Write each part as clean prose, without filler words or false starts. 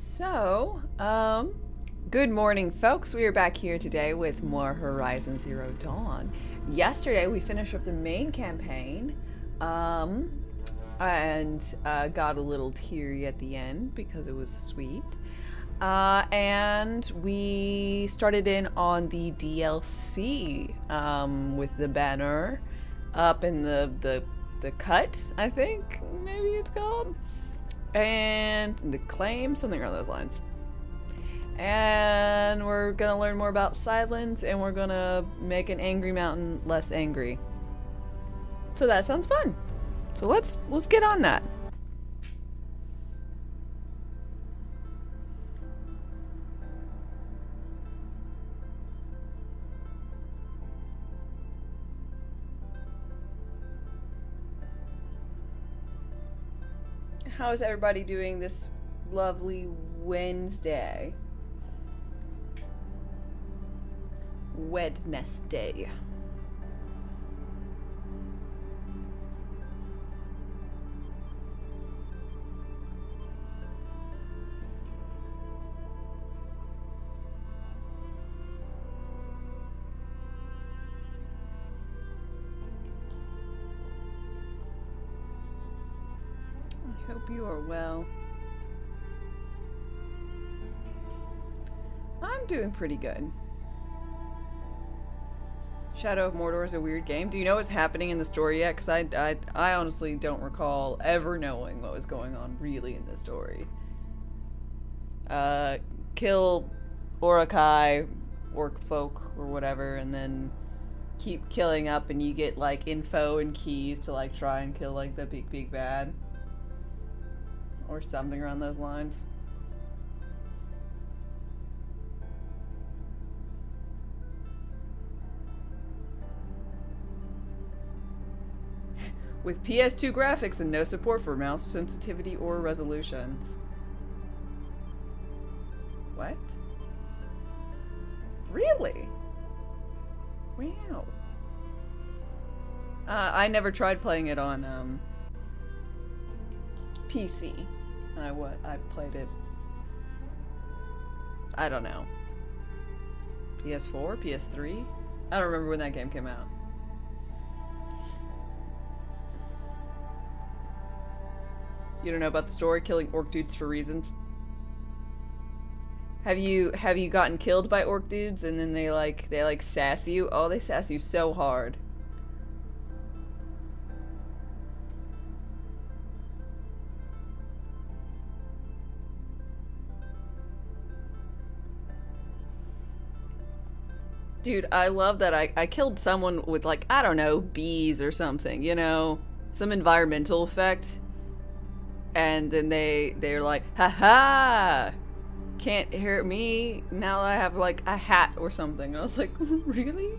So, good morning, folks. We are back here today with more Horizon Zero Dawn. Yesterday, we finished up the main campaign, and got a little teary at the end because it was sweet. And we started in on the DLC, with the banner up in the cut, I think, maybe it's called. And the claim, something along those lines. And we're gonna learn more about silence, and we're gonna make an angry mountain less angry. So that sounds fun. So let's get on that. How is everybody doing this lovely Wednesday? Wednesday. Hope you are well. I'm doing pretty good. Shadow of Mordor is a weird game. Do you know what's happening in the story yet? Because I honestly don't recall ever knowing what was going on really in the story. Kill Orokai, orc folk, or whatever, and then keep killing up, and you get like info and keys to like try and kill like the big bad. Or something around those lines. With PS2 graphics and no support for mouse sensitivity or resolutions. What? Really? Wow. I never tried playing it on PC. I played it, I don't know, PS4, PS3? I don't remember when that game came out. You don't know about the story, killing orc dudes for reasons? Have you gotten killed by orc dudes and then they like sass you? Oh, they sass you so hard. Dude, I love that I killed someone with, like, I don't know, bees or something, you know? Some environmental effect. And then they're like, haha! Can't hurt me, now I have, like, a hat or something. And I was like, really?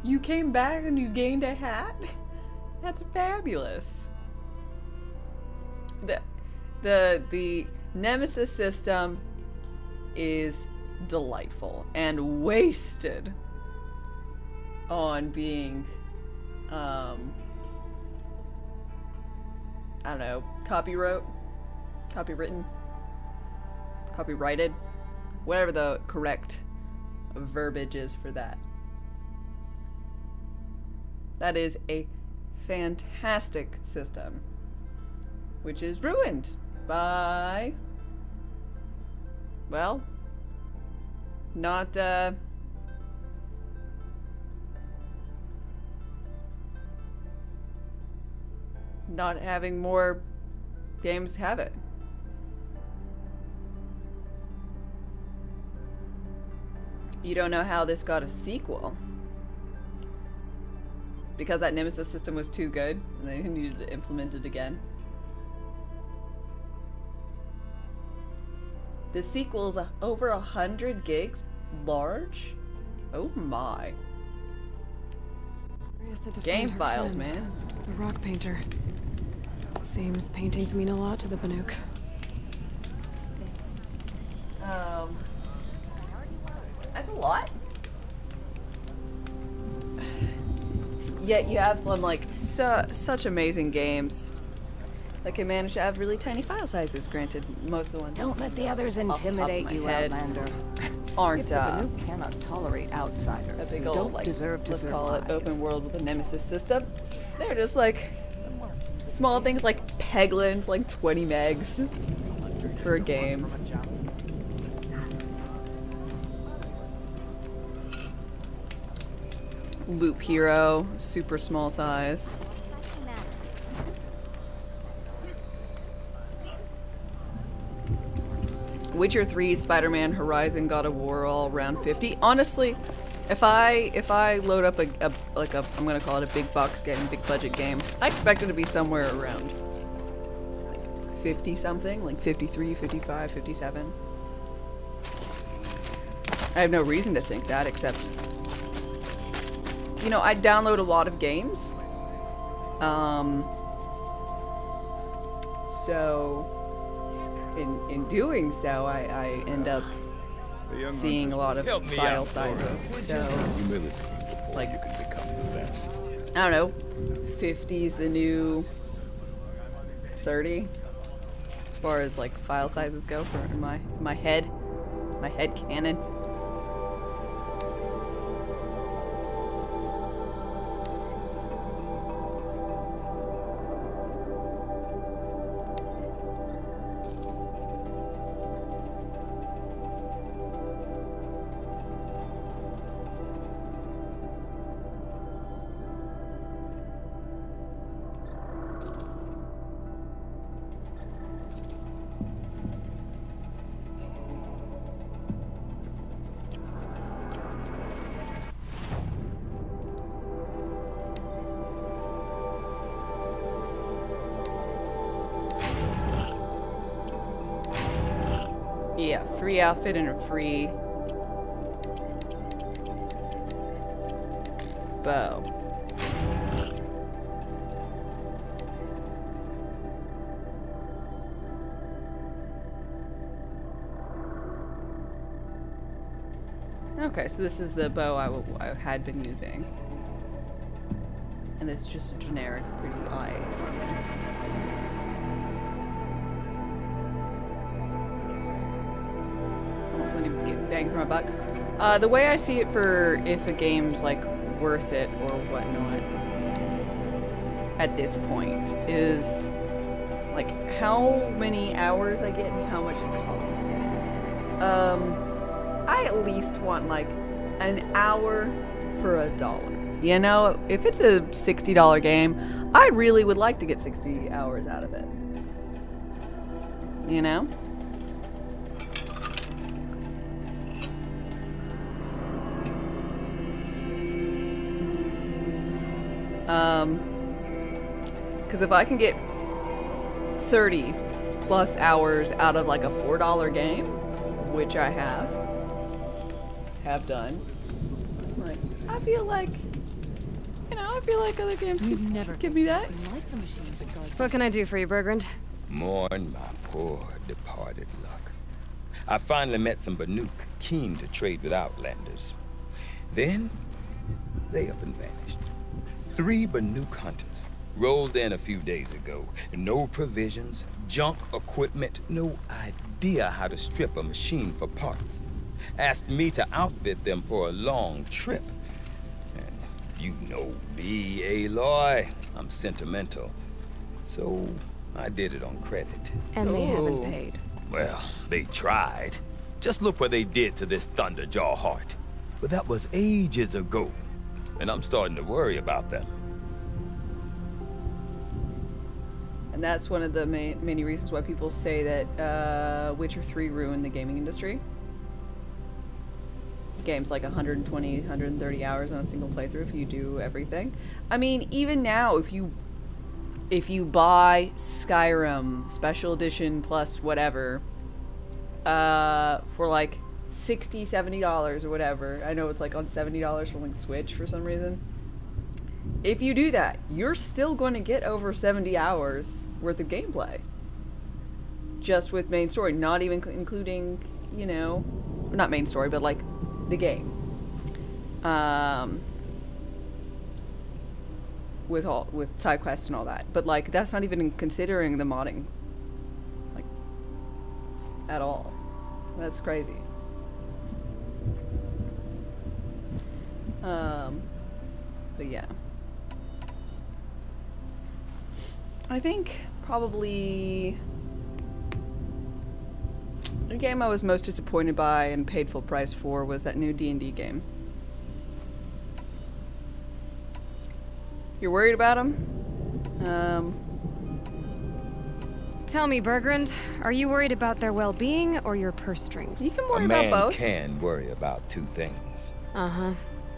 You came back and you gained a hat? That's fabulous. The Nemesis system is delightful and wasted on being, I don't know, copywritten, copyrighted, whatever the correct verbiage is for that. That is a fantastic system, which is ruined by, well, not having more games have it. You don't know how this got a sequel. Because that Nemesis system was too good and they needed to implement it again. The sequel is over 100 gigs large? Oh my. Game files, man. The rock painter. Seems paintings mean a lot to the Banuk. That's a lot. Yet you have some, like, such amazing games that can manage to have really tiny file sizes. Granted, most of the ones Don't let the others off the top of intimidate my you, head Outlander. aren't If the Banuk cannot tolerate outsiders, a big who old, don't like, deserve to let's call survive. it open world with a nemesis system. They're just like small things like Peglins, like 20 megs for a game. Loop Hero, super small size. Witcher 3, Spider-Man, Horizon, God of War, all around 50. Honestly, if I load up a I'm gonna call it a big box game, big budget game, I expect it to be somewhere around like 50 something, like 53, 55, 57. I have no reason to think that, except, you know, I download a lot of games. So in doing so, I end up seeing a lot of file sizes. So, like, you can become the best. I don't know, 50 is the new 30 as far as like file sizes go for my head canon. Yeah, free outfit and a free bow. Okay, so this is the bow I had been using. And this is just a generic pretty eye. Get bang for my buck. The way I see it for if a game's like worth it or whatnot at this point is like how many hours I get and how much it costs. I at least want like an hour for $1. You know, if it's a $60 game, I really would like to get 60 hours out of it. You know? Because if I can get 30 plus hours out of like a $4 game, which I have done, like, I feel like, you know, I feel like other games could never give me that. What can I do for you, Bergrand? Mourn my poor departed luck. I finally met some Banuk keen to trade with Outlanders. Then, they up and vanished. 3 Banuk hunters rolled in a few days ago. No provisions, junk equipment, no idea how to strip a machine for parts. Asked me to outfit them for a long trip. And you know me, Aloy. I'm sentimental. So I did it on credit. And they haven't paid. Well, they tried. Just look what they did to this Thunderjaw heart. But that was ages ago. And I'm starting to worry about them. And that's one of the many reasons why people say that Witcher 3 ruined the gaming industry. Games like 120, 130 hours on a single playthrough if you do everything. I mean, even now, if you buy Skyrim Special Edition plus whatever, for like $60, $70 or whatever. I know it's like on $70 for like Switch for some reason. If you do that, you're still going to get over 70 hours worth of gameplay. Just with main story, not even including, you know, not main story, but like the game. with side quests and all that. But like that's not even considering the modding, like at all. That's crazy. But yeah, I think probably the game I was most disappointed by and paid full price for was that new D&D game. You're worried about him? Tell me, Bergrand, are you worried about their well-being or your purse strings? You can worry A about man both. can worry about two things. Uh-huh.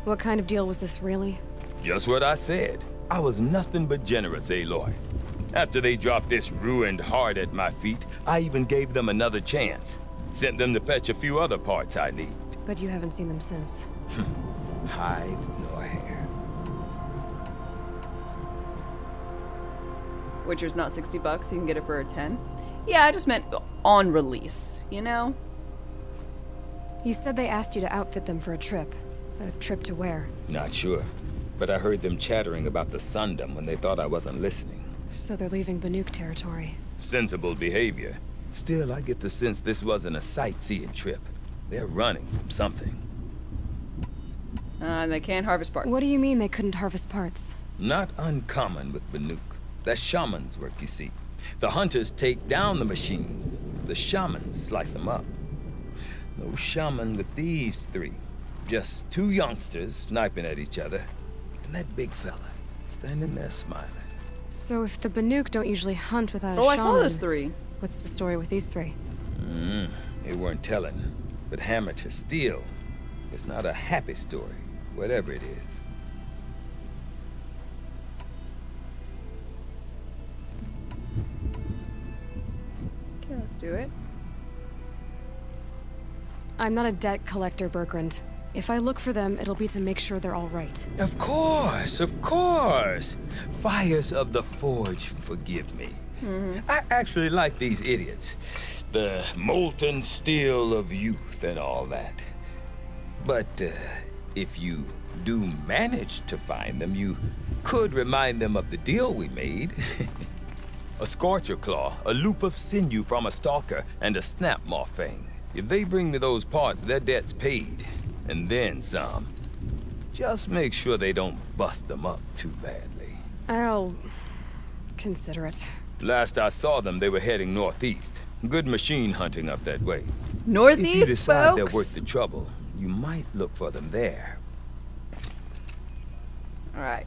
What kind of deal was this, really? Just what I said. I was nothing but generous, Aloy. After they dropped this ruined heart at my feet, I even gave them another chance. Sent them to fetch a few other parts I need. But you haven't seen them since. Hide nor hair. Witcher's not $60, you can get it for a 10. Yeah, I just meant on release, you know? You said they asked you to outfit them for a trip. A trip to where? Not sure, but I heard them chattering about the Sundom when they thought I wasn't listening. So they're leaving Banuk territory. Sensible behavior. Still, I get the sense this wasn't a sightseeing trip. They're running from something. And they can't harvest parts. What do you mean they couldn't harvest parts? Not uncommon with Banuk. That's shaman's work, you see. The hunters take down the machines. The shamans slice them up. No shaman with these three. Just two youngsters sniping at each other. And that big fella standing there smiling. So if the Banuk don't usually hunt without a Oh, shaman... I saw those three. What's the story with these three? They weren't telling. But hammer to steel. It's not a happy story, whatever it is. Okay, let's do it. I'm not a debt collector, Bergrand. If I look for them, it'll be to make sure they're all right. Of course, of course. Fires of the Forge, forgive me. I actually like these idiots. The molten steel of youth and all that. But if you do manage to find them, you could remind them of the deal we made. A scorcher claw, a loop of sinew from a stalker, and a snap maw fang. If they bring me those parts, their debt's paid. And then some. Just make sure they don't bust them up too badly. I'll... consider it. Last I saw them, they were heading northeast. Good machine hunting up that way. Northeast, If you decide folks? they're worth the trouble, you might look for them there. Alright.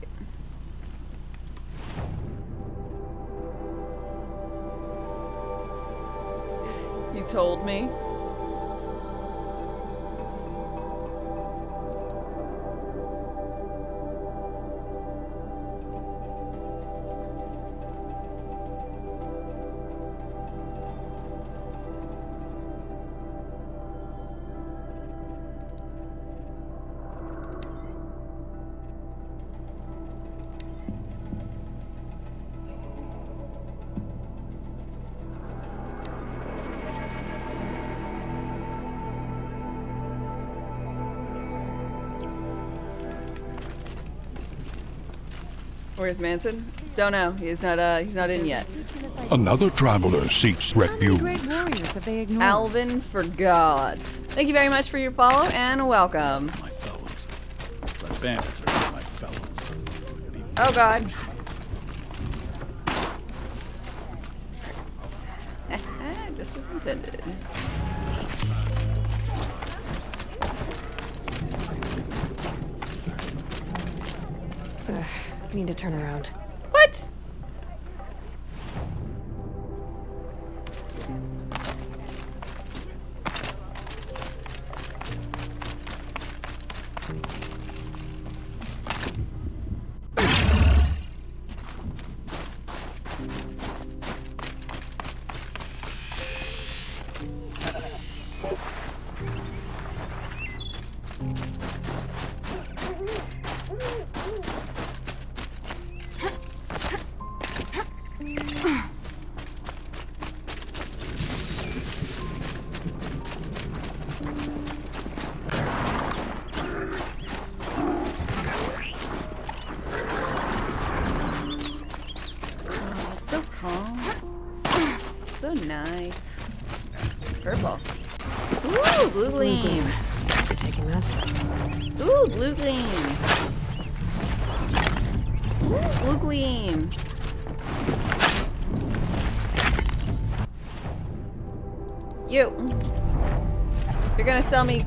You told me. Where's Manson? Don't know. He's not in yet. Another traveler seeks refuge. Great warriors have they ignored? Alvin for God. Thank you very much for your follow and welcome. My fellows. But bandits are my fellows. Oh God. Just as intended. I need to turn around. What? Nice. Purple. Ooh, blue gleam. You're taking this. Ooh, blue gleam. Ooh, blue gleam. You. You're gonna sell me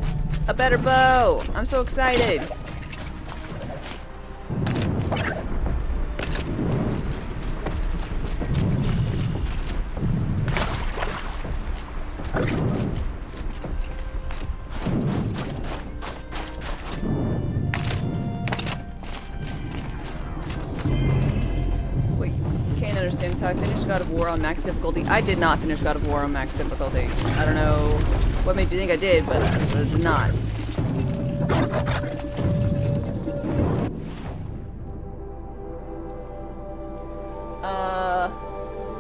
a better bow. I'm so excited. Wait, you can't understand how I finished God of War on max difficulty. I did not finish God of War on max difficulty. I don't know what made you think I did, but I did not.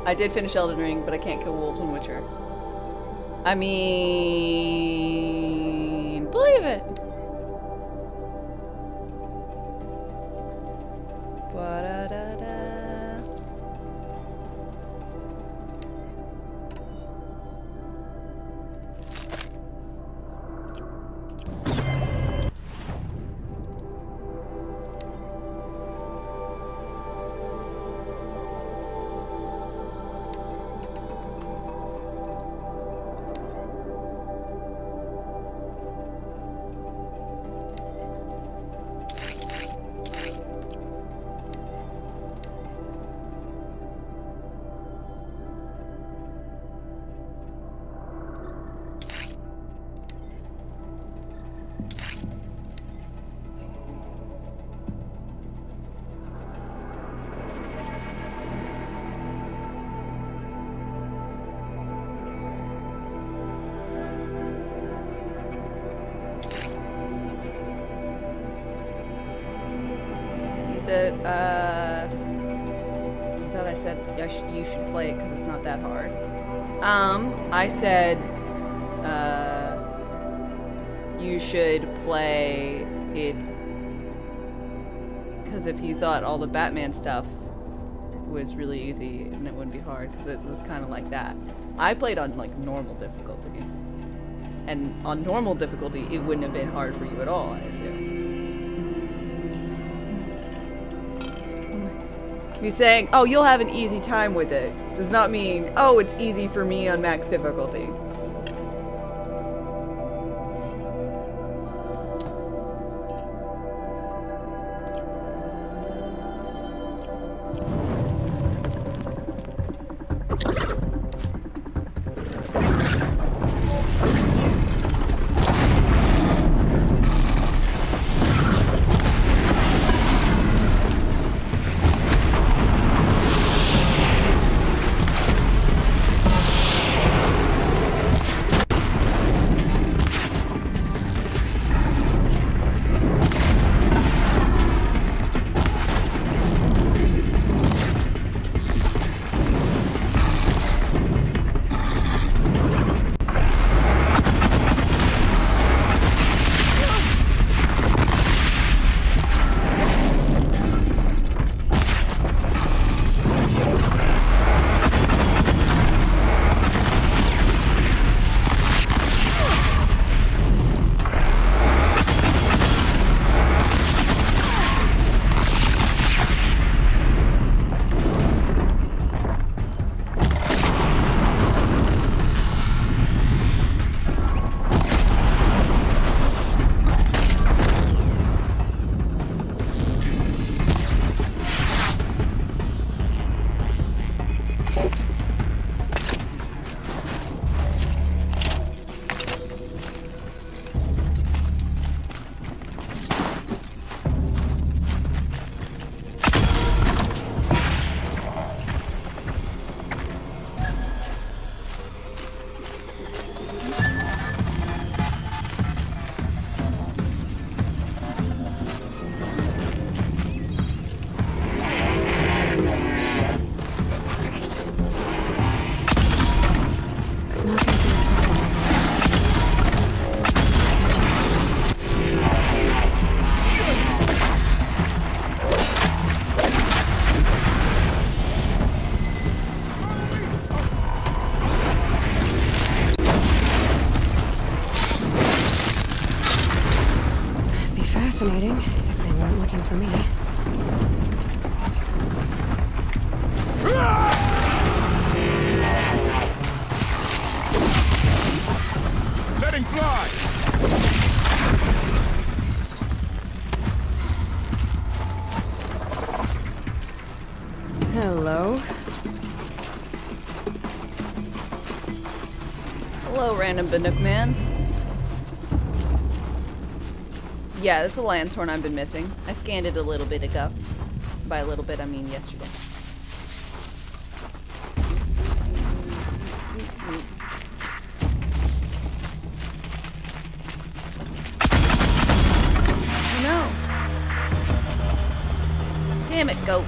I did finish Elden Ring, but I can't kill wolves in Witcher. I mean, believe it. Ba-da-da-da. You thought I said you should play it because it's not that hard. I said you should play it because if you thought all the Batman stuff was really easy and it wouldn't be hard because it was kind of like that. I played on like normal difficulty, and on normal difficulty it wouldn't have been hard for you at all, I assume. You saying, oh, you'll have an easy time with it, does not mean, oh, it's easy for me on max difficulty. Fascinating, if they weren't looking for me. Letting fly! Hello. Hello, random Banook man. Yeah, that's the lanthorn I've been missing. I scanned it a little bit ago. By a little bit, I mean yesterday. Oh no! Damn it, goat.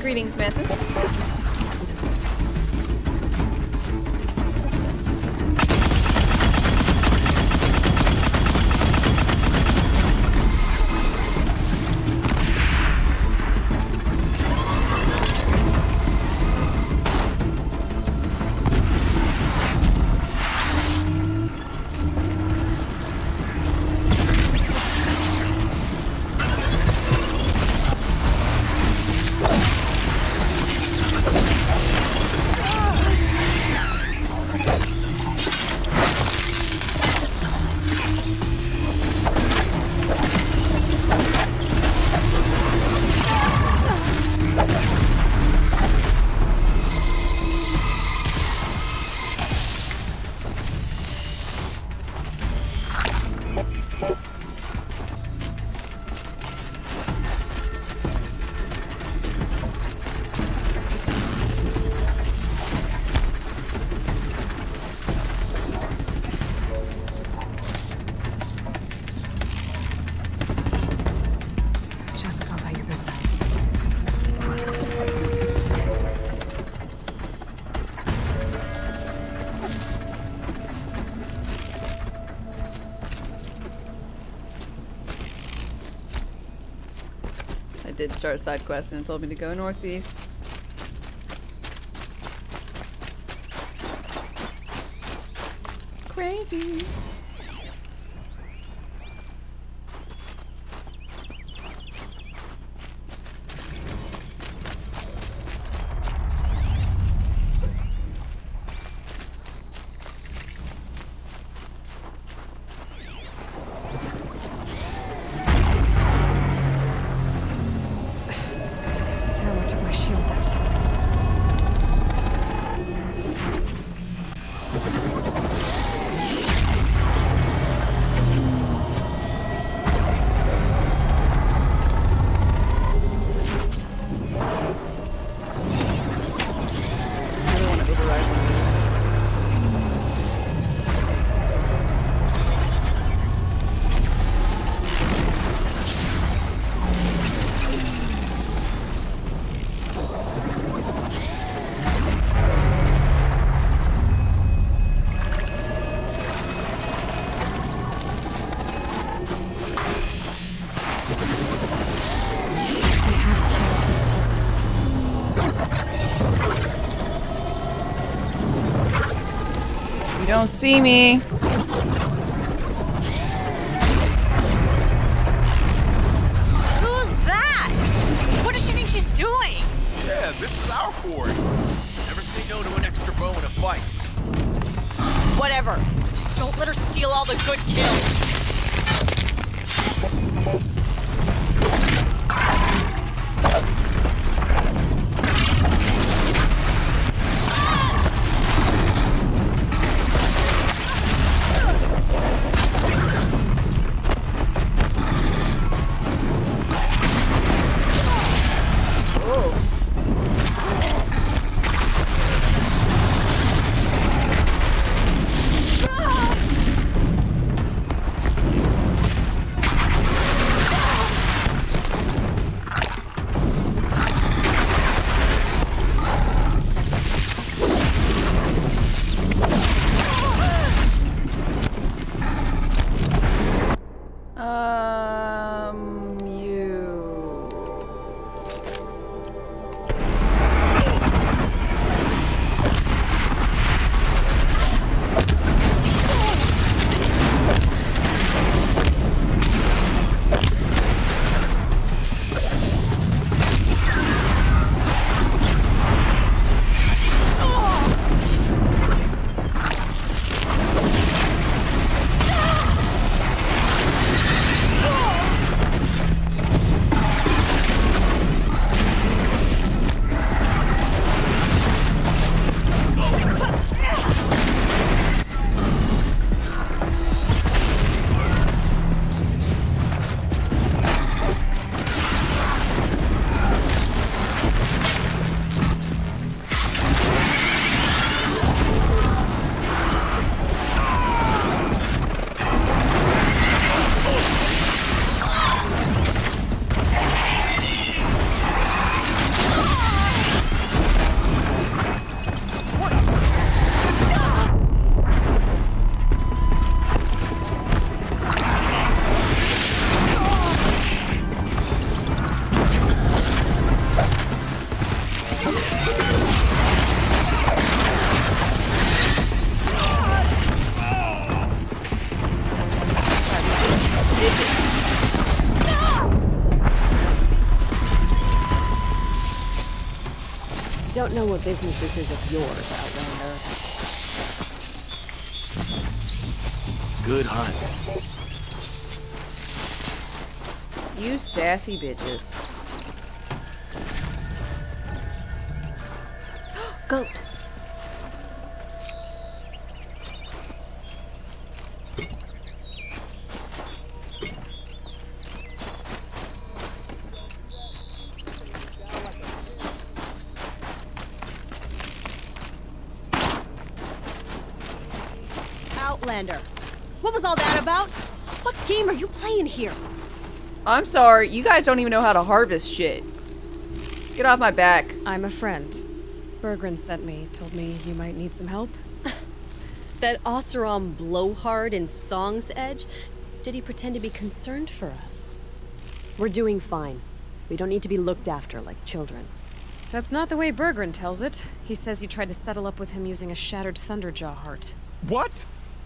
Greetings, Manson. Did start a side quest and it told me to go northeast. Crazy. Don't see me. Who's that? What does she think she's doing? Yeah, this is our quarry. Never say no to an extra bow in a fight. Whatever. Just don't let her steal all the good kills. Don't know what business this is of yours, Outlander. Good hunt. You sassy bitches. Goat. Outlander, what was all that about? What game are you playing here? I'm sorry, you guys don't even know how to harvest shit. Get off my back. I'm a friend. Berggren sent me, told me you might need some help. That Oseram blowhard in Song's Edge? Did he pretend to be concerned for us? We're doing fine. We don't need to be looked after like children. That's not the way Berggren tells it. He says you tried to settle up with him using a shattered Thunderjaw heart. What?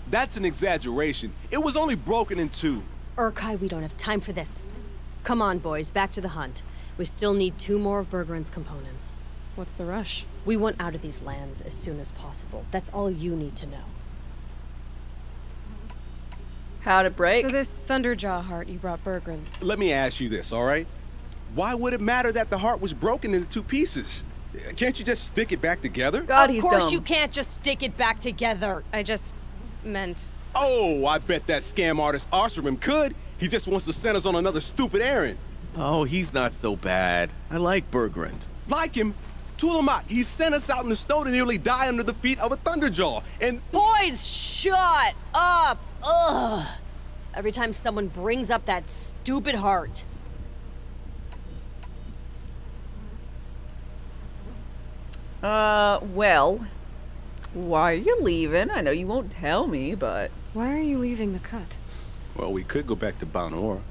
That's an exaggeration. It was only broken in two. Urkai, we don't have time for this. Come on, boys, back to the hunt. We still need 2 more of Berggren's components. What's the rush? We want out of these lands as soon as possible. That's all you need to know. How to break? So this Thunderjaw heart you brought Berggren. Let me ask you this, all right? Why would it matter that the heart was broken into 2 pieces? Can't you just stick it back together? God, he's Of course dumb. you can't just stick it back together. I just meant... Oh, I bet that scam artist Oseram could. He just wants to send us on another stupid errand. Oh, he's not so bad. I like Berggren. Like him? Tulamat, he sent us out in the snow to nearly die under the feet of a Thunderjaw, and... Boys, shut up! Ugh! Every time someone brings up that stupid heart. Well, why are you leaving? I know you won't tell me, but... Why are you leaving the cut? Well, we could go back to Banor.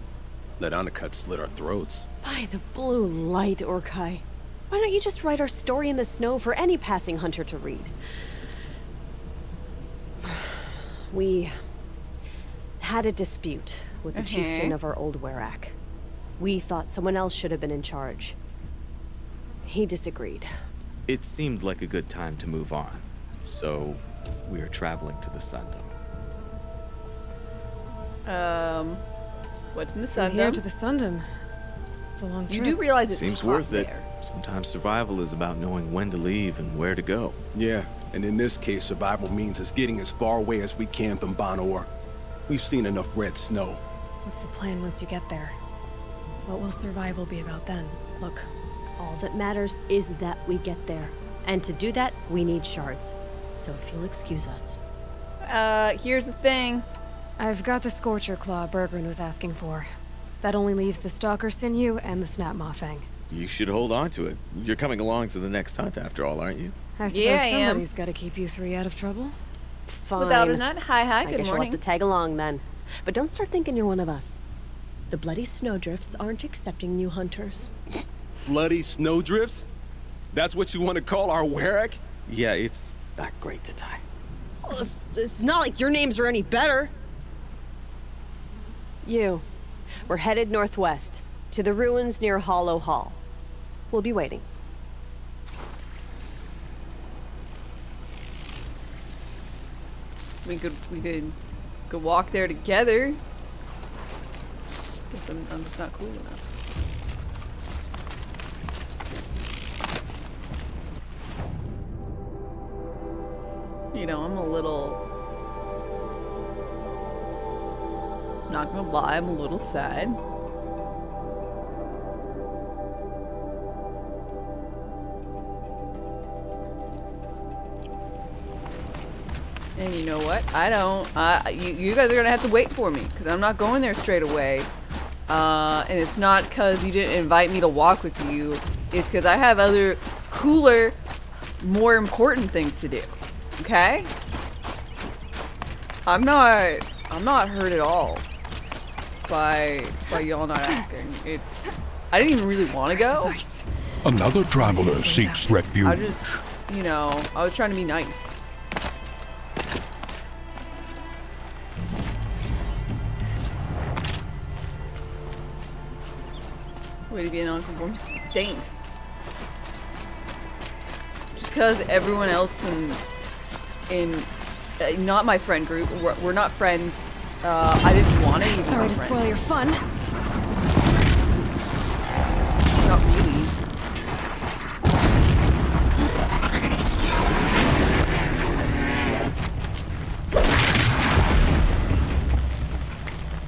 Let Undercut slit our throats. By the blue light, Urkai. Why don't you just write our story in the snow for any passing hunter to read? We had a dispute with the chieftain of our old Werak. We thought someone else should have been in charge. He disagreed. It seemed like a good time to move on, so we are traveling to the Sundom. What's in the From Sundom? here to the Sundom. It's a long trip. You do realize it's Seems hot worth it. there. Sometimes survival is about knowing when to leave and where to go. Yeah, and in this case, survival means us getting as far away as we can from Banor. We've seen enough red snow. What's the plan once you get there? What will survival be about then? Look, All that matters is that we get there. And to do that, we need shards. So if you'll excuse us. Here's the thing. I've got the Scorcher Claw Bergren was asking for. That only leaves the Stalker Sinew and the Snap Maw Fang. You should hold on to it. You're coming along to the next hunt after all, aren't you? I suppose Yeah, I am. somebody's got to keep you three out of trouble. Fine. Without a nut. Hi, I good guess you'll morning. have to tag along then. But don't start thinking you're one of us. The bloody snowdrifts aren't accepting new hunters. Bloody snowdrifts? That's what you want to call our Werak? Yeah, it's not great to tie. Oh, it's not like your names are any better. We're headed northwest, to the ruins near Hollow Hall. We'll be waiting. We could walk there together. Guess I'm just not cool enough. You know, I'm a little... Not gonna lie, I'm a little sad. And you know what? You guys are gonna have to wait for me, because I'm not going there straight away. And it's not because you didn't invite me to walk with you. It's because I have other cooler, more important things to do. Okay? I'm not hurt at all by y'all not asking. I didn't even really want to go. Another traveler seeks refuge. I just, you know, I was trying to be nice. Way to be a nonconformist. Thanks. Just because everyone else in not my friend group, we're not friends. I didn't want to even Sorry be to friends. spoil your fun. Not really.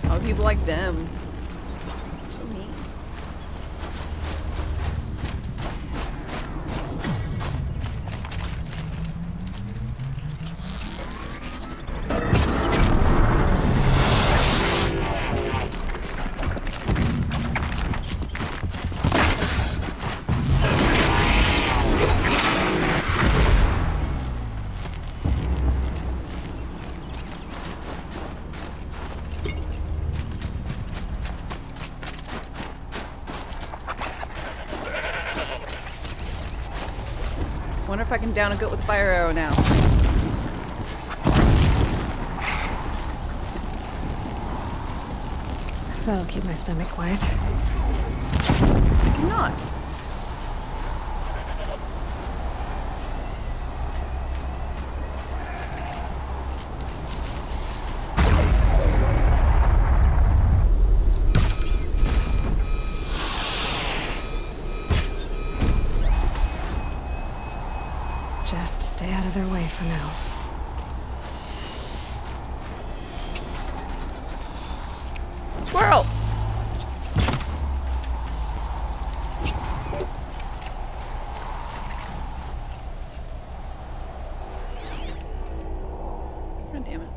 How do people like them? So mean. Wonder if I can down a goat with a fire arrow now. That'll keep my stomach quiet. I cannot. Just stay out of their way for now. Squirrel! God damn it.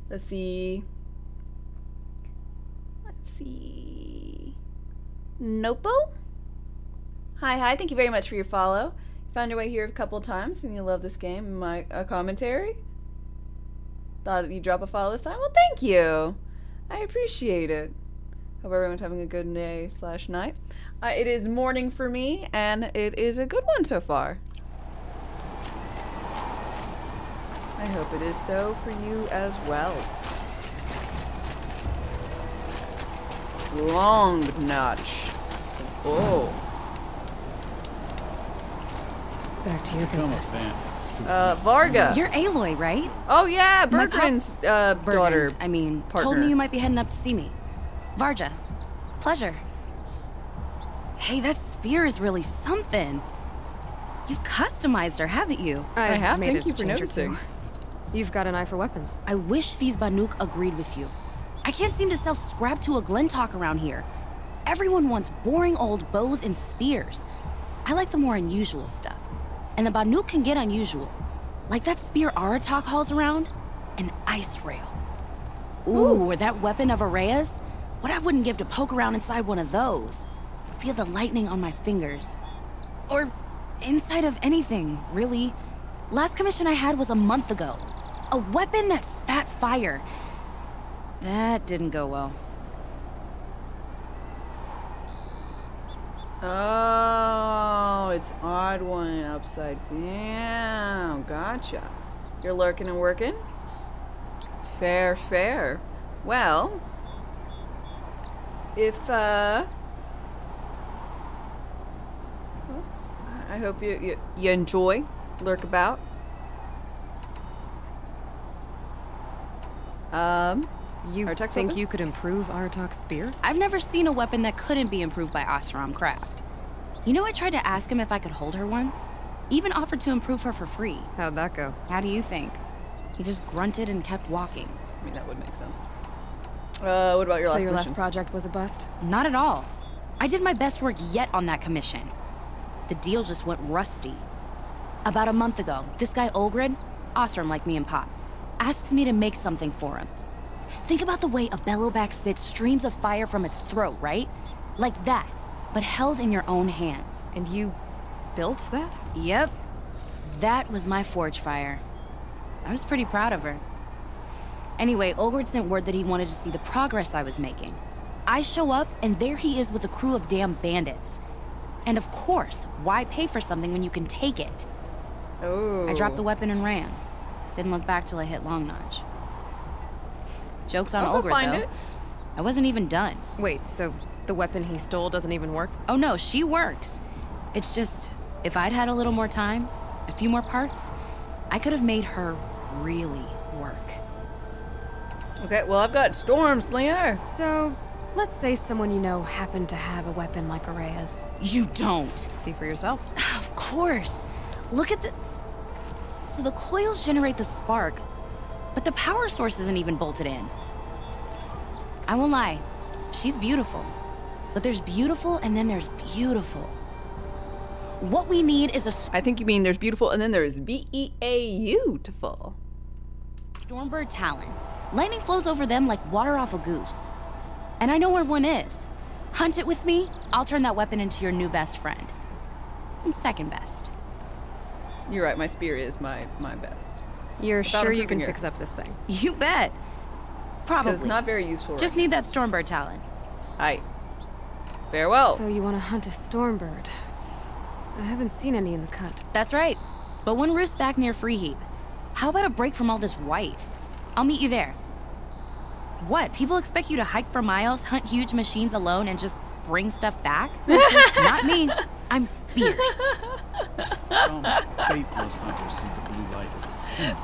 Let's see. Nopo? Hi, thank you very much for your follow. Found your way here a couple of times and you love this game and my commentary. Thought you'd drop a follow this time? Well, thank you. I appreciate it. Hope everyone's having a good day / night. It is morning for me and it is a good one so far. I hope it is so for you as well. Long notch. Oh. Back to your Become a business. bandit. Varga. You're Aloy, right? Oh yeah, My Bergren's daughter. Bergren, I mean, told partner. me you might be heading up to see me. Varja. Pleasure. Hey, that spear is really something. You've customized her, haven't you? I have. made Thank a you for change or noticing. two. You've got an eye for weapons. I wish these Banuk agreed with you. I can't seem to sell scrap to a Glentalk around here. Everyone wants boring old bows and spears. I like the more unusual stuff. And the Banuk can get unusual. Like that spear Aratak hauls around, an ice rail. Ooh, or that weapon of Araya's? What I wouldn't give to poke around inside one of those. Feel the lightning on my fingers. Or inside of anything, really. Last commission I had was a month ago. A weapon that spat fire. That didn't go well. Oh, it's odd one and upside down. Gotcha. You're lurking and working? Fair, fair. Well, if, I hope you enjoy lurk about. You Artak's think weapon? you could improve Aratak's spear? I've never seen a weapon that couldn't be improved by Oseram Craft. You know, I tried to ask him if I could hold her once. Even offered to improve her for free. How'd that go? How do you think? He just grunted and kept walking. I mean, that would make sense. What about your So last your mission? last project was a bust? Not at all. I did my best work yet on that commission. The deal just went rusty. About a month ago, this guy Olgrid, Oseram like me and Pop, asks me to make something for him. Think about the way a bellowback spits streams of fire from its throat, right? Like that, but held in your own hands. And you built that? Yep. That was my forge fire. I was pretty proud of her. Anyway, Olgrid sent word that he wanted to see the progress I was making. I show up, and there he is with a crew of damn bandits. And of course, why pay for something when you can take it? Oh. I dropped the weapon and ran. Didn't look back till I hit Long Notch. Joke's on I'll go Olgrid, find though. it. I wasn't even done. Wait, so the weapon he stole doesn't even work? Oh no, she works. It's just, if I'd had a little more time, a few more parts, I could have made her really work. Okay, well, I've got Storm Slinger. So, let's say someone you know happened to have a weapon like Araya's. You don't. See for yourself. Of course. Look at the... So the coils generate the spark, but the power source isn't even bolted in. I won't lie, she's beautiful. But there's beautiful and then there's beautiful. What we need is a I think you mean there's beautiful and then there's B-E-A-U-tiful. Stormbird Talon. Lightning flows over them like water off a goose. And I know where one is. Hunt it with me, I'll turn that weapon into your new best friend. And second best. You're right, my spear is my best. You're Without sure you improving can your- fix up this thing? You bet. Because Probably. it's not very useful Just right need that Stormbird Talon. Aye. Farewell. So you want to hunt a Stormbird? I haven't seen any in the cut. That's right. But one roosts back near Freeheap. How about a break from all this white? I'll meet you there. What? People expect you to hike for miles, hunt huge machines alone, and just bring stuff back? Not me. I'm fierce. Some faithless hunters see the blue light as a symbol.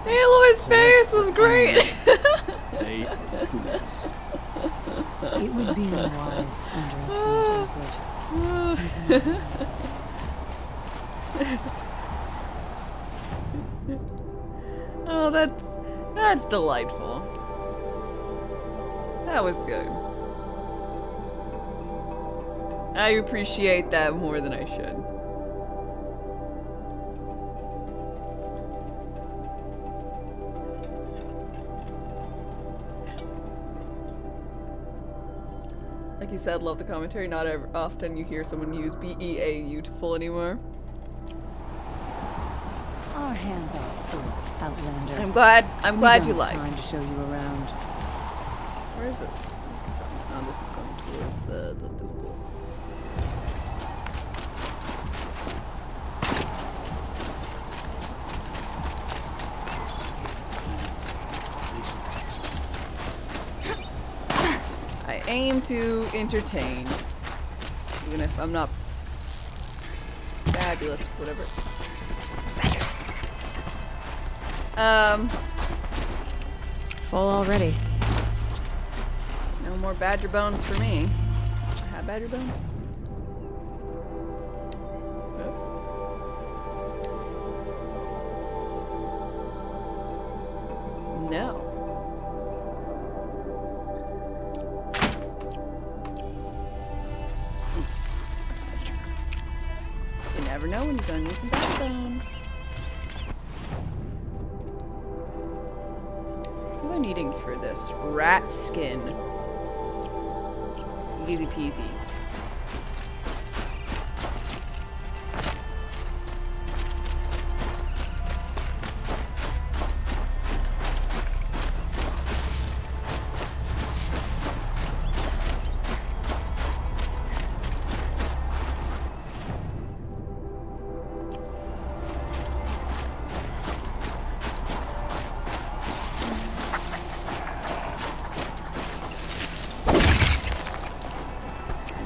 Aloy's face was great. They are the fools. It would be unwise to underestimate Olgrid. Oh, that's delightful. That was good. I appreciate that more than I should. Like you said, love the commentary. Not ever often you hear someone use B-E-A-U-tiful anymore. Our hands are full, Outlander. I'm glad you like. like. Time to show you around. Where is this? Where's this going? Oh, this is going towards the pool. I aim to entertain, even if I'm not Fabulous, whatever. Full already. No more badger bones for me. I have badger bones? No. You never know when you're gonna need some badger bones. What am I needing for this? Rat skin. Easy peasy.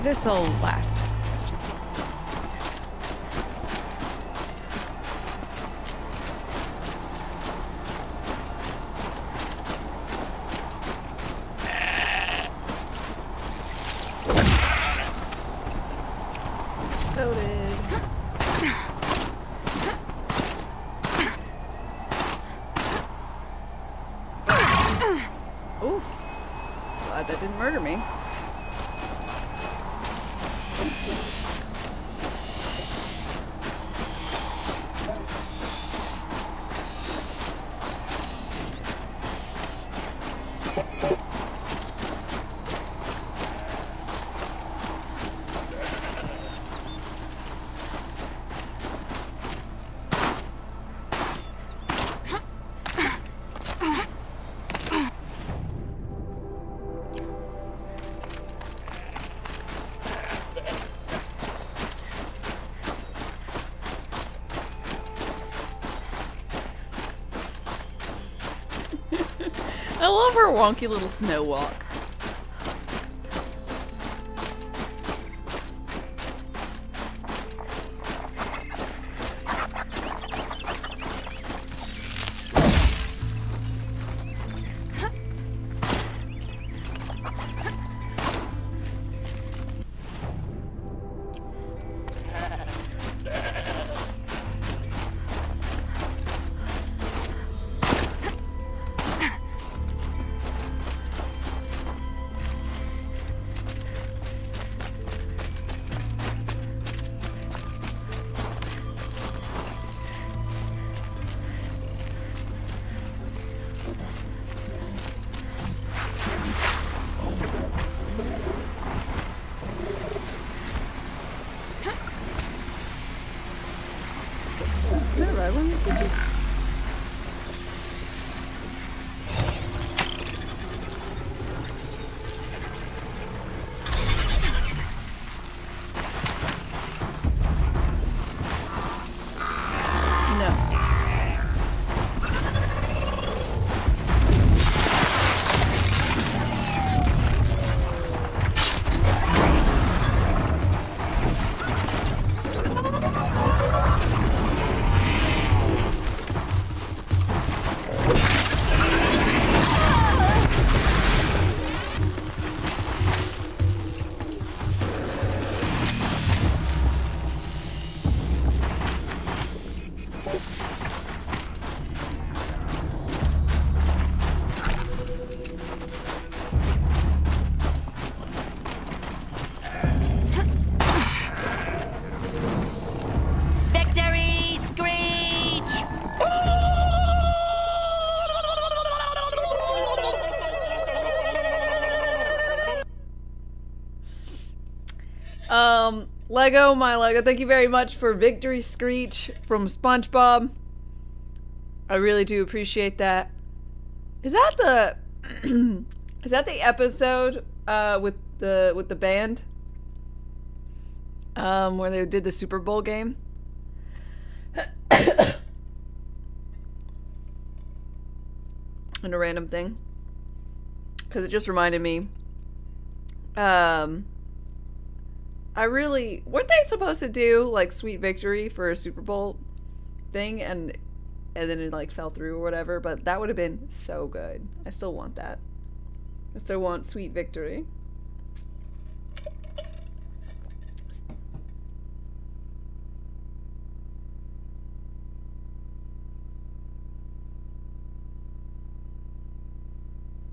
This'll last. Ooh. Glad that didn't murder me. I love her wonky little snow walk. Alright, let me get this. Lego, my Lego, thank you very much for Victory Screech from SpongeBob. I really do appreciate that. Is that the is that the episode with the band? Where they did the Super Bowl game? And a random thing. Because it just reminded me. I really... Weren't they supposed to do, like, Sweet Victory for a Super Bowl thing? And then it, like, fell through or whatever. But that would have been so good. I still want that. I still want Sweet Victory.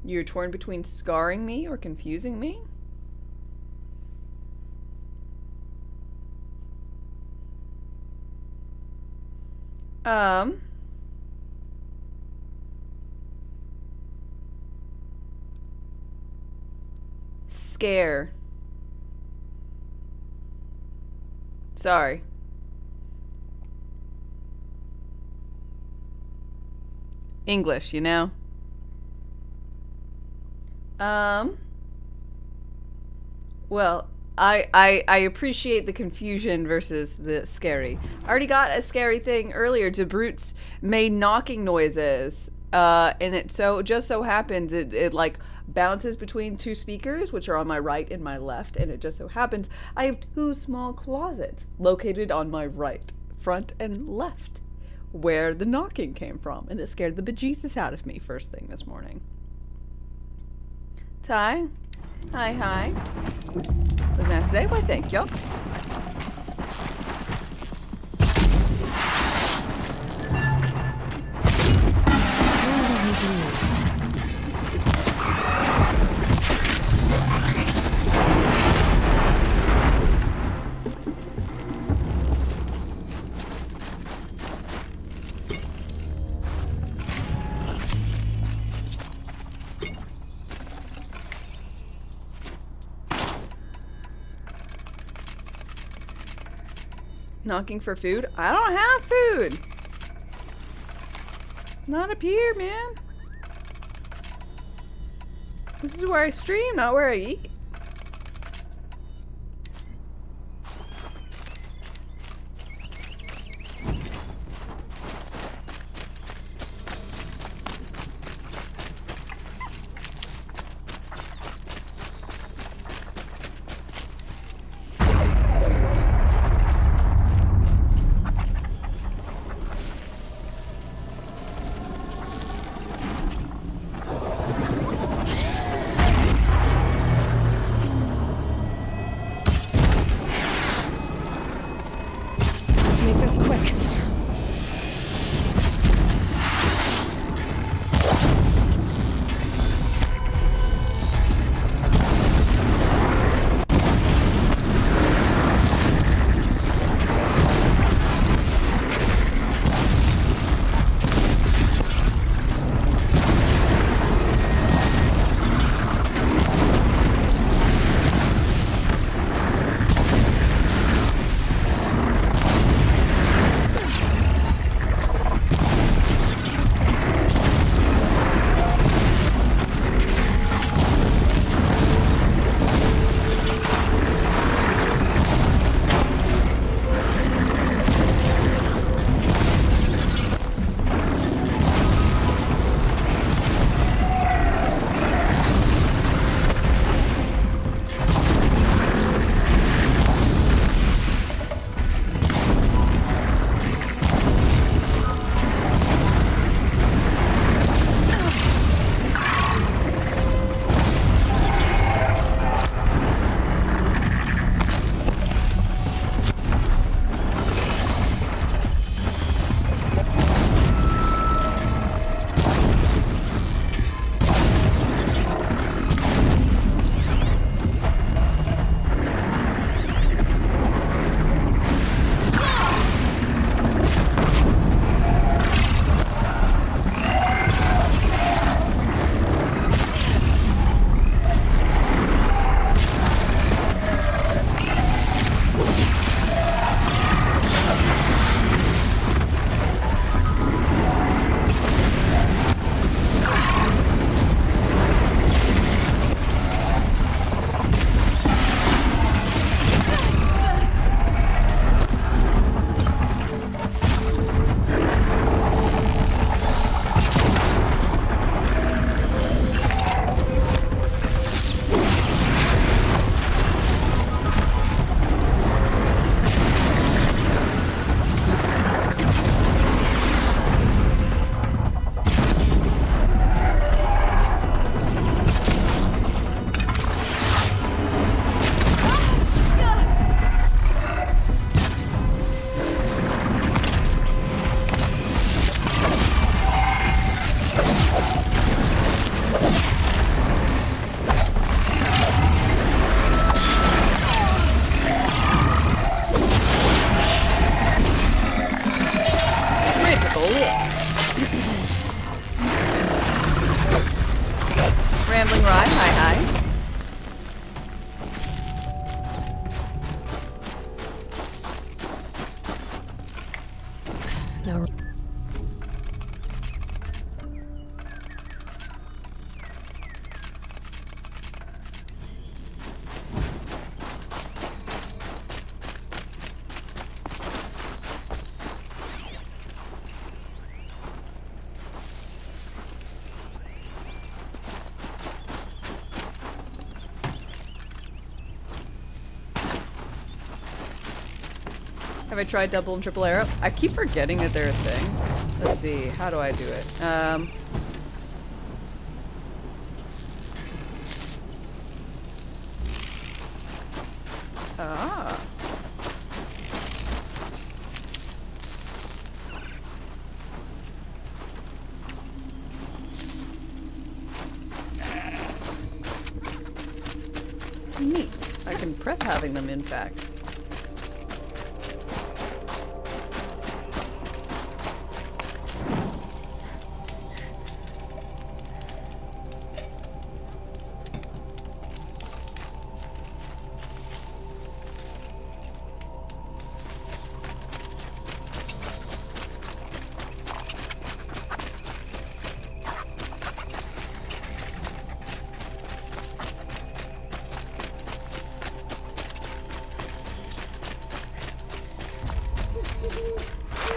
You're torn between scarring me or confusing me? Scare. Sorry. English, you know? Well, I appreciate the confusion versus the scary. I already got a scary thing earlier. DeBrutes made knocking noises, and it just so happens it like bounces between two speakers, which are on my right and my left, and it just so happens I have two small closets located on my right, front and left, where the knocking came from, and it scared the bejesus out of me first thing this morning. Ty? Hi. Look nice today. Why, thank you. Knocking for food? I don't have food. Not up here, man. This is where I stream, not where I eat. Now, Have I tried double and triple arrow? I keep forgetting that they're a thing. Let's see, how do I do it? Ah. Neat. I can prep having them, in fact.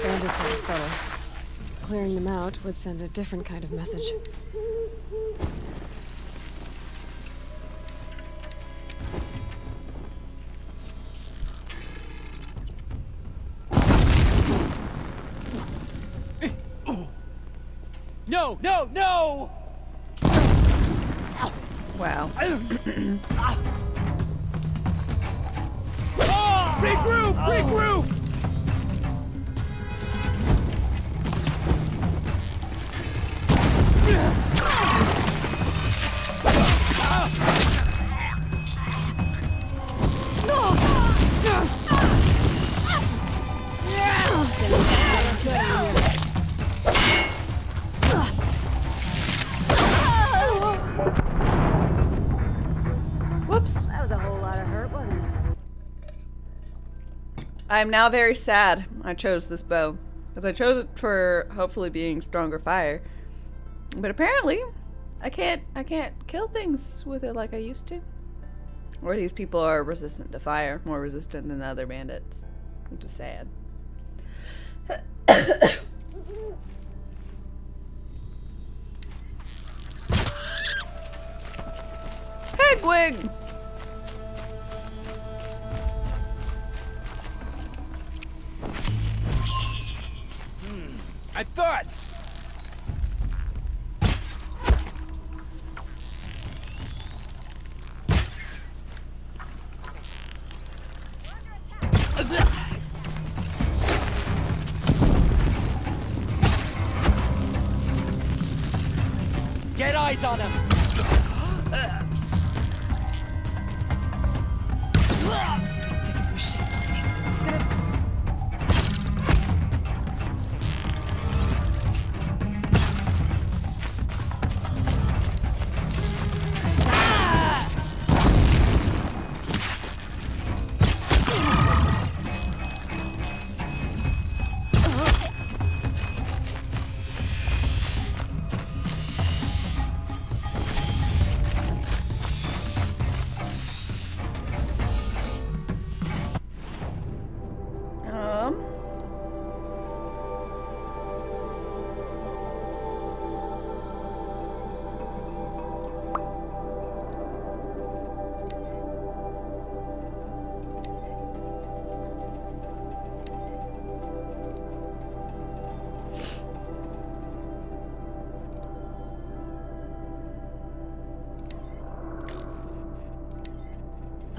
bandits are subtle. Clearing them out would send a different kind of message. No, no, no! Wow. Regroup! Regroup! Whoops. That was a whole lot of hurt, wasn't it? I am now very sad I chose this bow. Because I chose it for hopefully being stronger fire. But apparently, I can't kill things with it like I used to. Or these people are resistant to fire, more resistant than the other bandits. Which is sad. Hedwig! I thought! Get eyes on him!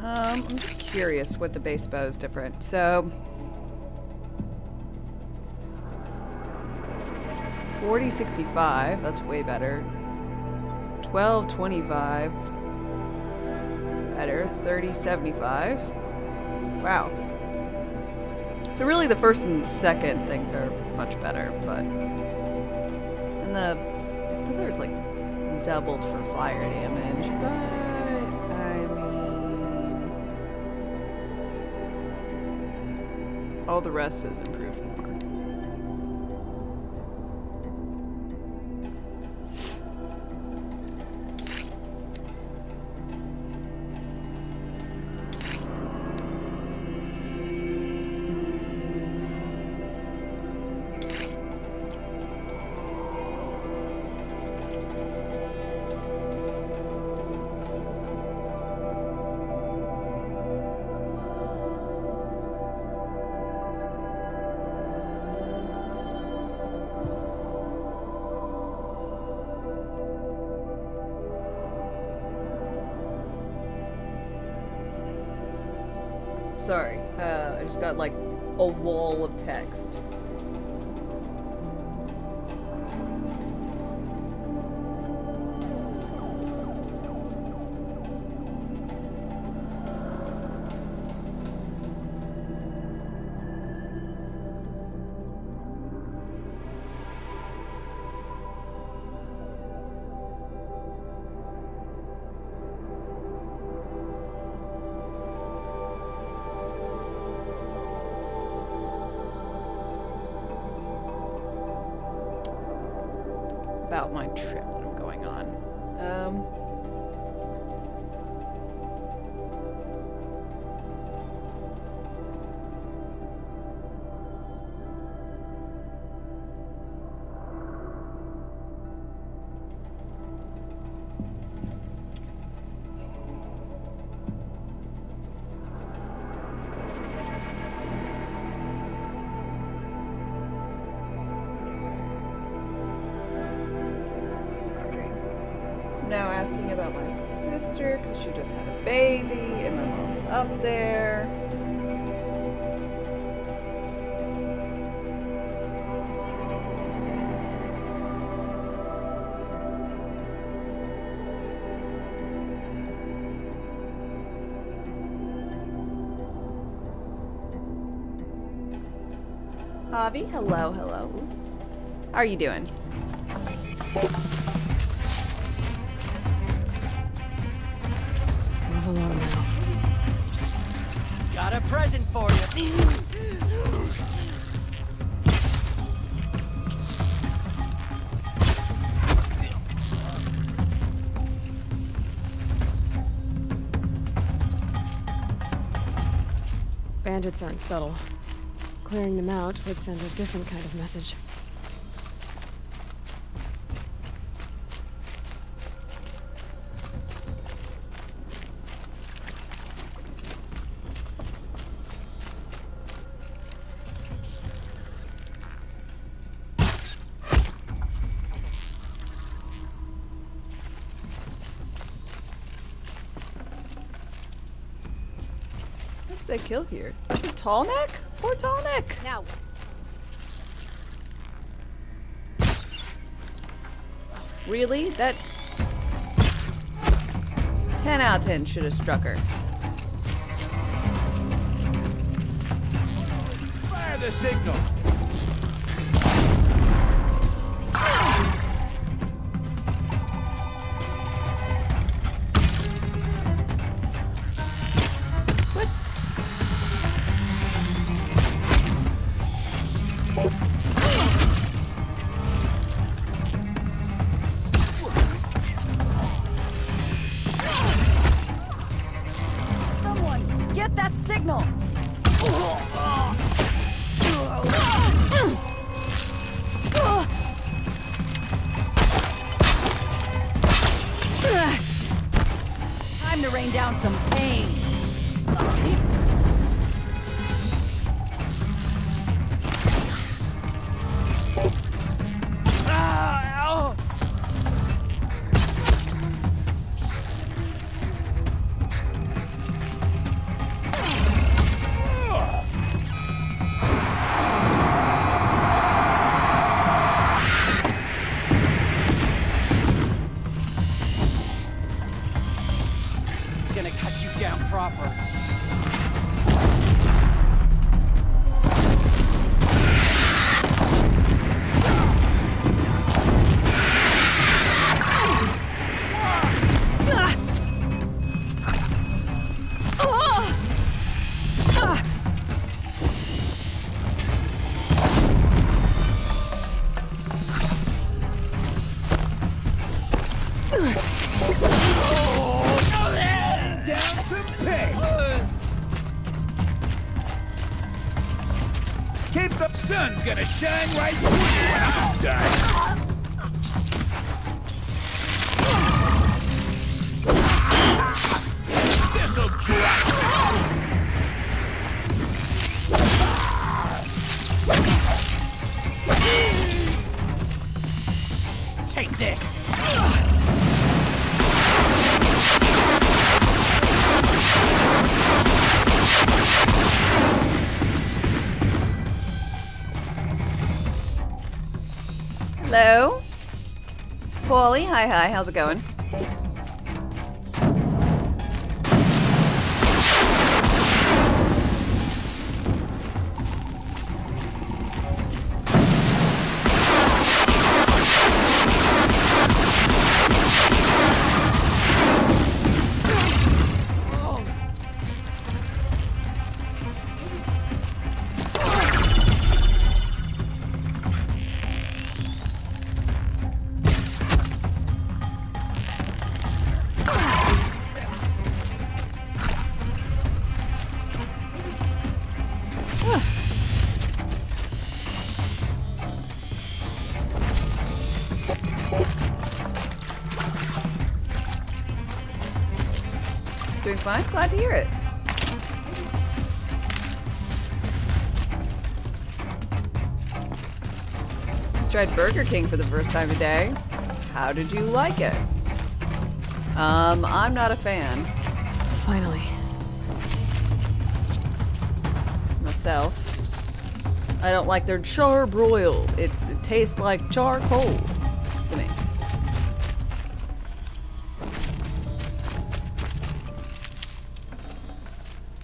I'm just curious what the base bow is different. So 4065, that's way better. 1225, better. 3075. Wow. So really the first and second things are much better, but and the third's like doubled for fire damage, but I mean all the rest is improved more. Sorry, I just got like a wall of text. About my trip that I'm going on. Now asking about my sister because she just had a baby and my mom's up there. Javi, hello, hello. How are you doing? Alone now. Got a present for you. Bandits aren't subtle. Clearing them out would send a different kind of message. They kill here. Is it Tall Neck? Poor Tall Neck. Now. Really? That 10 out of 10 should have struck her. Fire the signal. Time to rain down some pain. Gonna cut you down proper. Keep the sun's gonna shine right through you when I'm done. This'll drop. Take this. Hello? Paulie, hi, how's it going? Doing fine? Glad to hear it. Tried Burger King for the first time today. How did you like it? I'm not a fan. Finally. Myself. I don't like their charbroil. It tastes like charcoal to me.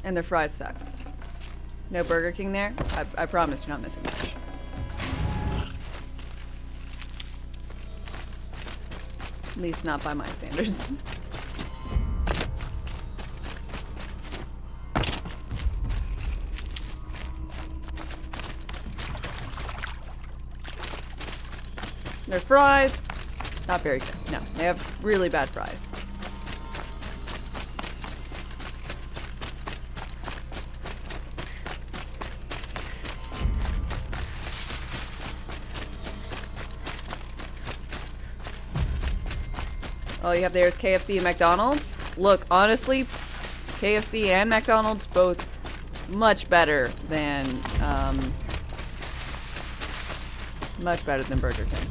And their fries suck. No Burger King there? I promise you're not missing much. At least not by my standards. Their fries, not very good. No, they have really bad fries. All you have there is KFC and McDonald's. Look, honestly, KFC and McDonald's both much better than Burger King.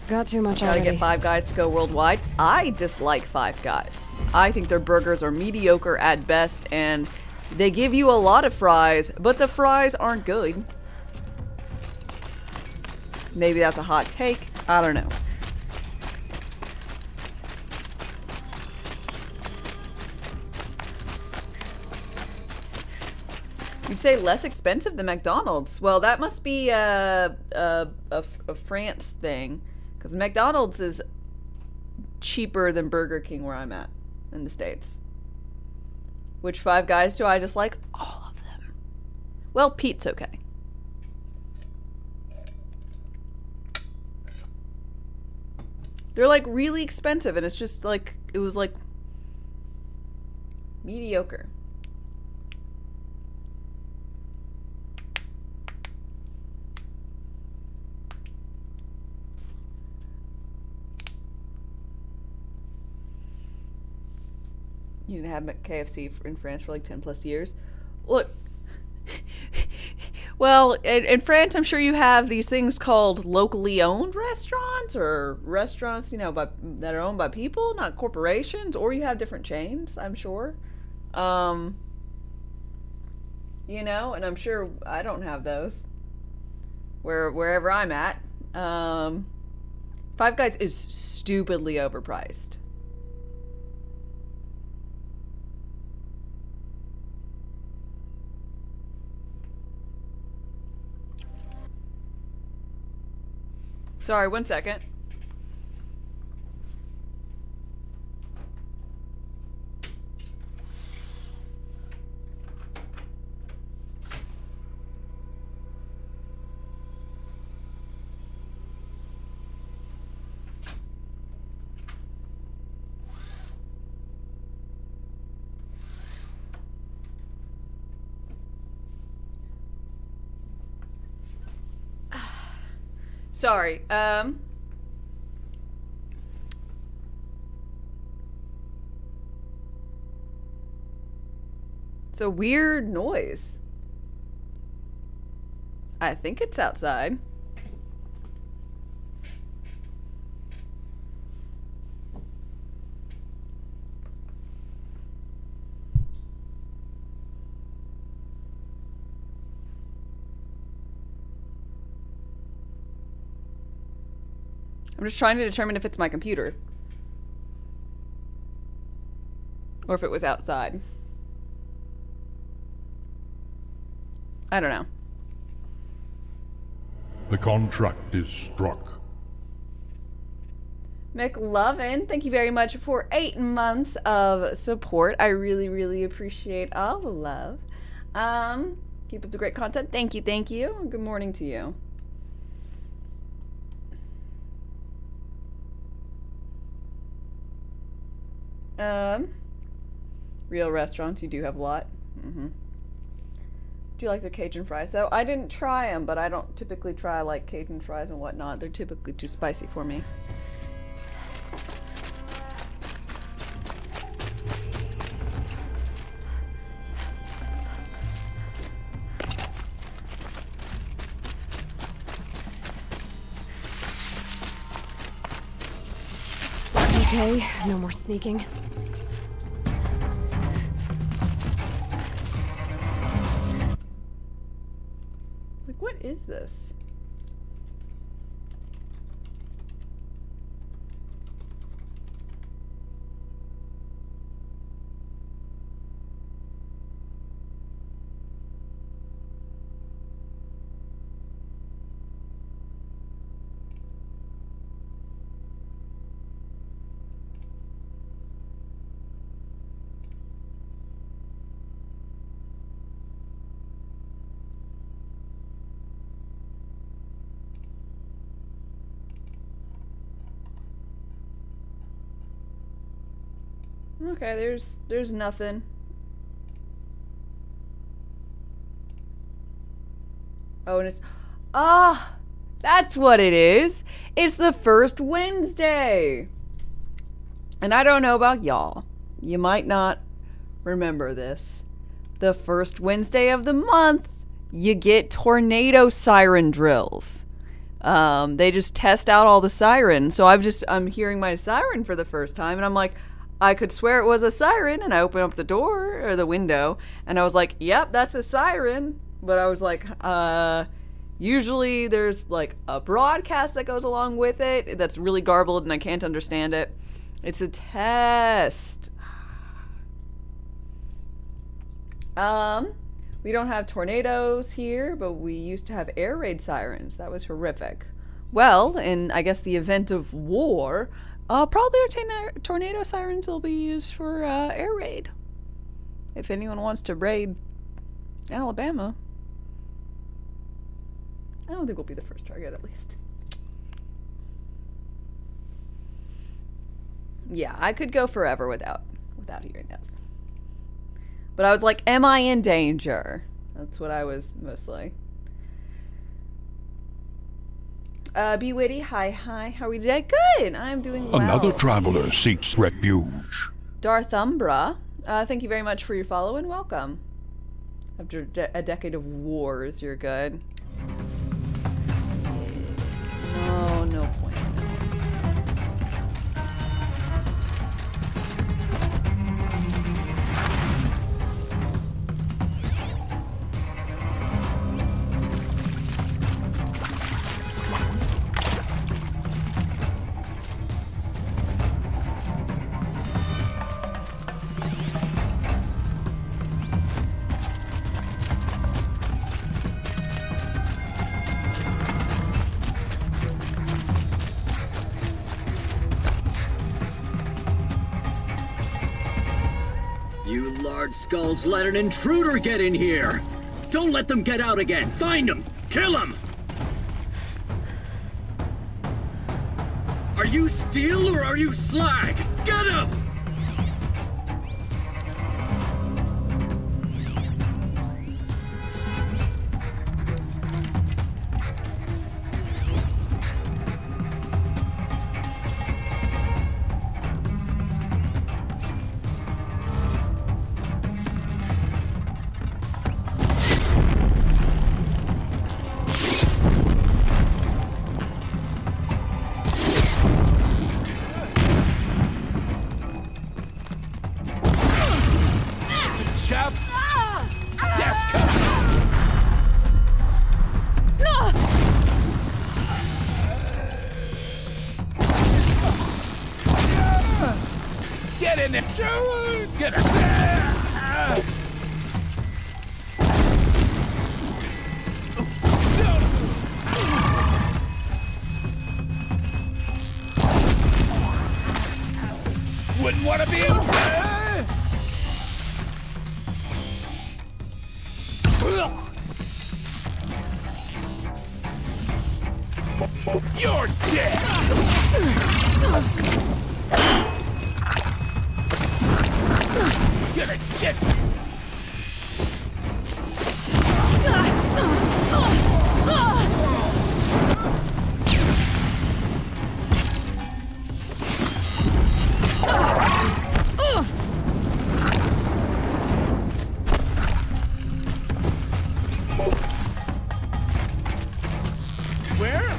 Got too much Gotta already. get Five Guys to go worldwide. I dislike Five Guys. I think their burgers are mediocre at best, and they give you a lot of fries, but the fries aren't good. Maybe that's a hot take. I don't know. You'd say less expensive than McDonald's. Well, that must be a France thing, because McDonald's is cheaper than Burger King where I'm at in the States. Which Five Guys do I just like? All of them. Well, Pete's okay. They're like really expensive, and it's just like, it was like mediocre. You didn't have KFC in France for like 10 plus years. Look, well, in France, I'm sure you have these things called locally owned restaurants, or restaurants, you know, that are owned by people, not corporations, or you have different chains, I'm sure. You know, and I'm sure I don't have those wherever I'm at. Five Guys is stupidly overpriced. Sorry, 1 second. Sorry, it's a weird noise. I think it's outside. I'm just trying to determine if it's my computer. Or if it was outside. I don't know. The contract is struck. McLovin, thank you very much for 8 months of support. I really, really appreciate all the love. Keep up the great content. Thank you, thank you. Good morning to you. Real restaurants, you do have a lot. Do you like their Cajun fries, though? I didn't try them, but I don't typically try, like, Cajun fries and whatnot. They're typically too spicy for me. Okay, no more sneaking. Like, what is this? Okay, there's nothing. Oh, and it's... Ah! That's what it is! It's the first Wednesday! And I don't know about y'all. You might not remember this. The first Wednesday of the month, you get tornado siren drills. They just test out all the sirens. So I'm hearing my siren for the first time, and I'm like... I could swear it was a siren, and I opened up the door, or the window, and I was like, yep, that's a siren. But I was like, usually there's, like, a broadcast that goes along with it that's really garbled, and I can't understand it. It's a test. We don't have tornadoes here, but we used to have air raid sirens. That was horrific. Well, in, I guess, the event of war... probably our tornado sirens will be used for air raid. If anyone wants to raid Alabama. I don't think we'll be the first target, at least. Yeah, I could go forever without hearing this. But I was like, am I in danger? That's what I was mostly. Be witty, hi, how are we today? Good, I'm doing well. Another traveler seeks refuge. Darthumbra, thank you very much for your follow and welcome. After a decade of wars, you're good. No, no point. Skulls let an intruder get in here! Don't let them get out again! Find them! Kill them! Are you steel or are you slag? Get him! in there. Get it. Wouldn't want to be. You're dead. Gonna get. Where?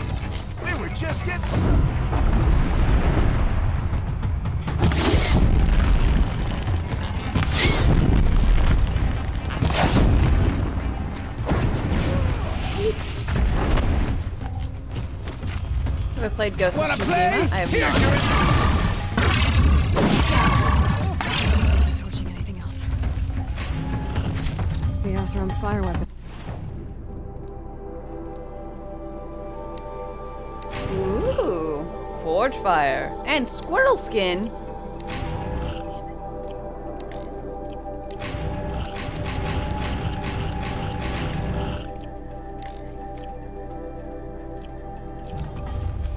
We were just getting. Have I played Ghost of Wanna Tsushima? play? I have Here, not. Torching anything else. The Oseram's fire weapon. Ooh, forge fire and squirrel skin.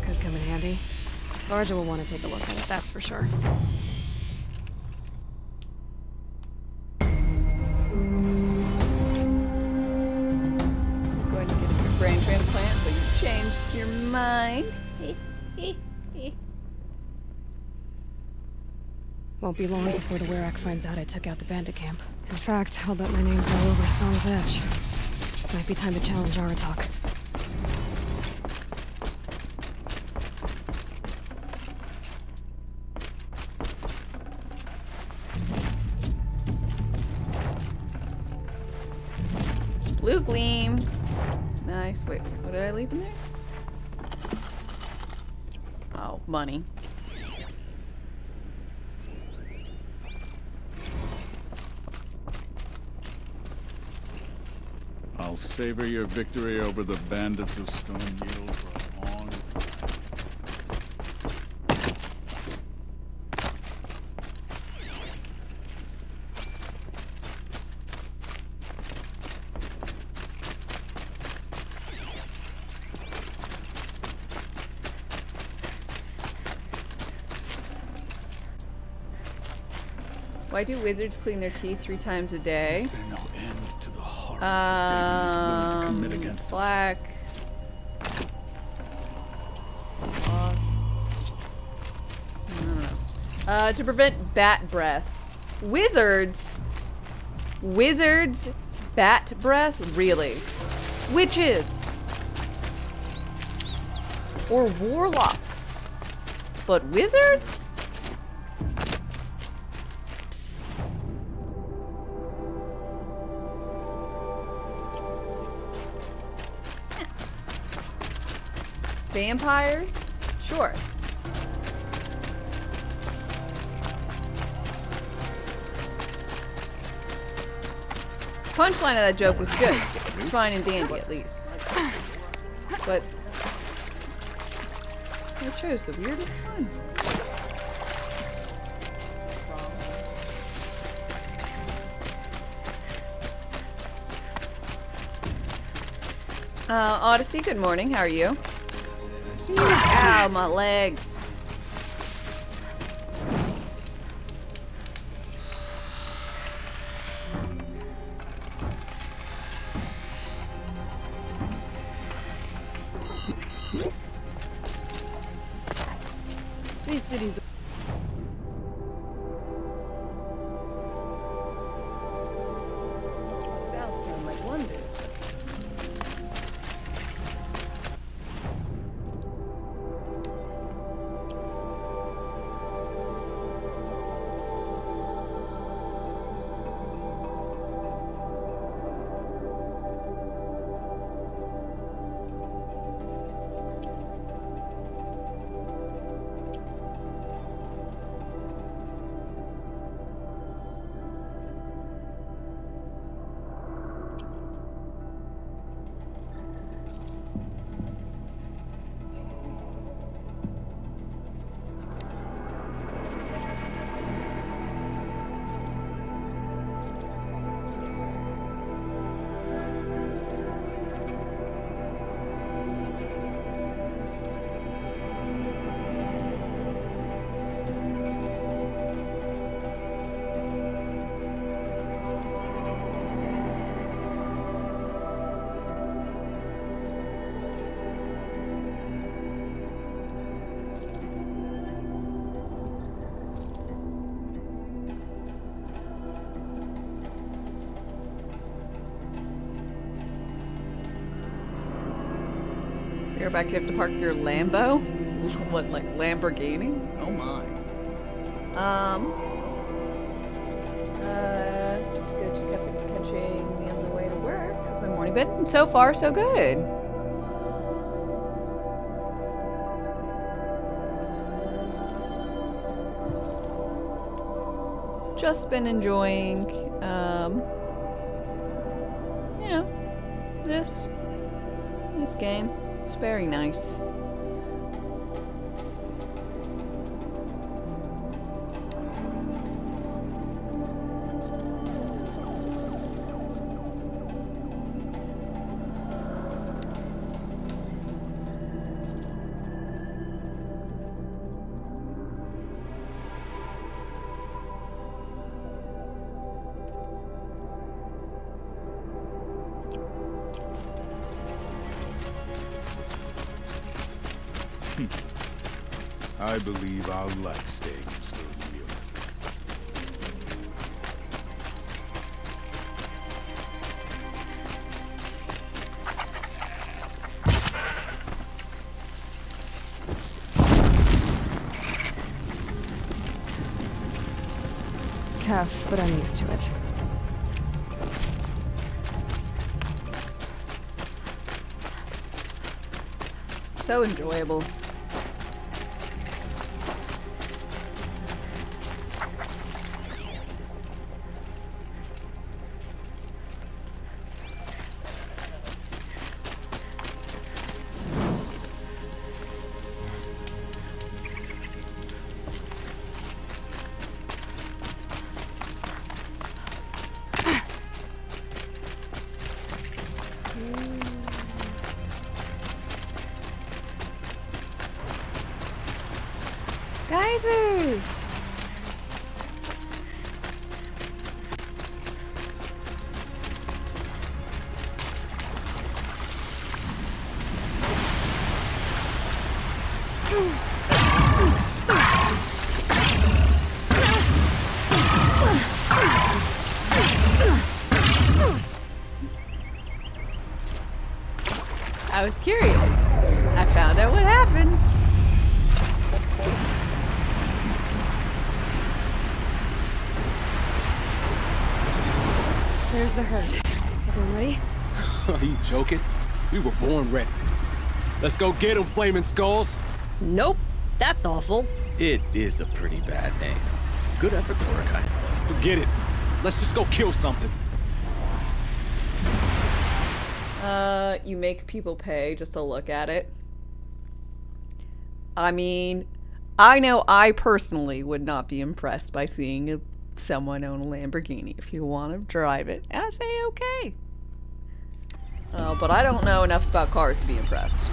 Could come in handy. Varja will want to take a look at it, that's for sure. I'm going to get a brain transplant, but you changed your mind. Won't be long before the Werak finds out I took out the bandit camp. In fact, I'll bet my name's all over Song's Edge. Might be time to challenge Aratak. Blue gleam. Nice. Wait, what did I leave in there? Oh, money. I'll savor your victory over the bandits of Stone Yield for a long time. Why do wizards clean their teeth 3 times a day? Is there no end to the horrors that Dagon is willing to commit against us? Black. Moss. I don't know. To prevent bat breath. Wizards? Wizards? Bat breath? Really? Witches? Or warlocks? But wizards? Vampires? Sure. Punchline of that joke was good. Fine and dandy, at least. But I chose the weirdest one. Odyssey, good morning. How are you? Ow, my legs. These cities. South sound like wonders. Go back, you have to park your Lambo? What, like Lamborghini? Oh my. Just kept catching me on the way to work. How's my morning been? So far, so good. Just been enjoying, you know, this game. It's very nice. I believe I'll like staying in Stone. Tough, but I'm used to it. So enjoyable. Geysers! I was curious. I found out what happened. There's the herd. Everyone ready? Are you joking? We were born ready. Let's go get them, flaming skulls. Nope. That's awful. It is a pretty bad name. Good effort, Mordecai. Forget it. Let's just go kill something. You make people pay just to look at it. I mean, I know I personally would not be impressed by seeing someone own a Lamborghini. If you want to drive it, I say okay. But I don't know enough about cars to be impressed.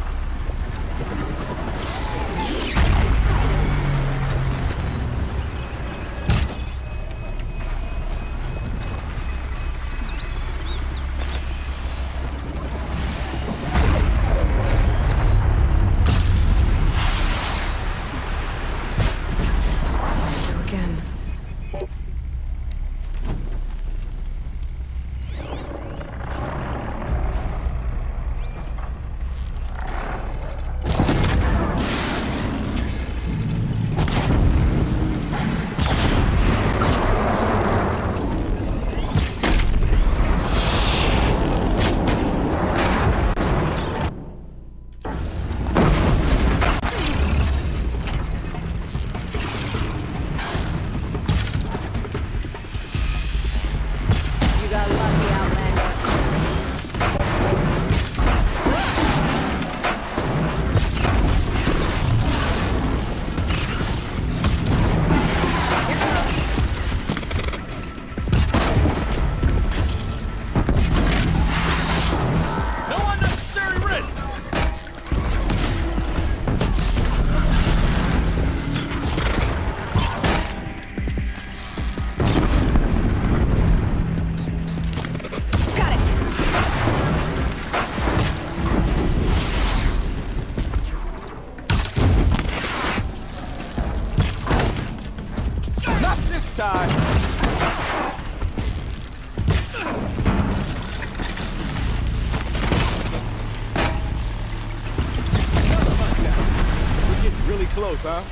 close, huh?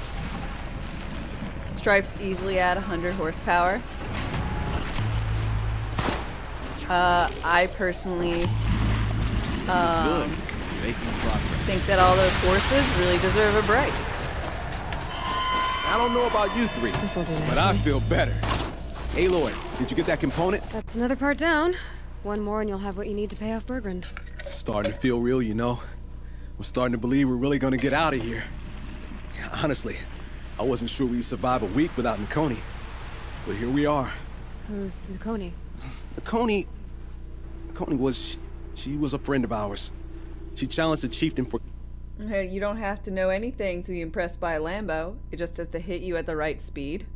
Stripes easily add 100 horsepower. I personally Good. Making progress. think that all those horses really deserve a break. I don't know about you three, This'll do but I feel better. Aloy, did you get that component? That's another part down. One more and you'll have what you need to pay off Bergrand. Starting to feel real, you know. I'm starting to believe we're really gonna get out of here. Honestly, I wasn't sure we'd survive a week without Nakoni. But here we are. Who's Nakoni? Nakoni was... she was a friend of ours. She challenged the chieftain for... Hey, you don't have to know anything to be impressed by a Lambo. It just has to hit you at the right speed.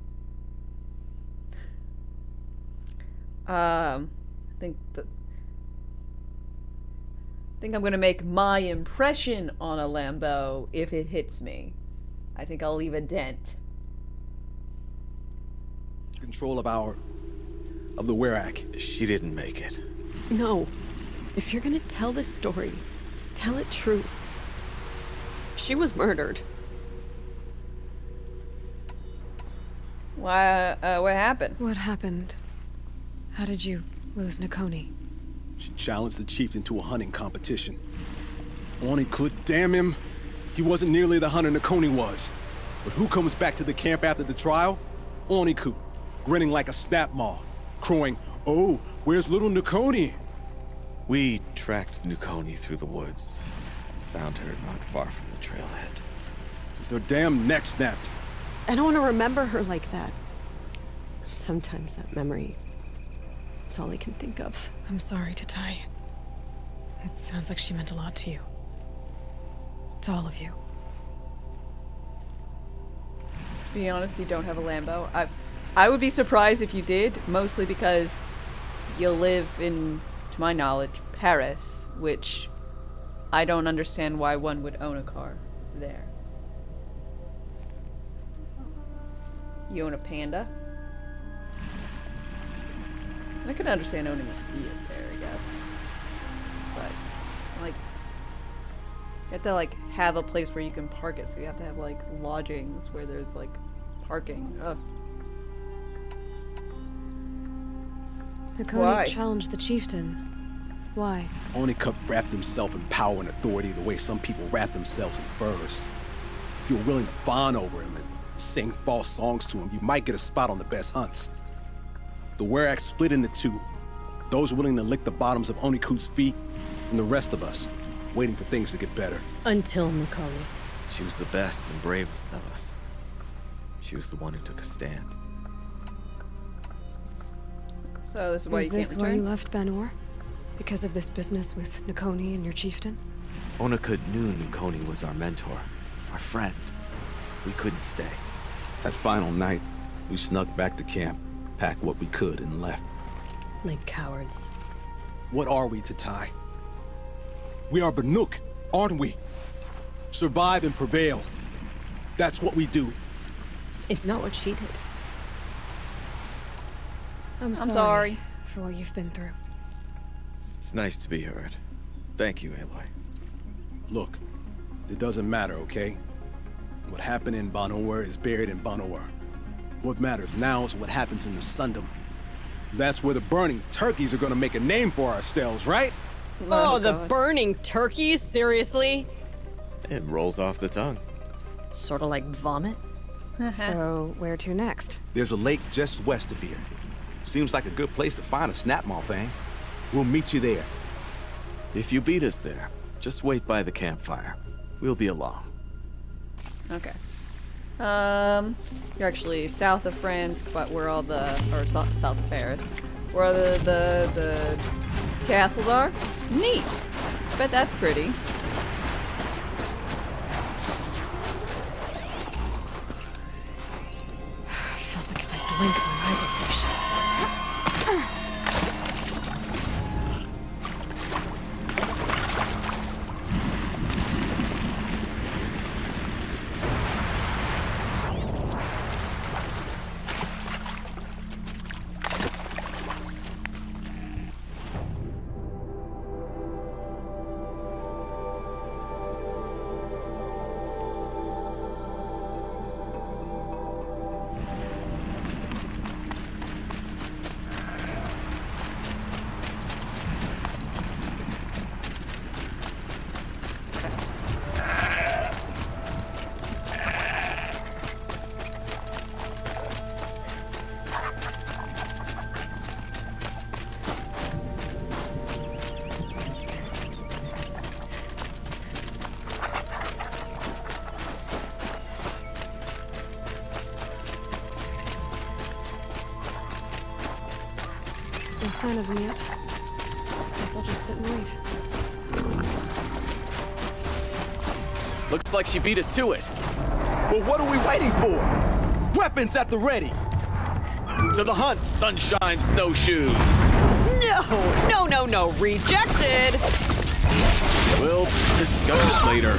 I think I'm gonna make my impression on a Lambo if it hits me. I think I'll leave a dent. control of the Werak. She didn't make it. No. If you're gonna tell this story, tell it true. She was murdered. Why, what happened? What happened? How did you lose Nakoni? She challenged the chieftain to a hunting competition. Oni could, damn him. He wasn't nearly the hunter Nakoni was. But who comes back to the camp after the trial? Oniku, grinning like a snap maw, crowing, "Oh, where's little Nakoni?" We tracked Nakoni through the woods. Found her not far from the trailhead. Their damn neck snapped. I don't want to remember her like that. Sometimes that memory, it's all I can think of. I'm sorry, Tatai. It sounds like she meant a lot to you. To all of you. To be honest, you don't have a Lambo. I would be surprised if you did, mostly because you live in, to my knowledge, Paris, which I don't understand why one would own a car there. You own a Panda? I could understand owning a Fiat there, I guess. But, like, you have to, like, have a place where you can park it, so you have to have, like, lodgings where there's, like, parking. Ugh. Nakoni Why? challenged the chieftain. Why? Oniku wrapped himself in power and authority the way some people wrap themselves in furs. If you were willing to fawn over him and sing false songs to him, you might get a spot on the best hunts. The Werak split into two. Those willing to lick the bottoms of Oniku's feet, and the rest of us, waiting for things to get better. Until Nakoni. She was the best and bravest of us. She was the one who took a stand. So this is why you can't Is this why you return? left Banor? Because of this business with Nakoni and your chieftain? Onikud knew Nakoni was our mentor, our friend. We couldn't stay. That final night, we snuck back to camp, packed what we could, and left. Like cowards. What are we, Tatai? We are Banuk, aren't we? Survive and prevail. That's what we do. It's not what she did. I'm sorry. for what you've been through. It's nice to be heard. Thank you, Aloy. Look, it doesn't matter, okay? What happened in Banor is buried in Banor. What matters now is what happens in the Sundom. That's where the burning turkeys are gonna make a name for ourselves, right? Oh, the God. burning turkeys? Seriously? It rolls off the tongue. Sort of like vomit? So, where to next? There's a lake just west of here. Seems like a good place to find a snapmaw thing. We'll meet you there. If you beat us there, just wait by the campfire. We'll be along. Okay. You're actually south of France, but where all the, or south of Paris, where all the castles are. Neat. Bet that's pretty. Feels like if I blink, my eyes will flash shut. sign of them yet. Guess I'll just sit and wait. Looks like she beat us to it. Well, what are we waiting for? Weapons at the ready! To the hunt, sunshine snowshoes! No, rejected! We'll discuss it later.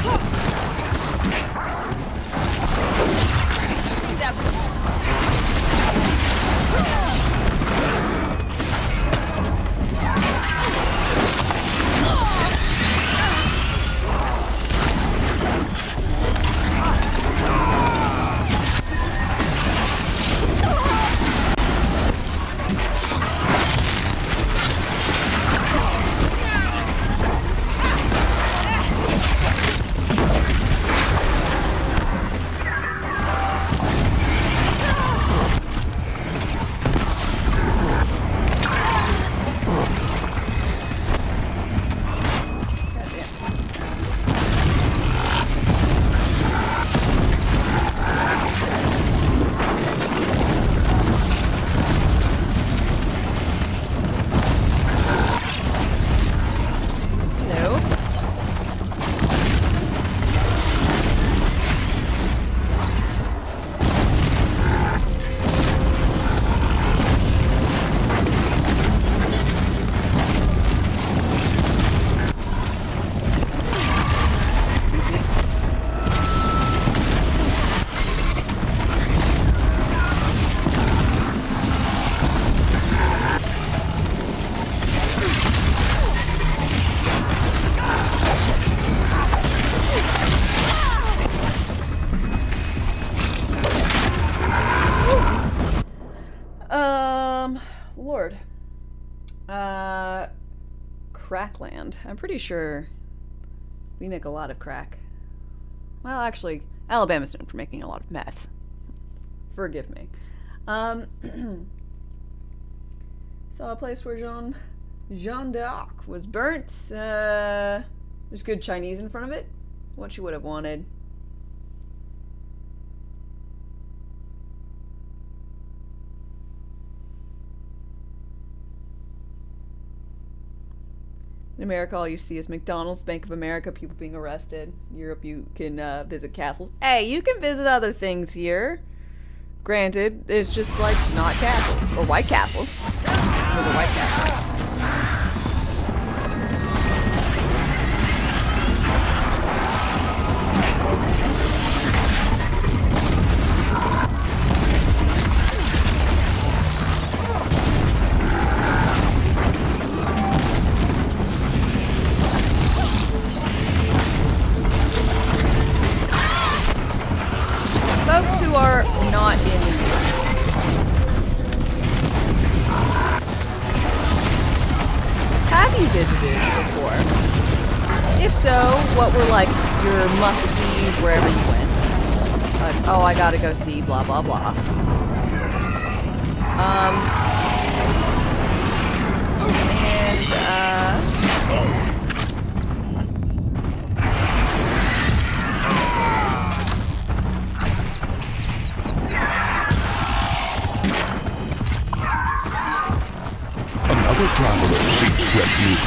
Lord. Crackland. I'm pretty sure we make a lot of crack. Well, actually, Alabama's known for making a lot of meth. Forgive me. Saw a place where Jeanne d'Arc was burnt. There's good Chinese in front of it. What she would have wanted. In America, all you see is McDonald's, Bank of America, people being arrested. Europe, you can visit castles. Hey, you can visit other things here. Granted, it's just like not castles. Or White Castle. There's a White Castle. Folks who are not in the US. Have you visited before? If so, what were like your must-sees wherever you went? Like, oh, I gotta go see blah blah blah. Another traveler seeks refuge.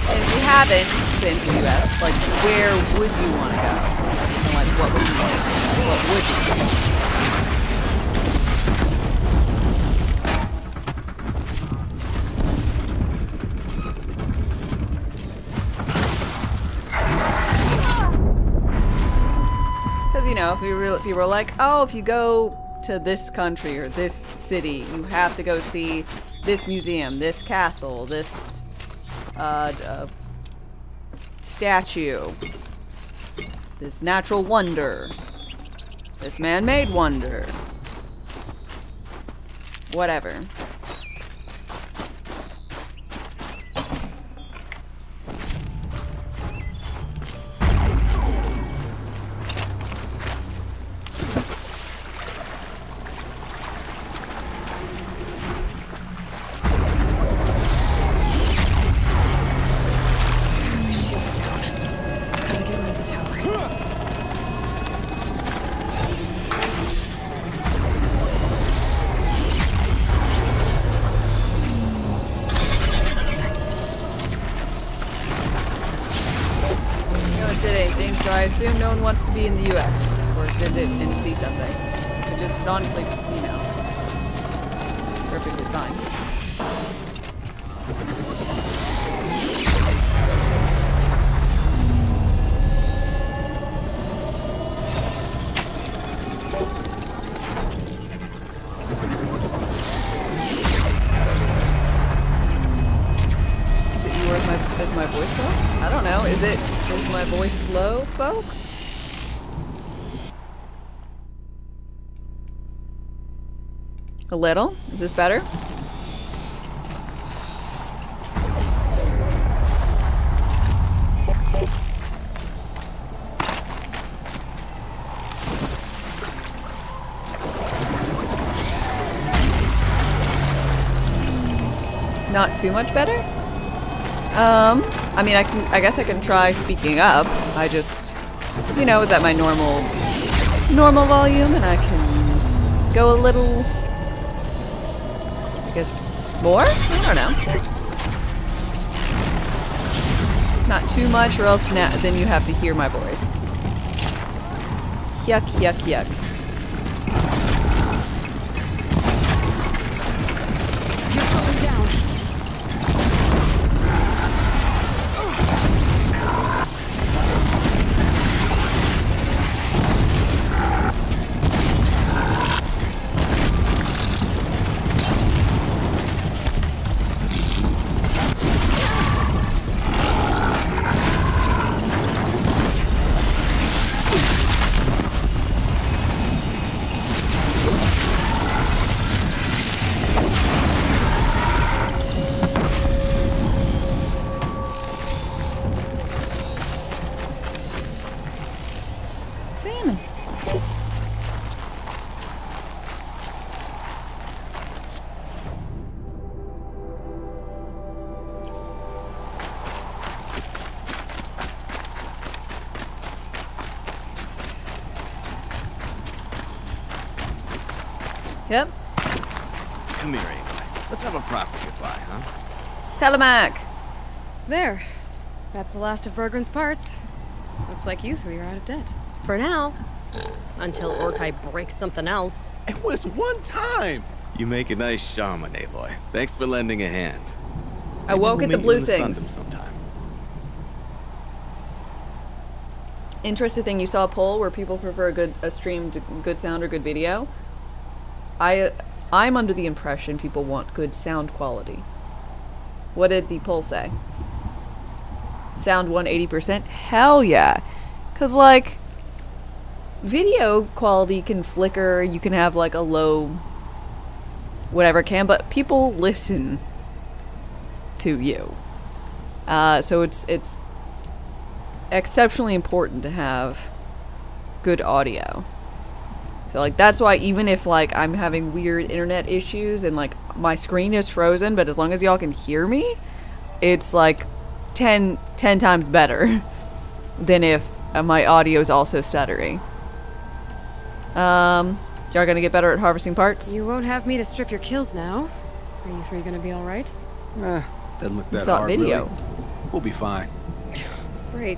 And if you haven't been to the US, like, where would you want to go? And like, what would you want to see? What would you see? Because, you know, if you were like, oh, if you go to this country or this city, you have to go see this museum, this castle, this statue, this natural wonder, this man-made wonder, whatever. assume no one wants to be in the U.S. or visit and see something. Which is honestly, you know, perfectly fine. Is my voice low? I don't know. Is my voice low, folks? A little? Is this better? Not too much better? I mean, I guess I can try speaking up. I just, you know, is at my normal volume, and I can go a little, I guess, more? I don't know. Not too much, or else then you have to hear my voice. Yuck, yuck, yuck. You're going down. Yep. Come here, Aloy. Let's have a proper goodbye, huh? Telemac! There. That's the last of Bergren's parts. Looks like you three are out of debt. For now. Until Orkai breaks something else. It was one time! You make a nice shaman, Aloy. Thanks for lending a hand. I woke Maybe at the we'll blue meet in things. sometime. Interesting thing, you saw a poll where people prefer a stream to good sound or good video. I'm under the impression people want good sound quality. What did the poll say? Sound 180%? Hell yeah. Cause like video quality can flicker, you can have like a low whatever can, but people listen to you. So it's exceptionally important to have good audio. So like that's why even if like I'm having weird internet issues and like my screen is frozen, but as long as y'all can hear me, it's like 10 times better than if my audio is also stuttering. Y'all gonna get better at harvesting parts? You won't have me to strip your kills now. Are you three gonna be alright? Doesn't look that thought hard, video. really. We'll be fine. Great.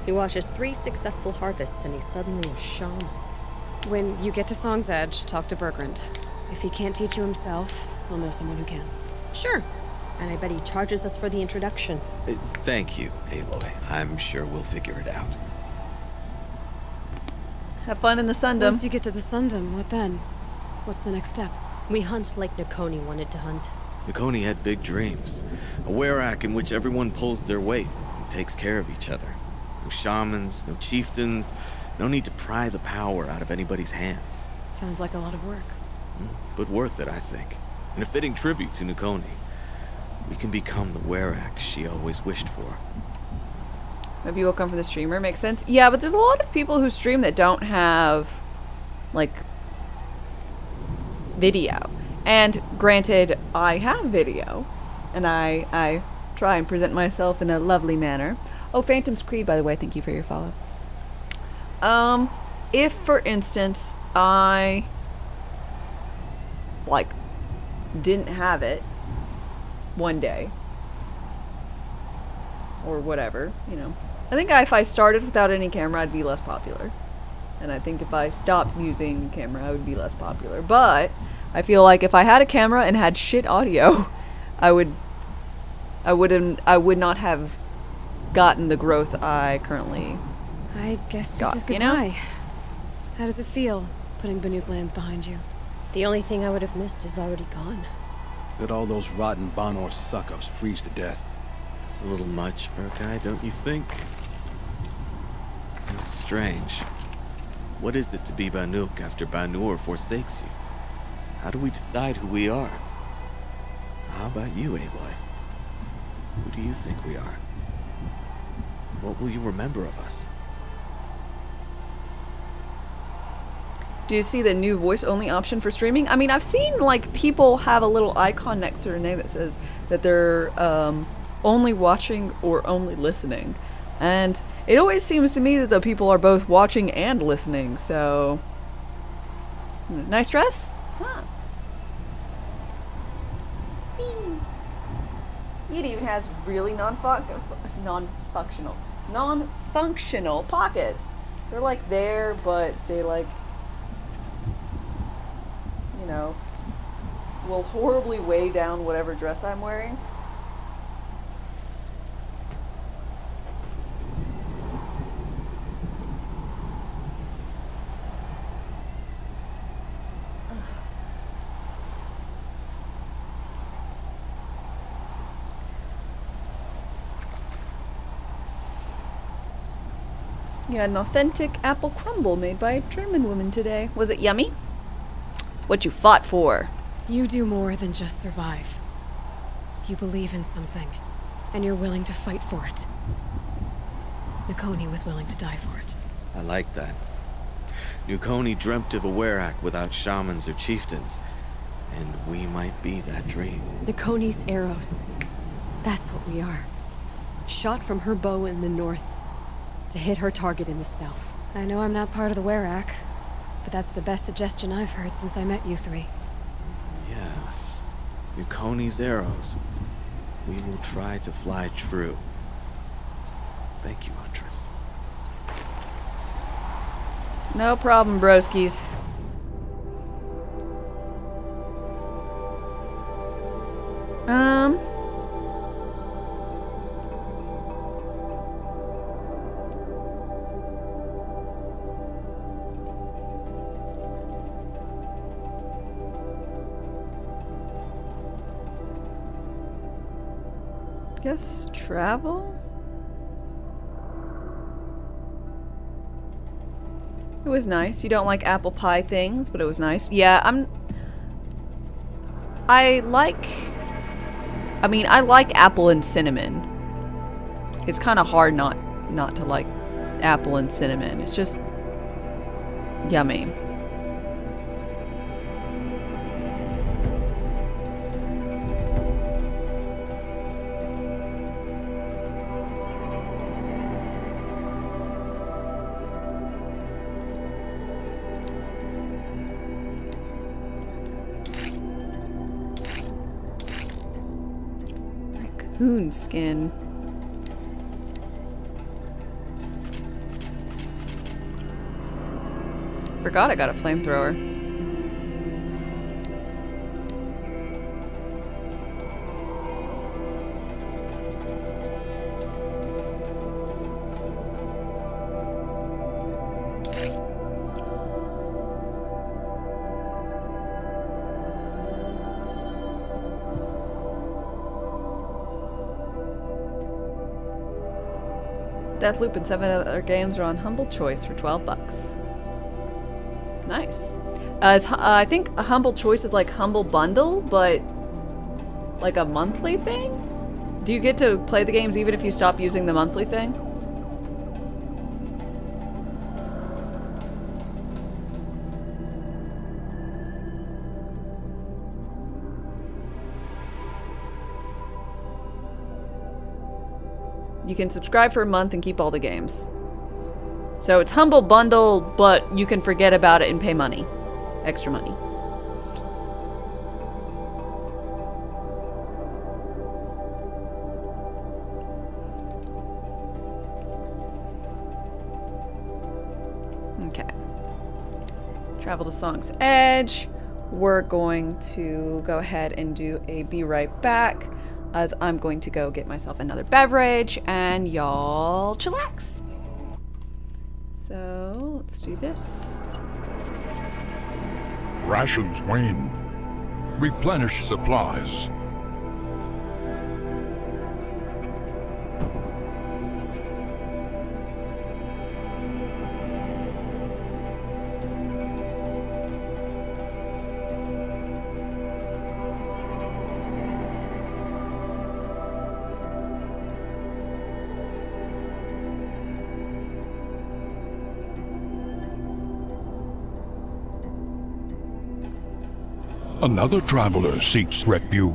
He watches 3 successful harvests and he's suddenly a shaman. When you get to Song's Edge, talk to Bergrand. If he can't teach you himself, he'll know someone who can. Sure. And I bet he charges us for the introduction. Thank you, Aloy. I'm sure we'll figure it out. Have fun in the Sundom. Once you get to the Sundom, what then? What's the next step? We hunt like Nakoni wanted to hunt. Nakoni had big dreams. A Werak in which everyone pulls their weight and takes care of each other. No shamans, no chieftains, no need to pry the power out of anybody's hands. Sounds like a lot of work. But worth it, I think. And a fitting tribute to Nakoni. We can become the Werak she always wished for. Maybe we'll come from the streamer, makes sense. Yeah, but there's a lot of people who stream that don't have, like, video. And granted, I have video, and I try and present myself in a lovely manner. Oh, Phantom's Creed, by the way, thank you for your follow. If, for instance, I, like, didn't have it one day, or whatever, you know, I think if I started without any camera, I'd be less popular. And I think if I stopped using camera, I would be less popular. But I feel like if I had a camera and had shit audio, I would not have gotten the growth I currently I guess this got, is goodbye. you know? How does it feel, putting Banuk lands behind you? The only thing I would have missed is already gone. Let all those rotten Banor suck-ups freeze to death. It's a little much, Urkai, don't you think? It's strange. What is it to be Banuk after Banur forsakes you? How do we decide who we are? How about you, Aloy? Who do you think we are? What will you remember of us? Do you see the new voice-only option for streaming? I mean, I've seen, like, people have a little icon next to their name that says that they're only watching or only listening. And it always seems to me that the people are both watching and listening, so... Nice dress? Huh. It even has really non-functional pockets. They're like there, but they like, you know, will horribly weigh down whatever dress I'm wearing. You had an authentic apple crumble made by a German woman today. Was it yummy? What you fought for? You do more than just survive. You believe in something, and you're willing to fight for it. Nakoni was willing to die for it. I like that. Nakoni dreamt of a Werak without shamans or chieftains, and we might be that dream. Nakoni's arrows. That's what we are. Shot from her bow in the north, to hit her target in the south. I know I'm not part of the Werak, but that's the best suggestion I've heard since I met you three. Yes. Nakoni's arrows. We will try to fly true. Thank you, Huntress. No problem, broskies. Guess travel? It was nice. You don't like apple pie things, but it was nice. Yeah, I like apple and cinnamon. It's kind of hard not to like apple and cinnamon. It's just yummy. Raccoon skin. Forgot I got a flamethrower. Deathloop and 7 other games are on Humble Choice for $12. Nice. I think a Humble Choice is like Humble Bundle, but like a monthly thing? Do you get to play the games even if you stop using the monthly thing? You can subscribe for a month and keep all the games. So it's Humble Bundle, but you can forget about it and pay money. Extra money. travel to Song's Edge. We're going to go ahead and do a be right back, as I'm going to go get myself another beverage and y'all chillax. So let's do this. Rations wane. Replenish supplies. Another traveler seeks refuge.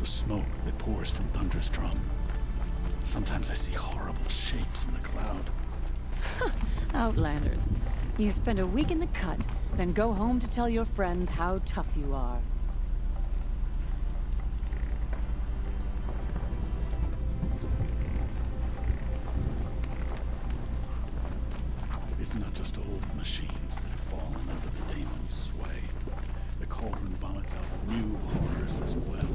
Smoke that pours from Thunder's drum. Sometimes I see horrible shapes in the cloud. Outlanders. You spend a week in the cut, then go home to tell your friends how tough you are. It's not just old machines that have fallen under the daemon's sway. The cauldron vomits out new horrors as well.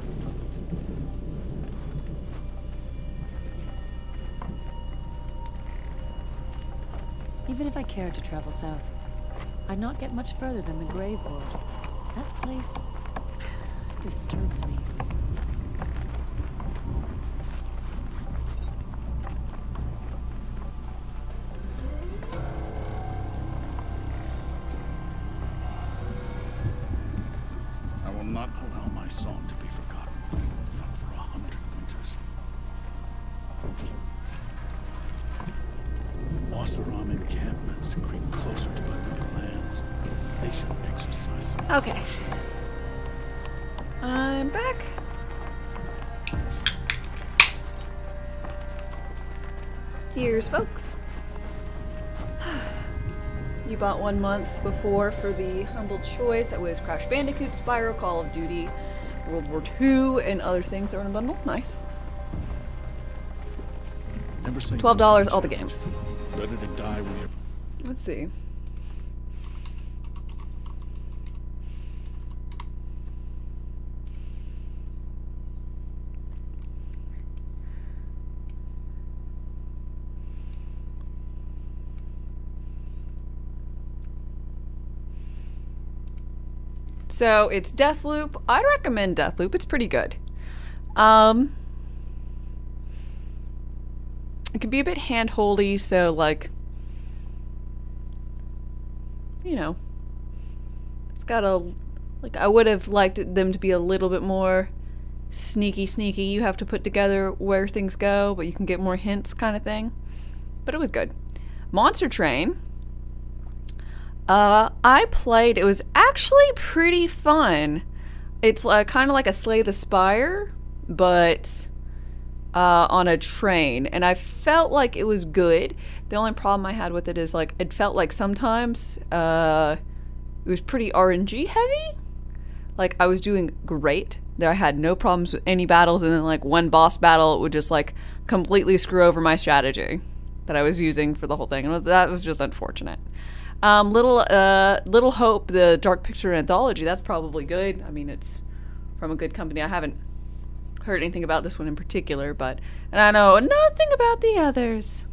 Even if I cared to travel south, I'd not get much further than the Grave World. That place disturbs me. I will not allow my song to be forgotten, not for 100 winters. Oseram encampments creep closer to Banuk lands. They should exercise some Okay. caution. I'm back. Here's folks. You bought 1 month before for the humble choice. That was Crash Bandicoot, Spyro, Call of Duty, World War II, and other things that were in a bundle. Nice. Never say $12 all the games. Better to die when you're... Let's see. So it's Deathloop. I'd recommend Deathloop. It's pretty good. It can be a bit hand-holdy, so like, you know, it's got a, like, I would have liked them to be a little bit more sneaky. You have to put together where things go, but you can get more hints kind of thing. But it was good. Monster Train. I played, it was actually pretty fun. It's kind of like a Slay the Spire, but on a train, and I felt like it was good. The only problem I had with it is like it felt like sometimes it was pretty RNG heavy. like I was doing great. That I had no problems with any battles, and then like one boss battle it would just like completely screw over my strategy that I was using for the whole thing. And that was just unfortunate. Little Hope, the Dark Picture anthology, that's probably good. I mean, it's from a good company. I haven't heard anything about this one in particular, but and I know nothing about the others.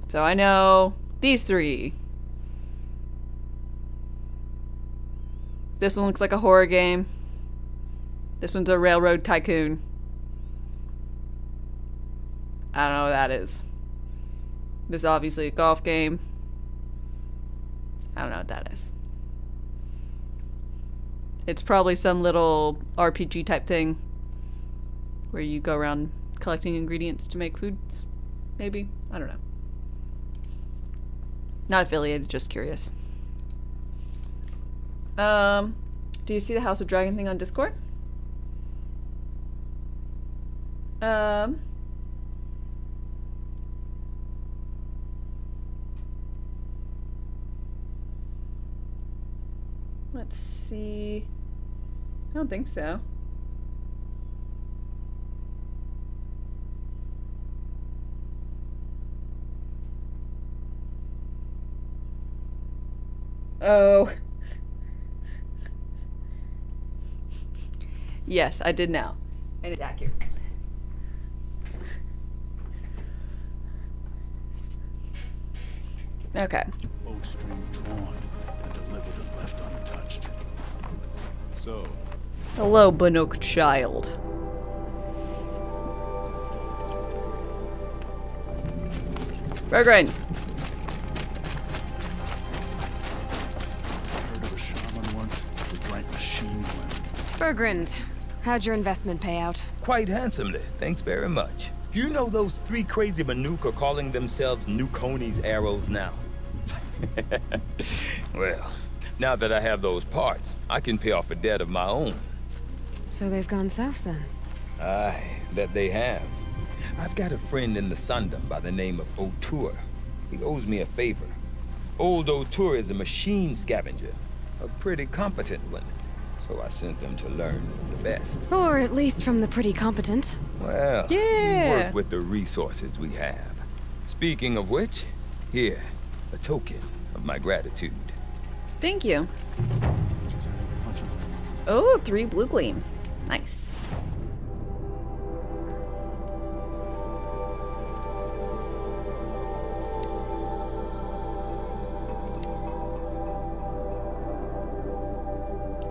So I know these three. This one looks like a horror game. This one's a railroad tycoon. I don't know what that is. This is obviously a golf game. I don't know what that is. It's probably some little RPG type thing where you go around collecting ingredients to make foods. Maybe? I don't know. Not affiliated, just curious. Do you see the House of Dragon thing on Discord? Let's see. I don't think so. Oh. Yes, I did now. And it's accurate. Okay. Bowstring drawn and delivered and left untouched. So. Hello, Banuk child. Berggren. Heard of a shaman once with right machine gun. Berggren, how'd your investment pay out? Quite handsomely, thanks very much. You know those three crazy Banuk are calling themselves Nukoni's arrows now? Well, now that I have those parts, I can pay off a debt of my own. So they've gone south then? Aye, that they have. I've got a friend in the Sundom by the name of O'Toole. He owes me a favor. Old O'Toole is a machine scavenger, a pretty competent one. So I sent them to learn from the best. Or at least from the pretty competent. Well, yeah. We work with the resources we have. Speaking of which, here, a token of my gratitude. Thank you. Oh, 3 blue gleam. Nice.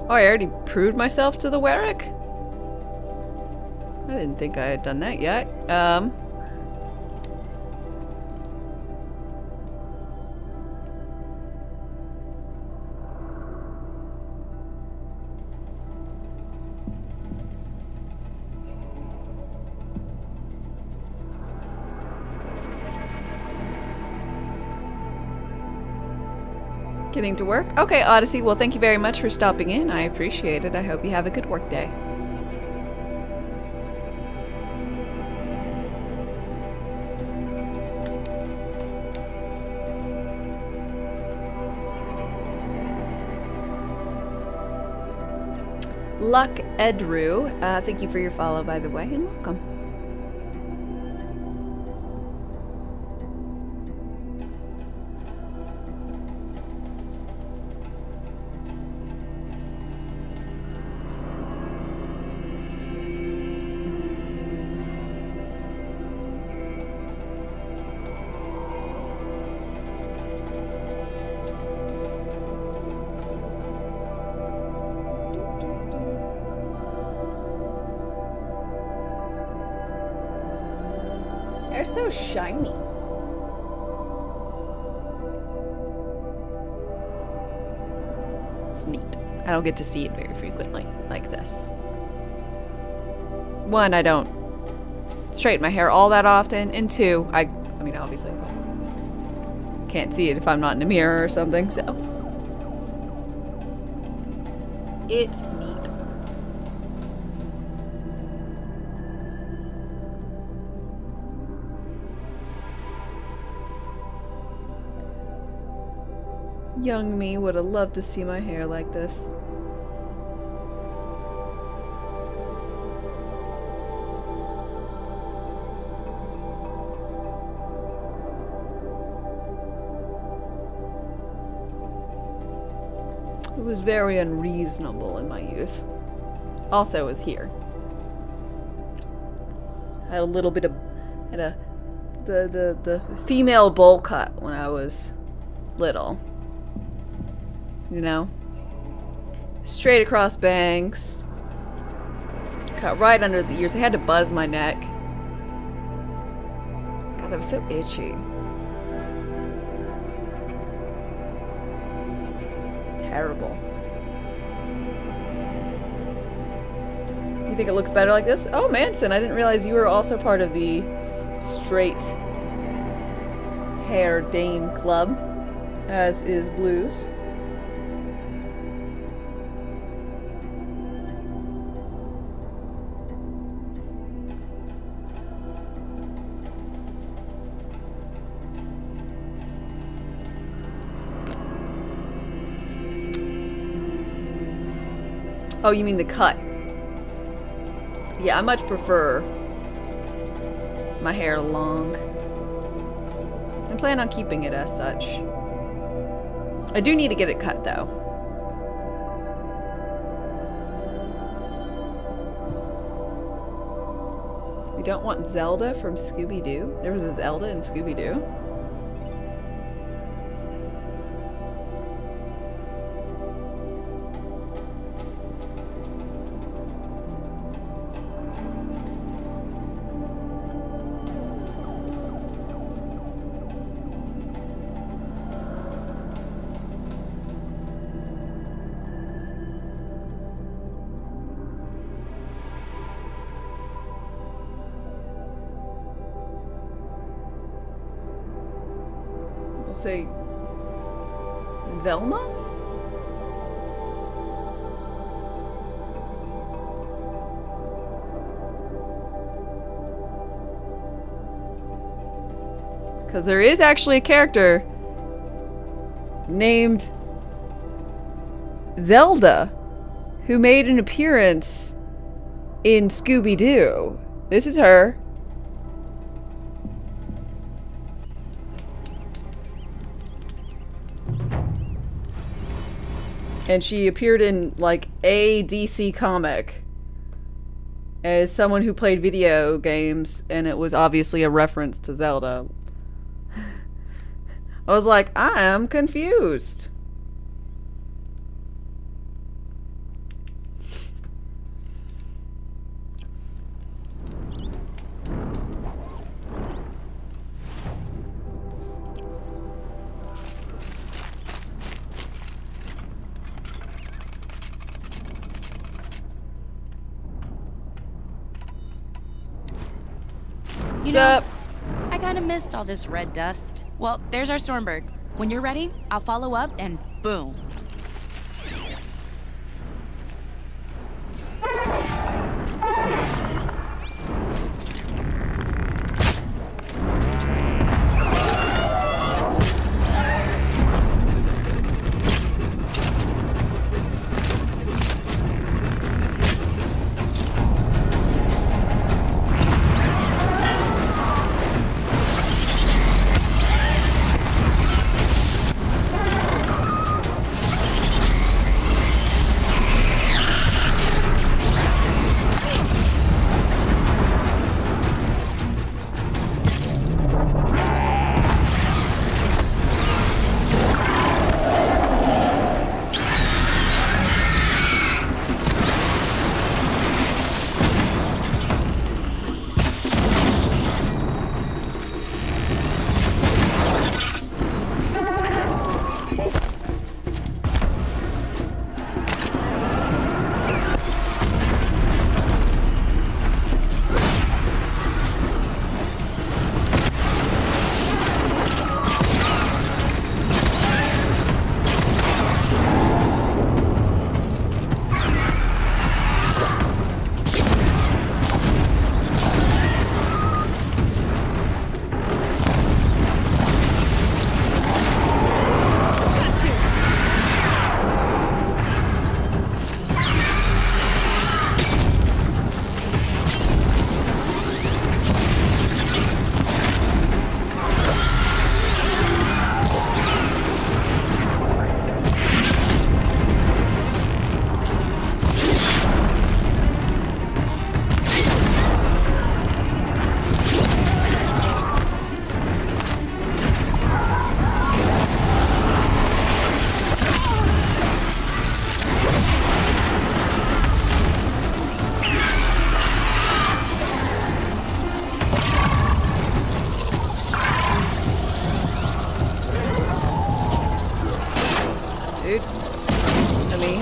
Oh, I already proved myself to the Warwick? I didn't think I had done that yet. Getting to work? Okay, Odyssey. Well, thank you very much for stopping in. I appreciate it. I hope you have a good work day. Luck Edru, thank you for your follow, by the way, and welcome. They're so shiny. It's neat. I don't get to see it very frequently like this. One, I don't straighten my hair all that often, and two, I mean, obviously can't see it if I'm not in a mirror or something, so it's neat. Young me would have loved to see my hair like this. It was very unreasonable in my youth. Also, was here. I had a little bit of, the female bowl cut when I was little. You know? Straight across bangs. Cut right under the ears. I had to buzz my neck. God, that was so itchy. It's terrible. You think it looks better like this? Oh, Manson, I didn't realize you were also part of the straight hair dame club, as is Blues. Oh, you mean the cut? Yeah, I much prefer my hair long. I plan on keeping it as such. I do need to get it cut, though. We don't want Zelda from Scooby-Doo? There was a Zelda in Scooby-Doo? Say Velma? Because there is actually a character named Zelda who made an appearance in Scooby-Doo. This is her. And she appeared in, like, a DC comic as someone who played video games, and it was obviously a reference to Zelda. I was like, I am confused. What's up? I kind of missed all this red dust. Well, there's our Stormbird. When you're ready, I'll follow up and boom.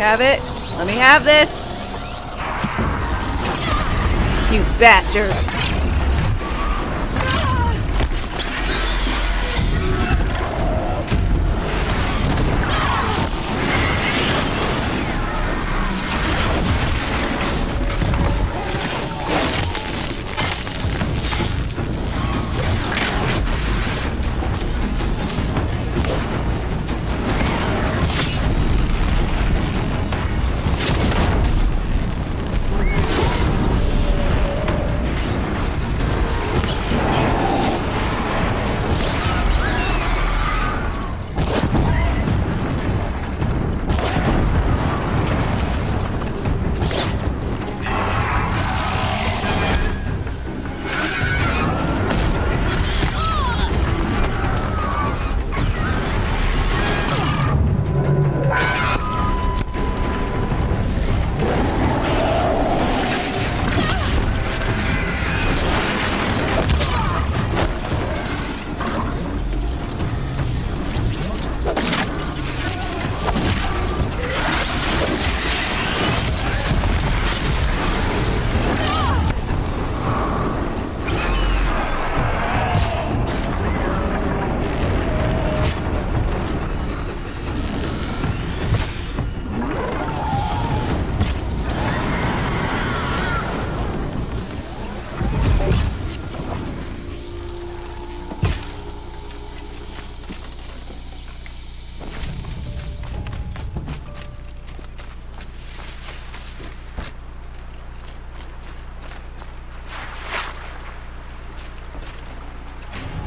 have it. Let me have this. You bastard.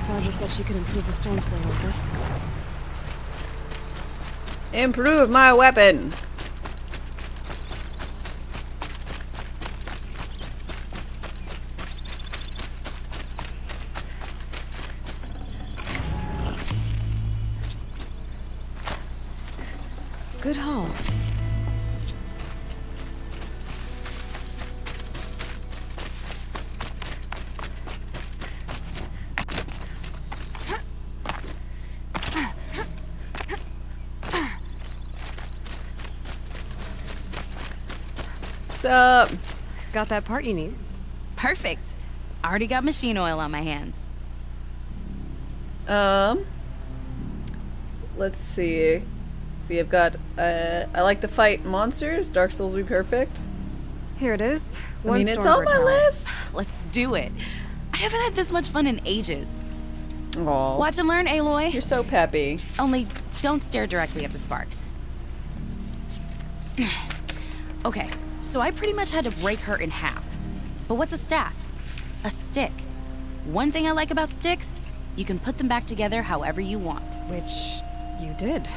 Varja said she could improve the storm slinger with this. Improve my weapon. Good haul. What's up? Got that part you need? Perfect. Already got machine oil on my hands. Let's see. See, I've got, I like to fight monsters. Dark Souls would be perfect. Here it is. I mean, it's on my list. Let's do it. I haven't had this much fun in ages. Aww. Watch and learn, Aloy. You're so peppy. Only don't stare directly at the sparks. Okay, so I pretty much had to break her in half. But what's a staff? A stick. One thing I like about sticks, you can put them back together however you want. Which you did.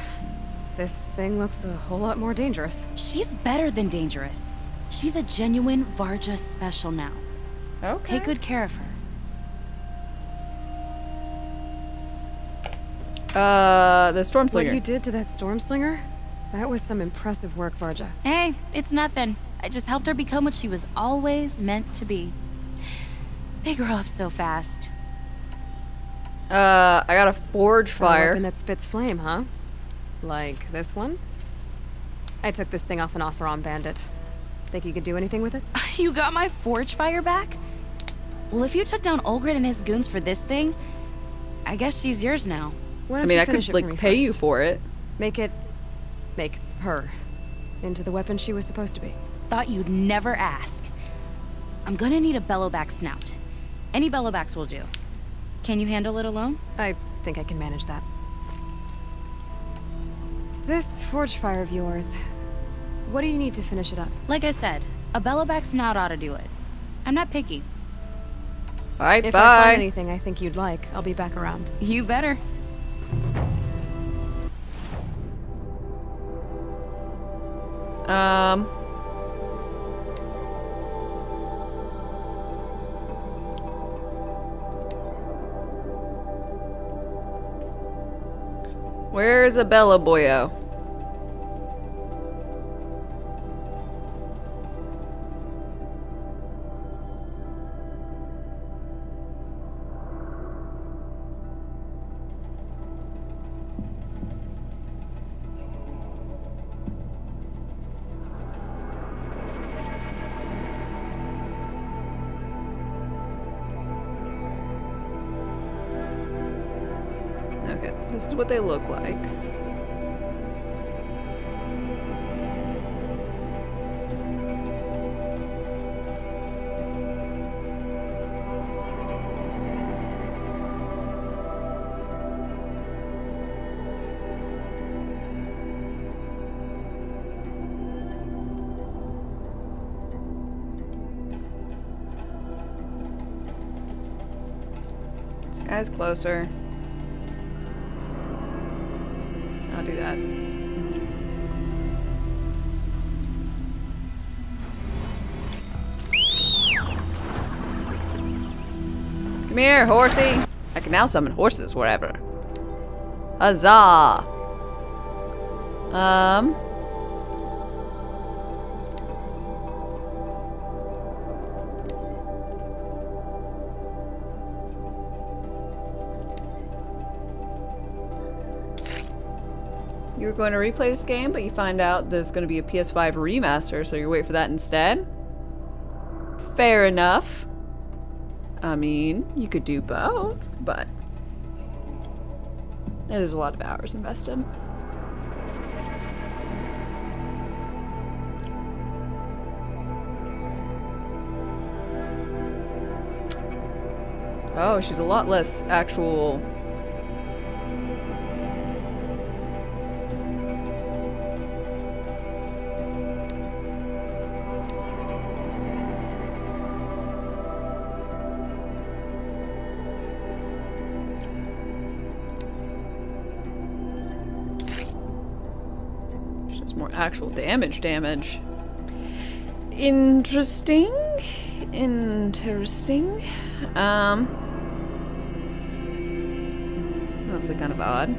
This thing looks a whole lot more dangerous. She's better than dangerous. She's a genuine Varja special now. Okay. Take good care of her. The Storm Slinger. What you did to that storm slinger? That was some impressive work, Varja. Hey, it's nothing. I just helped her become what she was always meant to be. They grow up so fast. I got a forge fire. A weapon that spits flame, huh? Like this one? I took this thing off an Oseram bandit. Think you could do anything with it? You got my forge fire back? Well, if you took down Olgrid and his goons for this thing, I guess she's yours now. Why I don't mean, you I finish could it for me like pay you first? for it. Make her into the weapon she was supposed to be. Thought you'd never ask. I'm gonna need a bellowback snout. Any bellowbacks will do. Can you handle it alone? I think I can manage that. This forge fire of yours, what do you need to finish it up? Like I said, a bellowback snout ought to do it. I'm not picky. Alright, If bye. I find anything I think you'd like, I'll be back around. You better. Where's a Bella Boyo? This is what they look like. This guy's closer. I'll do that. Come here, horsey. I can now summon horses wherever. Huzzah! You were going to replay this game, but you find out there's going to be a PS5 remaster, so you wait for that instead? Fair enough. I mean, you could do both, but it is a lot of hours invested. Oh, she's a lot less actual. More actual damage. Interesting. That's kind of odd.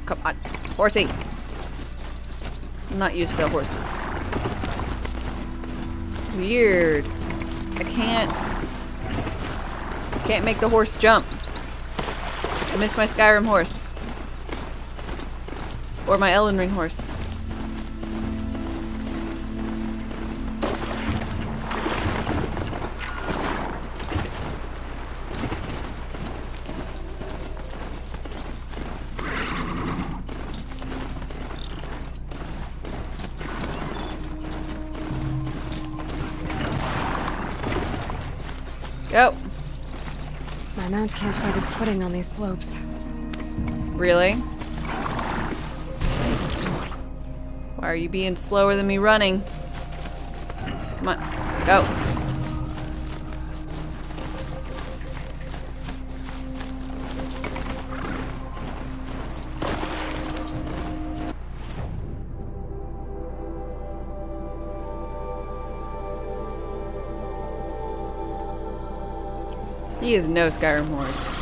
Come on, horsey. I'm not used to horses. Weird. I can't make the horse jump. I miss my Skyrim horse. Or my Elden Ring horse. Go. My mount can't find its footing on these slopes. Really? Why are you being slower than me running? Come on, go. He is no Skyrim horse.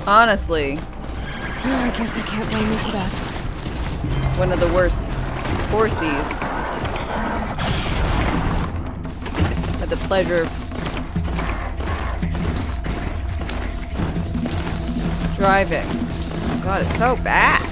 Honestly. I guess I can't blame you for that. One of the worst horsies. Had the pleasure of driving. Oh God, it's so bad.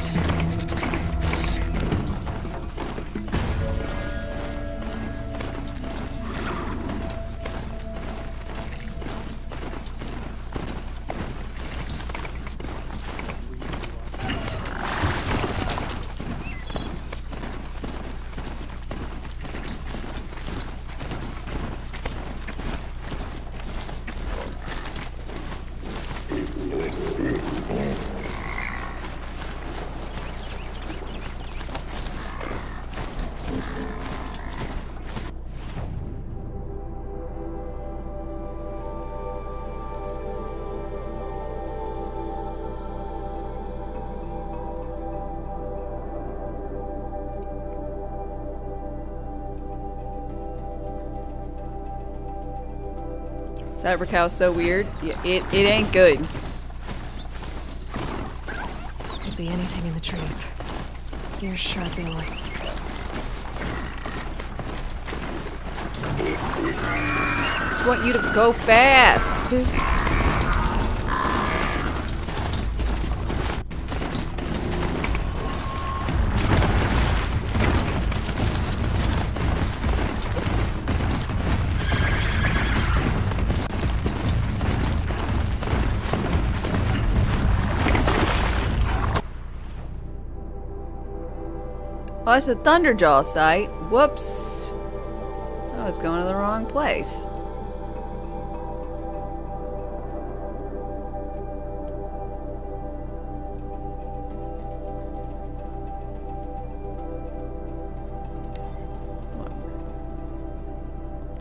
Cyber Cow's so weird. It ain't good. Could be anything in the trees. Ears sharp, Aloy. Just want you to go fast. Oh, it's a Thunderjaw site. Whoops. I was going to the wrong place.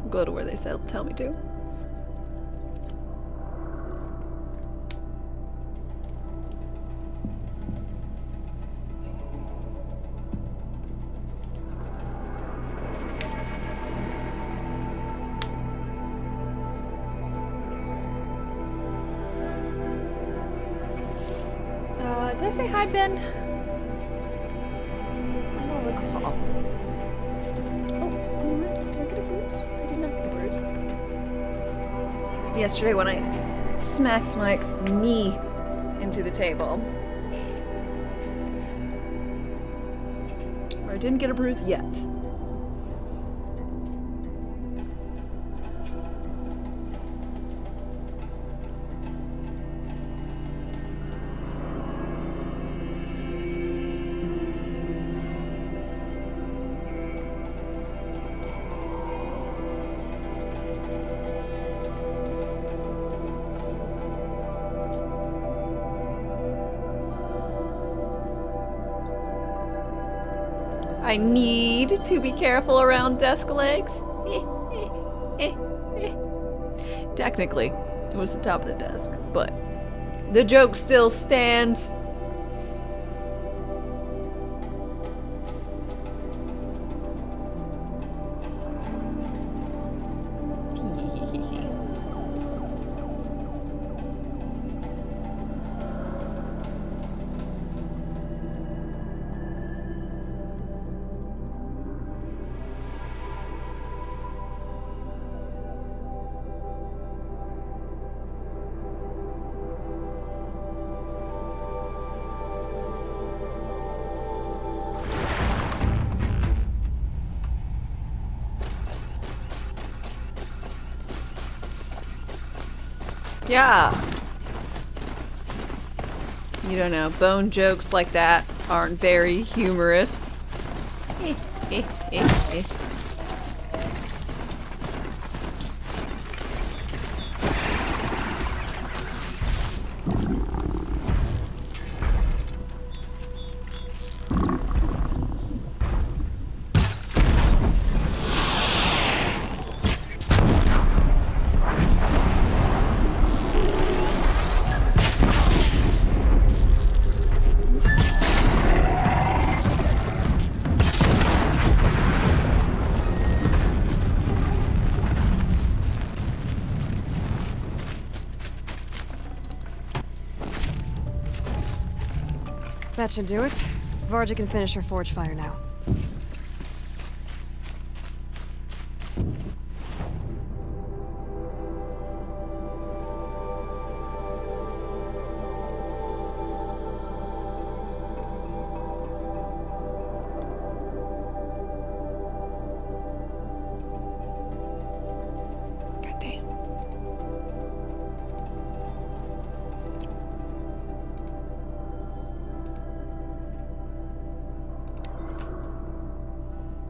Go to where they tell me to. Did I say hi, Ben? I don't recall. Oh, did I get a bruise? I did not get a bruise. Yesterday when I smacked my knee into the table. I didn't get a bruise yet. I need to be careful around desk legs. Technically, it was the top of the desk, but the joke still stands. Yeah. You don't know, bone jokes like that aren't very humorous. That should do it. Varja can finish her forge fire now.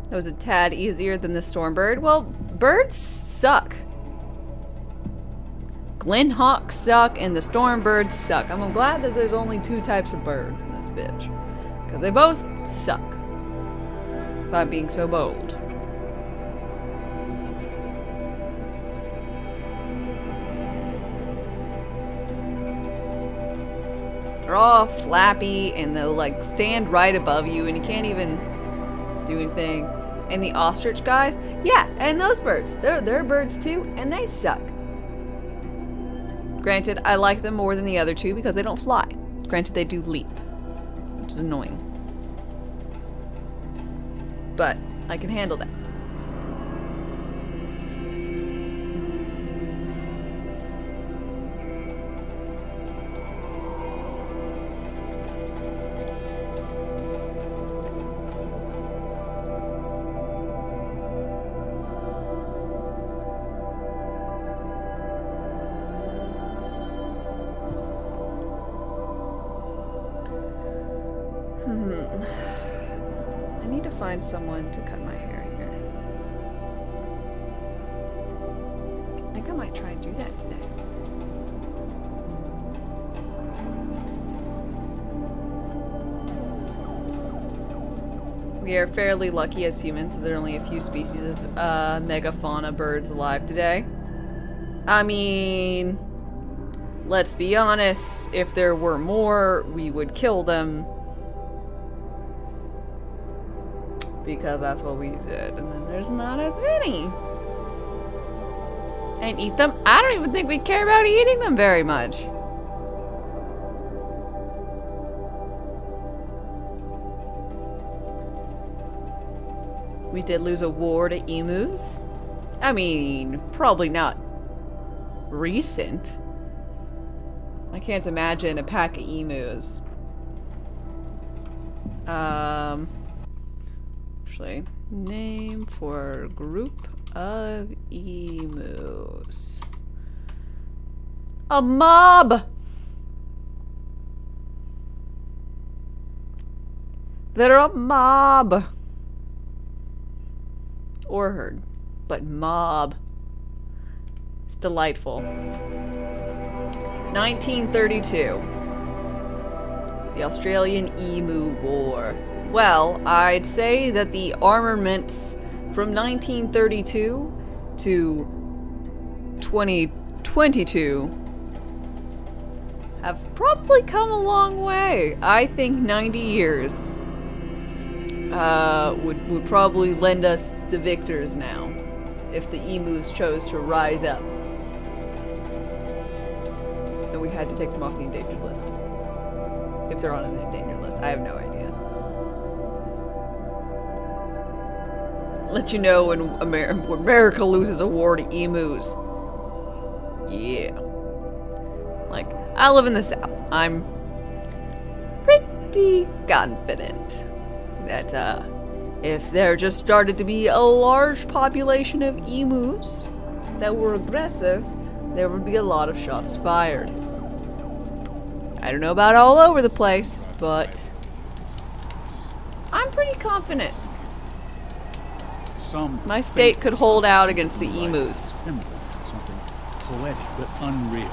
That was a tad easier than the Stormbird. Well, birds suck. Glenhawks suck and the Stormbirds suck. I'm glad that there's only two types of birds in this bitch. Because they both suck. If I'm being so bold. They're all flappy and they'll like stand right above you and you can't even do anything. And the ostrich guys, yeah, and those birds, they're birds too, and they suck. Granted, I like them more than the other two because they don't fly. Granted, they do leap. which is annoying. But I can handle that. I need to find someone to cut my hair here. I think I might try and do that today. We are fairly lucky as humans that there are only a few species of megafauna birds alive today. I mean, let's be honest, if there were more, we would kill them. Because that's what we did, and then there's not as many. And eat them? I don't even think we care about eating them very much. We did lose a war to emus. I mean, probably not recent. I can't imagine a pack of emus. Actually, name for group of emus. A mob! They're a mob! Or herd, but mob. It's delightful. 1932. The Australian Emu War. Well, I'd say that the armaments from 1932 to 2022 have probably come a long way. I think 90 years would probably lend us the victors now, if the emus chose to rise up. And we had to take them off the endangered list. If they're on an endangered list, I have no idea. Let you know when America loses a war to emus. Yeah. Like, I live in the South. I'm pretty confident that, if there just started to be a large population of emus that were aggressive, there would be a lot of shots fired. I don't know about all over the place, but I'm pretty confident. My state could hold out against the emus. Something poetic but unreal.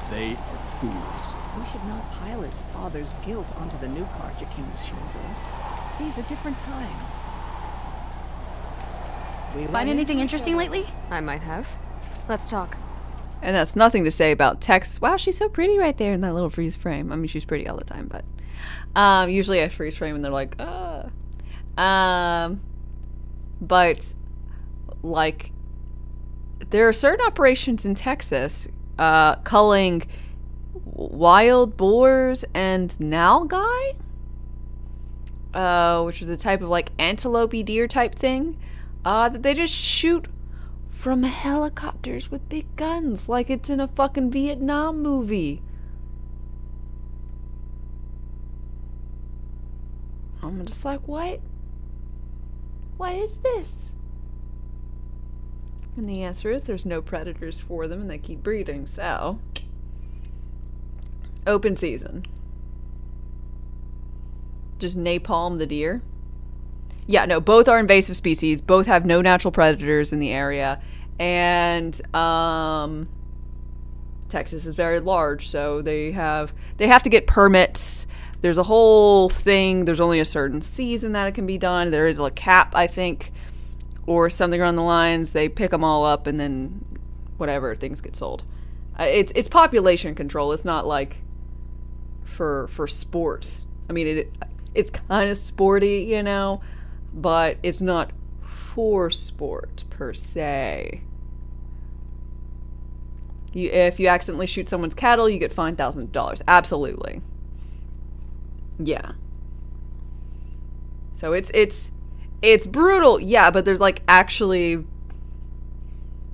They are fools. We should not pile his father's guilt onto the new King's shoulders. These are different times. Find anything interesting lately? I might have. Let's talk. And that's nothing to say about Tex. Wow, she's so pretty right there in that little freeze frame. I mean, she's pretty all the time, but usually I freeze frame and they're like, but like, there are certain operations in Texas culling wild boars and nalgai, which is a type of like antelope deer type thing, that they just shoot from helicopters with big guns like it's in a fucking Vietnam movie. I'm just like, what? What is this? And the answer is there's no predators for them and they keep breeding, so open season. Just napalm the deer. Yeah, no, both are invasive species. Both have no natural predators in the area. And Texas is very large, so they have to get permits. There's a whole thing. There's only a certain season that it can be done. There is a cap, I think, or something around the lines. They pick them all up and then whatever, things get sold. It's population control. It's not like for sport. I mean, it's kind of sporty, you know, but it's not for sport per se. If you accidentally shoot someone's cattle, you get fined $1,000. Absolutely. Yeah. So it's brutal, yeah, but there's like actually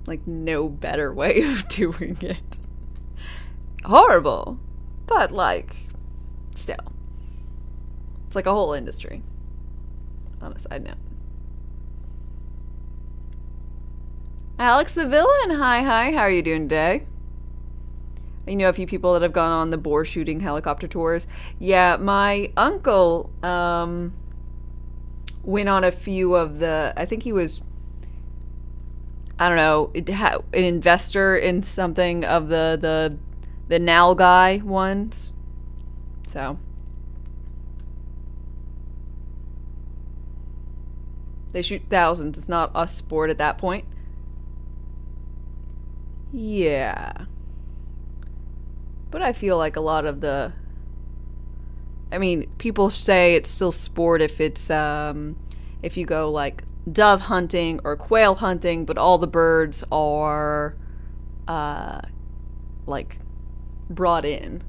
like no better way of doing it. Horrible, but like still, it's like a whole industry. On a side note, Alex the Villain, hi, how are you doing today? I know a few people that have gone on the boar shooting helicopter tours. Yeah, my uncle went on a few of the, I think he was, I don't know, an investor in something of the Nalgai ones. So they shoot thousands. It's not a sport at that point. Yeah. But I feel like a lot of the, I mean, people say it's still sport if it's, if you go like dove hunting or quail hunting, but all the birds are, like, brought in.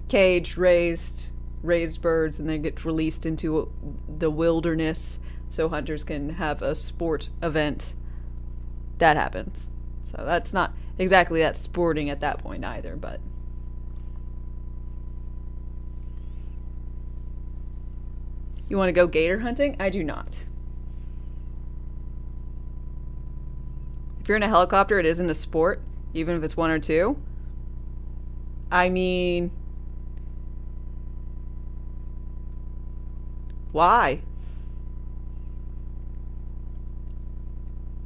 Caged, raised birds, and they get released into the wilderness so hunters can have a sport event. That happens. So that's not exactly that sporting at that point either, but you want to go gator hunting? I do not. If you're in a helicopter, it isn't a sport, even if it's one or two. I mean, why?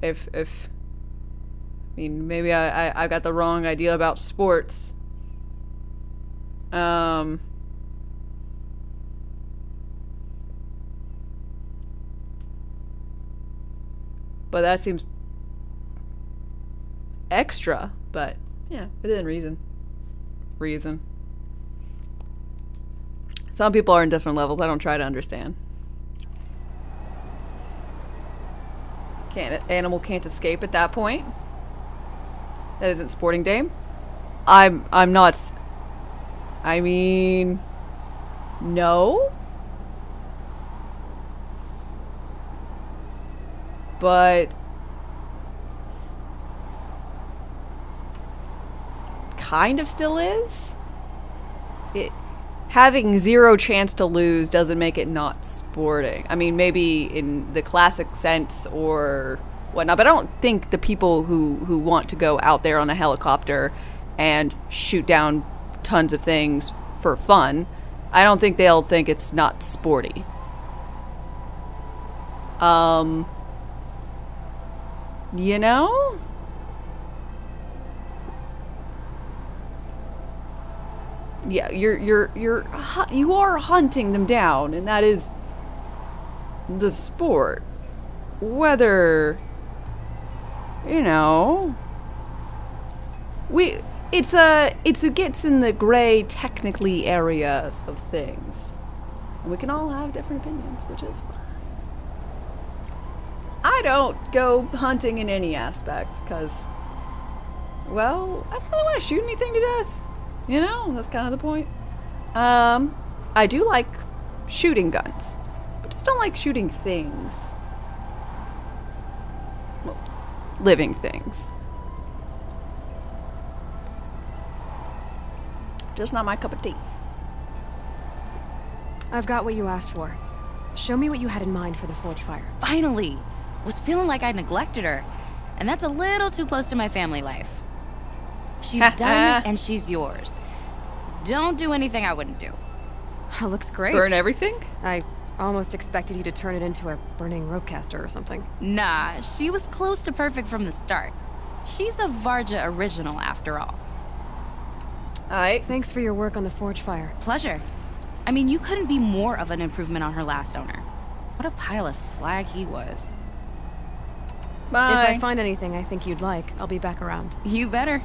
If I mean, maybe I got the wrong idea about sports. But that seems extra, but yeah, within reason. Some people are in different levels. I don't try to understand. Animal can't escape at that point. That isn't sporting, Dame. I'm not. I mean, no. But kind of still is. Having zero chance to lose doesn't make it not sporting. I mean, maybe in the classic sense or whatnot, but I don't think the people who want to go out there on a helicopter and shoot down tons of things for fun, I don't think they'll think it's not sporty. You know? Yeah, you are hunting them down, and that is the sport. Whether, you know, it gets in the gray technically areas of things, and we can all have different opinions, which is fine. I don't go hunting in any aspect because, well, I don't really want to shoot anything to death. You know, that's kind of the point. I do like shooting guns, but just don't like shooting things. Well, living things. Just not my cup of tea. I've got what you asked for. Show me what you had in mind for the forge fire. Finally! Was feeling like I neglected her, and that's a little too close to my family life. She's done, and she's yours. Don't do anything I wouldn't do. That looks great. Burn everything? I almost expected you to turn it into a burning ropecaster or something. Nah, she was close to perfect from the start. She's a Varja original, after all. Alright. Thanks for your work on the forge fire. Pleasure. I mean, you couldn't be more of an improvement on her last owner. What a pile of slag he was. Bye. If I find anything I think you'd like, I'll be back around. You better.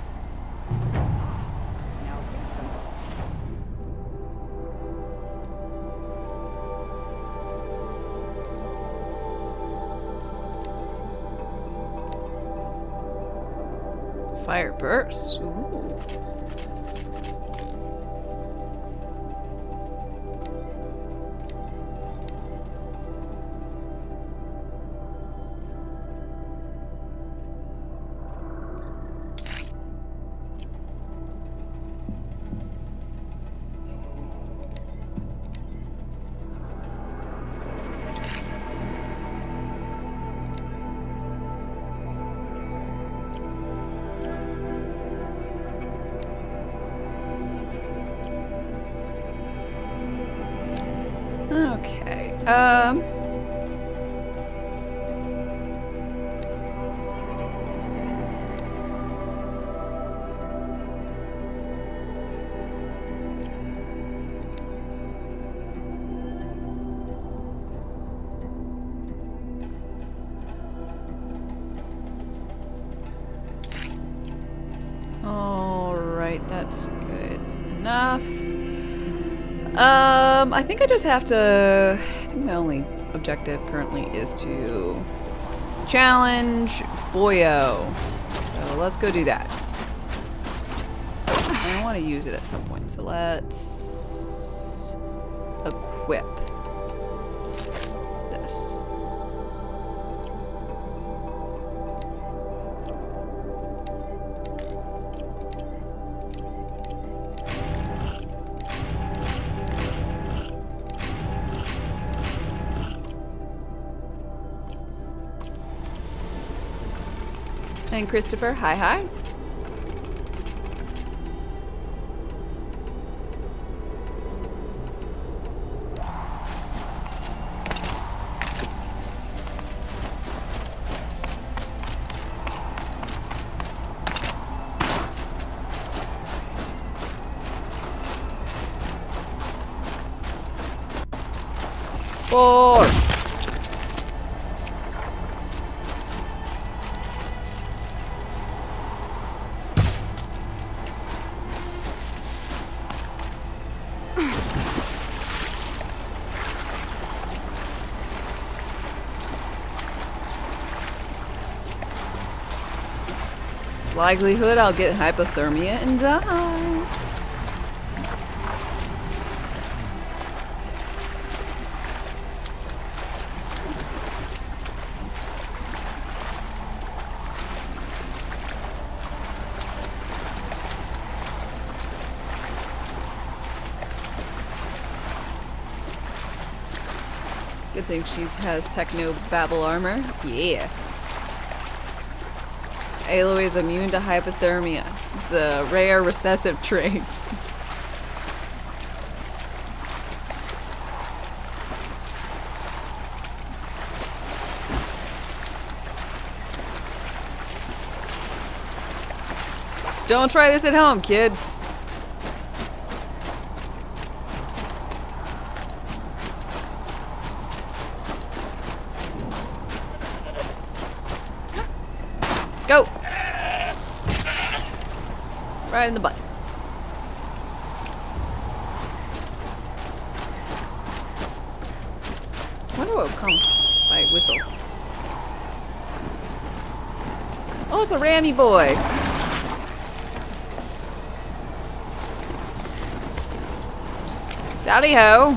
Fire burst. Ooh. Alright, that's good enough. I think I just have to... I think my only objective currently is to challenge Boyo. So let's go do that. I want to use it at some point, so let's equip this. And Christopher, hi hi. Four. Likelihood I'll get hypothermia and die. Good thing she has techno babble armor. Yeah. Aloy is immune to hypothermia. It's a rare recessive trait. Don't try this at home, kids. Go! Right in the butt. I wonder what will come by whistle. Oh, it's a Rammy boy. Howdy ho.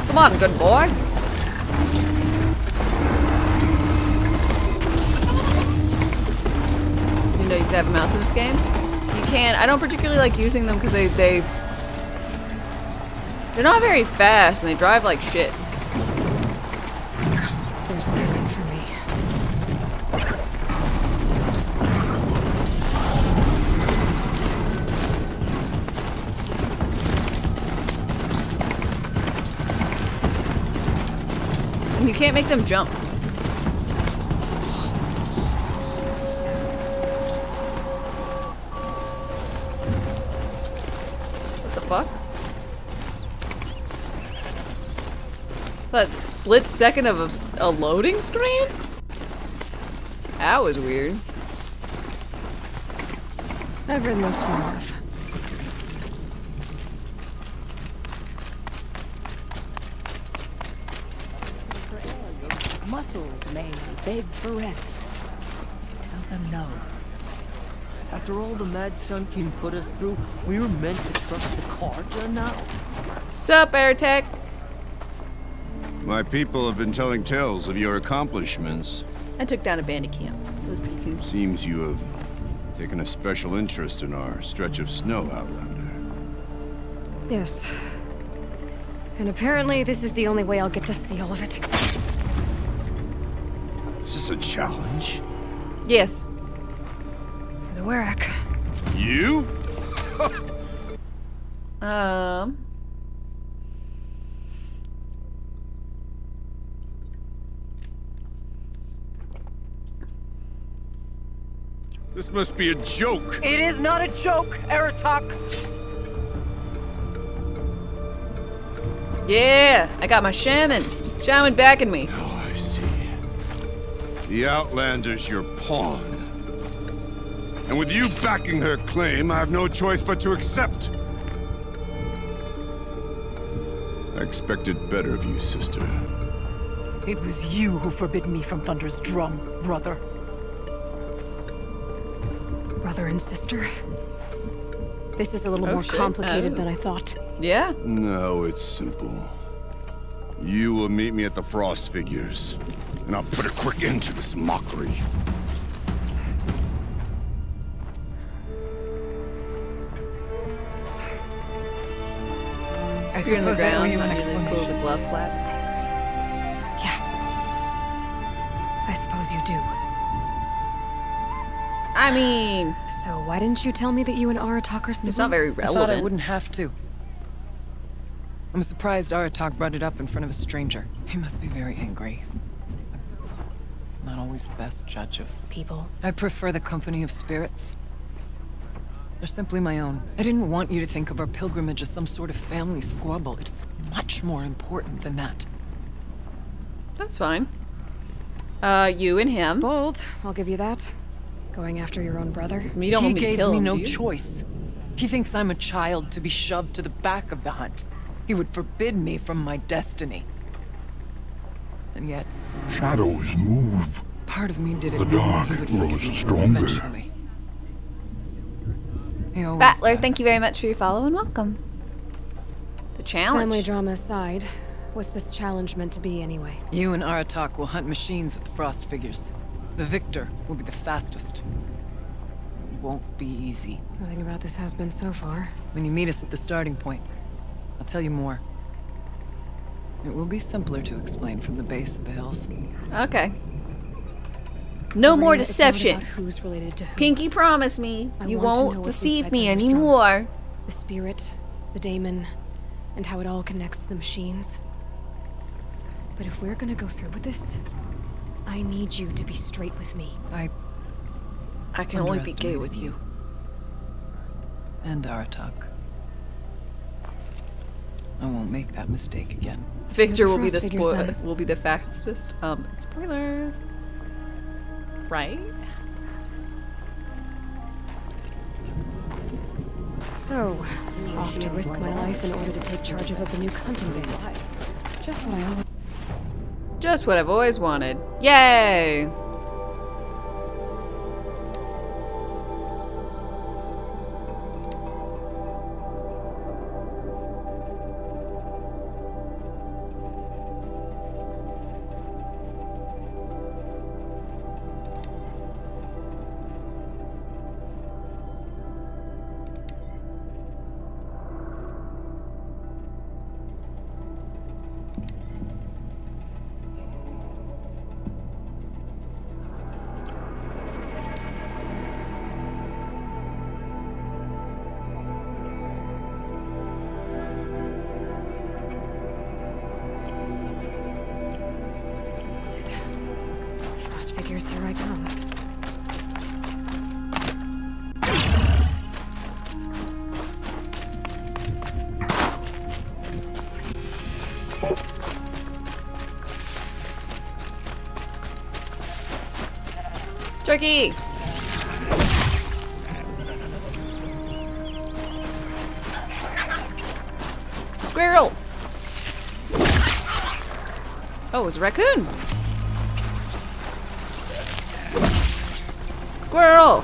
Come on, good boy. You know you can have mounts in this game? You can. I don't particularly like using them because they're not very fast and they drive like shit. They're scaring for me. And you can't make them jump. What the fuck? That split second of a loading screen? That was weird. I've ridden this one off. Muscles may beg for rest. Tell them no. After all the Mad Sun King put us through, we were meant to trust the Carja now? Sup, AirTech? My people have been telling tales of your accomplishments. I took down a bandit camp. It was pretty cool. Seems you have taken a special interest in our stretch of snow, Outlander. Yes. And apparently this is the only way I'll get to see all of it. Is this a challenge? Yes. For the Werak. You? This must be a joke. It is not a joke, Aratak. Yeah, I got my shaman. Shaman backing me. Oh, I see. The Outlander's your pawn. And with you backing her claim, I have no choice but to accept. I expected better of you, sister. It was you who forbid me from Thunder's drum, brother. Brother and sister? This is a little more complicated than I thought. Yeah? No, it's simple. You will meet me at the Frost Figures, and I'll put a quick end to this mockery. Spear in the ground, the glove slap. Yeah. I suppose you do. I mean... So why didn't you tell me that you and Aratak are siblings? It's not very relevant. I thought I wouldn't have to. I'm surprised Aratak brought it up in front of a stranger. He must be very angry. I'm not always the best judge of people. I prefer the company of spirits. They're simply my own. I didn't want you to think of our pilgrimage as some sort of family squabble. It's much more important than that. That's fine. You and him. It's bold, I'll give you that. Going after your own brother. You don't want me to kill him, He gave me no do you? choice. He thinks I'm a child to be shoved to the back of the hunt. He would forbid me from my destiny. And yet... Shadows move. Part of me did it. The dark grows stronger. Eventually. Battler, thank you very much for your follow and welcome. The challenge. Family drama aside, what's this challenge meant to be anyway? You and Aratak will hunt machines at the Frost Figures. The victor will be the fastest. It won't be easy. Nothing about this has been so far. When you meet us at the starting point, I'll tell you more. It will be simpler to explain from the base of the hills. Okay. No more deception. Who's related to who. Pinky, promise me you won't deceive me anymore. The spirit, the daemon, and how it all connects to the machines. But if we're gonna go through with this, I need you to be straight with me. I can only be gay with you. And Aratak. I won't make that mistake again. Victor will be the fastest. Spoilers. Right? So, off to risk my life in order to take charge of a Banuk hunting band. Just what I've always wanted. Yay! Figures, here I come. Turkey! Squirrel! Oh, it's a raccoon! Squirrel!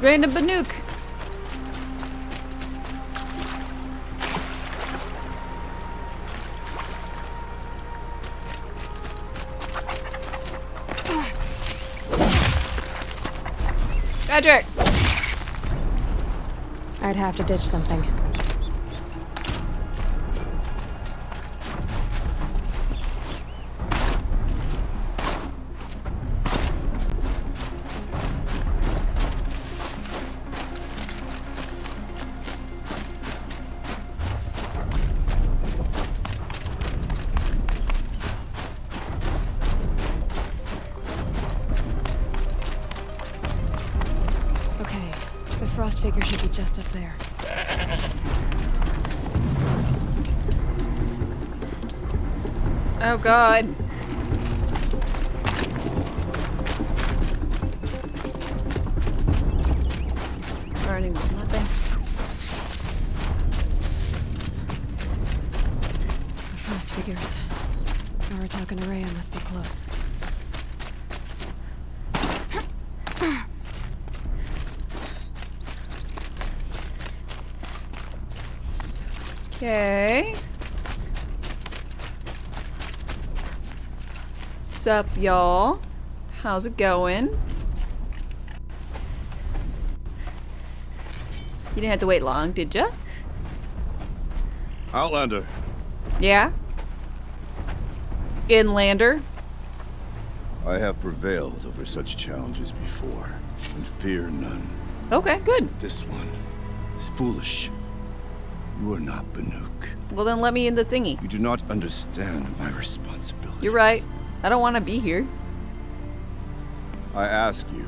Random Banuk! magic! I'd have to ditch something. Frost figure should be just up there. Oh god. Burning with nothing. The frost figures. Aratak and Araya must be close. Okay. Sup, y'all? How's it going? You didn't have to wait long, did ya? Outlander. Yeah? Inlander? I have prevailed over such challenges before, and fear none. Okay, good. This one is foolish. You are not Banuk. Well then let me in the thingy. You do not understand my responsibility. You're right. I don't want to be here. I ask you,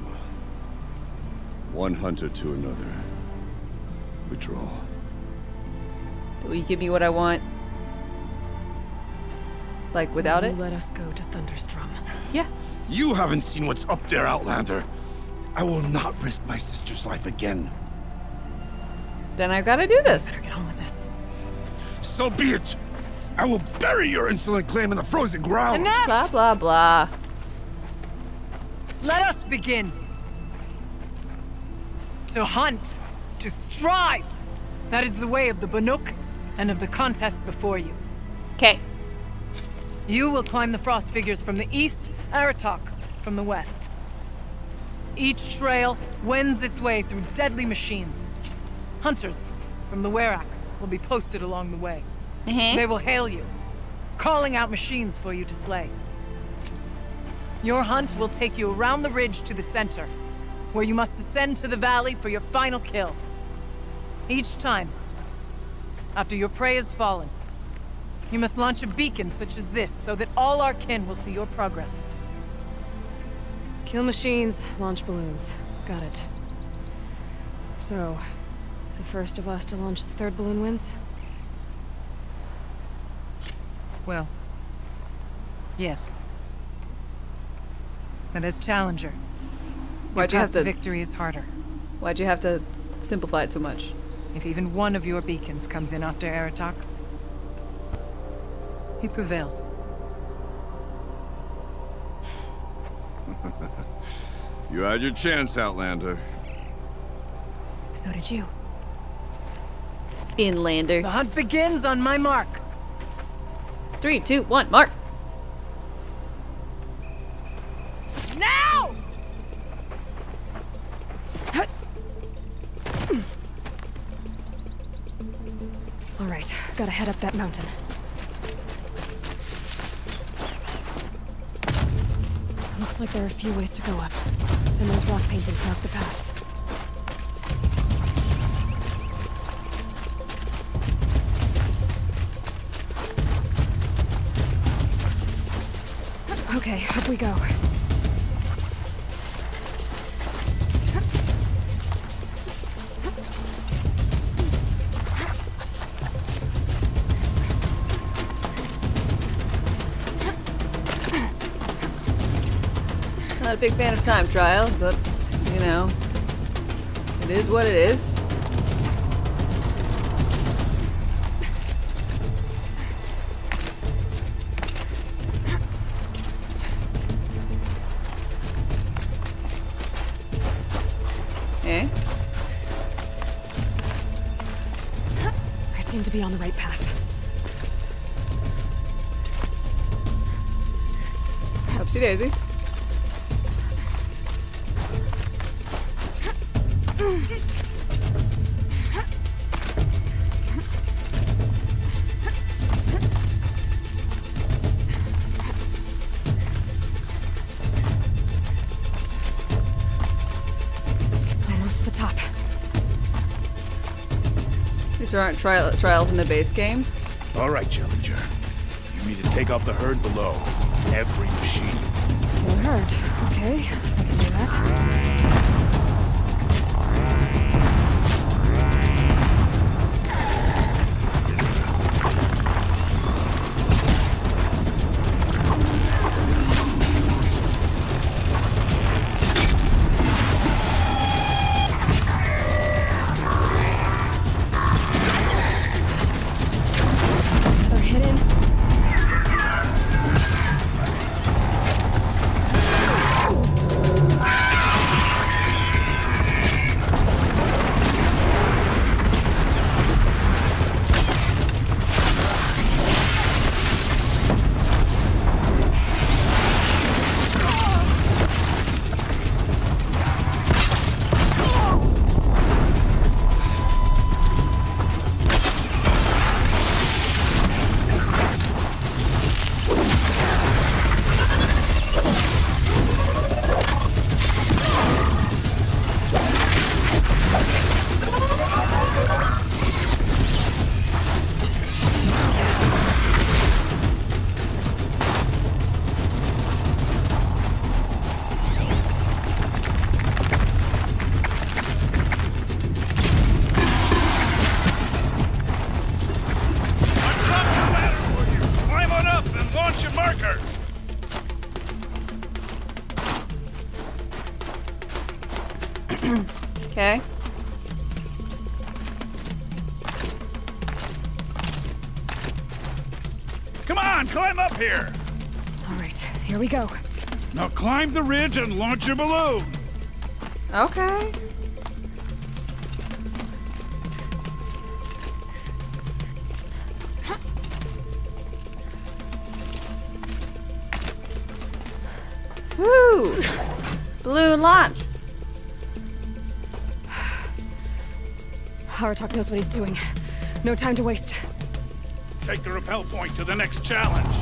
one hunter to another, withdraw. Will you give me what I want? Like without it? Let us go to Thunderstrom. Yeah. You haven't seen what's up there, Outlander. I will not risk my sister's life again. Then I've got to do this. Better get on with this. So be it. I will bury your insolent claim in the frozen ground. Enough! Blah, blah, blah. Let us begin. To hunt. To strive. That is the way of the Banuk and of the contest before you. Okay. You will climb the frost figures from the east, Aratak from the west. Each trail wends its way through deadly machines. Hunters from the Werak will be posted along the way. They will hail you, calling out machines for you to slay. Your hunt will take you around the ridge to the center, where you must descend to the valley for your final kill. Each time, after your prey has fallen, you must launch a beacon such as this so that all our kin will see your progress. Kill machines, launch balloons. Got it. So, the first of us to launch the third balloon wins? Well, yes. But as challenger, Why'd you have to... victory is harder. Why'd you have to simplify it so much? If even one of your beacons comes in after Aratak's, he prevails. You had your chance, Outlander. So did you. Inlander. The hunt begins on my mark. 3, 2, 1, mark! Now! All right, gotta head up that mountain. Looks like there are a few ways to go up. And those rock paintings mark the paths. Okay, up we go. Not a big fan of time trial, but, you know, it is what it is. Eh? I seem to be on the right path. Oopsie daisies. Almost to the top. These aren't trials in the base game. All right, Challenger. You need to take out the herd below. Every machine. Kill the herd. Okay, I can do that. Okay. Come on, climb up here! All right, here we go. Now climb the ridge and launch your balloon! Okay. Woo! Balloon launch! Aratak knows what he's doing. No time to waste. Take the rappel point to the next challenge.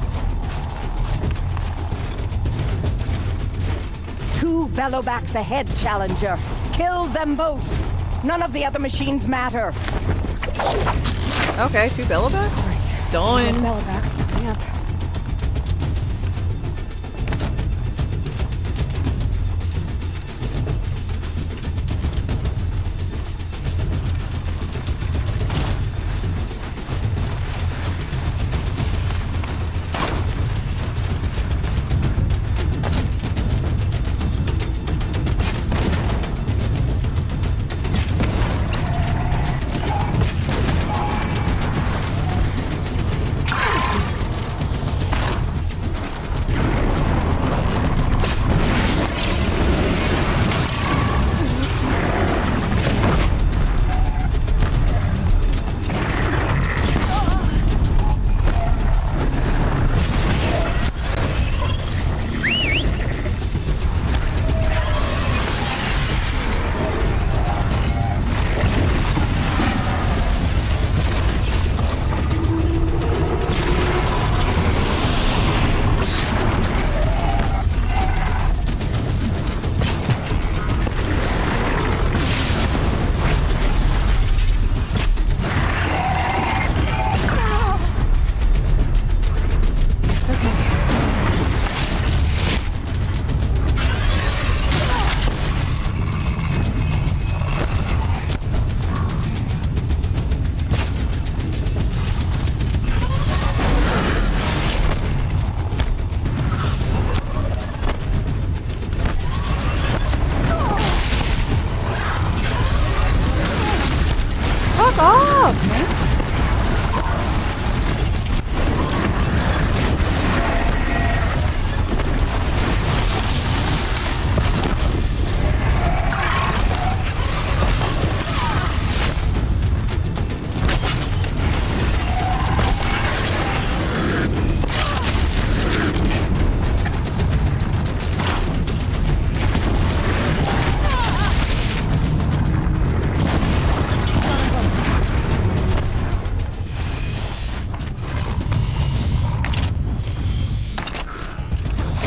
2 Velobacks ahead, Challenger. Kill them both. None of the other machines matter. Okay, 2 Velobacks? Right. Done. Velobacks coming up.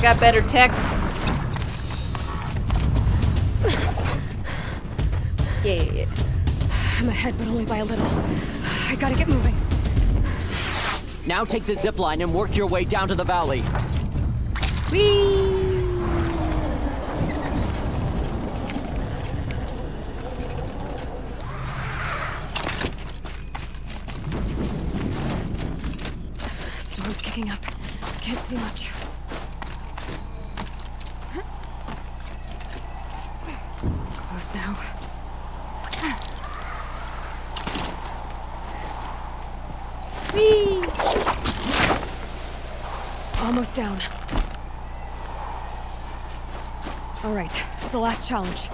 got better tech. Yeah. I'm ahead, but only by a little. I gotta get moving. Now take the zip line and work your way down to the valley. Whee! Storm's kicking up. Can't see much. Close now. Whee! Almost down. All right, it's the last challenge.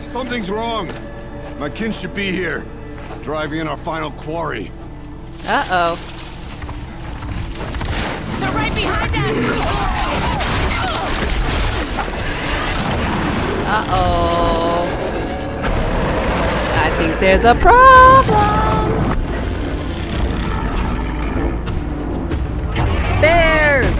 Something's wrong. My kin should be here, driving in our final quarry. Uh-oh. They're right behind us! Uh-oh. I think there's a problem. Bears!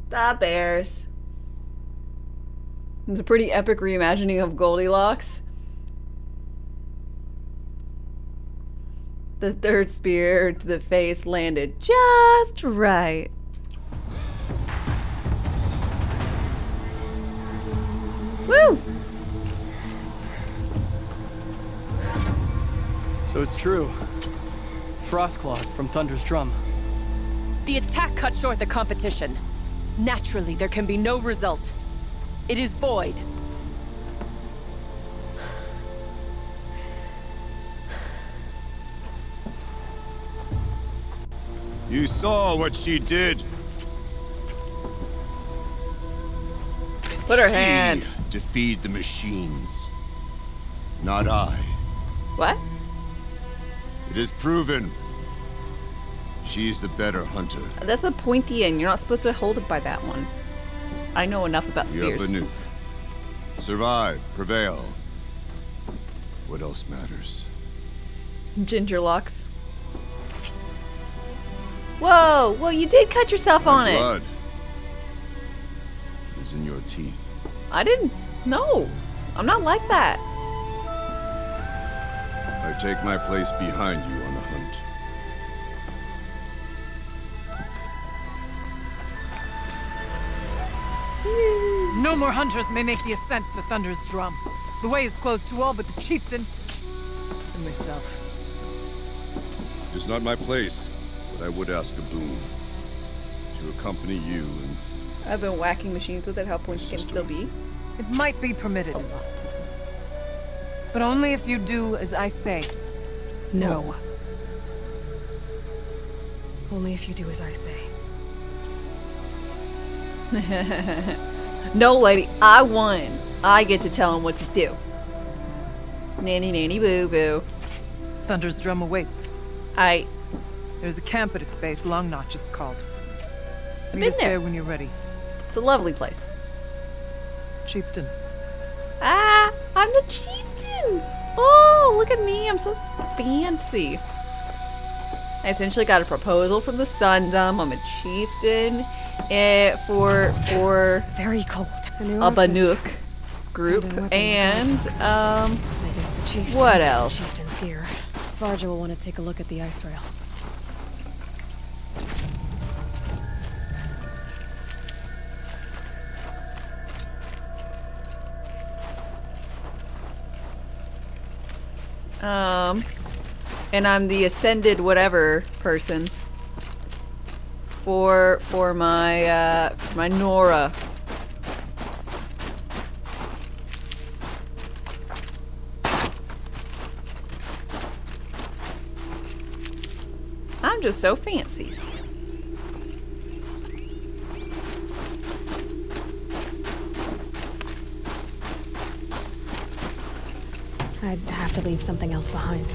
The bears. It's a pretty epic reimagining of Goldilocks. The third spear to the face landed just right. Woo! So it's true. Frostclaws from Thunder's drum. The attack cut short the competition. Naturally, there can be no result. It is void. You saw what she did. Put her hand. To feed the machines. Not I. What? It is proven. She's the better hunter. That's the pointy end. You're not supposed to hold it by that one. I know enough about spears. Banuk. Survive, prevail. What else matters? Ginger locks. Whoa! Well, you did cut yourself on it. Blood is in your teeth. I didn't. No, I'm not like that. I take my place behind you on the hunt. No more hunters may make the ascent to Thunder's Drum. The way is closed to all but the chieftain and myself. It is not my place, but I would ask a boon. To accompany you and... I've been whacking machines with it. How pointy can it still be? It might be permitted. But only if you do as I say. No. Only if you do as I say. No, lady. I won. I get to tell him what to do. Nanny, nanny, boo, boo. Thunder's Drum awaits. There's a camp at its base, Long Notch it's called. I've Meet us there when you're ready. It's a lovely place. Chieftain. Ah, I'm the chieftain. Oh, look at me. I'm so fancy. I essentially got a proposal from the Sundom. I'm a chieftain for very cold. A Banuk group and I guess the chieftain. What else? Chieftain's here. Varja will want to take a look at the ice rail. And I'm the ascended whatever person for my my Nora. I'm just so fancy. I'd have to leave something else behind.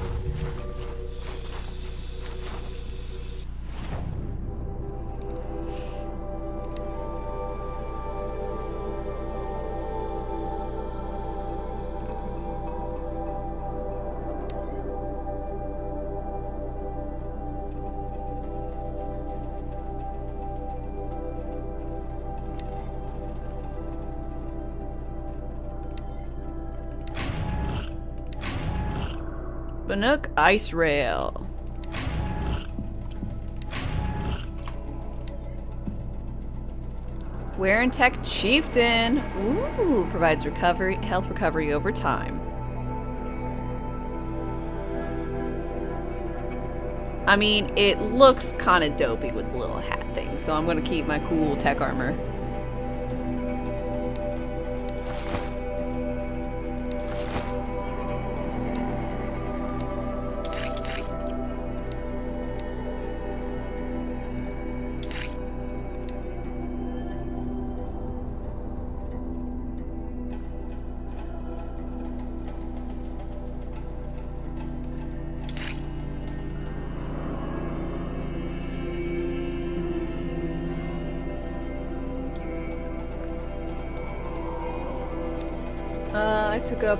Banuk Ice Rail. Wear and Tech Chieftain. Ooh, provides health recovery over time. I mean, it looks kind of dopey with the little hat thing, so I'm gonna keep my cool tech armor. I took a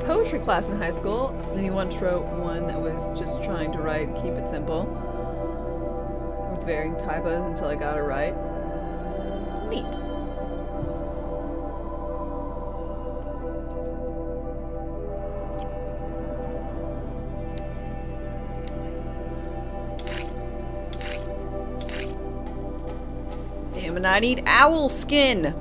poetry class in high school, and he once wrote one that was just trying to keep it simple, with varying typos until I got it right. Neat. Damn, and I need owl skin!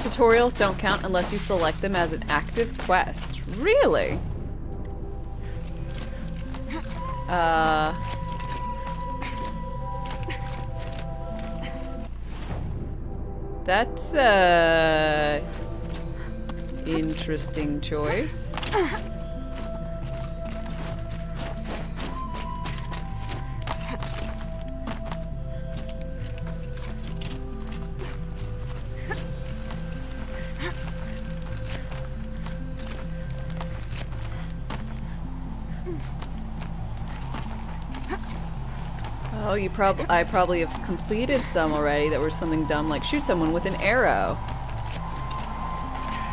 Tutorials don't count unless you select them as an active quest. Really? That's a interesting choice. Oh, I probably have completed some already that were something dumb like shoot someone with an arrow.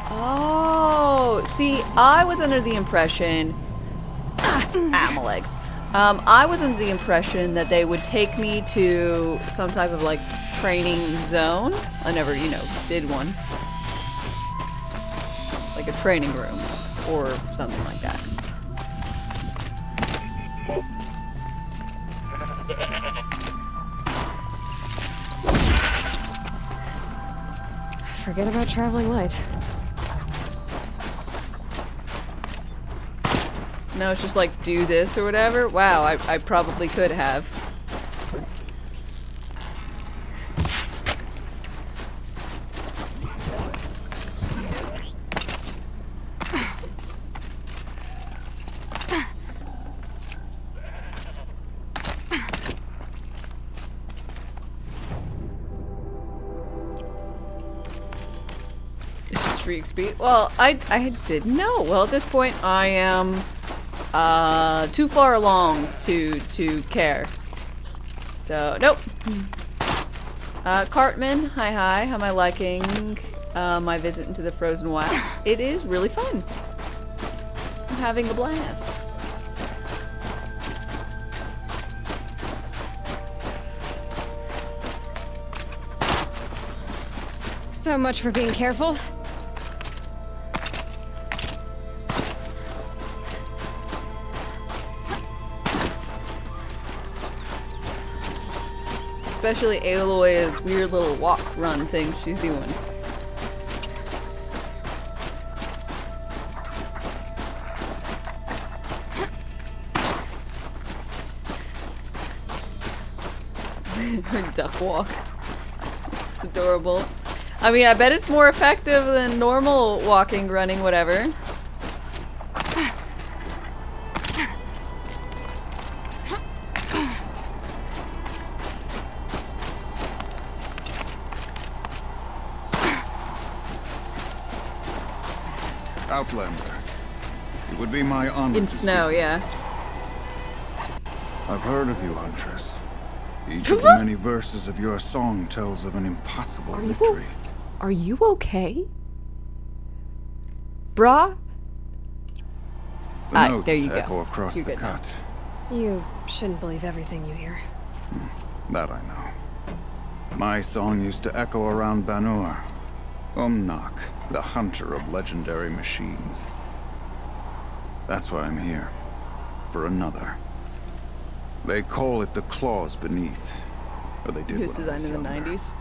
Oh, see, I was under the impression my legs. I was under the impression that they would take me to some type of like training zone. I never, you know, did one. Like a training room or something like that. Forget about traveling light. No, it's just like, do this or whatever. Wow, I probably could have. It's just free XP. Well, I didn't know. Well, at this point, I am too far along to care. So, nope. Cartman, hi. How am I liking my visit into the Frozen Wild? It is really fun. I'm having a blast. So much for being careful. Especially Aloy's weird little walk-run thing she's doing. Her duck walk. It's adorable. I mean, I bet it's more effective than normal walking, running, whatever. Outlander. It would be my honor. In snow, yeah. I've heard of you, Huntress. Each of the many verses of your song tells of an impossible victory. Are you okay? Brah? The notes there you echo go. across You're the good now. cut. You shouldn't believe everything you hear. That I know. My song used to echo around Banur. Umnak, the hunter of legendary machines. That's why I'm here. For another. They call it the claws beneath. Or they did. It was designed in the 90s.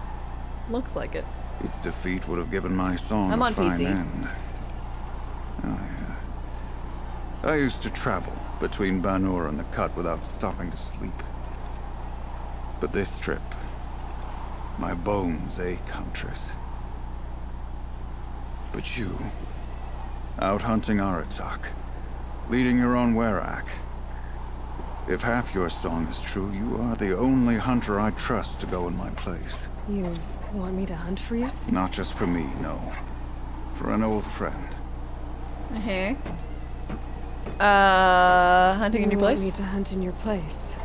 Looks like it. Its defeat would have given my song I'm a on fine PC. end. Oh, yeah. I used to travel between Banur and the Cut without stopping to sleep. But this trip, my bones ache, Huntress. But you, out hunting Aratak, leading your own Werak. If half your song is true, you are the only hunter I trust to go in my place. You want me to hunt for you? Not just for me, no. For an old friend. Hey. Hunting in your place? You want me to hunt in your place?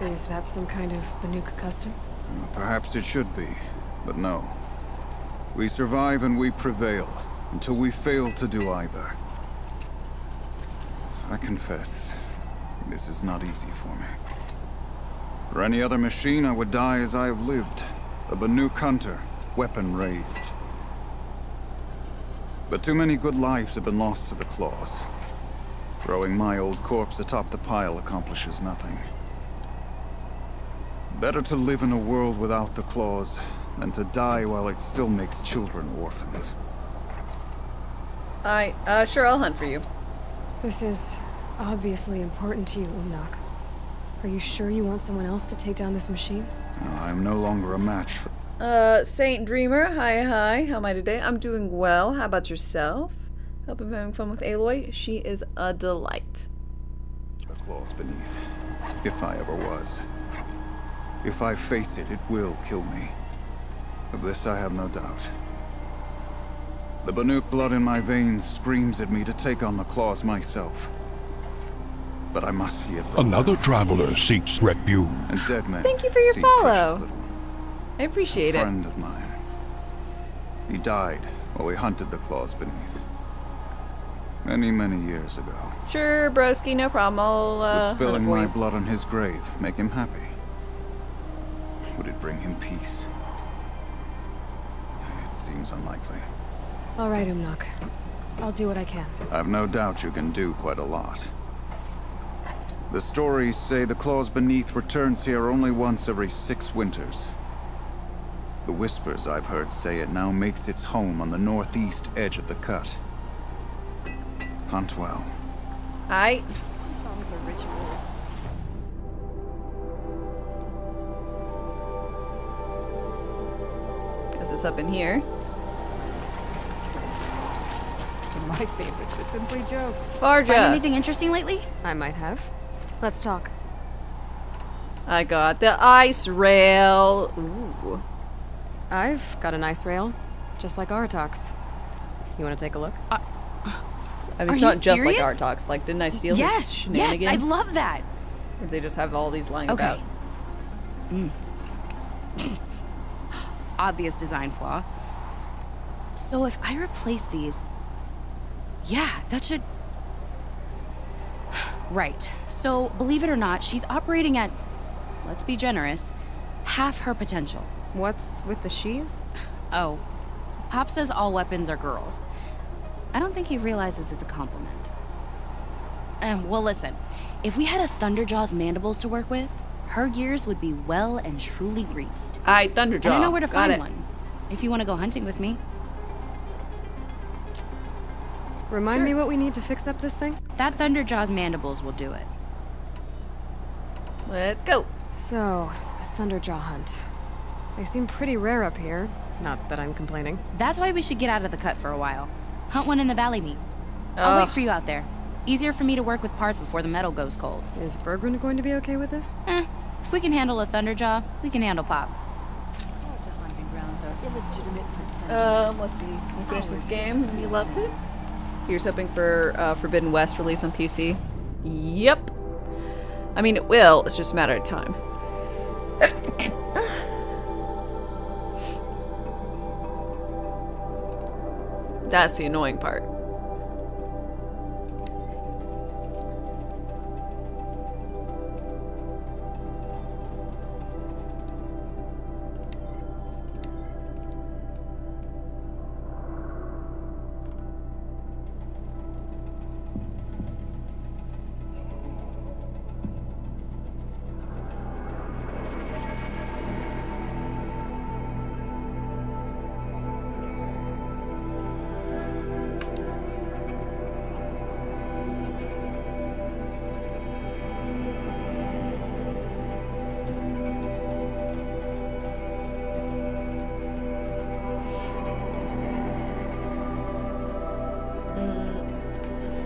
Is that some kind of Banuk custom? Perhaps it should be, but no. We survive and we prevail, until we fail to do either. I confess, this is not easy for me. For any other machine, I would die as I have lived. A Banuk hunter, weapon raised. But too many good lives have been lost to the claws. Throwing my old corpse atop the pile accomplishes nothing. Better to live in a world without the claws than to die while it still makes children orphans. Sure, I'll hunt for you. This is obviously important to you, Umnak. Are you sure you want someone else to take down this machine? No, I'm no longer a match for... Saint Dreamer, hi. How am I today? I'm doing well. How about yourself? Hope I'm having fun with Aloy. She is a delight. The claws beneath. If I ever was. If I face it, it will kill me. Of this I have no doubt. The Banuk blood in my veins screams at me to take on the claws myself. But I must see it. Another traveler seeks refuge. And dead men. Thank you for your seek follow. precious little. I appreciate it. A friend of mine. He died while we hunted the claws beneath. Many, many years ago. Sure, broski, no problem. I'll, Would spilling hunt for my you. blood on his grave make him happy? Would it bring him peace? It seems unlikely. All right, Umnak. I'll do what I can. I've no doubt you can do quite a lot. The stories say the claws beneath returns here only once every 6 winters. The whispers I've heard say it now makes its home on the northeast edge of the cut. Hunt well. Aight. Songs are rituals. Guess it's up in here. My favorites are simply jokes. Farja. Find anything interesting lately? I might have. Let's talk. I got the ice rail. Ooh. I've got an ice rail, just like Artox. You want to take a look? I mean, it's not just like Artox. Like, didn't I steal his shenanigans? Yes, I love that. Or they just have all these lying Okay. about. Obvious design flaw. So if I replace these... Yeah, that should... Right. So, believe it or not, she's operating at, let's be generous, half her potential. What's with the she's? Oh, Pop says all weapons are girls. I don't think he realizes it's a compliment. Well, listen. If we had a Thunderjaw's mandibles to work with, her gears would be well and truly greased. Thunderjaw. And I know where to Got find it. one. If you want to go hunting with me. Remind me what we need to fix up this thing? That Thunderjaw's mandibles will do it. Let's go. So, a Thunderjaw hunt. They seem pretty rare up here. Not that I'm complaining. That's why we should get out of the cut for a while. Hunt one in the valley meet. I'll wait for you out there. Easier for me to work with parts before the metal goes cold. Is Bergren going to be okay with this? If we can handle a Thunderjaw, we can handle Pop. Hunting grounds are illegitimate pretend. Let's see. Can we finish this game? You loved it? Here's hoping for Forbidden West release on PC. Yep. I mean, it will. It's just a matter of time. That's the annoying part.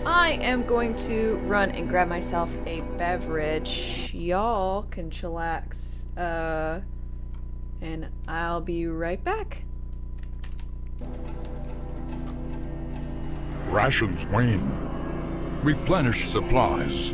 I am going to run and grab myself a beverage. Y'all can chillax. And I'll be right back. Rations wane. Replenish supplies.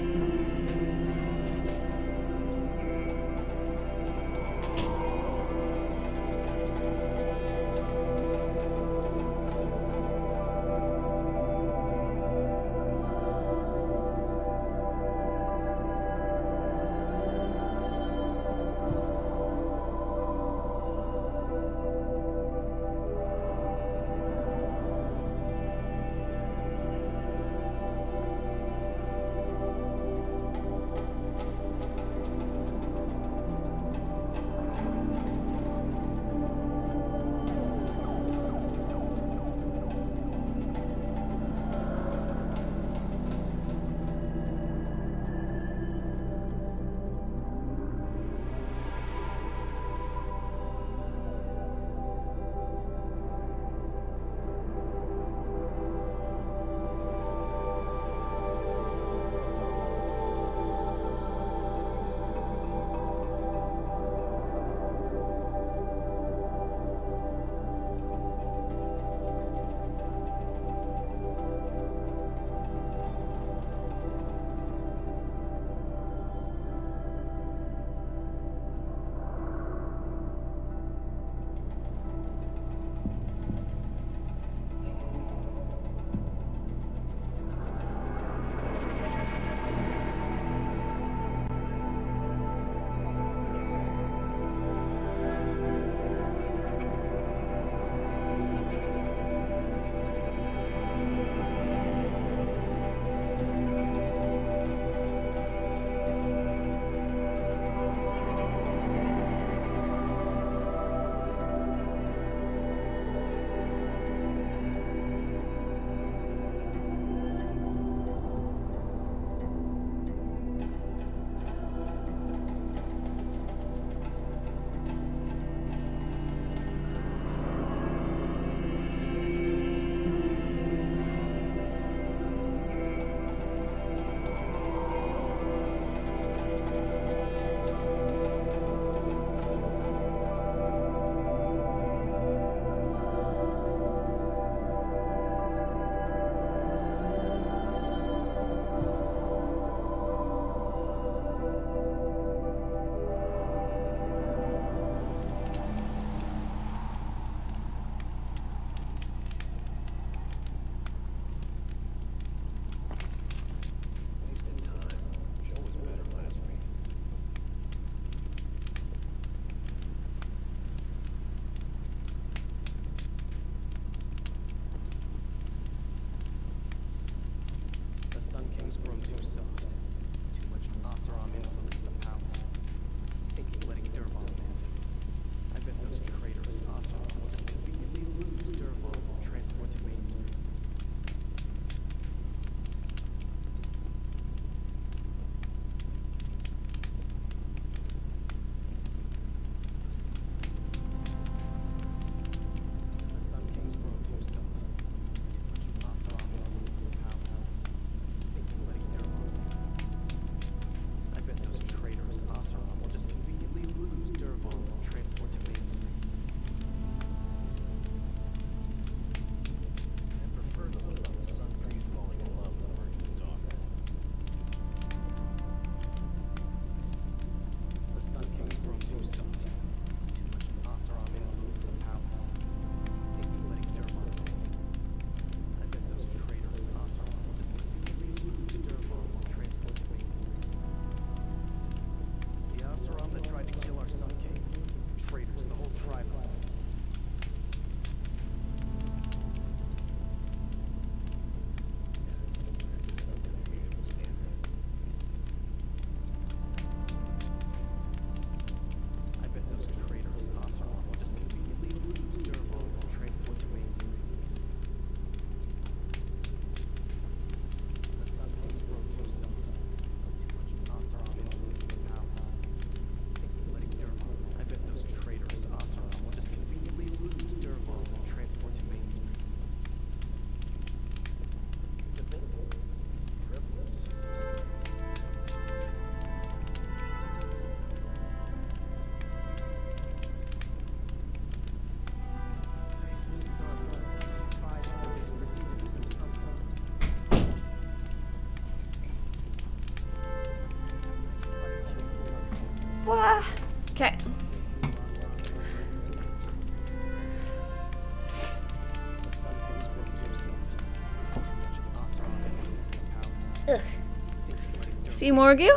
See Morgu?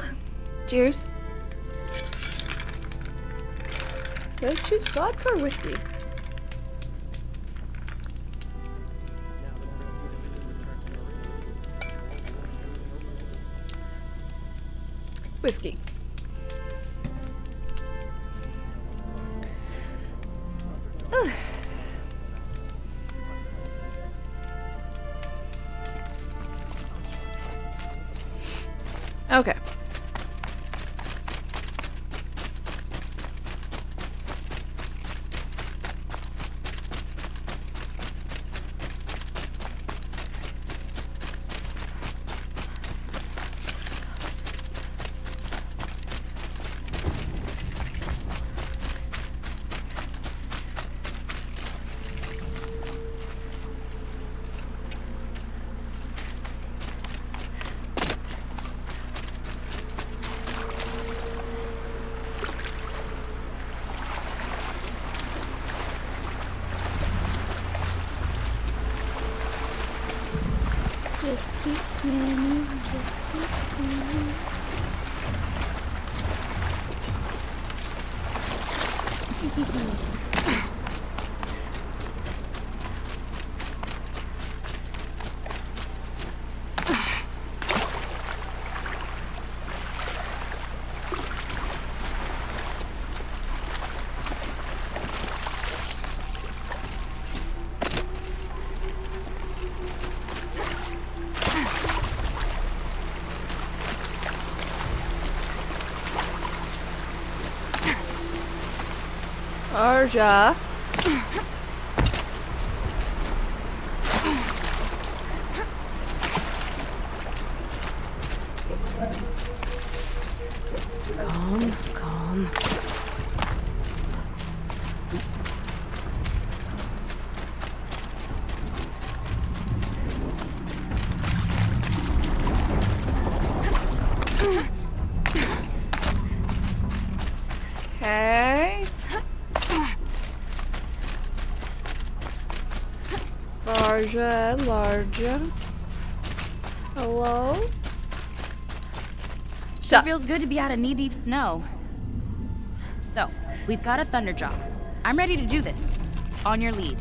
Cheers. Did I choose vodka or whiskey? Whiskey. Ugh. Okay. Just keep swimming, just keep swimming. Arja. Calm, calm. Okay. Larja. Hello? Sure feels good to be out of knee-deep snow. So, we've got a thunder drop. I'm ready to do this. On your lead.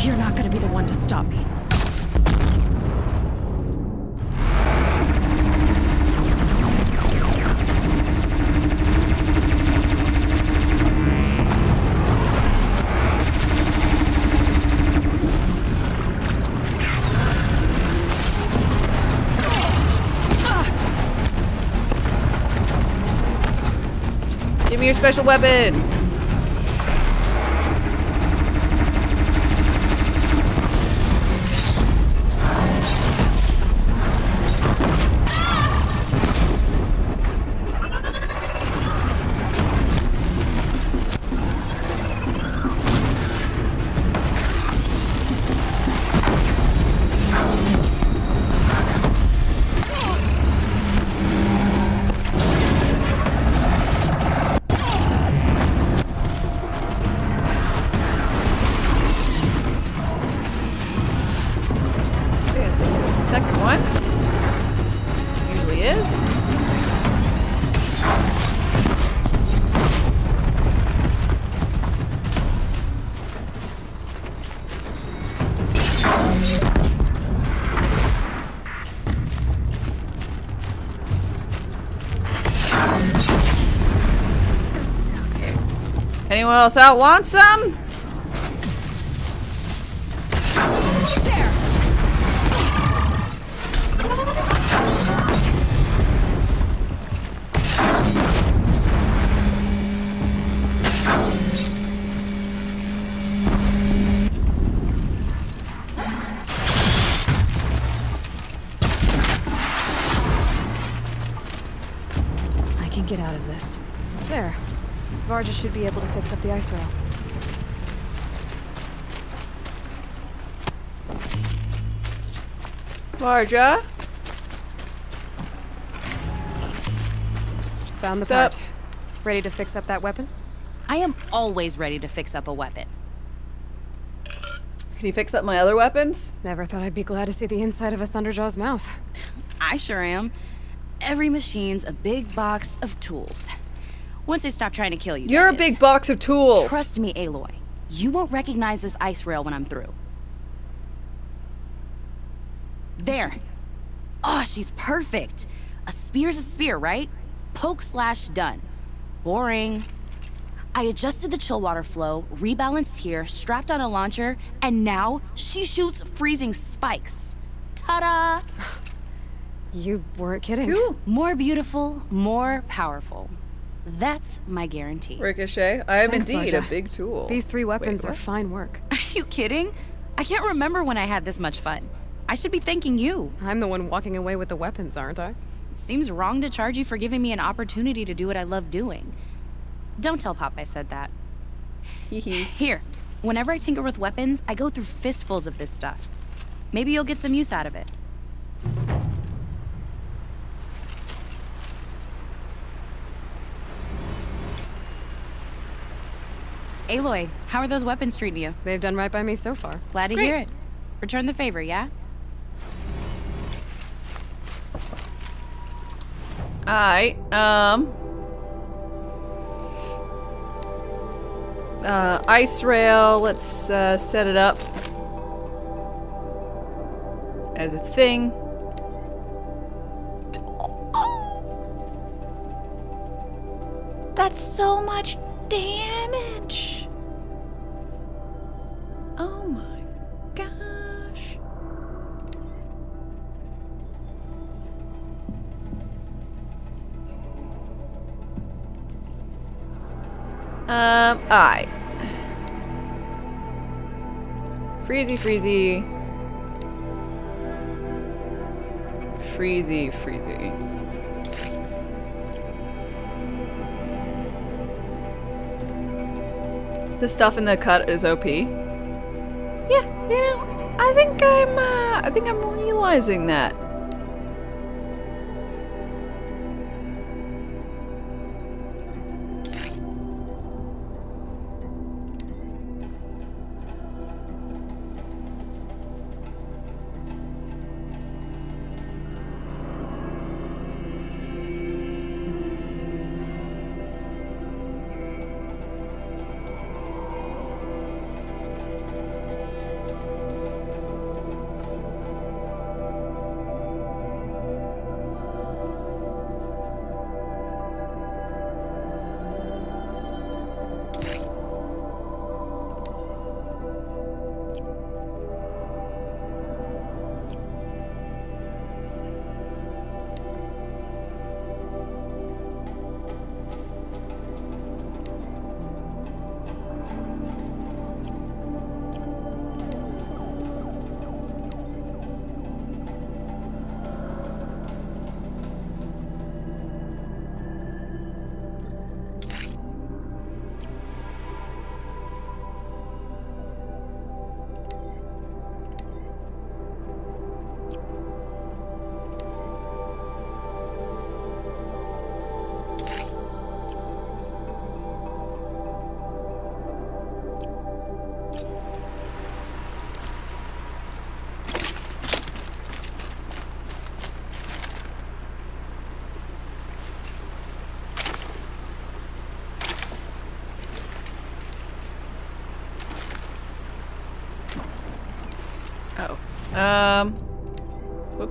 You're not gonna be the one to stop me. Give me your special weapon. Anyone else out want some? I can get out of this. There. Varja should be able to fix up the ice rail. Varja? Found the part. Ready to fix up that weapon? I am always ready to fix up a weapon. Can you fix up my other weapons? Never thought I'd be glad to see the inside of a Thunderjaw's mouth. I sure am. Every machine's a big box of tools. Once they stop trying to kill you, You're a big box of tools. Trust me, Aloy. You won't recognize this ice rail when I'm through. There. Oh, she's perfect. A spear's a spear, right? Poke slash done. Boring. I adjusted the chill water flow, rebalanced here, strapped on a launcher, and now she shoots freezing spikes. Ta-da! You weren't kidding. Cool. More beautiful, more powerful. That's my guarantee. Ricochet, I am Thanks, indeed Marja. a big tool. These 3 weapons Wait, are what? fine work. Are you kidding? I can't remember when I had this much fun. I should be thanking you. I'm the one walking away with the weapons, aren't I? It seems wrong to charge you for giving me an opportunity to do what I love doing. Don't tell Pop I said that. Here, whenever I tinker with weapons, I go through fistfuls of this stuff. Maybe you'll get some use out of it. Aloy, how are those weapons treating you? They've done right by me so far. Glad to hear it. Return the favor, yeah? Alright, ice rail, let's set it up as a thing. That's so much damage. Oh my gosh. Alright. Freezy, freezy. Freezy, freezy. The stuff in the cut is OP. Yeah, you know, I think I'm realizing that. Whoop.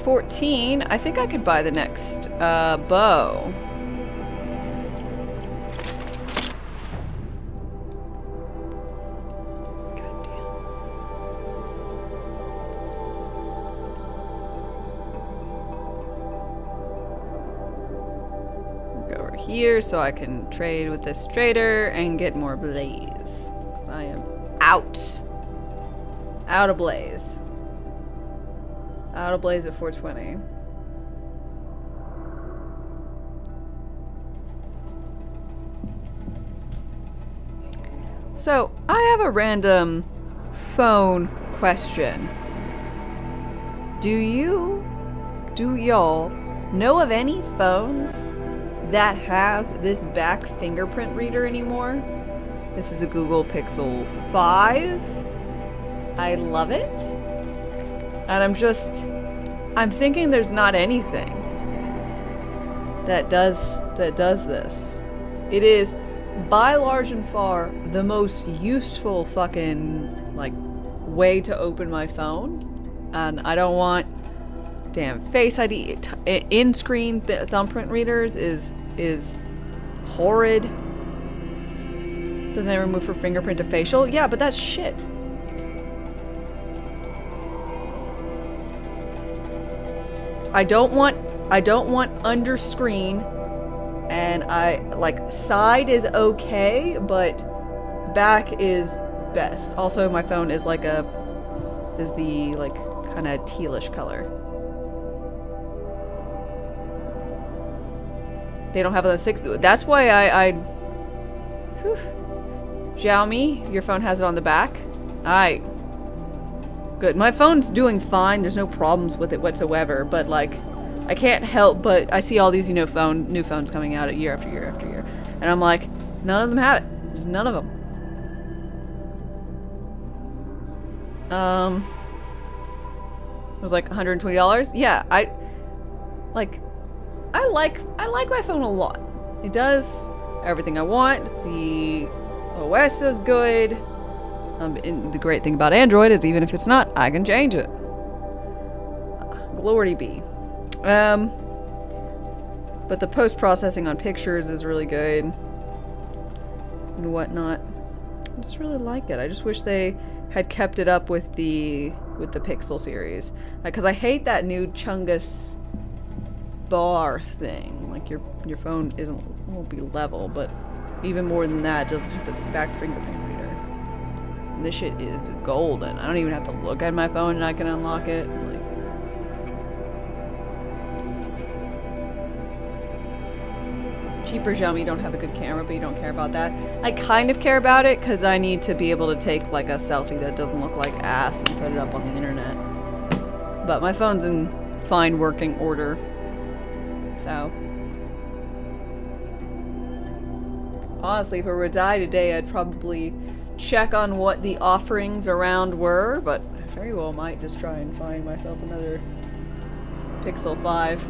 $14. I think I could buy the next bow. here so I can trade with this trader and get more blaze. I am out. Out of blaze. Out of blaze at 420. So, I have a random phone question. Do y'all know of any phones that have this back fingerprint reader anymore? This is a Google Pixel 5. I love it. And I'm thinking there's not anything that does this. It is by large and far the most useful fucking like way to open my phone. And I don't want damn Face ID in-screen thumbprint readers is horrid. Doesn't it remove for fingerprint to facial? Yeah, but that's shit. I don't want under screen, and I like side is okay, but back is best. Also, my phone is like the like kind of tealish color. They don't have those 6. That's why whew. Xiaomi, your phone has it on the back. Alright. Good. My phone's doing fine. There's no problems with it whatsoever, but like I can't help but I see all these, you know, new phones coming out year after year after year. And I'm like, none of them have it. Just none of them. It was like $120. Yeah, I like my phone a lot. It does everything I want. The OS is good. And the great thing about Android is even if it's not, I can change it. Glory be. But the post-processing on pictures is really good and whatnot. I just really like it. I just wish they had kept it up with the Pixel series, because I hate that new Chungus bar thing. Like your phone won't be level, but even more than that, it doesn't have the back fingerprint reader. And this shit is golden. I don't even have to look at my phone and I can unlock it. Like, cheaper Xiaomi don't have a good camera, but you don't care about that. I kind of care about it because I need to be able to take like a selfie that doesn't look like ass and put it up on the internet. But my phone's in fine working order. So honestly, if I were to die today, I'd probably check on what the offerings around were, but I very well might just try and find myself another Pixel 5.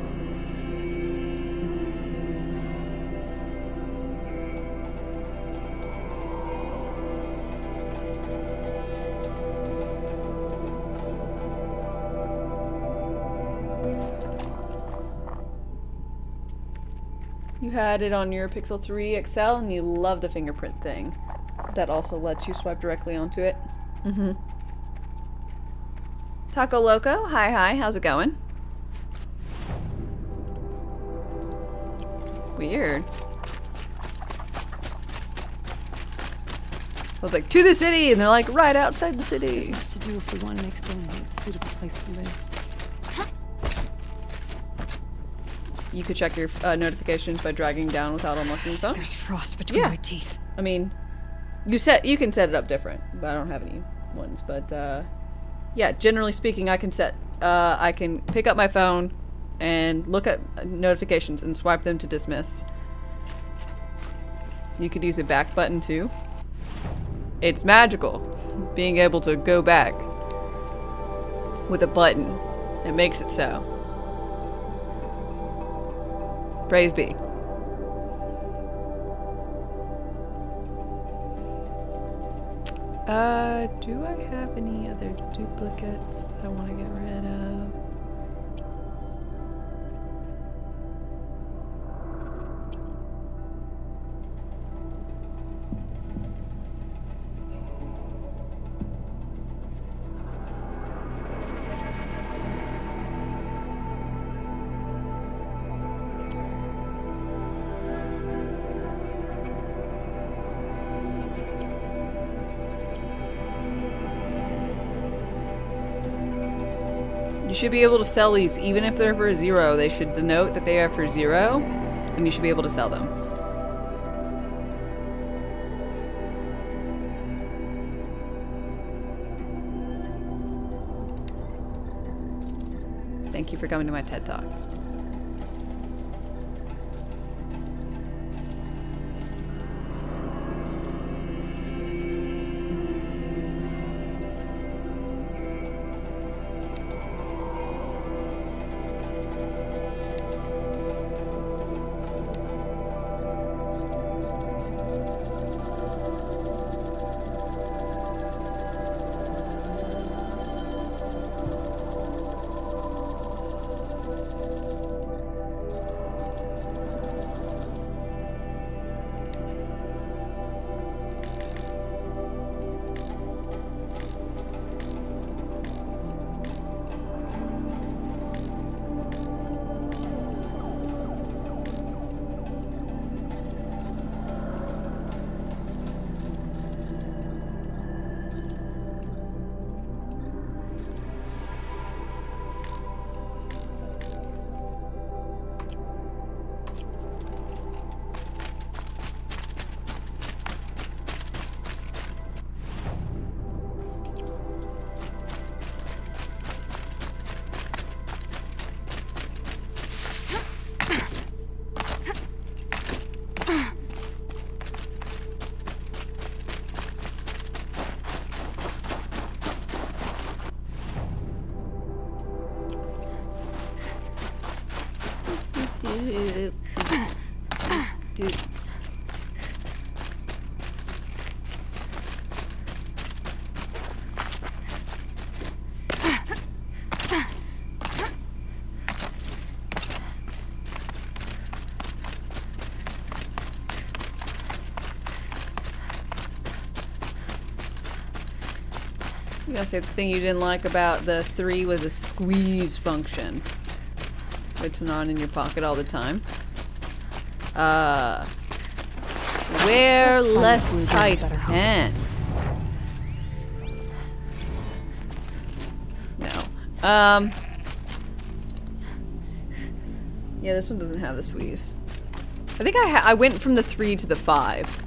You had it on your Pixel 3 XL and you love the fingerprint thing. That also lets you swipe directly onto it. Mm-hmm. Taco Loco, hi, how's it going? Weird. I was like, to the city! And they're like, right outside the city. There's much to do if we want to make Stonehenge a suitable place to live. You could check your notifications by dragging down without unlocking the phone. There's frost between my teeth. I mean, you can set it up different, but I don't have any ones. But yeah, generally speaking, I can pick up my phone and look at notifications and swipe them to dismiss. You could use a back button too. It's magical, being able to go back with a button. It makes it so. Praise be. Do I have any other duplicates that I want to get rid of? You should be able to sell these, even if they're for 0. They should denote that they are for 0, and you should be able to sell them. Thank you for coming to my TED Talk. Dude. You gotta say the thing you didn't like about the 3 was a squeeze function. Good to not in your pocket all the time. Wear less tight pants. No. Yeah, this one doesn't have the squeeze. I think I went from the 3 to the 5.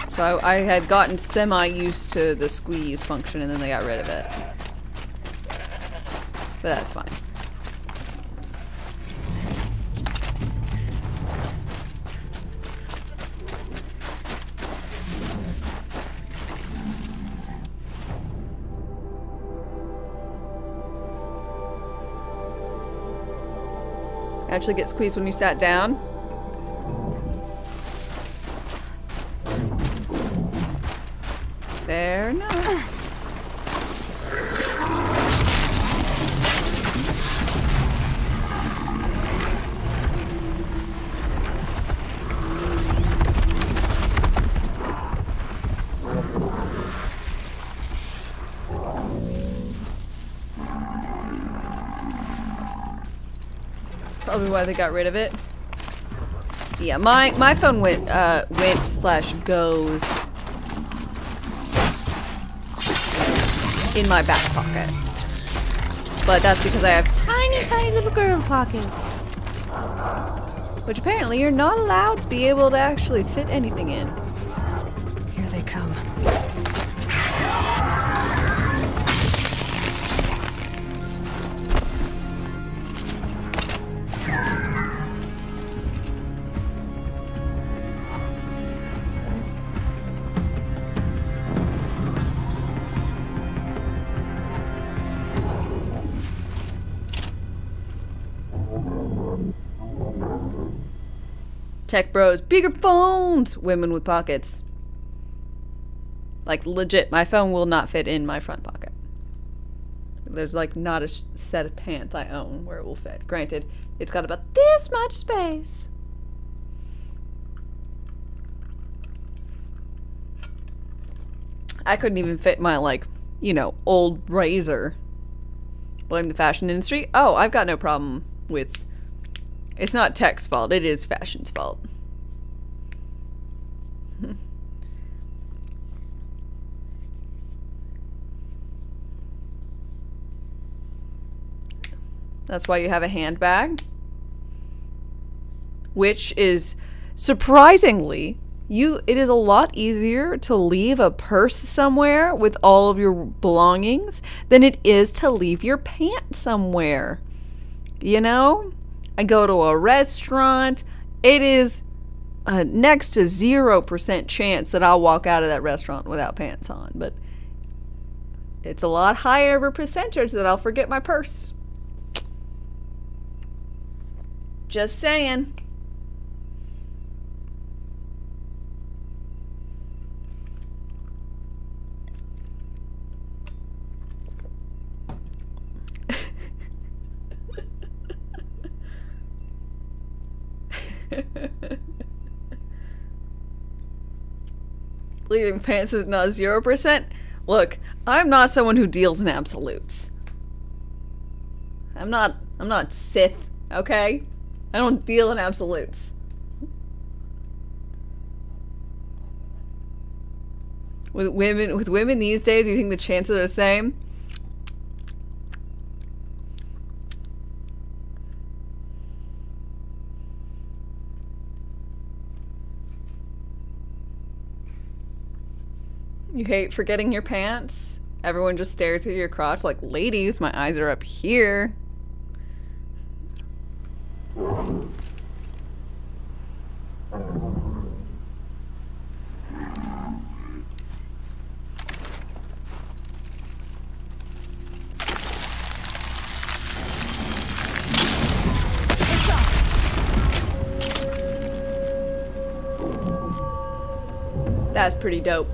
So I had gotten semi-used to the squeeze function and then they got rid of it. But that's fine. Actually get squeezed when you sat down. Fair enough. Probably why they got rid of it. Yeah, my phone went / goes in my back pocket. But that's because I have tiny little girl pockets. Which apparently you're not allowed to be able to actually fit anything in. Here they come. Tech bros, bigger phones! Women with pockets. Like, legit, my phone will not fit in my front pocket. There's, like, not a set of pants I own where it will fit. Granted, it's got about this much space. I couldn't even fit my, like, you know, old razor. Blame the fashion industry? Oh, I've got no problem with... It's not tech's fault, it is fashion's fault. That's why you have a handbag. Which is, surprisingly, it is a lot easier to leave a purse somewhere with all of your belongings than it is to leave your pants somewhere. You know? I go to a restaurant, it is a next to 0% chance that I'll walk out of that restaurant without pants on, but it's a lot higher of a percentage that I'll forget my purse. Just saying. Leaving pants is not 0%. Look, I'm not someone who deals in absolutes. I'm not Sith, okay? I don't deal in absolutes. With women these days, do you think the chances are the same? You hate forgetting your pants? Everyone just stares at your crotch like, ladies, my eyes are up here. That's pretty dope.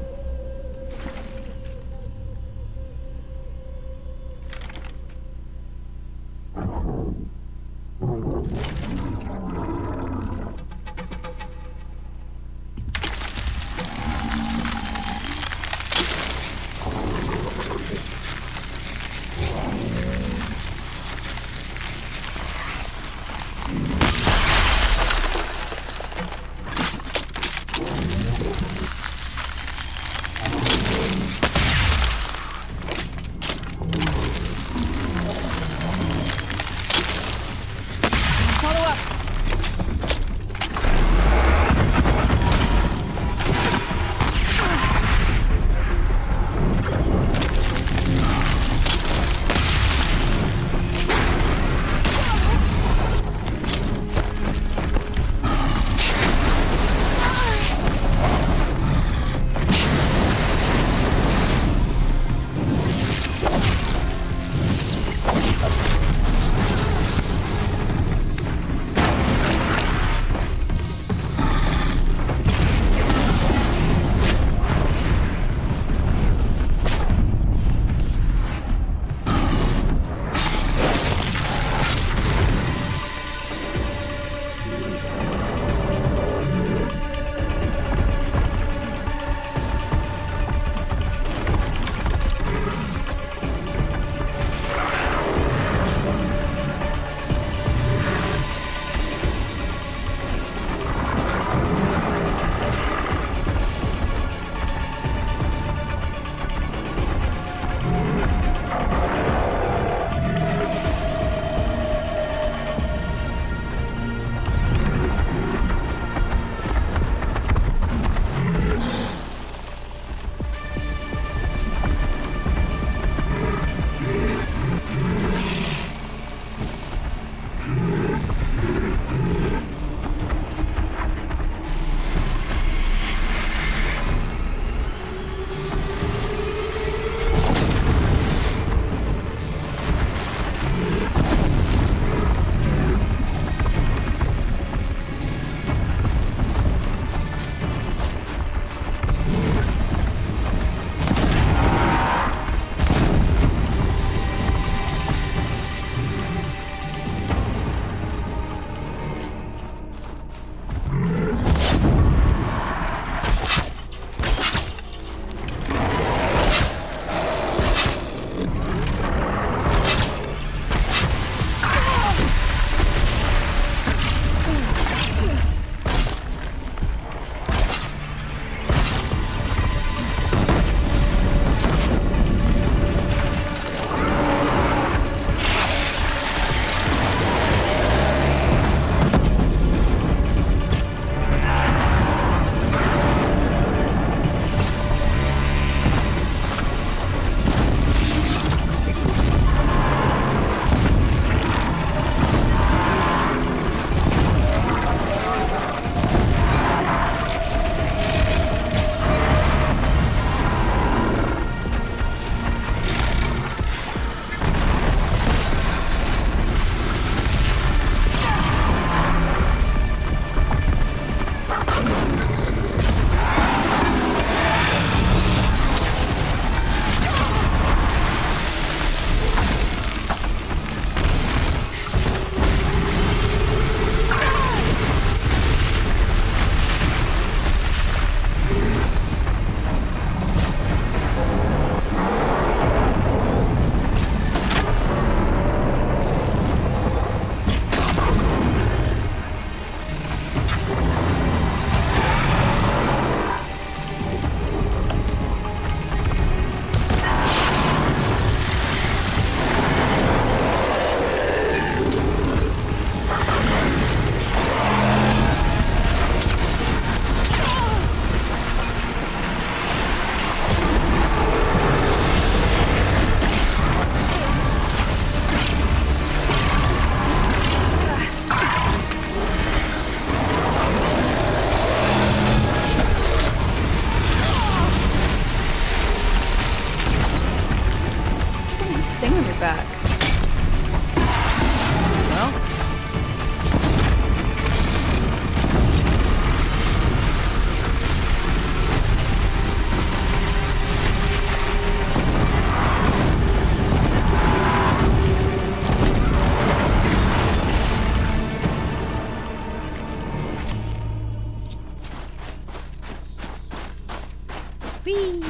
Whee!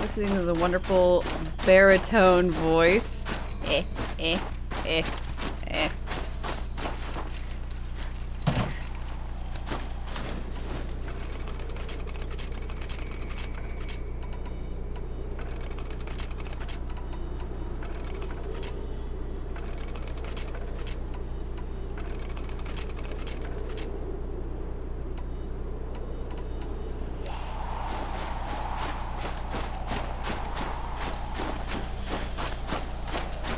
Listening to the wonderful baritone voice. Eh, eh, eh, eh.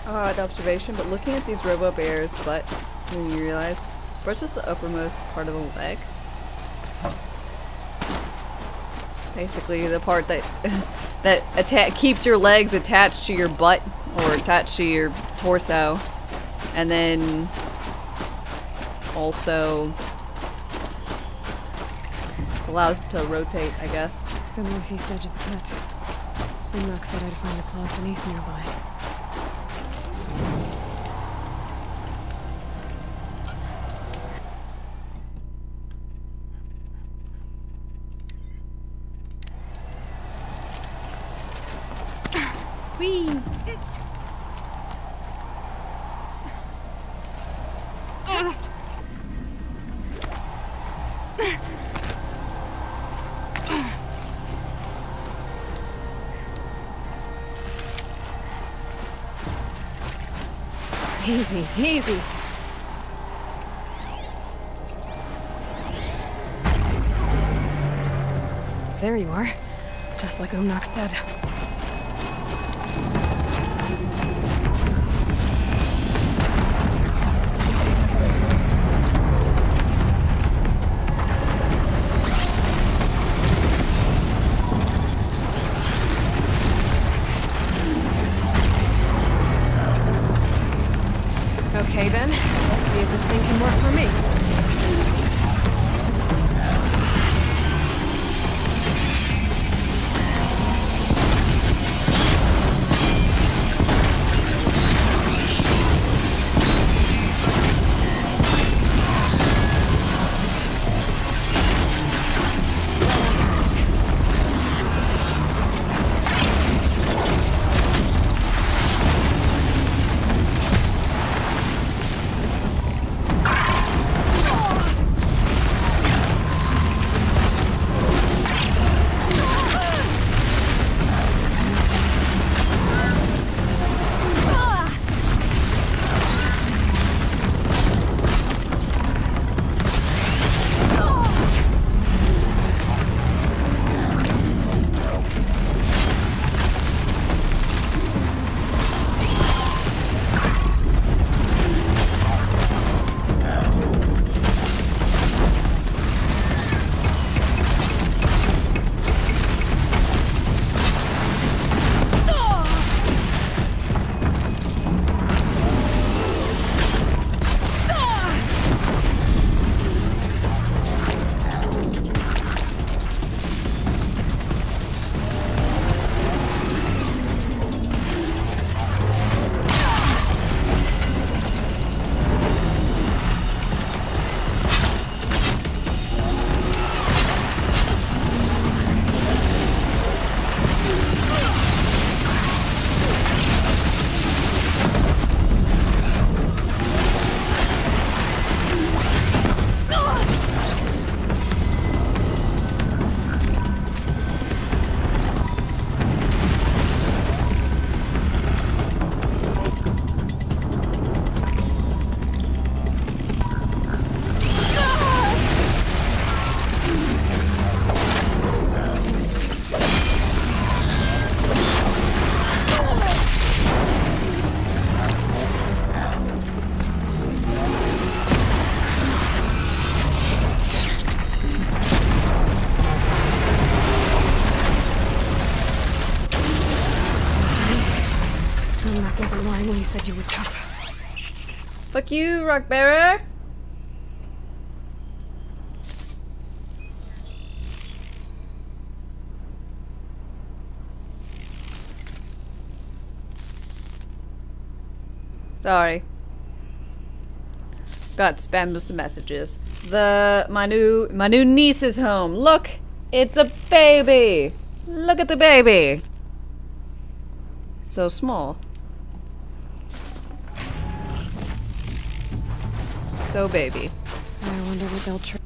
Odd observation, but looking at these robo bears' butt, when you realize, where's just the uppermost part of the leg? Basically, the part that that keeps your legs attached to your butt or attached to your torso, and then also allows it to rotate, I guess. The northeast edge of the cut. Unlock said I'd find the claws beneath nearby. Whee! Easy, easy. There you are. Just like Umnak said. Okay then, let's see if this thing can work for me. Wasn't lying when he said you were tough. Fuck you, rock bearer. Sorry. Got spammed with some messages. My new niece is home. Look, it's a baby. Look at the baby. So small. So baby. I wonder what they'll try.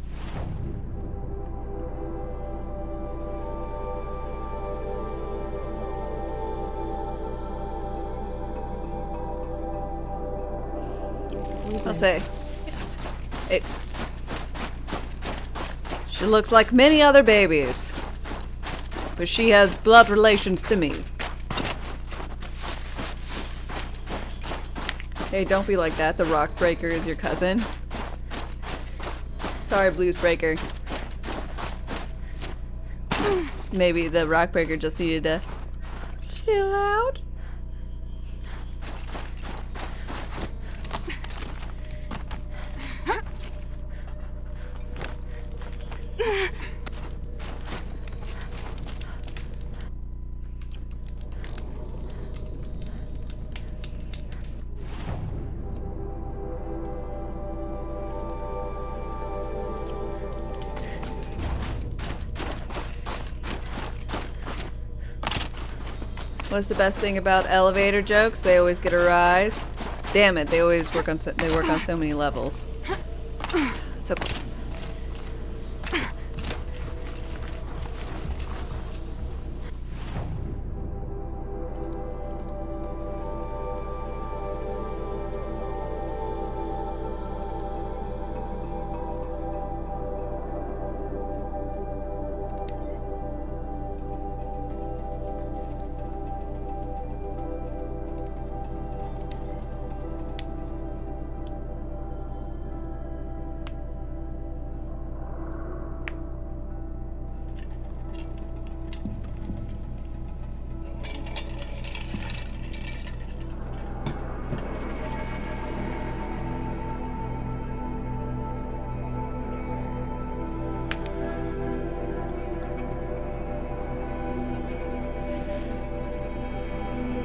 I'll say, yes. She looks like many other babies, but she has blood relations to me. Hey, don't be like that. The Rock Breaker is your cousin. Sorry, Blues Breaker. Maybe the Rock Breaker just needed to chill out. What's the best thing about elevator jokes? They always get a rise. Damn it, they always work on so many levels. So close.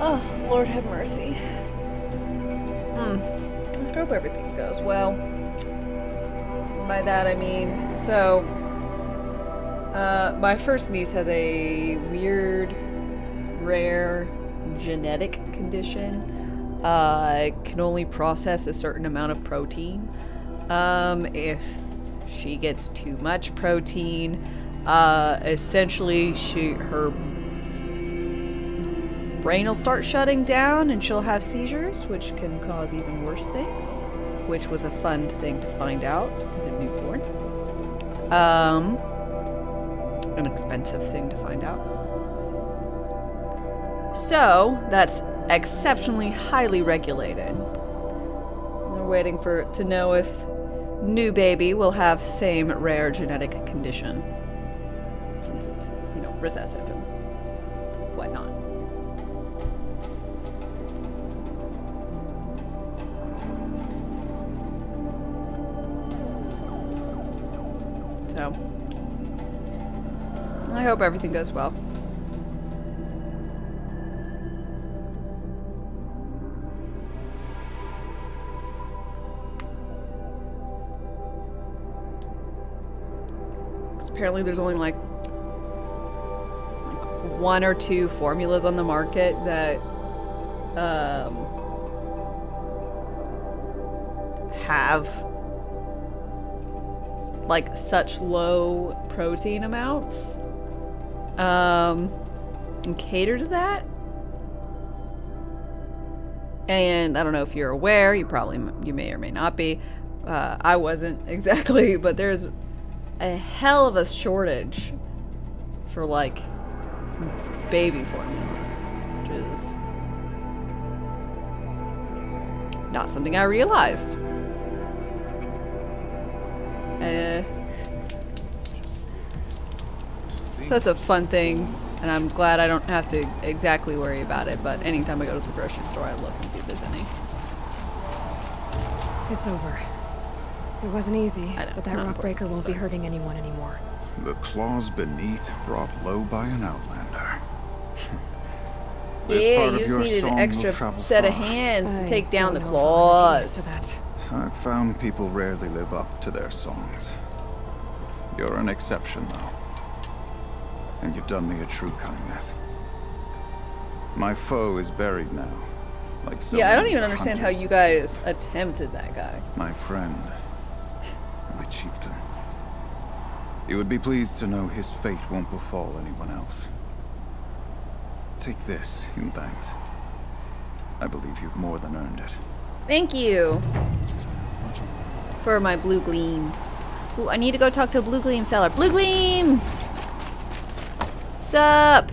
Oh, Lord have mercy. I hope everything goes well. By that I mean, so, my first niece has a weird, rare genetic condition. It can only process a certain amount of protein. If she gets too much protein, essentially her brain will start shutting down and she'll have seizures, which can cause even worse things, which was a fun thing to find out with a newborn. An expensive thing to find out. So that's exceptionally highly regulated. They're waiting to know if new baby will have same rare genetic condition, since it's, you know, recessive and whatnot. So, I hope everything goes well. Apparently there's only like 1 or 2 formulas on the market that have like such low protein amounts and cater to that. And I don't know if you're aware, you may or may not be. I wasn't exactly, but there's a hell of a shortage for like baby formula, which is not something I realized. So that's a fun thing, and I'm glad I don't have to exactly worry about it, but anytime I go to the grocery store I look and see if there's any. It's over. It wasn't easy, but that rock breaker won't be hurting anyone anymore. The claws beneath brought low by an outlander. Yeah, you just needed an extra set of hands to take down the claws. I've found people rarely live up to their songs. You're an exception, though. And you've done me a true kindness. My foe is buried now. Like so yeah, I don't many even understand how hunters. you guys attempted that guy. My friend. My chieftain. You would be pleased to know his fate won't befall anyone else. Take this in thanks. I believe you've more than earned it. Thank you for my blue gleam. Ooh, I need to go talk to a blue gleam seller. Blue gleam! Sup?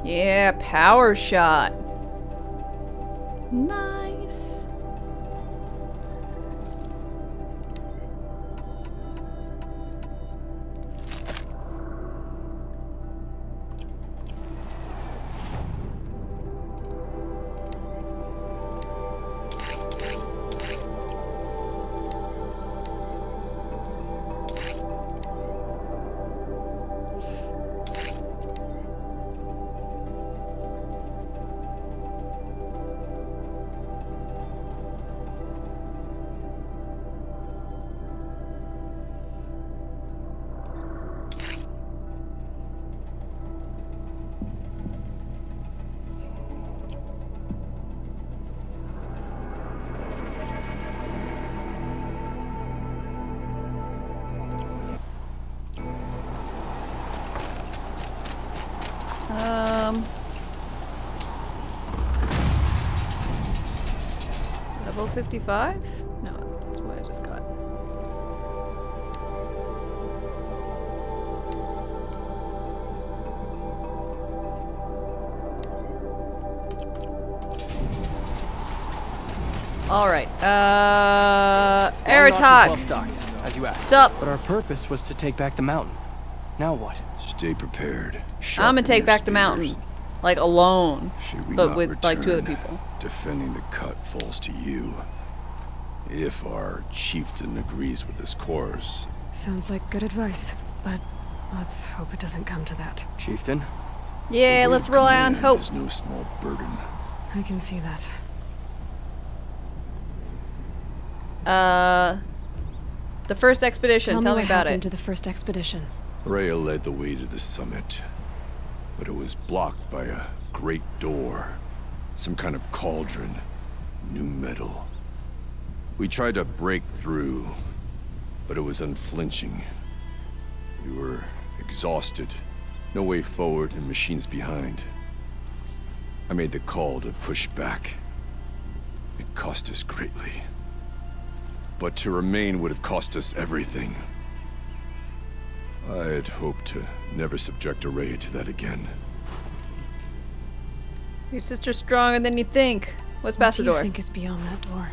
Yeah, power shot. Nice. Level 55? No, that's what I just got. Alright, air attack! Well stocked, as you asked. Sup? But our purpose was to take back the mountain. Now what? Stay prepared. I'm gonna take back the mountain. Like, alone. Should we but not with, like, 2 other return, people. Defending the cut falls to you. If our chieftain agrees with his course. Sounds like good advice, but let's hope it doesn't come to that. Chieftain? Yeah, let's rely on hope. Is no small burden. I can see that. The first expedition. Tell me what about happened it. to the first expedition. Rhea led the way to the summit, but it was blocked by a great door. Some kind of cauldron. New metal. We tried to break through, but it was unflinching. We were exhausted. No way forward and machines behind. I made the call to push back. It cost us greatly. But to remain would have cost us everything. I had hoped to never subject Rhea to that again. Your sister's stronger than you think. What's past the door? What do you think is beyond that door?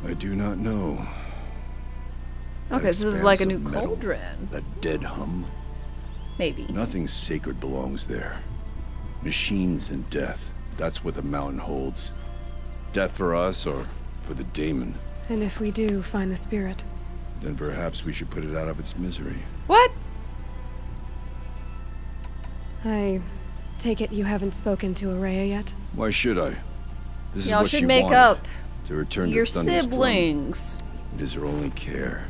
I do not know. Okay, so this is like a new cauldron. That dead hum. Maybe. Nothing sacred belongs there. Machines and death. That's what the mountain holds. Death for us or for the daemon. And if we do find the spirit? Then perhaps we should put it out of its misery. What? I take it you haven't spoken to Araya yet? Why should I? This is Y'all what should she make wanted, up to return your to Thunder's siblings. Drum. It is her only care.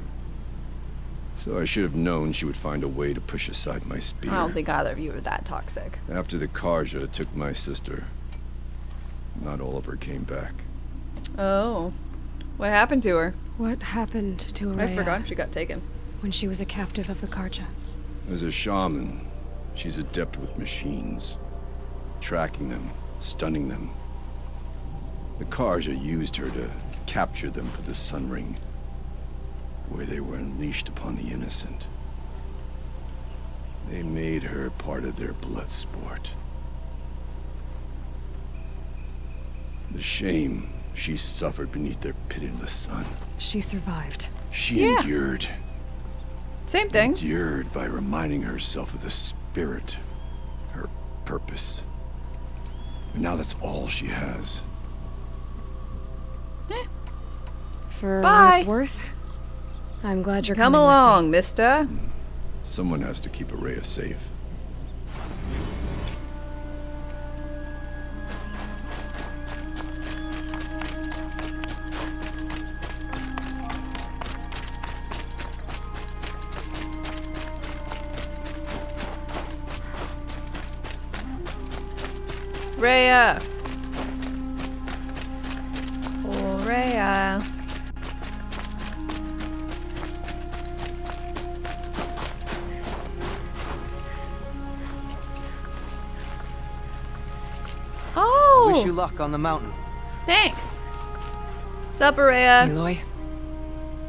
So I should have known she would find a way to push aside my spear. I don't think either of you are that toxic. After the Karja took my sister, not all of her came back. Oh. What happened to her? What happened to Araya? I forgot she got taken. When she was a captive of the Karja. As a shaman, she's adept with machines. Tracking them, stunning them. The Karja used her to capture them for the Sun Ring, where they were unleashed upon the innocent. They made her part of their blood sport. The shame she suffered beneath their pitiless sun. She survived. She endured. Same thing. Endured by reminding herself of the spirit, her purpose. And now that's all she has. For what it's worth, I'm glad you're Come coming along, mister. Someone has to keep Araya safe. Rhea. Oh, Rhea. Oh! Wish you luck on the mountain. Thanks. Sup, Rhea? Aloy,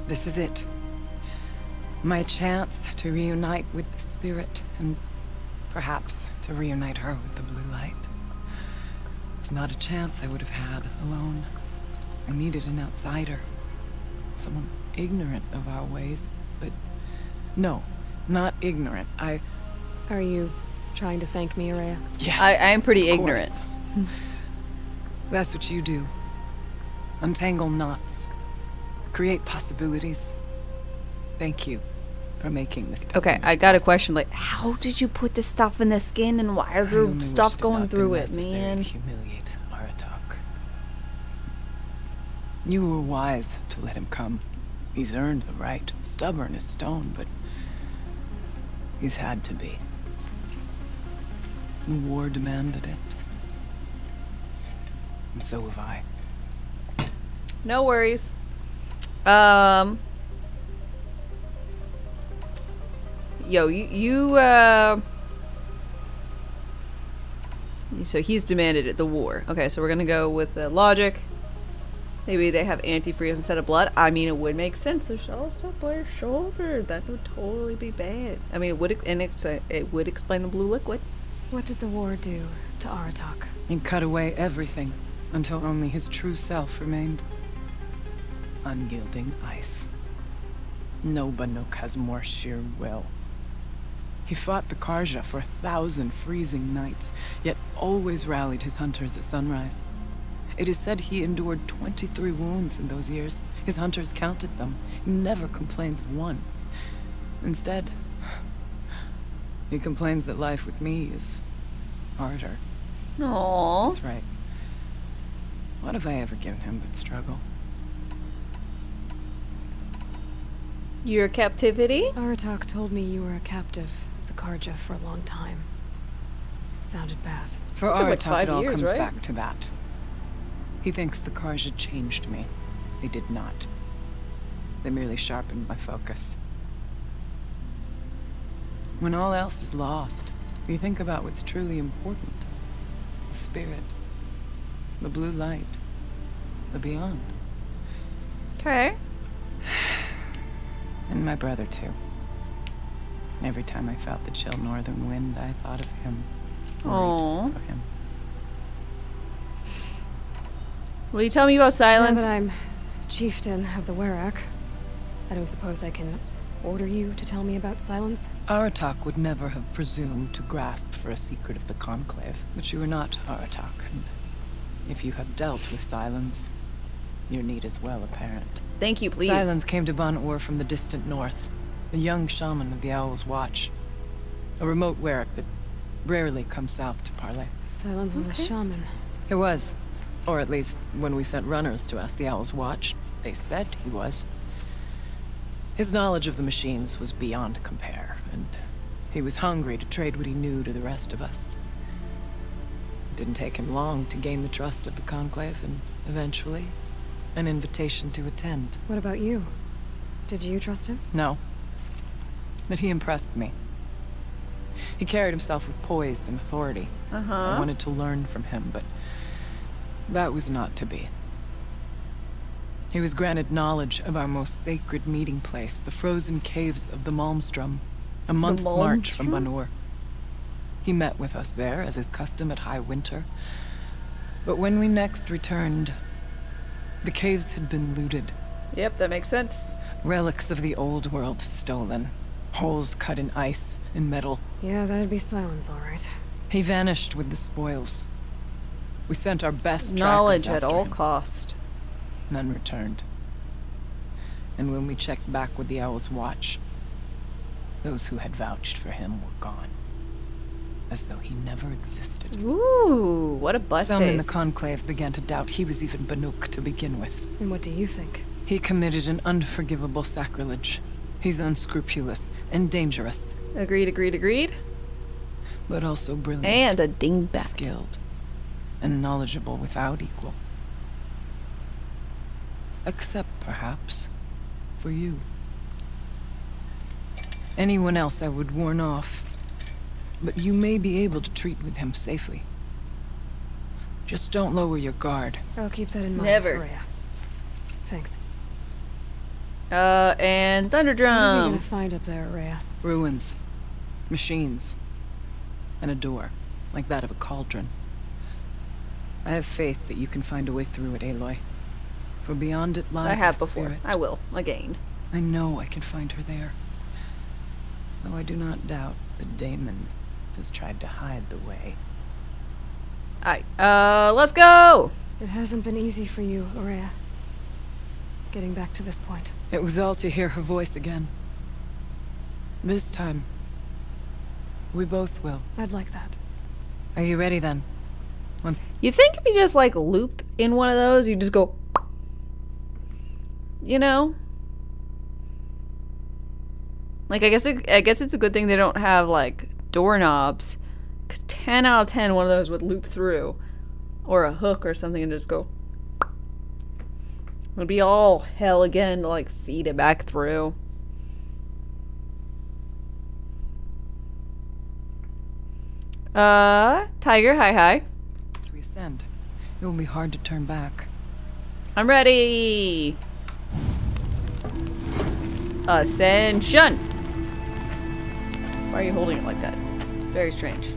this is it. My chance to reunite with the spirit, and perhaps to reunite her with the blue light. It's not a chance I would have had alone. I needed an outsider. Someone ignorant of our ways, but no, not ignorant. Are you trying to thank me, Araya? Yes. I am pretty of ignorant. course. That's what you do. Untangle knots. Create possibilities. Thank you for making this Okay, I got a question. Like, how did you put the stuff in the skin, and why is there stuff going through it, man? Humiliate Aratak. You were wise to let him come. He's earned the right. Stubborn as stone, but he's had to be. The war demanded it. And so have I. No worries. Yo, so he's demanded it, the war. Okay, so we're gonna go with the logic. Maybe they have antifreeze instead of blood. I mean, it would make sense. There's all stuff by your shoulder. That would totally be bad. I mean, it would explain the blue liquid. What did the war do to Aratak? He cut away everything until only his true self remained. Unyielding ice. No Banuk has more sheer will. He fought the Karja for 1,000 freezing nights, yet always rallied his hunters at sunrise. It is said he endured 23 wounds in those years. His hunters counted them. He never complains of one. Instead, he complains that life with me is harder. Aww. That's right. What have I ever given him but struggle? Your captivity? Aratak told me you were a captive of the Karja for a long time. It sounded bad. For Aratak, it all comes back to that. He thinks the Karja changed me. They did not. They merely sharpened my focus. When all else is lost, we think about what's truly important. The spirit. The blue light. The beyond. Okay. And my brother, too. Every time I felt the chill northern wind, I thought of him. Aww. For him. Will you tell me about Silence? Now that I'm chieftain of the Werak, I don't suppose I can order you to tell me about Silence? Aratak would never have presumed to grasp for a secret of the Conclave, but you are not Aratak, and if you have dealt with Silence, your need is well apparent. Thank you, please. Silence came to Ban-Ur from the distant north, a young shaman of the Owl's Watch, a remote Werak that rarely comes south to parley. Silence was a shaman. He was. Or at least, when we sent runners to ask the Owl's Watch, they said he was. His knowledge of the machines was beyond compare, and he was hungry to trade what he knew to the rest of us. It didn't take him long to gain the trust of the Conclave, and eventually, an invitation to attend. What about you? Did you trust him? No. But he impressed me. He carried himself with poise and authority. I wanted to learn from him, but that was not to be. He was granted knowledge of our most sacred meeting place, the frozen caves of the Malmstrom, a month's march from Ban-Ur. He met with us there, as is custom at high winter. But when we next returned, the caves had been looted. Yep, that makes sense. Relics of the old world stolen. Holes cut in ice and metal. Yeah, that'd be Silence, all right. He vanished with the spoils. We sent our best knowledge trackers at after all him. cost. None returned. And when we checked back with the Owl's watch, those who had vouched for him were gone. As though he never existed. Ooh, what a butt Some in the face. Conclave began to doubt he was even Banuk to begin with. And what do you think? He committed an unforgivable sacrilege. He's unscrupulous and dangerous. Agreed, agreed, agreed. But also brilliant. And a dingbat. Skilled. And knowledgeable without equal. Except, perhaps, for you. Anyone else I would warn off. But you may be able to treat with him safely. Just don't lower your guard. I'll keep that in mind, Never. Rhea. Thanks. And Thunder What are we Drum. gonna find up there, Rhea? Ruins. Machines. And a door, like that of a cauldron. I have faith that you can find a way through it, Aloy. For beyond it lies I have the before. spirit. I will, again. I know I can find her there. Though I do not doubt that Damon has tried to hide the way. Alright, let's go! It hasn't been easy for you, Rhea. Getting back to this point. It was all to hear her voice again. This time, we both will. I'd like that. Are you ready then? Once You think if you just like loop in one of those, you just go, you know? Like I guess it's a good thing they don't have like doorknobs. 'Cause 10 out of 10 one of those would loop through, or a hook or something, and just go. It would be all hell again to like feed it back through. Tiger, hi. as we ascend, it will be hard to turn back. I'm ready. Ascension. Why are you holding it like that? Very strange.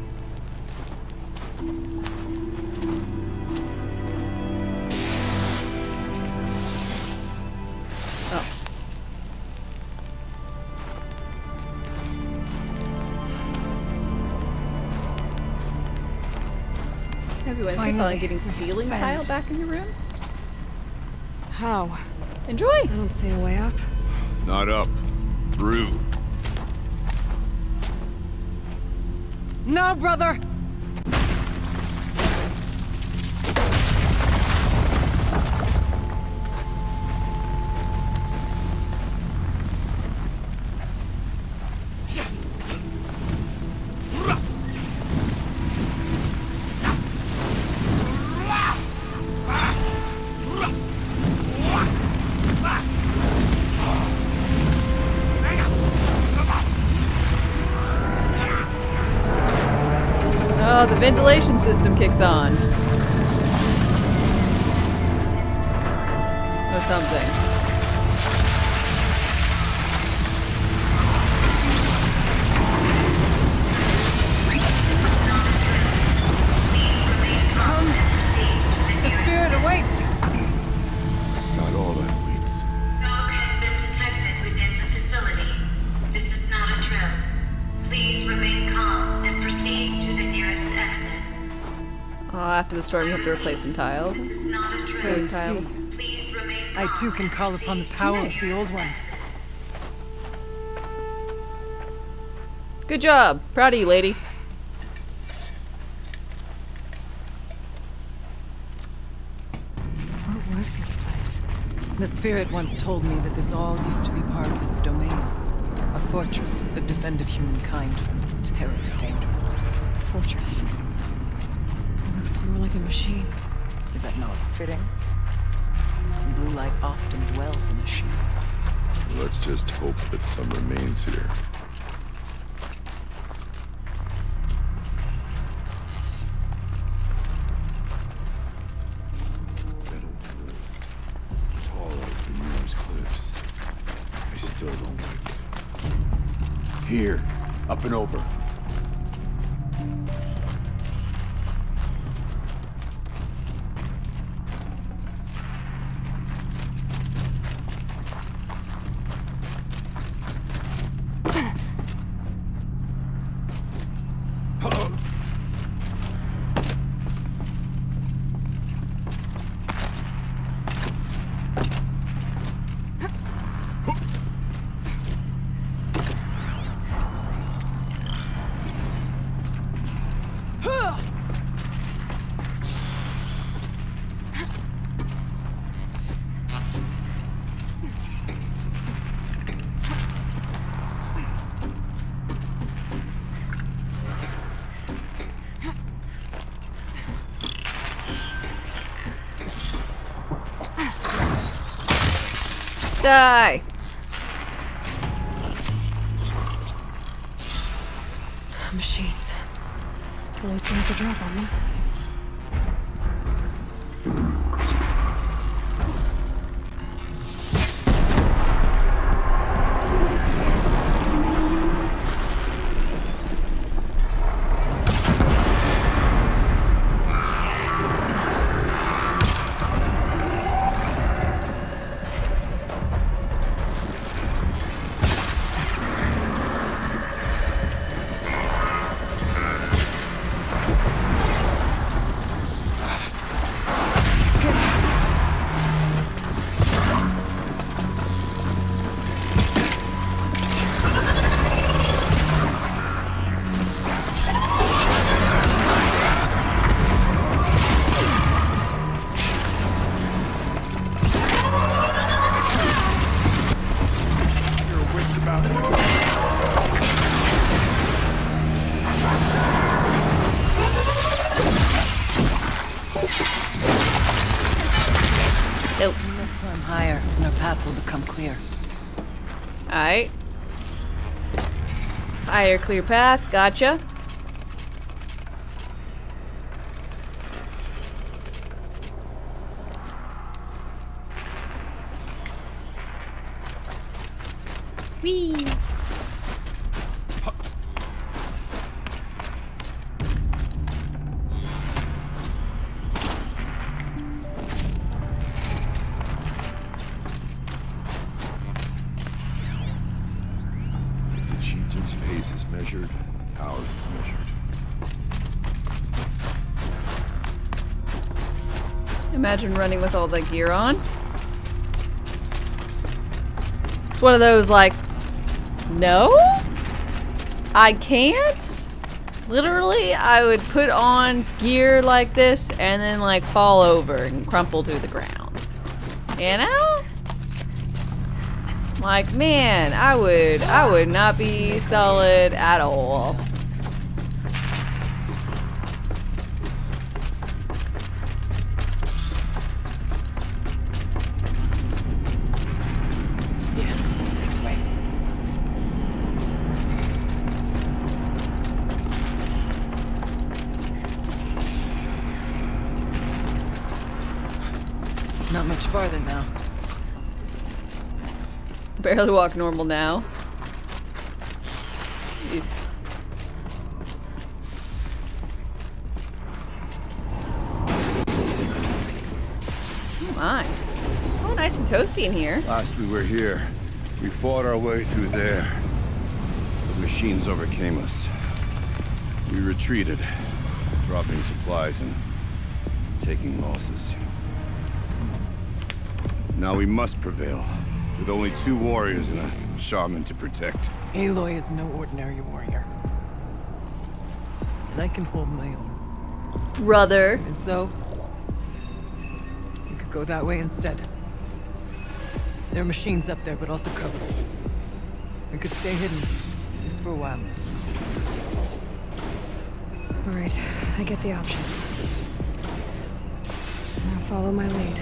Oh. Everyone's finally getting ceiling tile back in your room. How? Enjoy. I don't see a way up. Not up. Through. No, brother! Oh, the ventilation system kicks on. Or something. The spirit awaits! It's not all that waits. Smoke has been detected within the facility. This is not a drill. Please remain calm and proceed to the nearest exit. Oh, after the storm, you have to replace some tile. So you see, I too can call upon the power of the old ones. Good job. Proud of you, lady. What was this place? The spirit once told me that this all used to be part of its domain. A fortress that defended humankind from terrible danger. Fortress. It looks more like a machine. Is that not fitting? Blue light often dwells in machines. Let's just hope that some remains here. Tall as Veneer's cliffs. I still don't like it. Here, up and over. Die! Machines. At least we have to drop on them. Nope. We'll climb higher, and our path will become clear. Alright. Higher, clear path. Gotcha. Whee! If the chieftain's pace is measured, ours is measured. Imagine running with all the gear on. It's one of those like, no, I can't. Literally, I would put on gear like this and then like fall over and crumple to the ground. You know? Like, man, I would not be solid at all. Not much farther now. Barely walk normal now. Ew. Oh my. Oh, nice and toasty in here. Last we were here, we fought our way through there. The machines overcame us. We retreated, dropping supplies and taking losses. Now we must prevail, with only 2 warriors and a shaman to protect. Aloy is no ordinary warrior. And I can hold my own. Brother. And so, we could go that way instead. There are machines up there, but also cover. We could stay hidden, just for a while. Alright, I get the options. I'll follow my lead.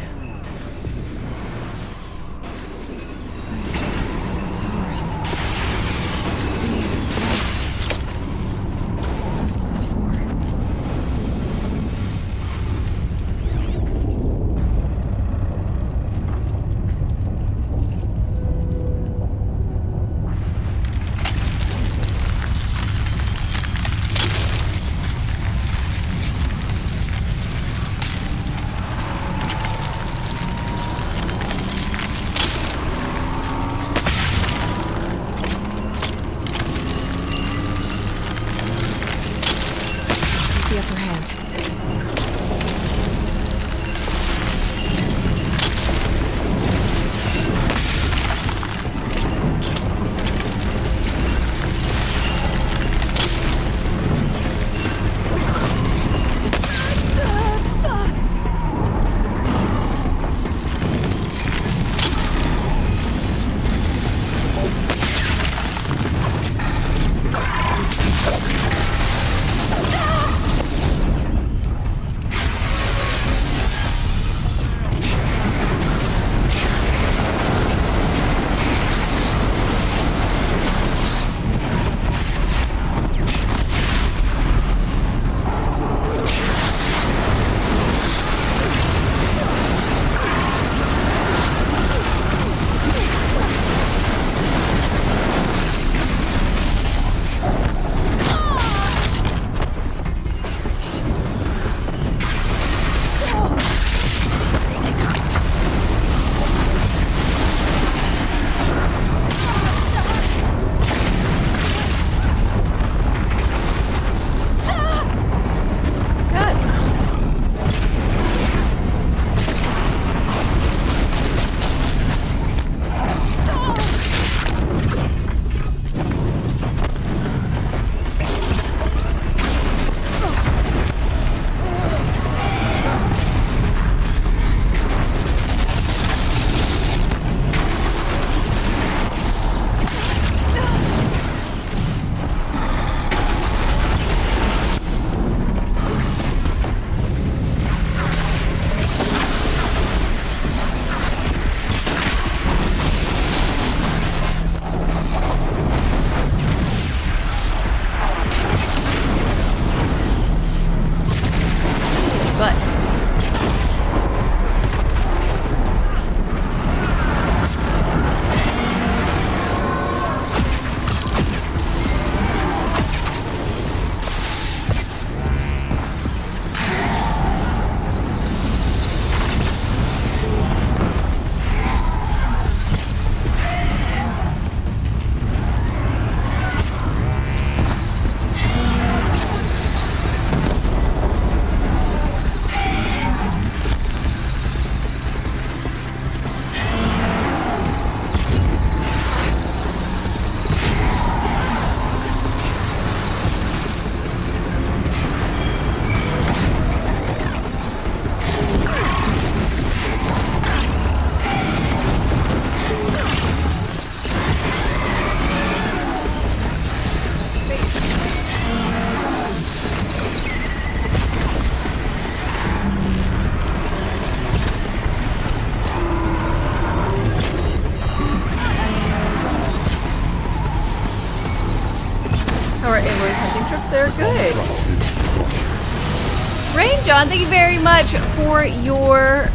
Rain John, thank you very much for your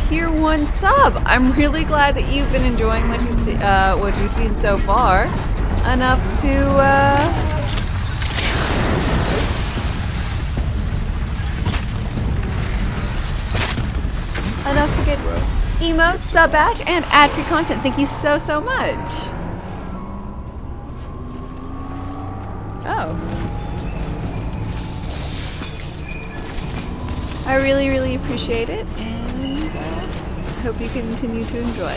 tier 1 sub. I'm really glad that you've been enjoying what you've seen so far. Enough to get emotes, sub badge, and ad-free content. Thank you so much. Oh. I really appreciate it, and hope you continue to enjoy.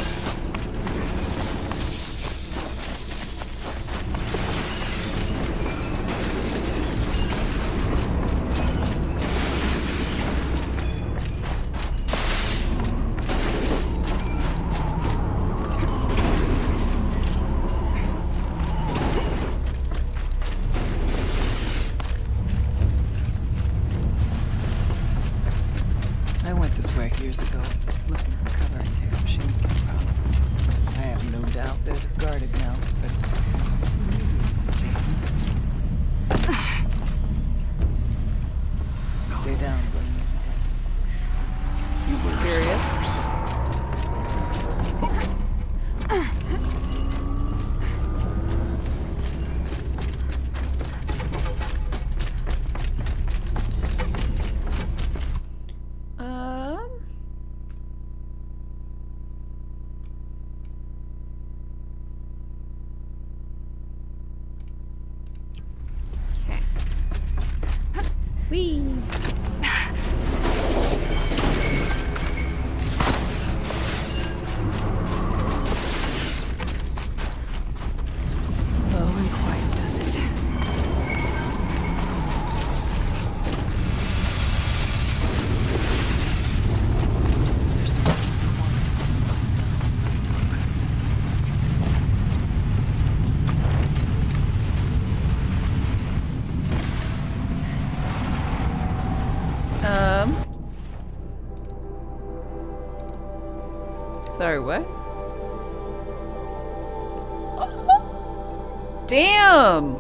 Sorry, what? Damn!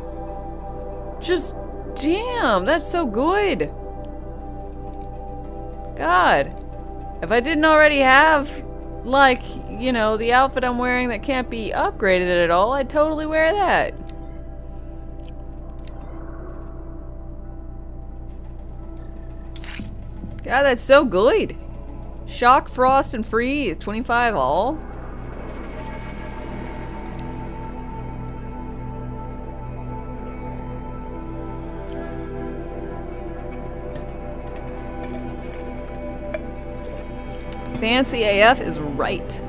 Just damn, that's so good. God. If I didn't already have, like, you know, the outfit I'm wearing that can't be upgraded at all, I'd totally wear that. God, that's so good. Shock, frost, and freeze. 25 all. Fancy AF is right.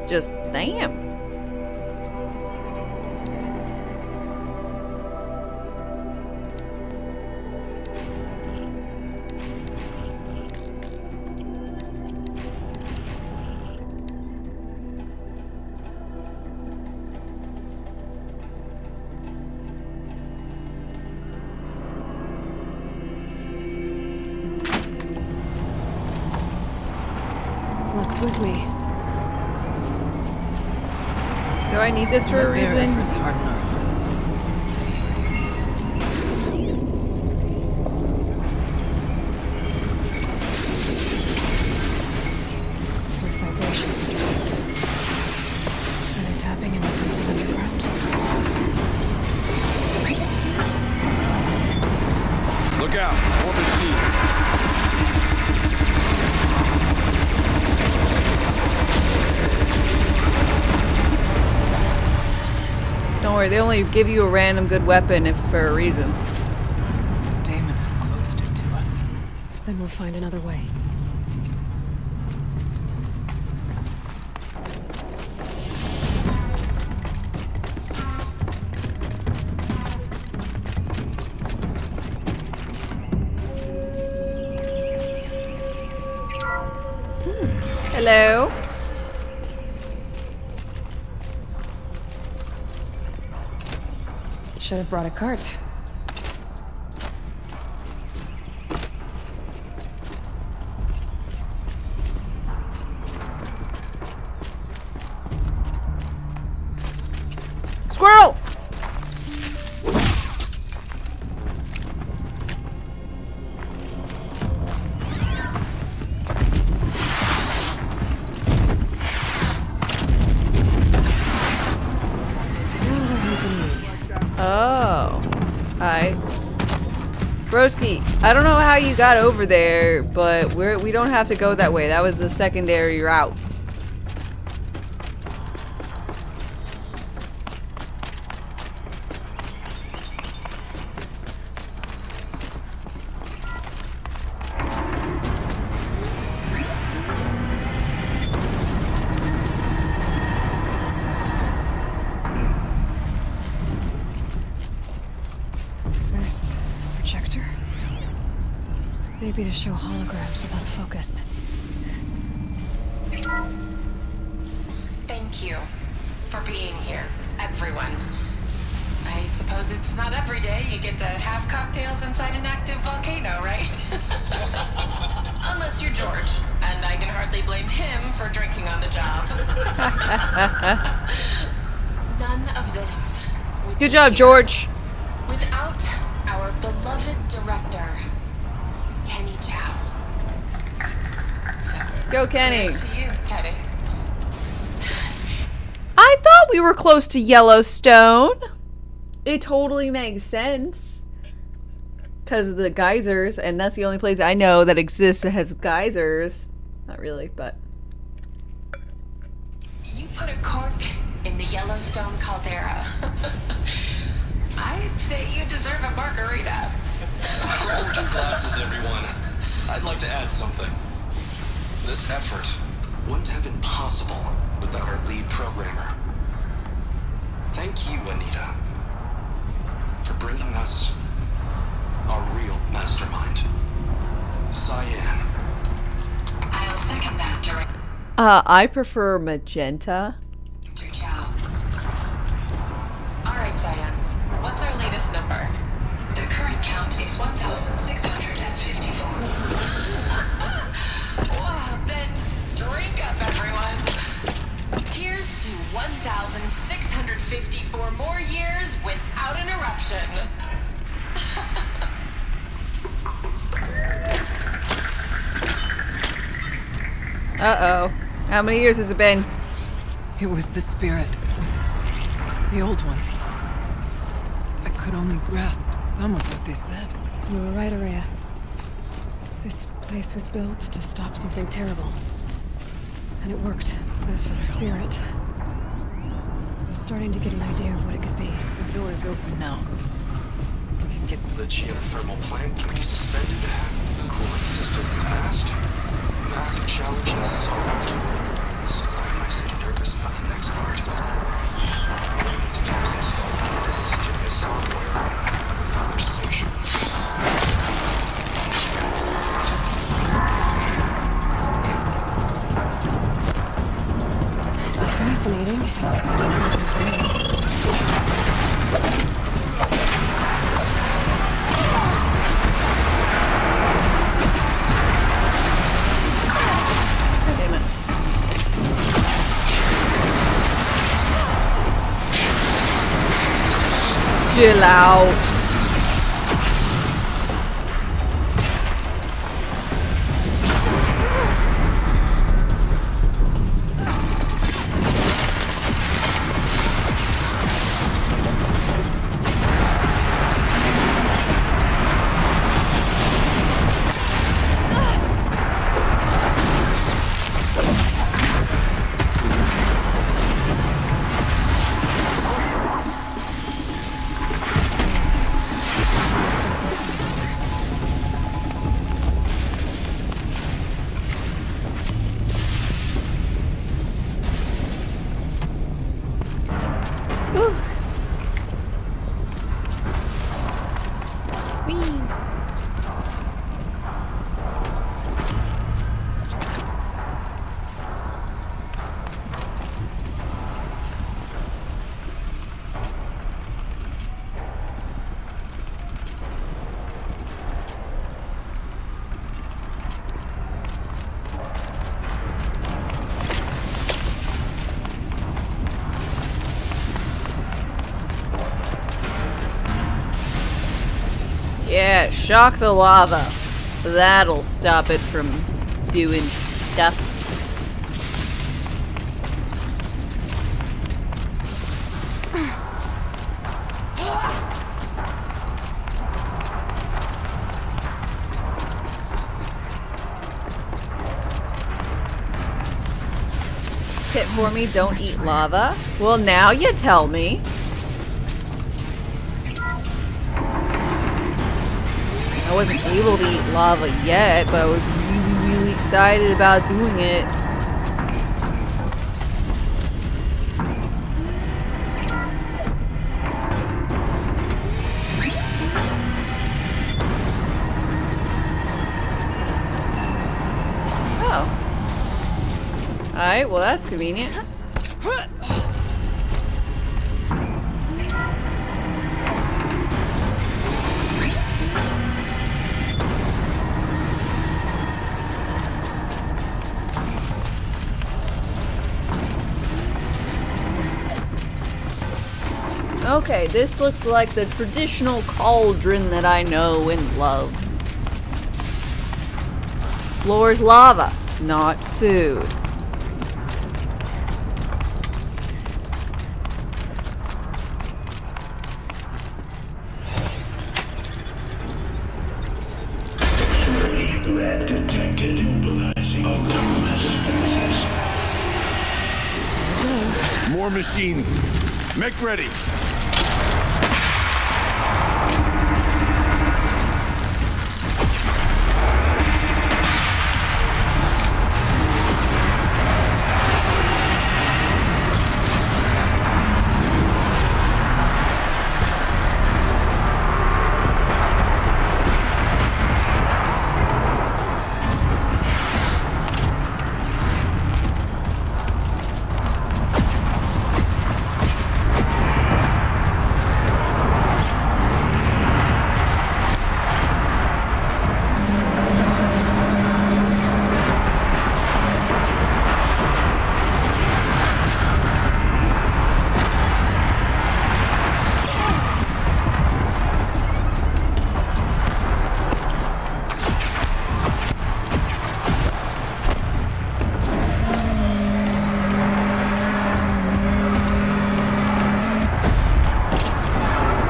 Just damn. With me. Do I need this for a reason? With vibrations in your feet. Are they tapping into something underground? Look out! More machines! Don't worry, they only give you a random good weapon if for a reason. The Daemon has closed it to us. Then we'll find another way. Hello? Should have brought a cart. Squirrel! Oh. Alright. Broski, I don't know how you got over there, but we don't have to go that way. That was the secondary route. Maybe to show holograms without focus. Thank you for being here, everyone. I suppose it's not every day you get to have cocktails inside an active volcano, right? Unless you're George, and I can hardly blame him for drinking on the job. None of this would Good job, George. without our beloved director, Kenny Chow. So, Go, Kenny. here's to you, Kenny. I thought we were close to Yellowstone. It totally makes sense. Because of the geysers, and that's the only place I know that exists that has geysers. Not really, but... You put a cork in the Yellowstone caldera. I'd say you deserve a margarita. Hold your glasses, everyone. I'd like to add something. This effort wouldn't have been possible without our lead programmer. Thank you, Anita, for bringing us our real mastermind, Cyan. I'll second that, Director. I prefer magenta. All right, Cyan. What's our latest number? The current count is 1,654. Wow, then drink up, everyone. Here's to 1,654 more years without an eruption. Uh-oh. How many years has it been? It was the spirit. The old ones. I could only grasp some of what they said. You were right, Araya. This place was built to stop something terrible. And it worked. As for the spirit, I'm starting to get an idea of what it could be. The door is open now. We can get The geothermal plant can be suspended. Cooling system fast. Massive challenges solved. So why am I so nervous about the next part? We need to use this. This is stupid software. Conversation. Fascinating. Damn it. Chill out. Yeah, shock the lava. That'll stop it from doing stuff. for me, don't eat lava? Well, now you tell me. I wasn't able to eat lava yet, but I was really, really excited about doing it. Oh. Alright, well that's convenient. Okay, this looks like the traditional cauldron that I know and love. Floor's lava, not food. Threat detected. Mobilizing autonomous defenses. More machines. Make ready.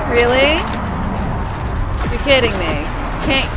Really? You're kidding me. Can't.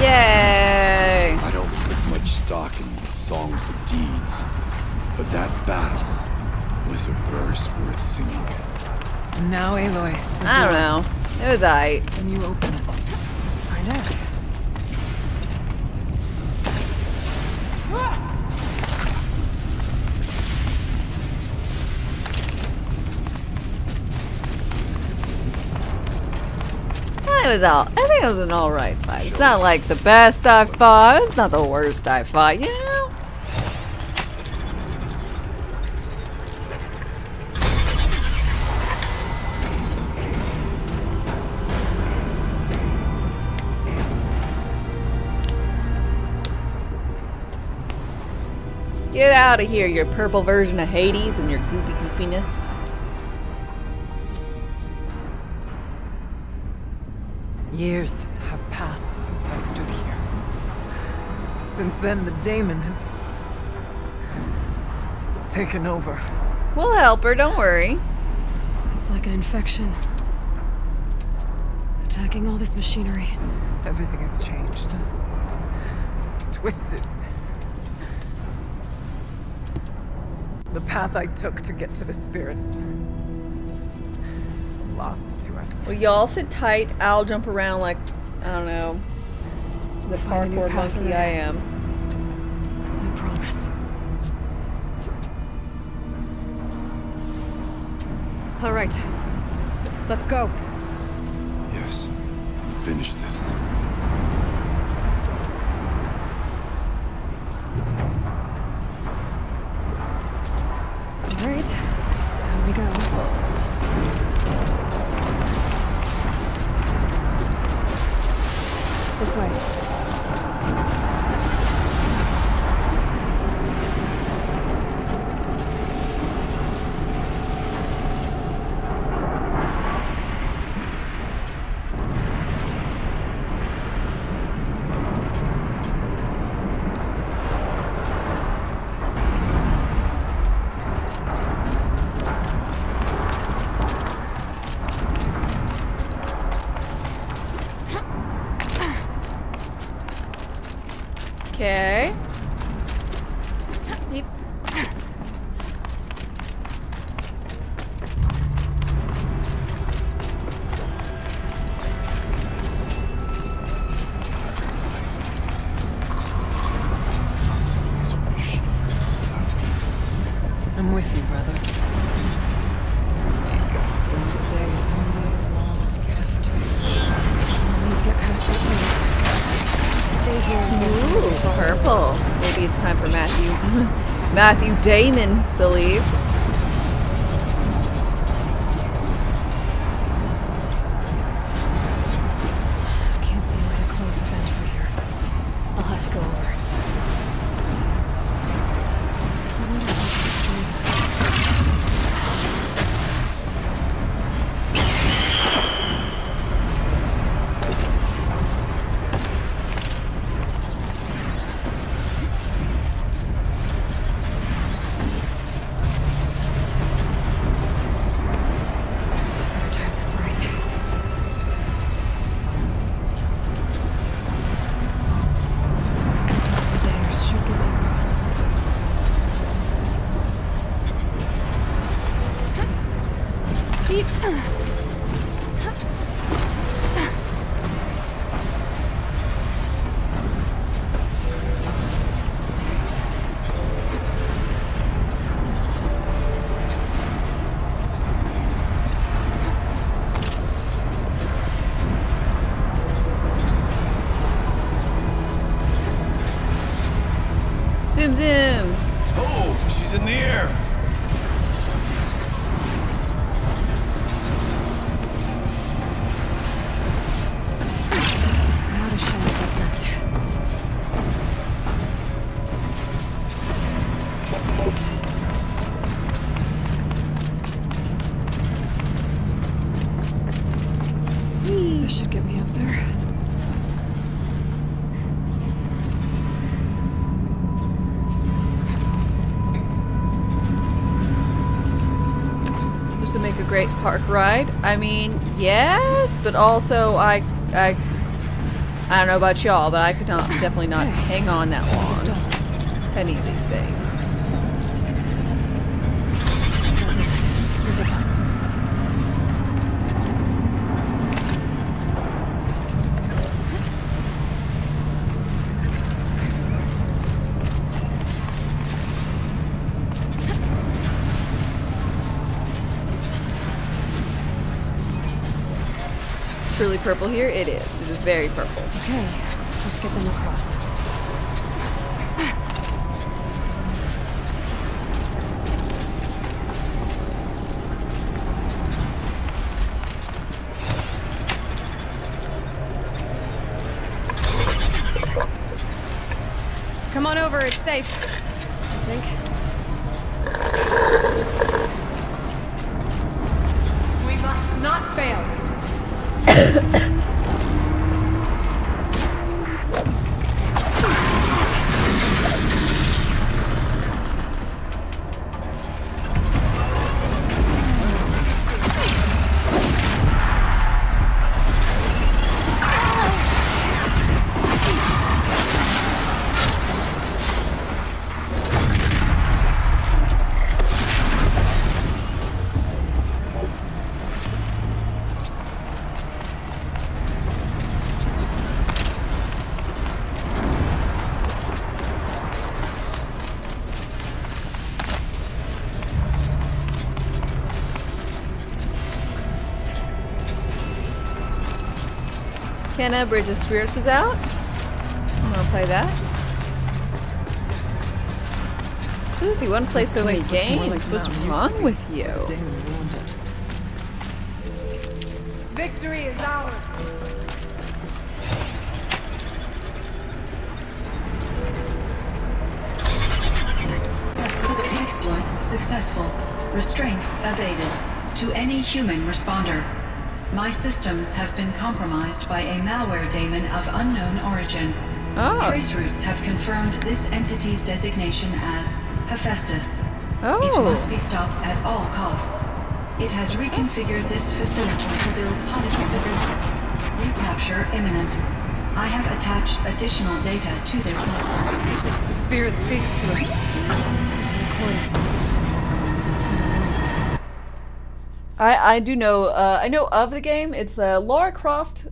Yay! I don't put much stock in songs of deeds, but that battle was a verse worth singing. Now, Aloy. I don't know. It was aight. Can you open it? Let's find out. I think it was an alright fight. It's not like the best I've fought. It's not the worst I've fought, you know? Get out of here, your purple version of Hades and your goopy goopiness. Years have passed since I stood here. Since then, the daemon has taken over. We'll help her, don't worry. It's like an infection. Attacking all this machinery. Everything has changed. It's twisted. The path I took to get to the spirits lost to us. Well, y'all sit tight. I'll jump around like, I don't know, the parkour monkey I am. I promise. All right. Let's go. Yes. Finish this. All right. Down we go. This way. Okay. Yep. I'm with you, brother. We'll stay only as long as we have to. I need to get past that thing. Stay here. Ooh, purple. Maybe it's time for Matthew Damon to leave. Can't see a way to close the vent from here. I'll have to go over. I wonder if I can destroy Zoom zoom. Oh, she's in the air. Not a shot like that. This should get me up there. To make a great park ride. I mean, yes, but also I I don't know about y'all, but I could not definitely not hang on that long to any of these things. Truly purple here? It is. It is very purple. Okay, let's get them across. Come on over, it's safe. I think. We must not fail. Kenna, Bridge of Spirits is out. I'm gonna play that. Lucy, one play so many games. What's wrong with you? Victory is ours. Exploit successful. Restraints evaded. To any human responder. My systems have been compromised by a malware daemon of unknown origin. Trace routes have confirmed this entity's designation as Hephaestus. It must be stopped at all costs. It has reconfigured this facility to build polymer. Recapture imminent. I have attached additional data to their platform. The spirit speaks to us. It's recorded. I do know, I know of the game. It's Lara Croft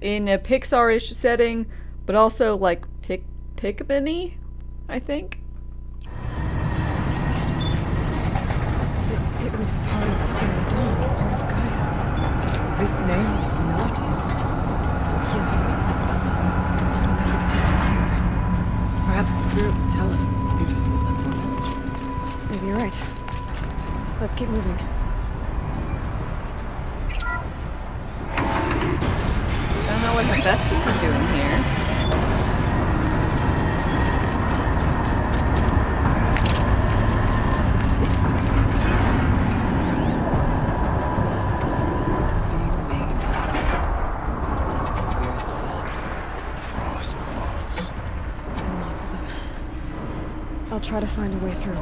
in a Pixar-ish setting, but also like Pikmin-y, I think. It was part of Sarah Dawn, part of Gaia. This name is familiar to you. Yes. I don't know if it's different here. Perhaps the spirit will tell us if we left more messages. Maybe you're right. Let's keep moving. I don't know what Hephaestus is doing here. As the spirit said. Frost claws. Lots of them. I'll try to find a way through.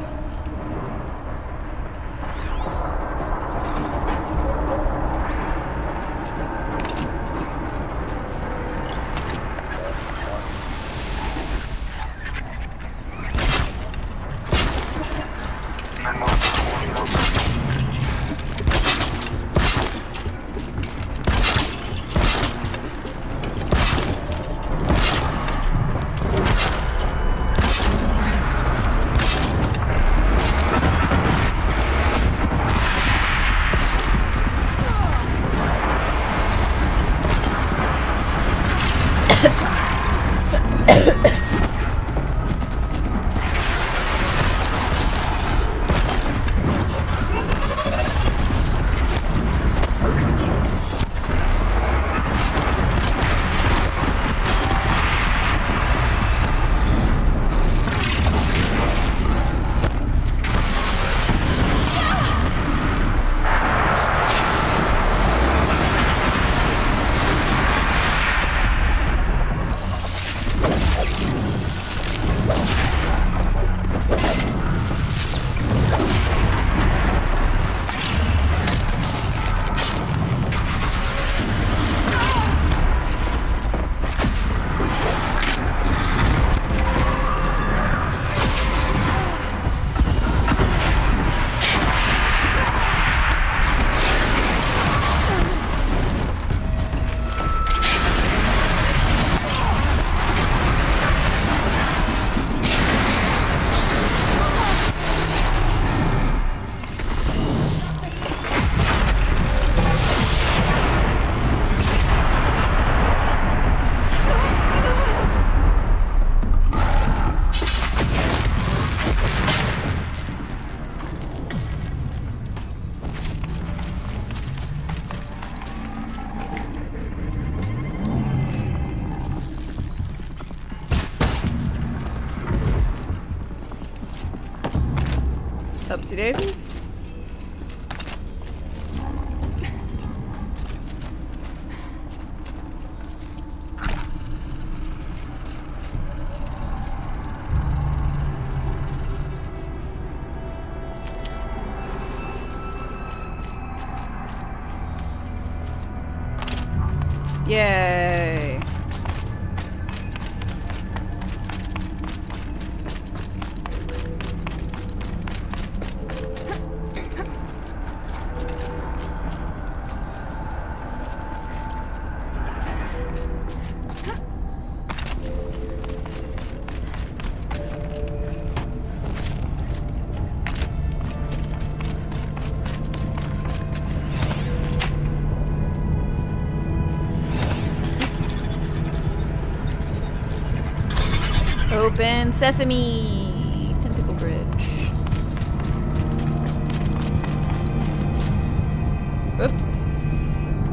Upsy daisies. Yay. Open sesame! Tentacle bridge. Oops.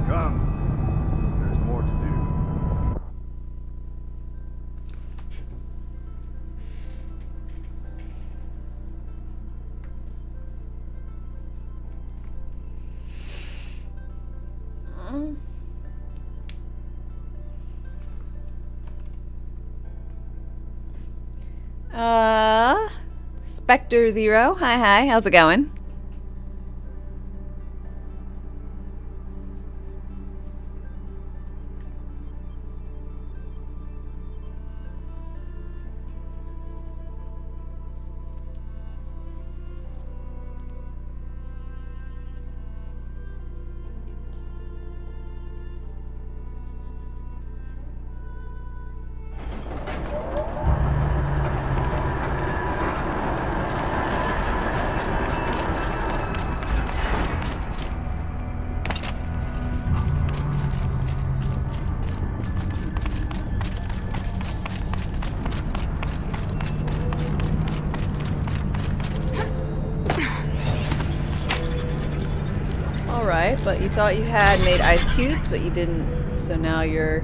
Come. There's more to do. Spectre Zero. Hi, how's it going? Alright, but you thought you had made ice cubes, but you didn't. So now you're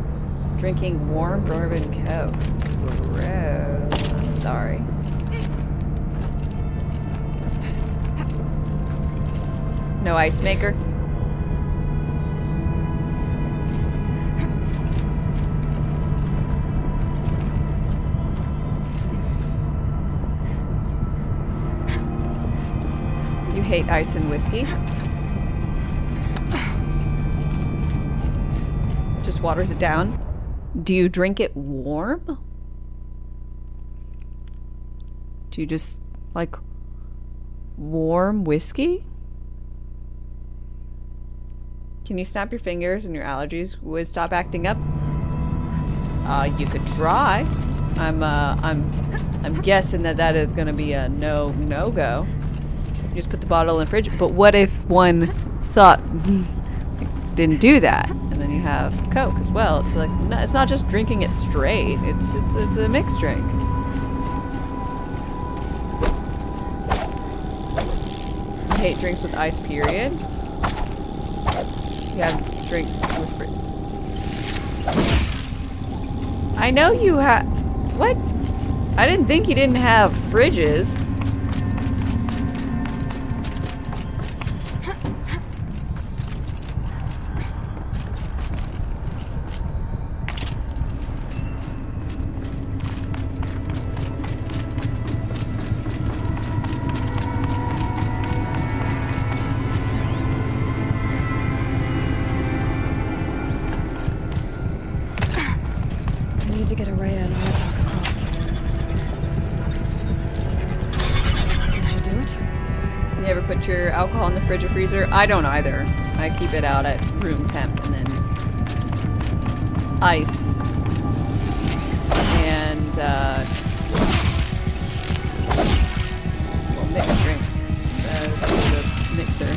drinking warm bourbon Coke. Gross. I'm sorry. No ice maker? You hate ice and whiskey? Just waters it down. Do you drink it warm? Do you just like warm whiskey? Can you snap your fingers and your allergies would stop acting up? You could try. I'm guessing that is gonna be a no-go. You just put the bottle in the fridge. But what if one thought didn't do that, and then you have Coke as well? It's like no, it's not just drinking it straight. It's a mixed drink. You hate drinks with ice, period. You have drinks with I know you have. What? I didn't think you didn't have fridges. Your alcohol in the fridge or freezer? I don't either. I keep it out at room temp and then ice and well, mixed drinks. The mixer.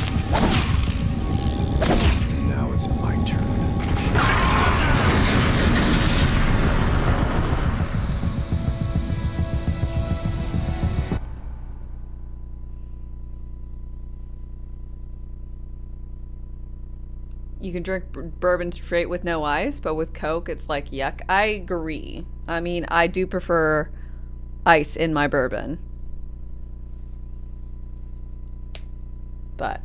Now it's my turn. You can drink bourbon straight with no ice, but with Coke, it's like, yuck. I agree. I mean, I do prefer ice in my bourbon. but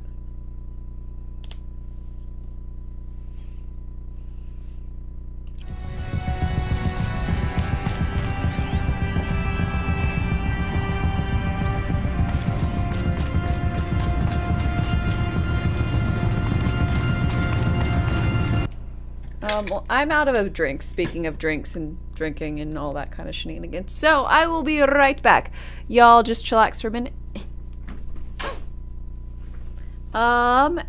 well, I'm out of drinks, speaking of drinks and drinking and all that kind of shenanigans. So, I will be right back. Y'all just chillax for a minute.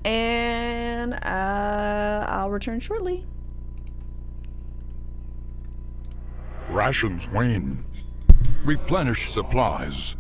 And I'll return shortly. Rations wane. Replenish supplies.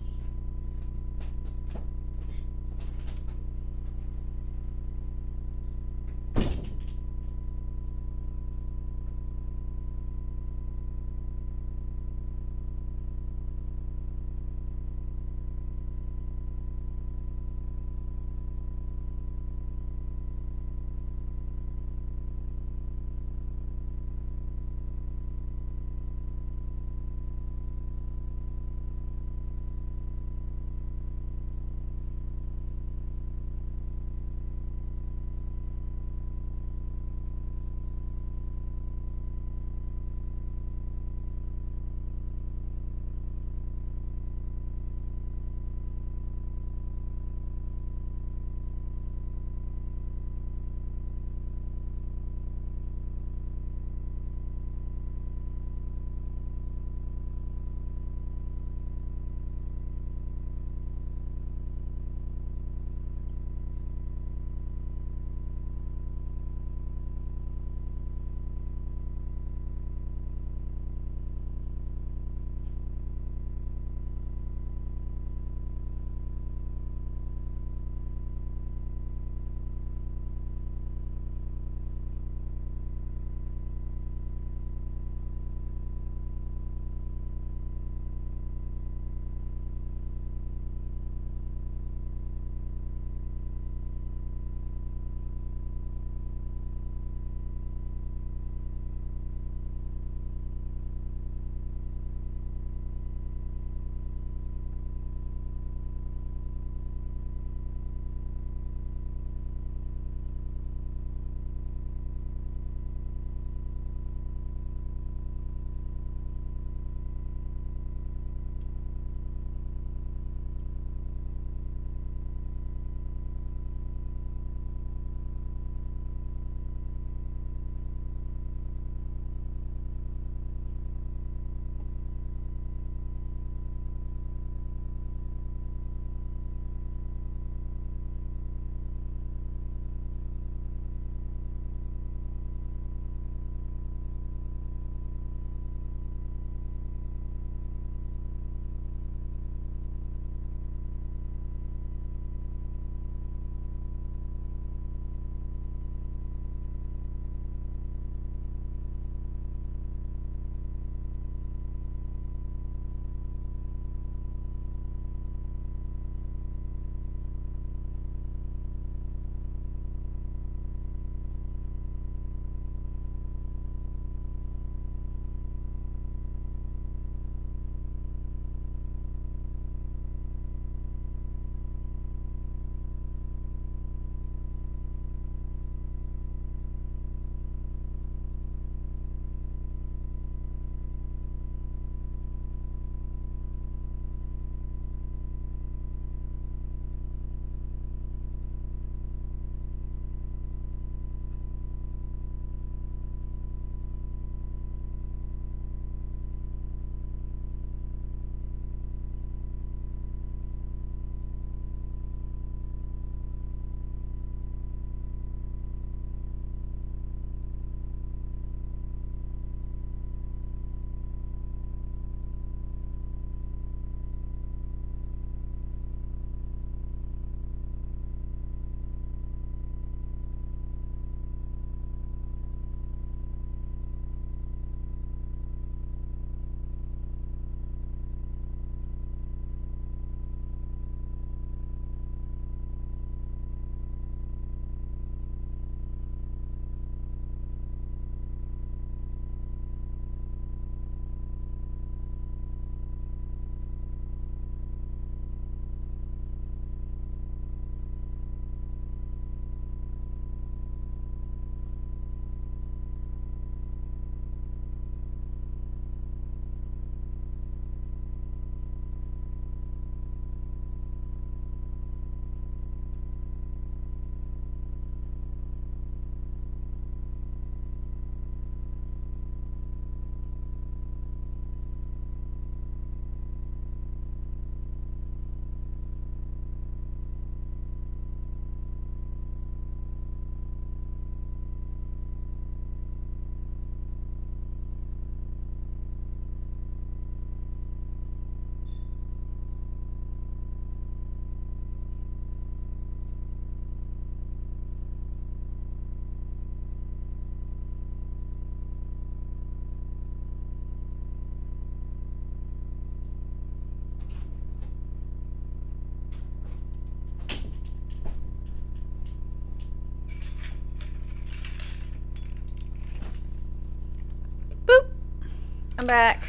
I'm back.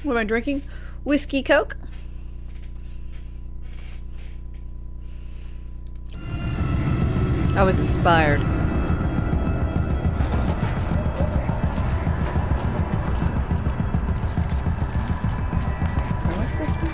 What am I drinking? Whiskey Coke. I was inspired. Where am I supposed to be?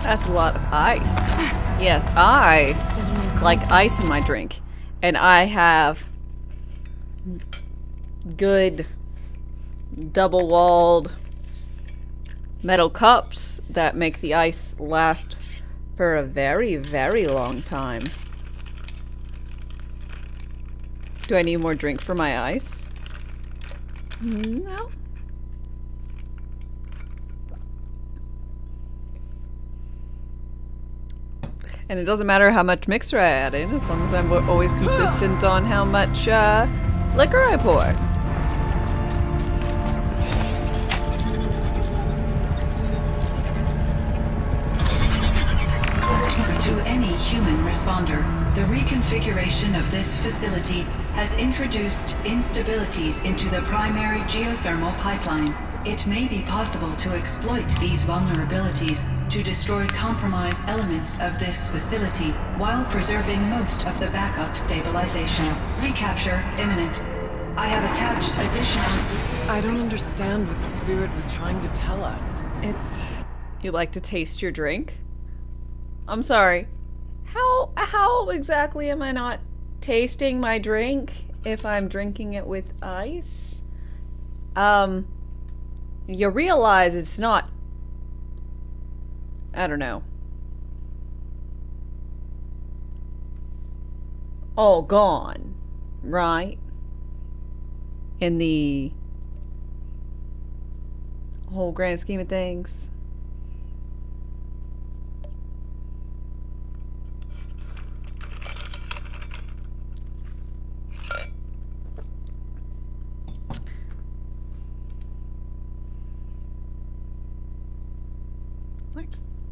That's a lot of ice. Yes, I like ice in my drink. And I have good double-walled metal cups that make the ice last for a very, very long time. Do I need more drink for my ice? No. And it doesn't matter how much mixer I add in, as long as I'm always consistent on how much liquor I pour. To any human responder, the reconfiguration of this facility has introduced instabilities into the primary geothermal pipeline. It may be possible to exploit these vulnerabilities to destroy compromised elements of this facility while preserving most of the backup stabilization. Recapture imminent. I have attached additional... I don't understand what the spirit was trying to tell us. It's... You like to taste your drink? I'm sorry. How exactly am I not tasting my drink if I'm drinking it with ice? You realize it's not... I don't know. All gone, right? In the whole grand scheme of things.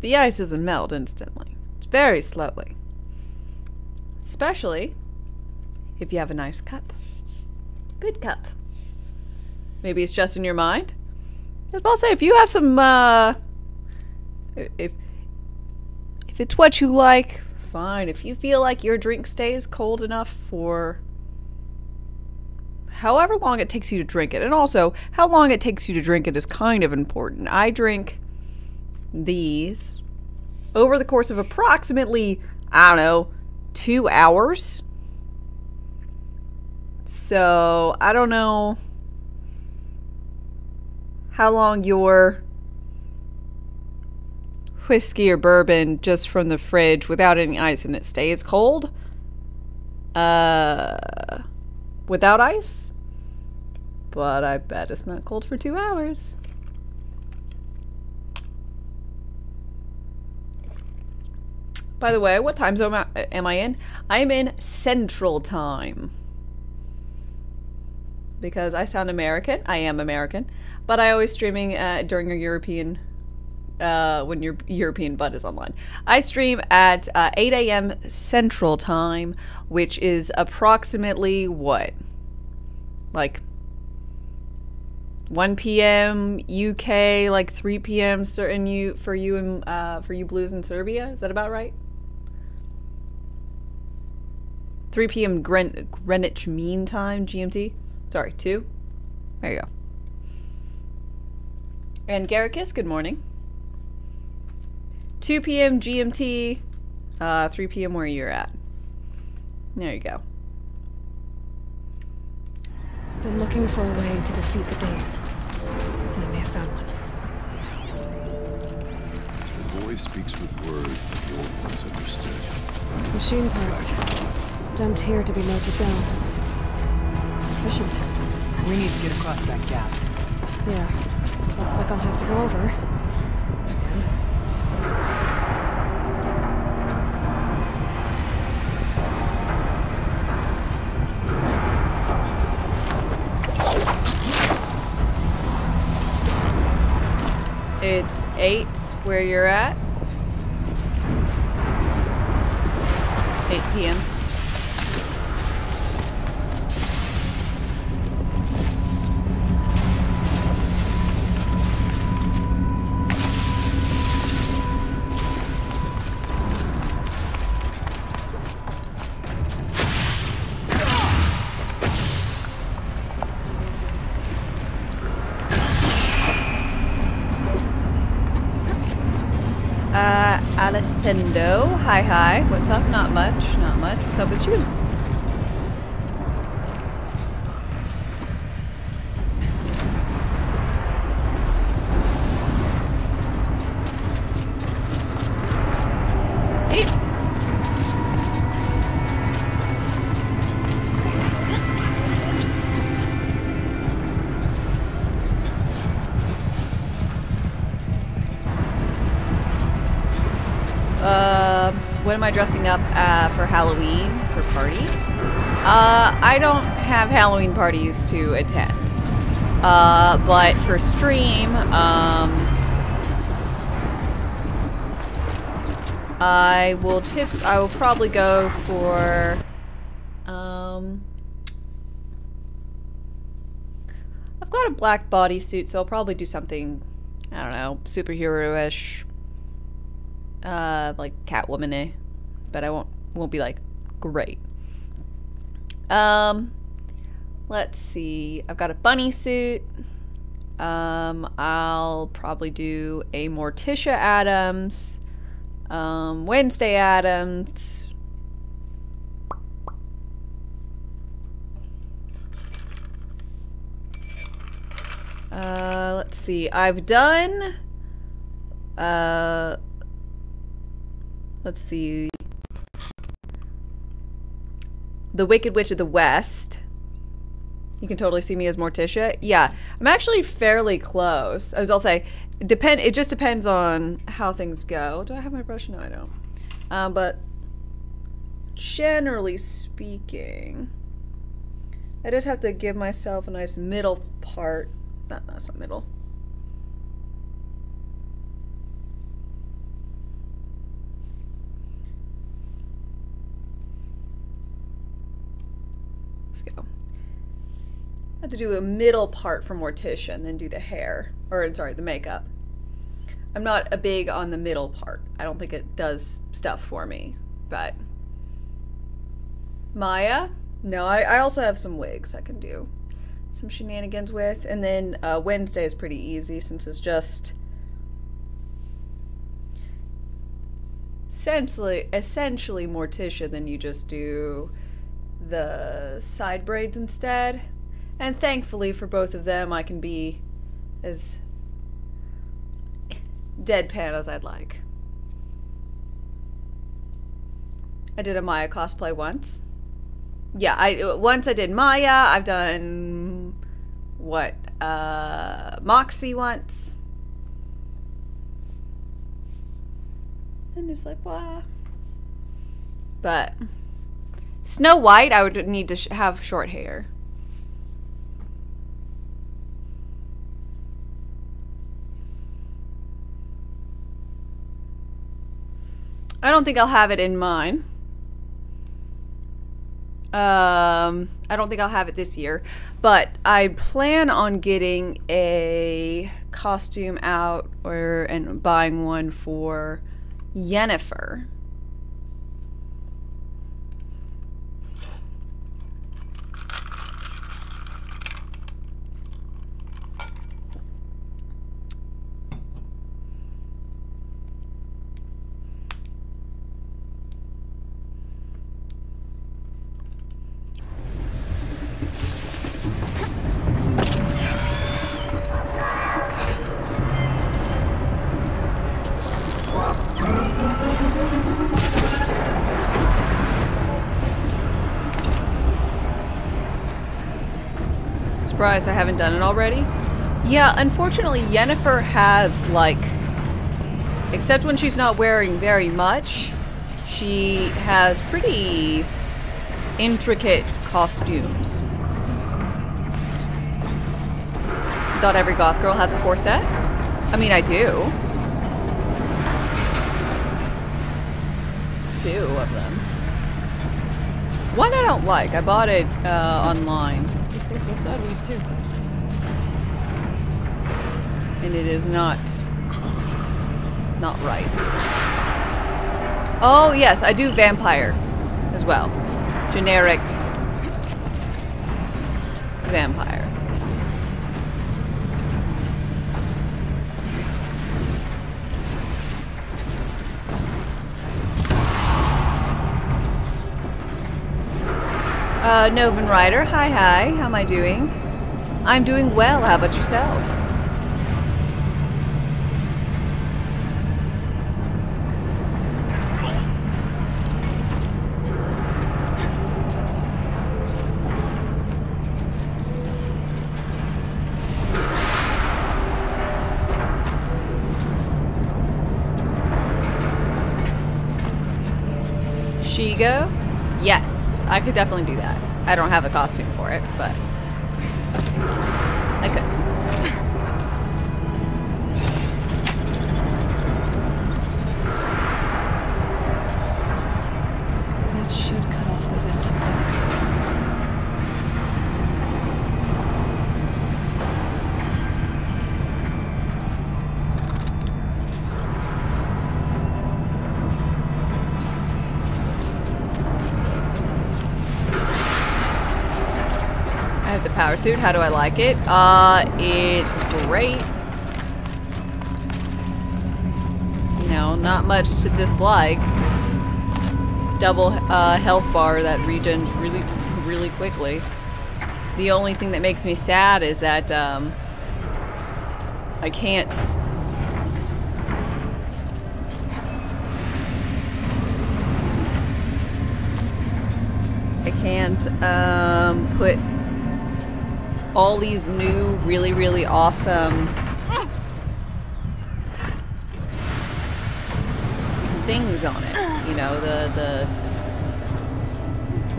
The ice doesn't melt instantly. It's very slowly. Especially if you have a nice cup. Good cup. Maybe it's just in your mind. I'll say if you have some if it's what you like, fine. If you feel like your drink stays cold enough for however long it takes you to drink it. And also, how long it takes you to drink it is kind of important. I drink these over the course of approximately, I don't know, 2 hours. So, I don't know how long your whiskey or bourbon just from the fridge without any ice in it stays cold. Without ice. But I bet it's not cold for 2 hours. By the way, what time zone am I in? I'm in Central Time. Because I sound American. I am American. But I always streaming during a European... when your European butt is online. I stream at 8 AM Central Time, which is approximately what? Like 1 PM UK, like 3 PM for you blues in Serbia. Is that about right? 3 PM Greenwich Mean Time, GMT. Sorry, 2. There you go. And Garricus, good morning. 2 PM GMT, 3 p.m. where you're at. There you go. Been looking for a way to defeat the Dame. And I may have found one. The boy speaks with words that the old ones understood. Machine parts. Dumped here to be melted down. Efficient. We need to get across that gap. Yeah. Looks like I'll have to go over. It's 8 where you're at. 8 p.m. Alessandro, hi. What's up? Not much. What's up with you? What am I dressing up for Halloween for parties? I don't have Halloween parties to attend. But for stream, I will probably go for I've got a black bodysuit, so I'll probably do something, I don't know, superhero-ish. Like Catwoman-y, but I won't be like great. Let's see. I've got a bunny suit. I'll probably do a Morticia Addams, Wednesday Addams. Let's see. I've done. Let's see. The Wicked Witch of the West. You can totally see me as Morticia. Yeah, I'm actually fairly close. I'll say, it just depends on how things go. Do I have my brush? No, I don't. But generally speaking, I just have to give myself a nice middle part. That's not middle. Let's go. I have to do a middle part for Morticia and then do the hair. Or, sorry, the makeup. I'm not a big on the middle part. I don't think it does stuff for me. But Maya? No, I also have some wigs I can do some shenanigans with. And then Wednesday is pretty easy since it's just essentially Morticia, then you just do the side braids instead. And thankfully for both of them, I can be as deadpan as I'd like. I did a Maya cosplay once. Yeah, once I did Maya. I've done what? Moxie once. And it's like, wow. But Snow White, I would need to have short hair. I don't think I'll have it in mine. I don't think I'll have it this year, but I plan on getting a costume out and buying one for Yennefer. surprised I haven't done it already. Yeah, unfortunately, Yennefer has, like, except when she's not wearing very much, she has pretty intricate costumes. Not every goth girl has a corset. I mean, I do. 2 of them. One I don't like. I bought it online. These things go sideways too. And it is not right. Oh yes, I do vampire as well. Generic vampire. Novan Rider, hi. How am I doing? I'm doing well. How about yourself? Shigo? Yes, I could definitely do that. I don't have a costume for it, but I could. That should cut off the vent up there. The power suit, how do I like it? It's great. No, not much to dislike. Double health bar that regens really quickly. The only thing that makes me sad is that I can't put all these new, really awesome things on it. You know, the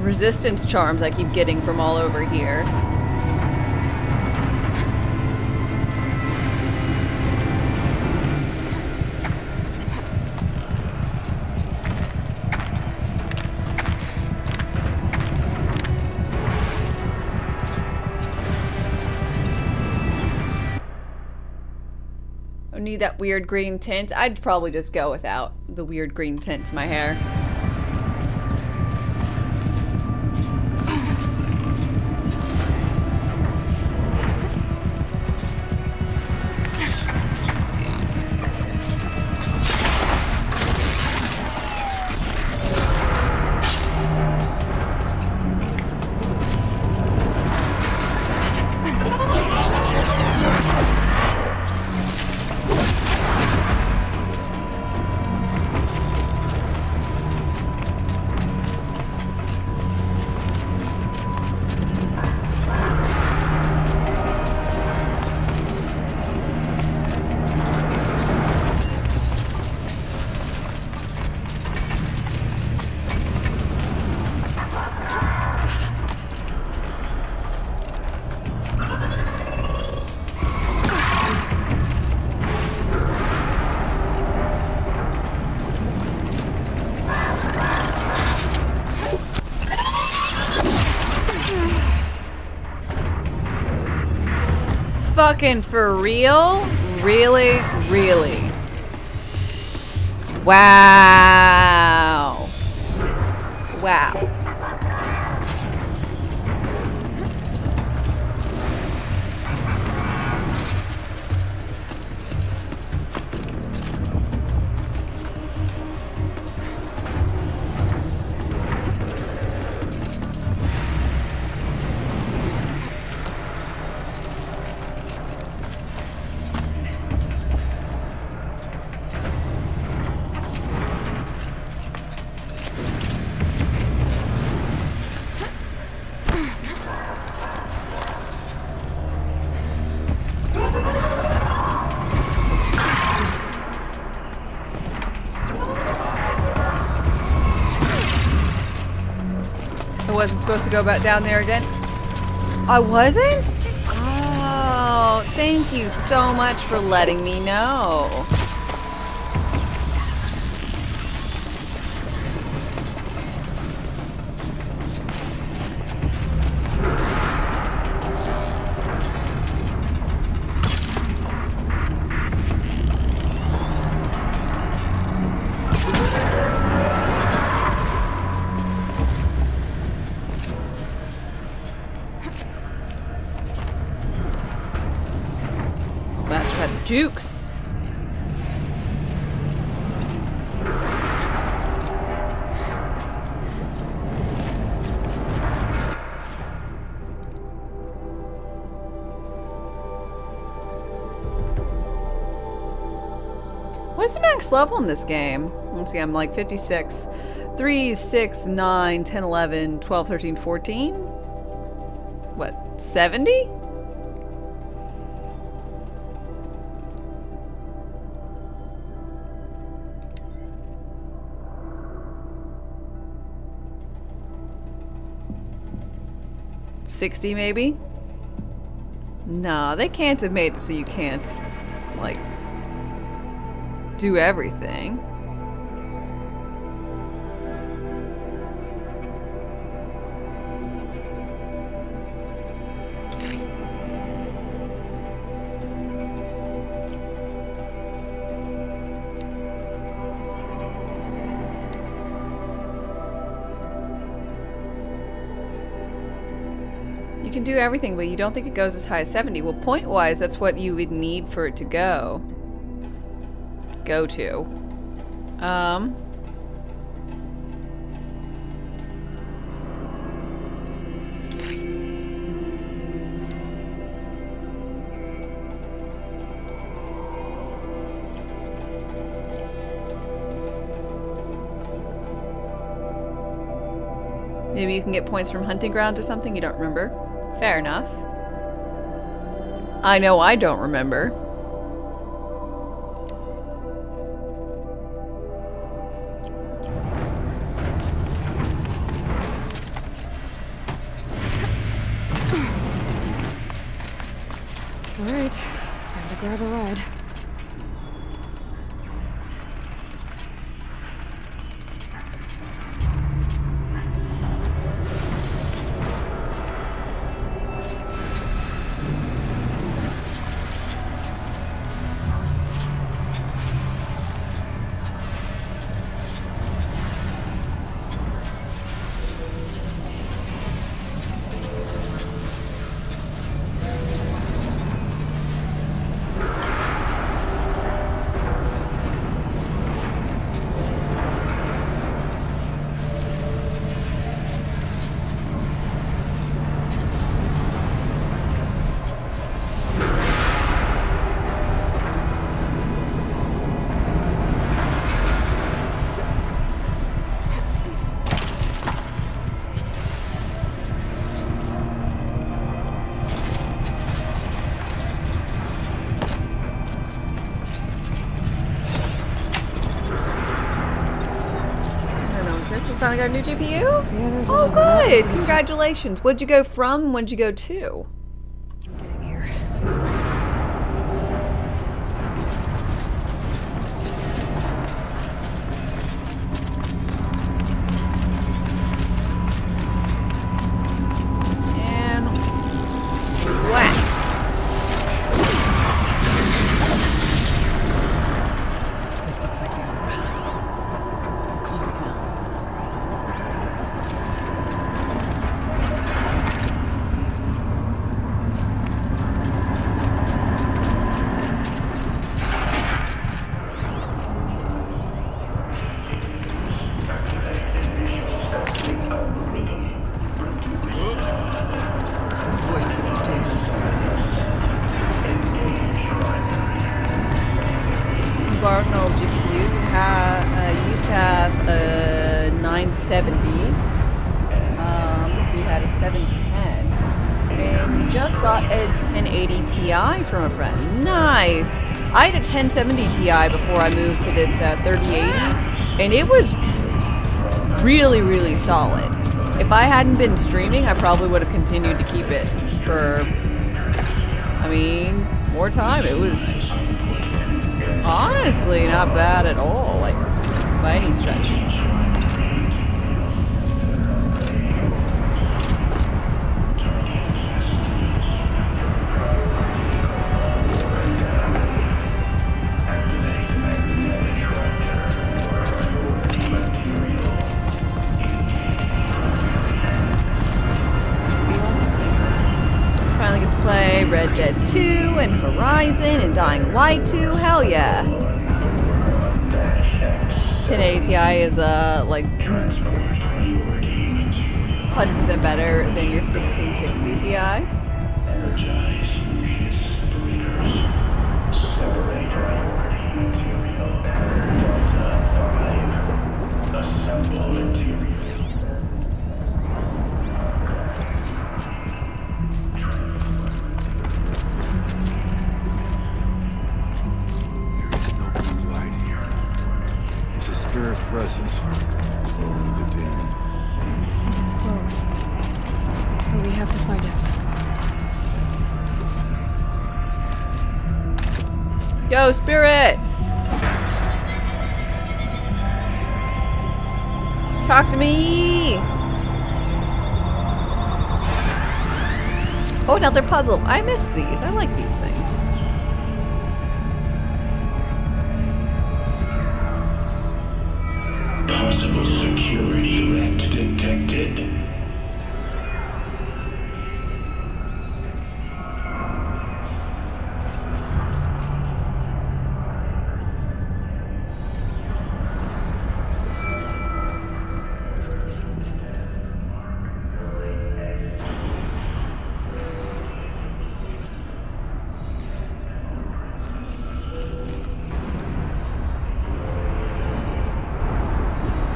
resistance charms I keep getting from all over here. Need that weird green tint. I'd probably just go without the weird green tint to my hair. Fucking for real? Really? Wow. Wow. I wasn't supposed to go back down there again. I wasn't? Oh, thank you so much for letting me know. Jukes. What's the max level in this game? Let's see, I'm like 56. 3, 6, 9, 10, 11, 12, 13, 14? What, 70? $60 maybe? Nah, they can't have made it so you can't, like, do everything. You can do everything, but you don't think it goes as high as 70. Well, point-wise, that's what you would need for it to go to. Maybe you can get points from hunting grounds or something you don't remember. Fair enough. I know I don't remember. All right, time to grab a ride. Finally got a new GPU? Yeah, oh, good! Congratulations. What'd you go from? What'd you go to? Getting here. And whack. This looks like the other path. We're close now. Barnell GPU used to have a 970, so you had a 710, and you just got a 1080 Ti from a friend. Nice! I had a 1070 Ti before I moved to this 3080, and it was really, really solid. If I hadn't been streaming, I probably would have continued to keep it for, I mean, more time. It was honestly not bad at all, like, by any stretch. Play Red Dead 2 and Horizon and Dying Light 2. Hell yeah. 1080 Ti is like 100% better than your 1660 Ti. Present. Only the demon. I think it's both. But we have to find out. Yo, Spirit! Talk to me! Oh, another puzzle. I miss these. I like these things. Possible security threat detected.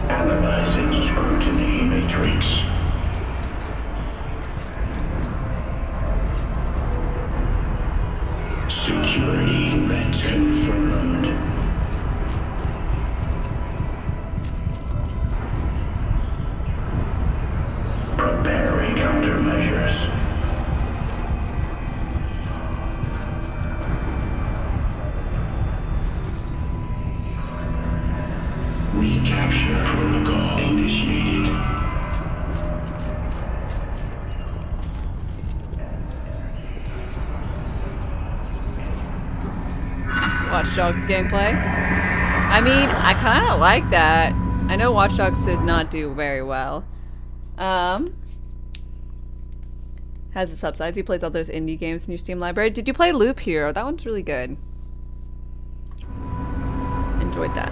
Analyzing scrutiny matrix. Security threat confirmed. Preparing countermeasures. Recapture protocol initiated. Watch Dogs gameplay. I mean, I kind of like that. I know Watch Dogs did not do very well. Has its upsides. You played all those indie games in your Steam library. Did you play Loop Hero? That one's really good. Enjoyed that.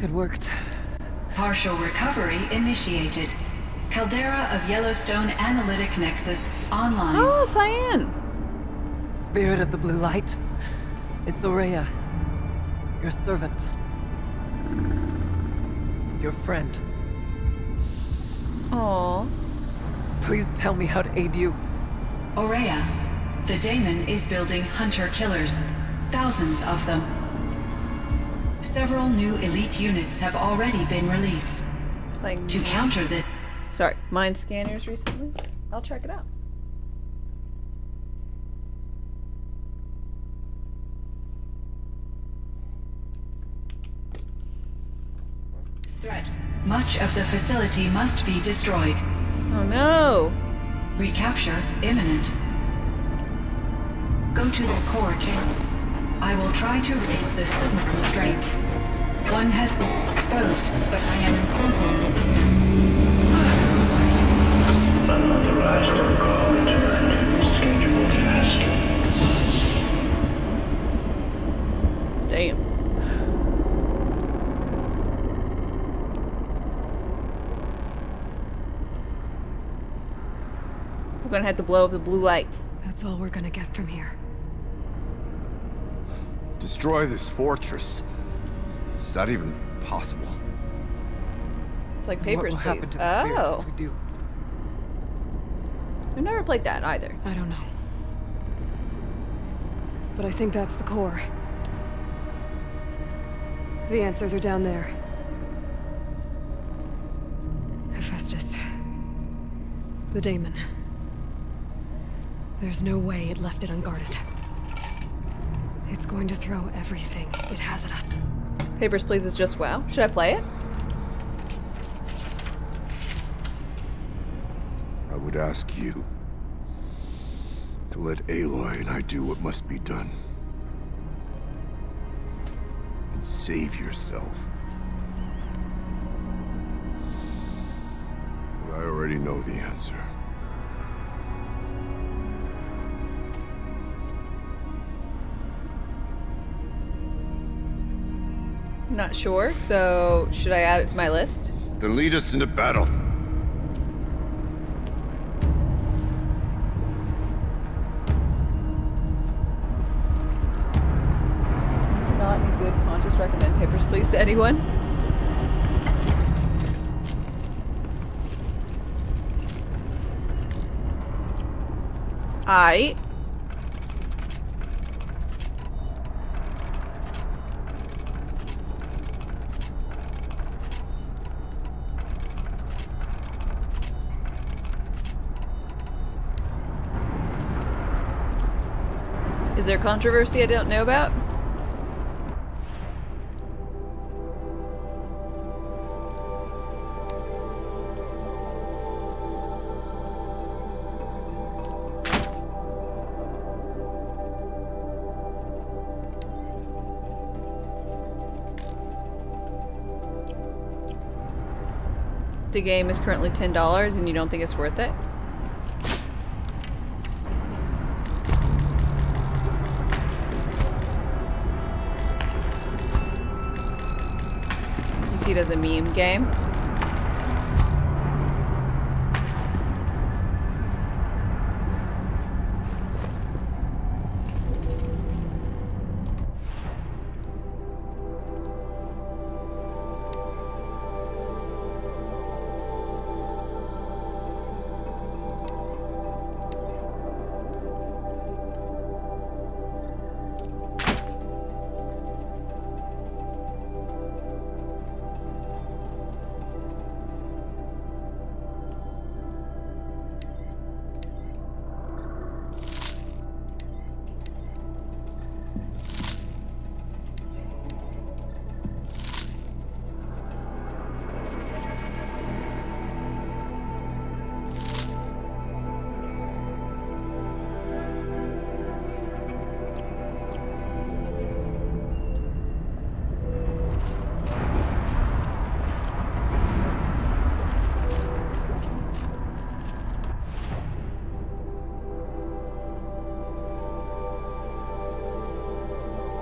It worked. Partial recovery initiated. Caldera of Yellowstone Analytic Nexus online. Oh, Cyan! Spirit of the Blue Light. It's Aurea. Your servant. Your friend. Aww. Please tell me how to aid you. Aurea, the daemon is building hunter-killers. Thousands of them. Several new elite units have already been released. To counter this... Sorry, mind scanners recently? I'll check it out. Threat. Much of the facility must be destroyed. Oh no! Recapture imminent. Go to the core chamber. I will try to read the signal constraints. One has been exposed, but I am informed. Unauthorized protocol returned. Scheduled task. Damn. We're gonna have to blow up the blue light. That's all we're gonna get from here. Destroy this fortress. Is that even possible? It's like Papers, What will Please. happen to the spirit Oh. if we do? I've never played that either. I don't know. But I think that's the core. The answers are down there. The daemon. There's no way it left it unguarded. It's going to throw everything it has at us. Papers, Please is just wow. Should I play it? I would ask you to let Aloy and I do what must be done. And save yourself. But I already know the answer. Not sure, so should I add it to my list? Then lead us into battle. Cannot in good conscience recommend Papers, Please to anyone. Aight. Is there controversy I don't know about? The game is currently $10 and you don't think it's worth it? You see it as a meme game?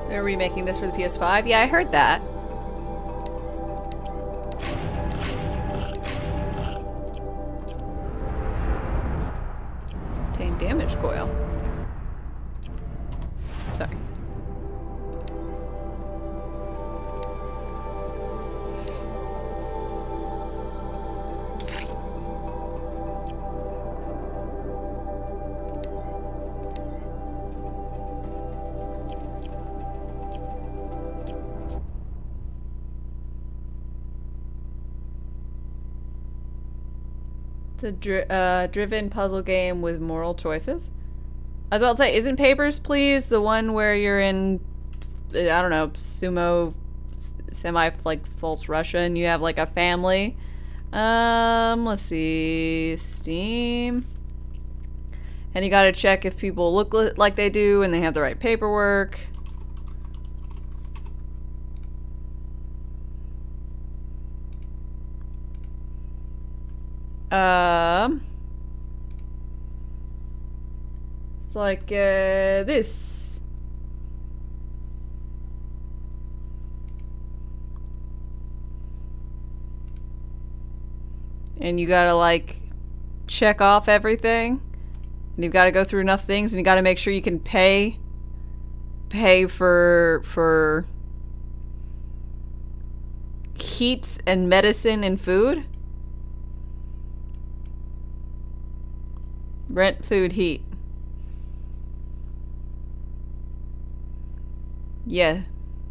They're remaking this for the PS5? Yeah, I heard that. Obtain damage coil. Sorry. It's a driven puzzle game with moral choices. I was about to say, isn't Papers, Please the one where you're in, I don't know, sumo, semi, like, false Russia, and you have, like, a family? Let's see, Steam. And you gotta check if people look like they do and they have the right paperwork. It's like, this. And you gotta, like, check off everything. And you've gotta go through enough things, and you gotta make sure you can pay for heat and medicine and food. Rent, food, heat. Yeah.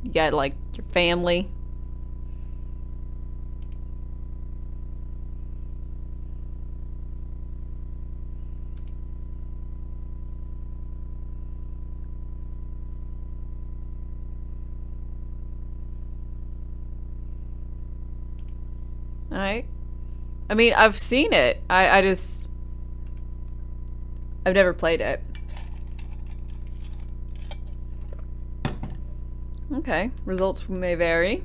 You got, like, your family. Alright. I mean, I've seen it. I've never played it. Okay. Results may vary.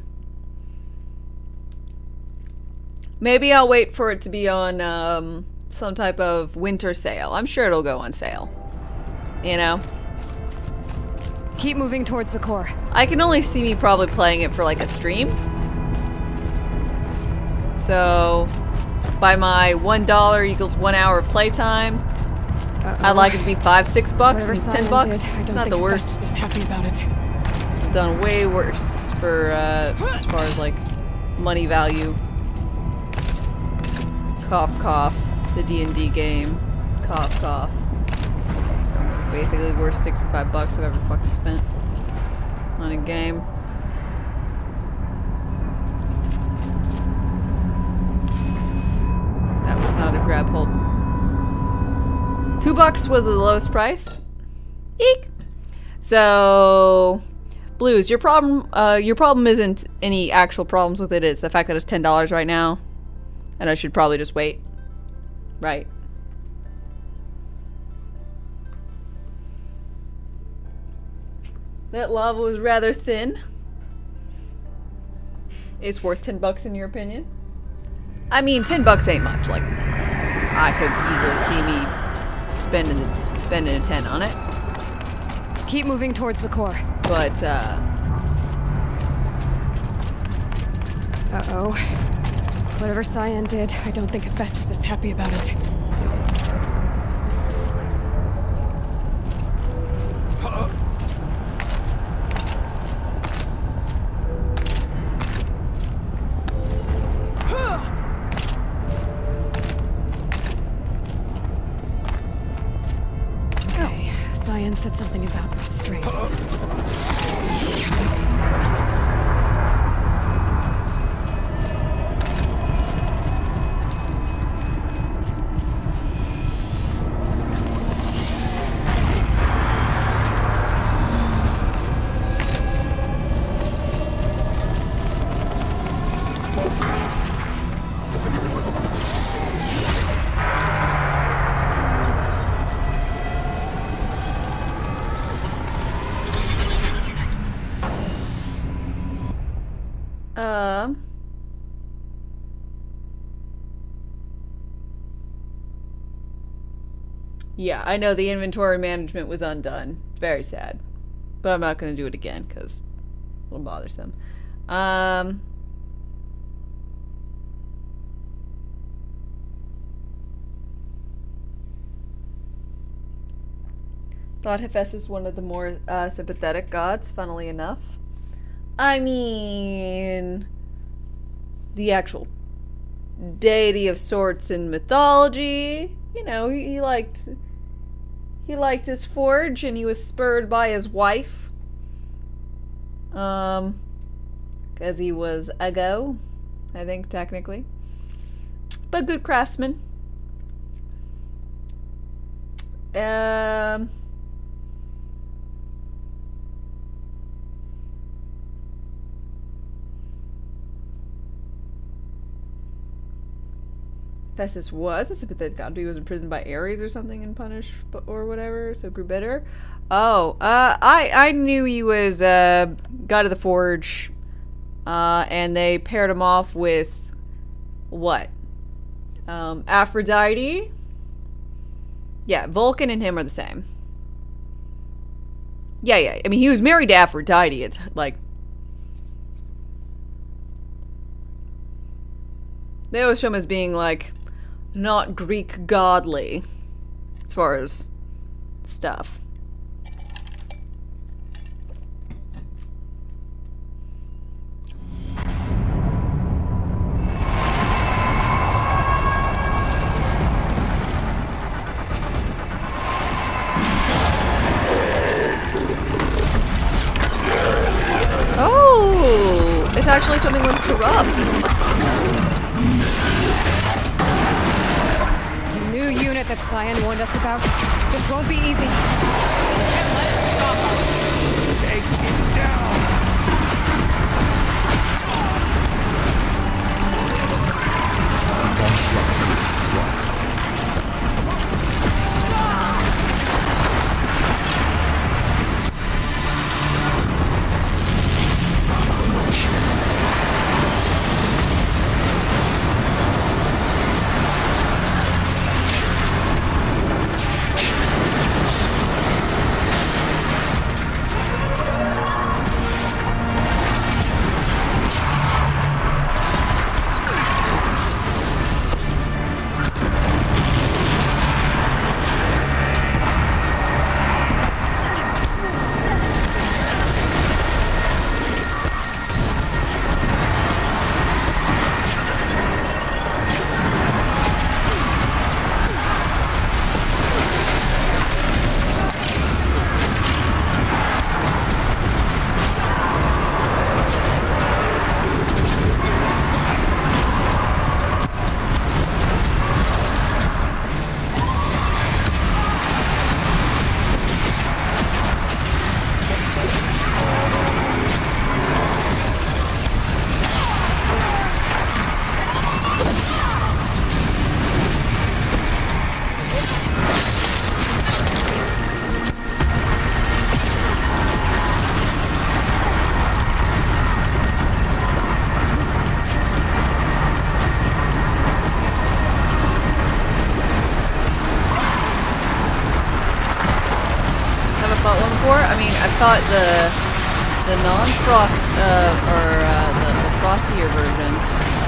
Maybe I'll wait for it to be on, some type of winter sale. I'm sure it'll go on sale. You know? Keep moving towards the core. I can only see me probably playing it for like a stream. So, by my $1 equals 1 hour playtime, I'd like it to be $5, $6, and $10. It's not the worst. Happy about it. I've done way worse for as far as like money value. Cough, cough. The D&D game. Cough, cough. Basically the worst $65 I've ever fucking spent on a game. That was not a grab hold. $2 was the lowest price. Eek. So, Blues, your problem isn't any actual problems with it. It's the fact that it's $10 right now, and I should probably just wait. Right. That lava was rather thin. It's worth $10 in your opinion? I mean, $10 ain't much. Like, I could easily see me spending a 10 on it. Keep moving towards the core. But, uh-oh. Whatever Cyan did, I don't think Hephaestus is happy about it. Okay, Cyan said something about restraints. Yeah, I know the inventory management was undone. Very sad. But I'm not going to do it again, because a little bothersome. Thought Hephaestus one of the more sympathetic gods, funnily enough. I mean, the actual deity of sorts in mythology. You know, he liked his forge, and he was spurred by his wife. Because he was a go, I think, technically. But good craftsman. Hephaestus was a sympathetic god, but he was imprisoned by Ares or something and punished or whatever, so grew bitter. Oh, I knew he was god of the forge, and they paired him off with what? Aphrodite. Yeah, Vulcan and him are the same. Yeah. I mean, he was married to Aphrodite. It's like they always show him as being like not Greek godly as far as stuff. Oh, it's actually something with corrupt. Unit that Cyan warned us about. This won't be easy. Let it stop us. Take it down. thought the non-frost or the frostier versions.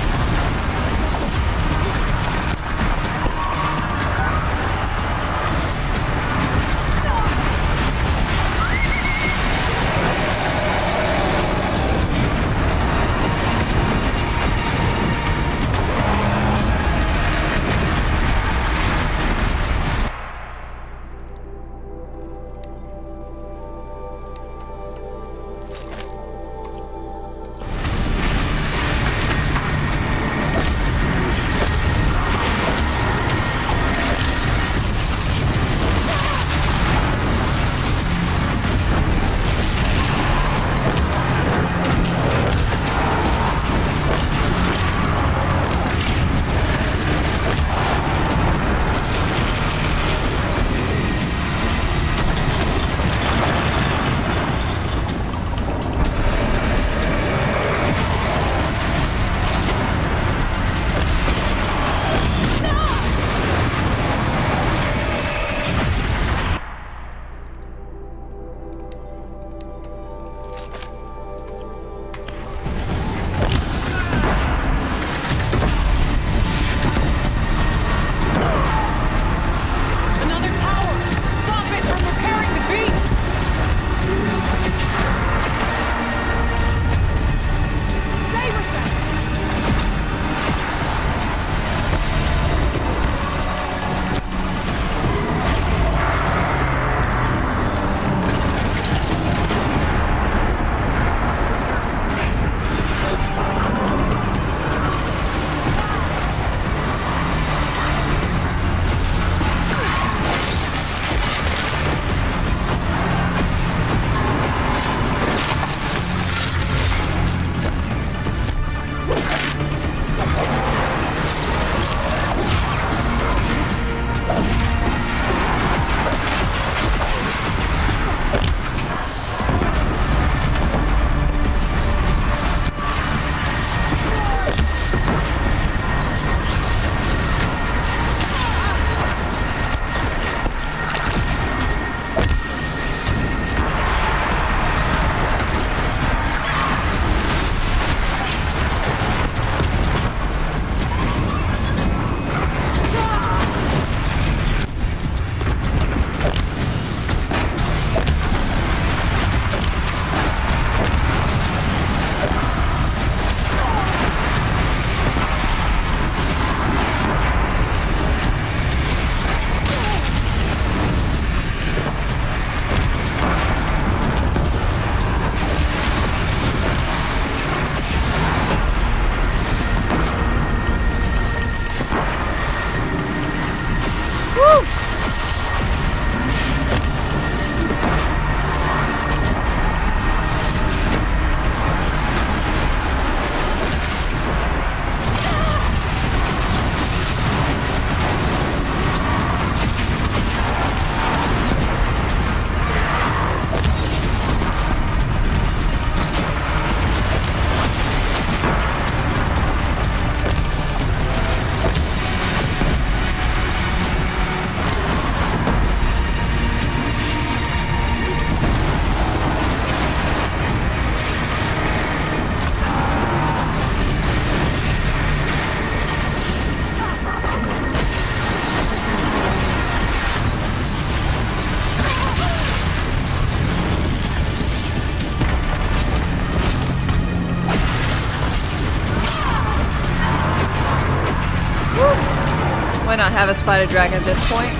Why not have us fight a dragon at this point?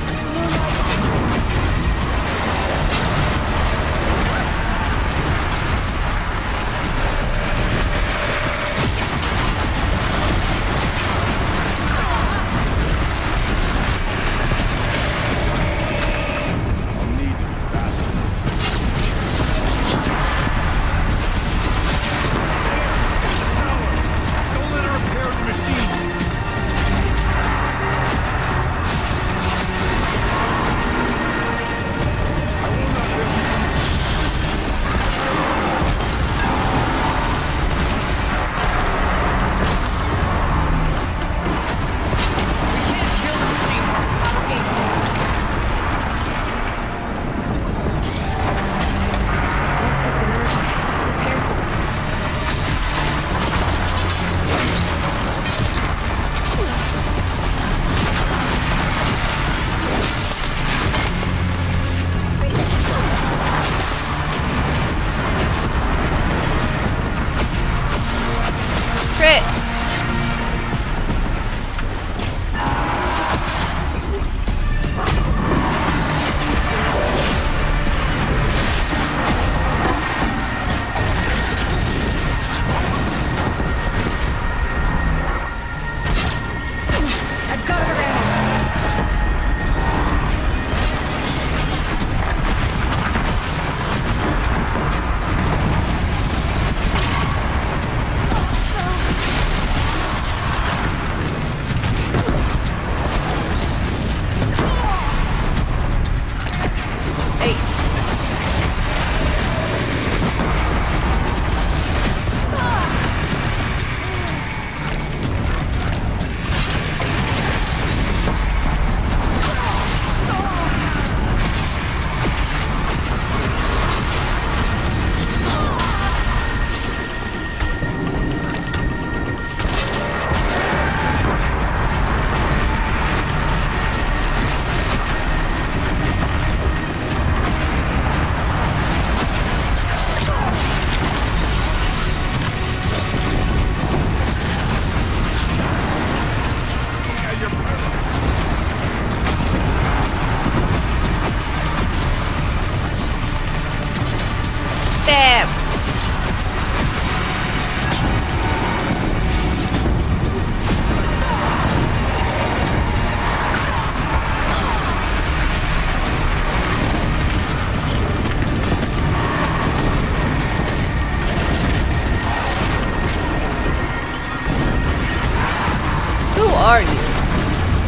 are you?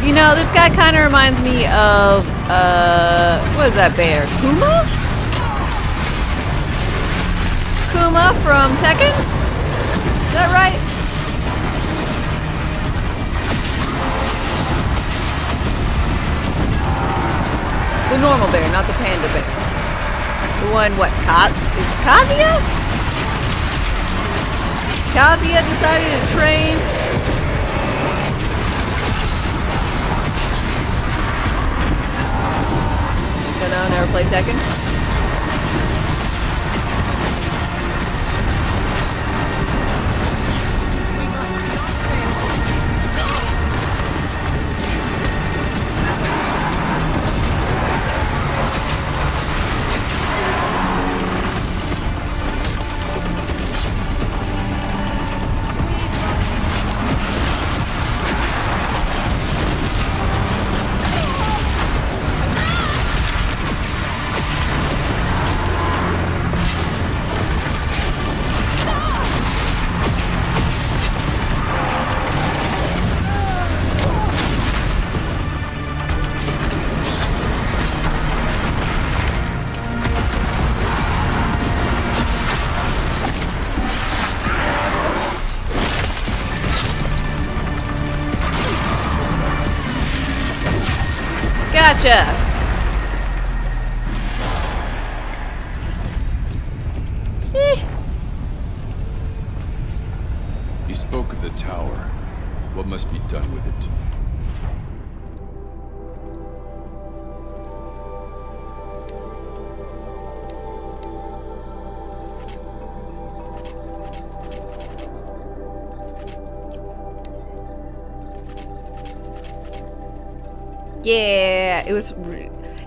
You know, this guy kind of reminds me of, what is that bear? Kuma? Kuma from Tekken? Is that right? The normal bear, not the panda bear. The one, what, is Kazuya? Kazuya decided to train. Don't know, never played Tekken. Gotcha! You spoke of the tower. What must be done with it?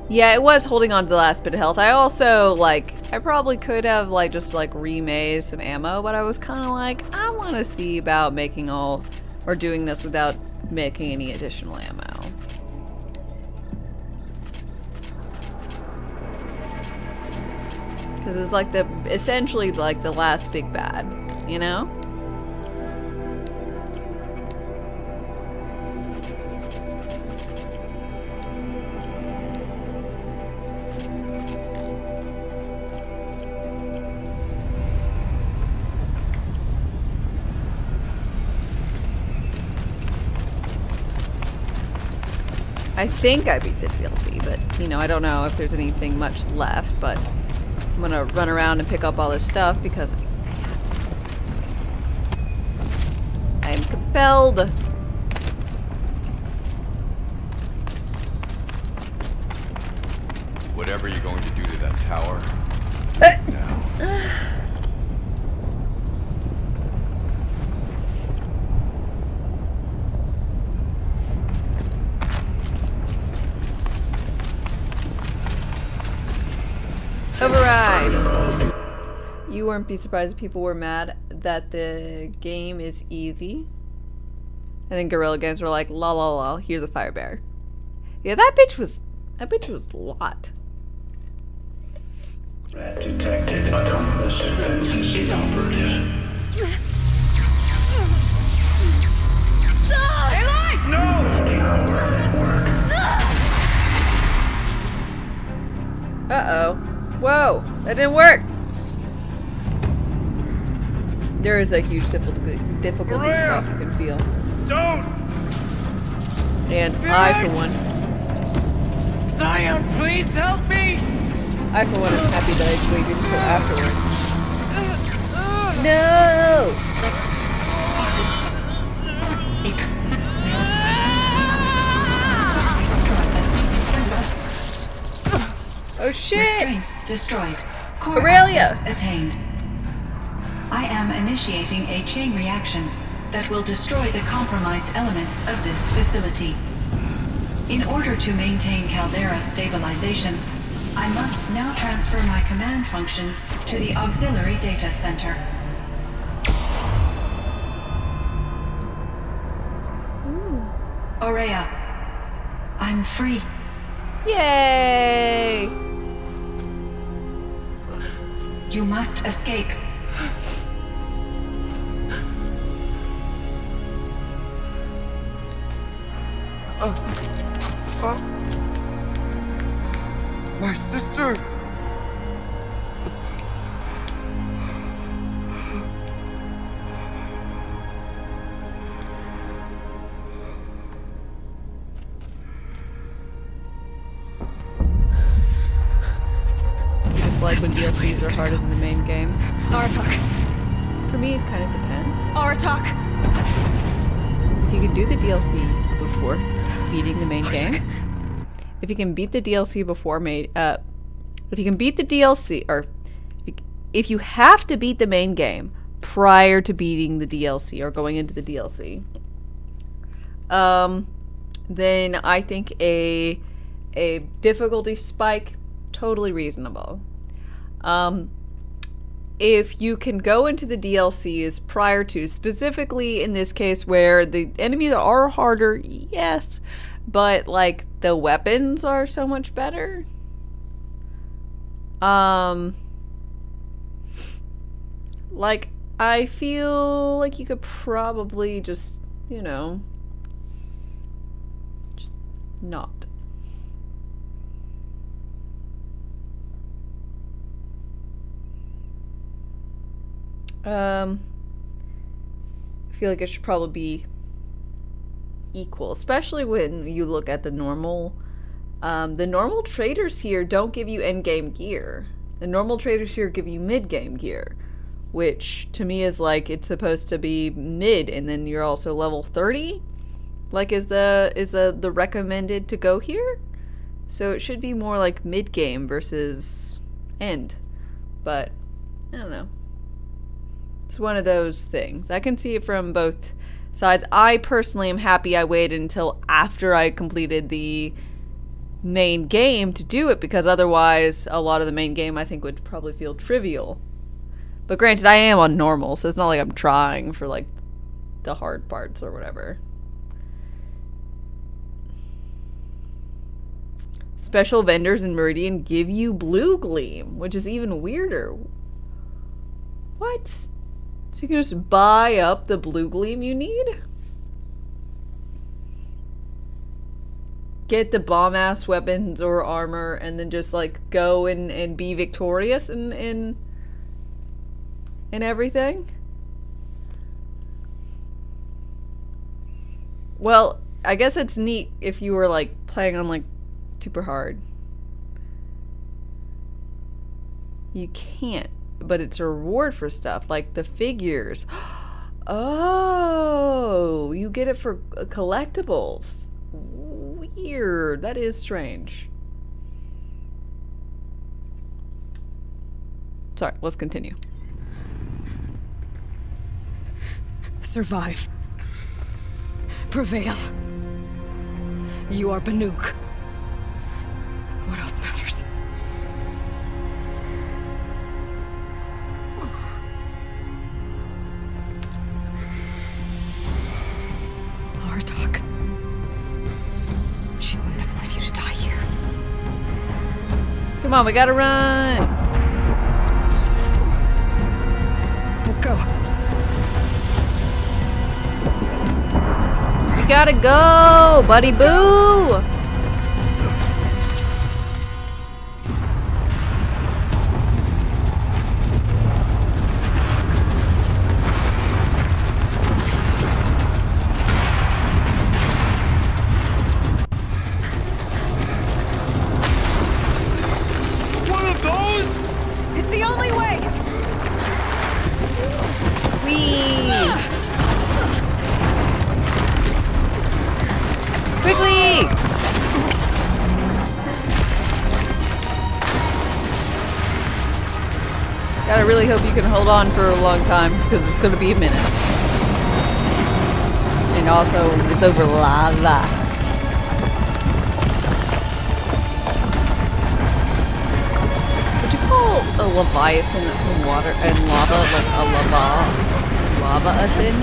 Yeah, it was holding on to the last bit of health. I also, like, I probably could have, like, just, like, remade some ammo, but I was kind of like, I want to see about making or doing this without making any additional ammo. Because it's, like, essentially, like, the last big bad, you know? I think I beat the DLC, but, you know, I don't know if there's anything much left, but I'm gonna run around and pick up all this stuff because I am compelled. Whatever you're going to do to that tower, now. Override! You wouldn't be surprised if people were mad that the game is easy. And then Guerrilla Games were like, la la la, here's a fire bear. Yeah, that bitch was a lot. Detected autonomous defenses operative. Uh-oh. Whoa, that didn't work. There is a huge difficulty spot you can feel. Don't! And I, for one. Scion, please help me! I, for one, am happy that I waited until afterwards. No! Oh shit! Restraints destroyed. Core Aurelia! access attained. I am initiating a chain reaction that will destroy the compromised elements of this facility. In order to maintain Caldera stabilization, I must now transfer my command functions to the auxiliary data center. Aurea, I'm free. Yay! You must escape. My sister! Just like when DLCs are harder than the main game. Aratak. For me, it kind of depends. Aratak! If you can do the DLC before beating the main game, if you can beat the DLC before if you can beat the DLC, or if you have to beat the main game prior to beating the DLC or going into the DLC, then I think a difficulty spike, totally reasonable. If you can go into the DLCs prior to, specifically in this case where the enemies are harder, yes, but like the weapons are so much better. Like I feel like you could probably just, you know, just not. I feel like it should probably be equal, especially when you look at the normal traders here don't give you endgame gear. The normal traders here give you mid-game gear, which to me is like it's supposed to be mid, and then you're also level 30. Like is the recommended to go here? So it should be more like mid-game versus end. But I don't know. It's one of those things. I can see it from both sides. I personally am happy I waited until after I completed the main game to do it, because otherwise a lot of the main game I think would probably feel trivial. But granted, I am on normal, so it's not like I'm trying for like the hard parts or whatever. Special vendors in Meridian give you blue gleam, which is even weirder. What? So you can just buy up the blue gleam you need? Get the bomb-ass weapons or armor and then just like go and be victorious in everything? Well, I guess it's neat if you were like playing on like super hard. You can't. But it's a reward for stuff like the figures. Oh, you get it for collectibles. Weird. That is strange. Sorry, let's continue. Survive. Prevail. You are Banuk. What else matters? Artak. She wouldn't have wanted you to die here. Come on, we gotta run. Let's go. We gotta go, buddy boo. I really hope you can hold on for a long time, because it's going to be a minute. And also, it's over lava. Would you call a leviathan that's in water and lava like a lava-a-thin?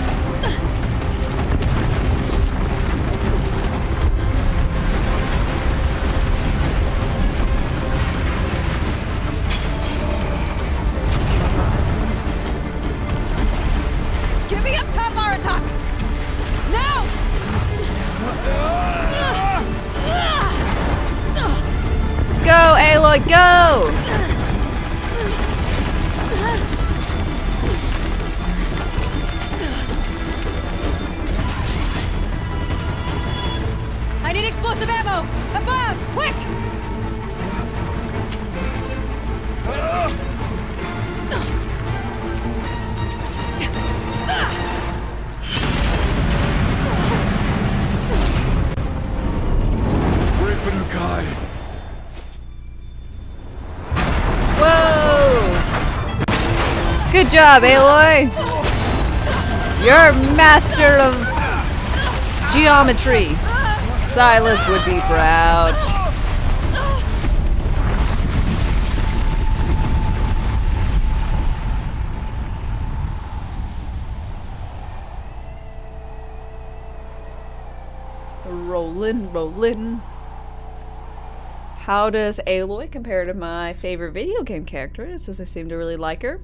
Get me up top, Aratak! Now! Aloy, go! I need explosive ammo! Above! Quick! Whoa! Good job, Aloy! You're master of geometry. Silas would be proud. Rollin', rollin'. How does Aloy compare to my favorite video game character? Since I seem to really like her.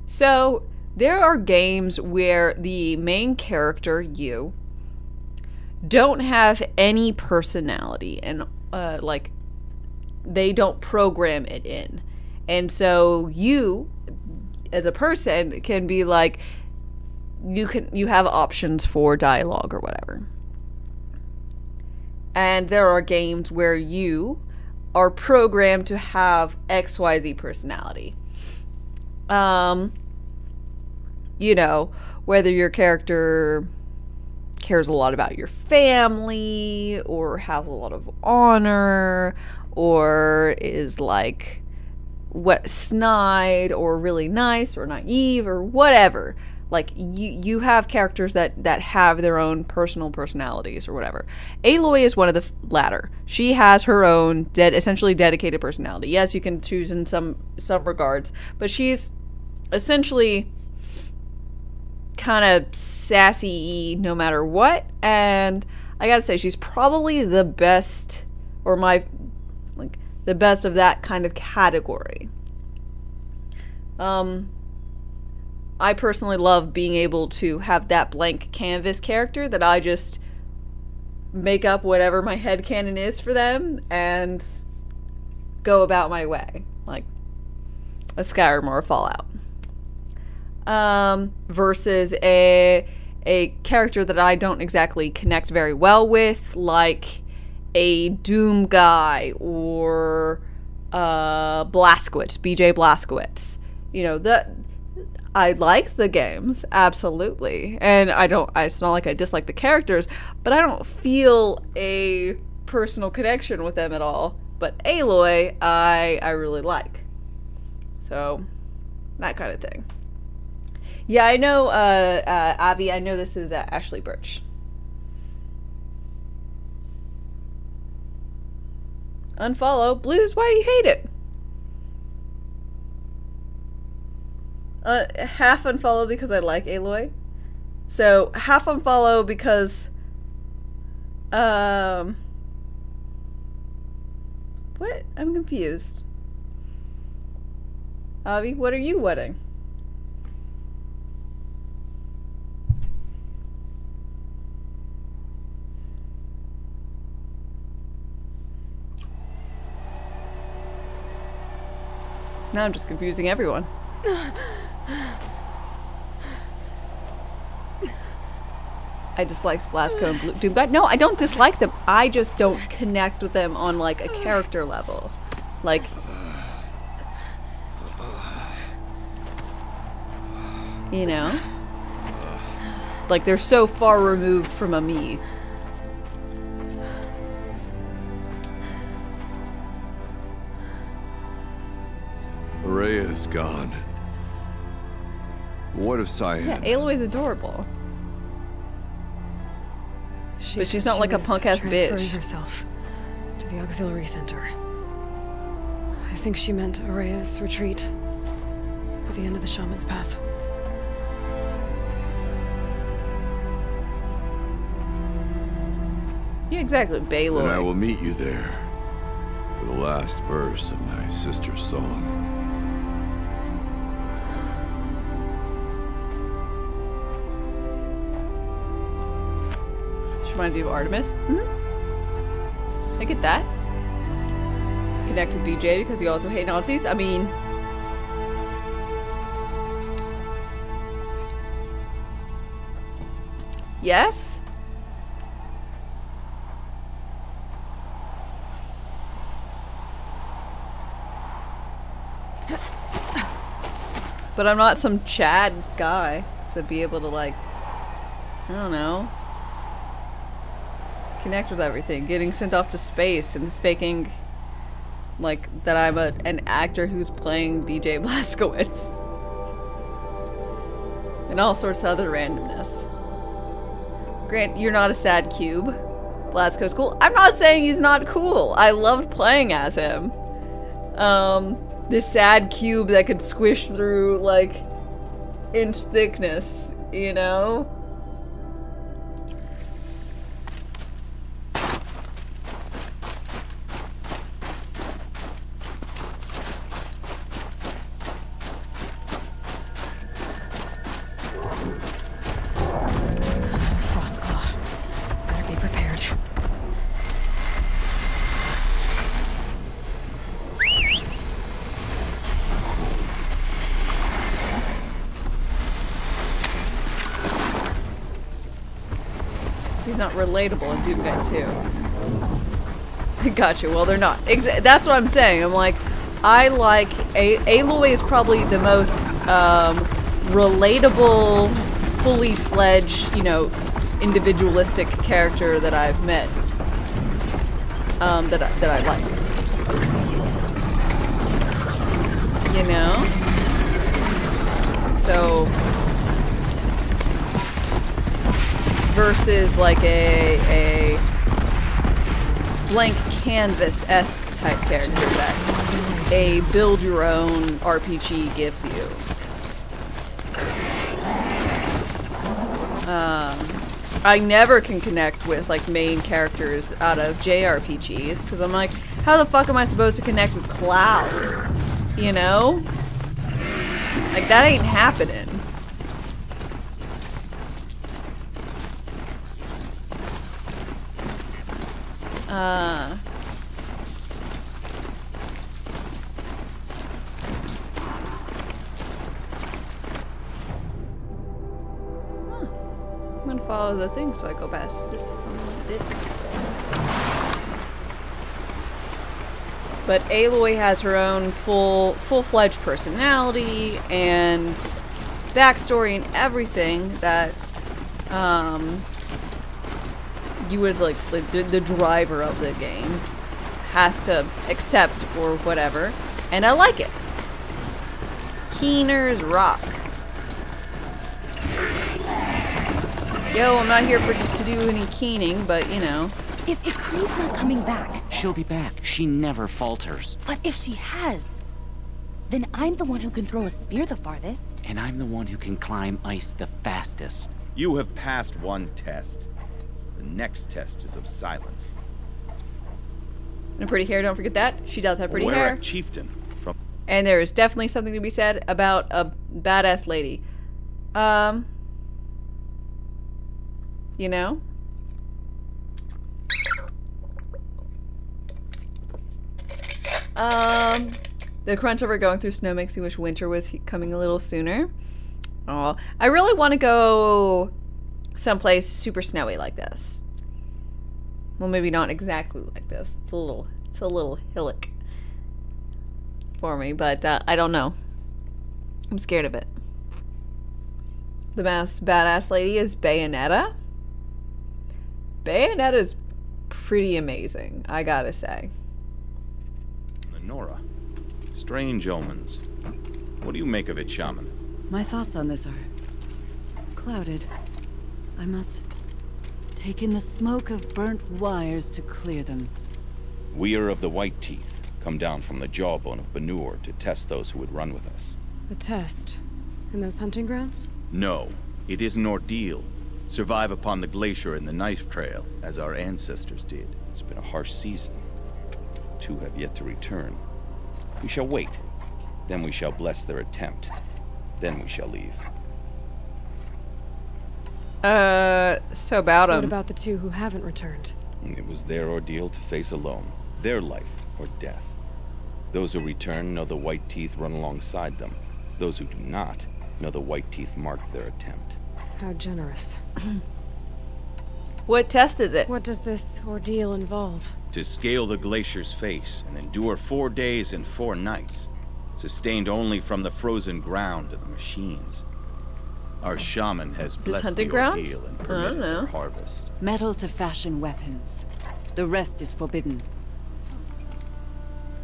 So, there are games where the main character, you, don't have any personality and, like, they don't program it in. And so, you, as a person, can be like, you have options for dialogue or whatever. And there are games where you are programmed to have XYZ personality. You know, whether your character cares a lot about your family, or has a lot of honor, or is like snide, or really nice, or naive, or whatever. Like, you have characters that have their own personal personalities or whatever. Aloy is one of the latter. She has her own essentially dedicated personality. Yes, you can choose in some regards, but she's essentially kind of sassy no matter what. And I gotta say, she's probably the best, or the best of that kind of category. I personally love being able to have that blank canvas character that I just make up whatever my headcanon is for them and go about my way. Like a Skyrim or a Fallout. Versus a character that I don't exactly connect very well with, like a Doom guy or Blazkowicz, BJ Blazkowicz. You know, I like the games, absolutely. And it's not like I dislike the characters, but I don't feel a personal connection with them at all. But Aloy, I really like. So, that kind of thing. Yeah, I know, Avi, I know this is Ashley Birch. Unfollow. Blues, why do you hate it? Half unfollow because I like Aloy. So, half unfollow because, what? I'm confused. Avi, what are you wedding? Now I'm just confusing everyone. I dislike Blasco and Blue Doom God. No, I don't dislike them. I just don't connect with them on like a character level. Like, you know? Like they're so far removed from a me. Rhea is gone. What of Cyan? Yeah, Aloy's adorable. But she's not like a punk-ass bitch. Transferring herself to the auxiliary center. I think she meant Araya's retreat at the end of the shaman's path. Yeah, exactly, Baloy. And I will meet you there for the last verse of my sister's song. Reminds you of Artemis. I get that. I can connect with BJ because you also hate Nazis? I mean... yes? But I'm not some Chad guy to be able to, like, I don't know, connect with everything. Getting sent off to space and faking, like, that I'm an actor who's playing BJ Blazkowicz. And all sorts of other randomness. Grant, you're not a sad cube. Blazko's cool. I'm not saying he's not cool. I loved playing as him. This sad cube that could squish through, like, inch thickness, you know? Frostclaw. Better be prepared. He's not relatable in Doom Guy 2. Gotcha, well they're not. That's what I'm saying. I'm like, I like... Aloy is probably the most relatable, fully fledged, you know, individualistic character that I've met. That I like. You know? So... versus like a blank canvas-esque type character that a build your own RPG gives you. I never can connect with like main characters out of JRPGs because I'm like, how the fuck am I supposed to connect with Cloud? You know? Like that ain't happening. I'm gonna follow the thing so I go past this. But Aloy has her own full-fledged personality and backstory and everything that's you as like the driver of the game has to accept or whatever, and I like it. Keeners rock. Yo, I'm not here to do any keening, but you know. If Ikri's not coming back... She'll be back. She never falters. But if she has, then I'm the one who can throw a spear the farthest. And I'm the one who can climb ice the fastest. You have passed one test. The next test is of silence. And pretty hair, don't forget that. She does have pretty hair. Chieftain. And there is definitely something to be said about a badass lady. You know? The crunch over going through snow makes you wish winter was coming a little sooner. Oh, I really want to go someplace super snowy like this. Well, maybe not exactly like this. It's a little hillock for me, but I don't know. I'm scared of it. The most badass lady is Bayonetta. Bayonetta's pretty amazing, I gotta say. Nora, strange omens. What do you make of it, Shaman? My thoughts on this are clouded. I must take in the smoke of burnt wires to clear them. We are of the White Teeth, come down from the jawbone of Banur to test those who would run with us. A test? In those hunting grounds? No, it is an ordeal. Survive upon the glacier and the knife trail, as our ancestors did. It's been a harsh season. 2 have yet to return. We shall wait. Then we shall bless their attempt. Then we shall leave. So about them. What about the 2 who haven't returned? It was their ordeal to face alone. Their life or death. Those who return know the white teeth run alongside them. Those who do not know the white teeth marked their attempt. How generous. What test is it? What does this ordeal involve? To scale the glacier's face and endure 4 days and 4 nights, sustained only from the frozen ground of the machines. Our shaman has blessed the ordeal and permitted their harvest. Metal to fashion weapons. The rest is forbidden.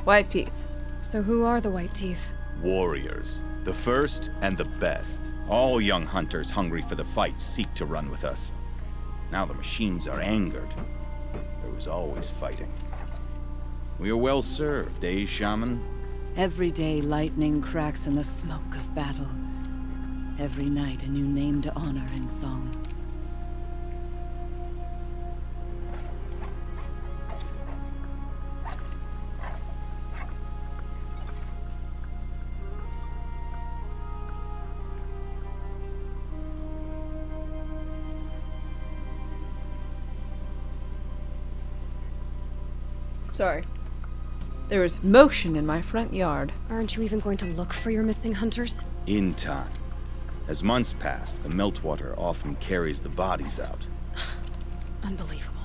White teeth. So who are the white teeth? Warriors. The first and the best. All young hunters hungry for the fight seek to run with us. Now the machines are angered. There was always fighting. We are well served, eh, shaman? Every day lightning cracks in the smoke of battle. Every night a new name to honor in song. Sorry. There was motion in my front yard. Aren't you even going to look for your missing hunters? In time. As months pass, the meltwater often carries the bodies out. Unbelievable.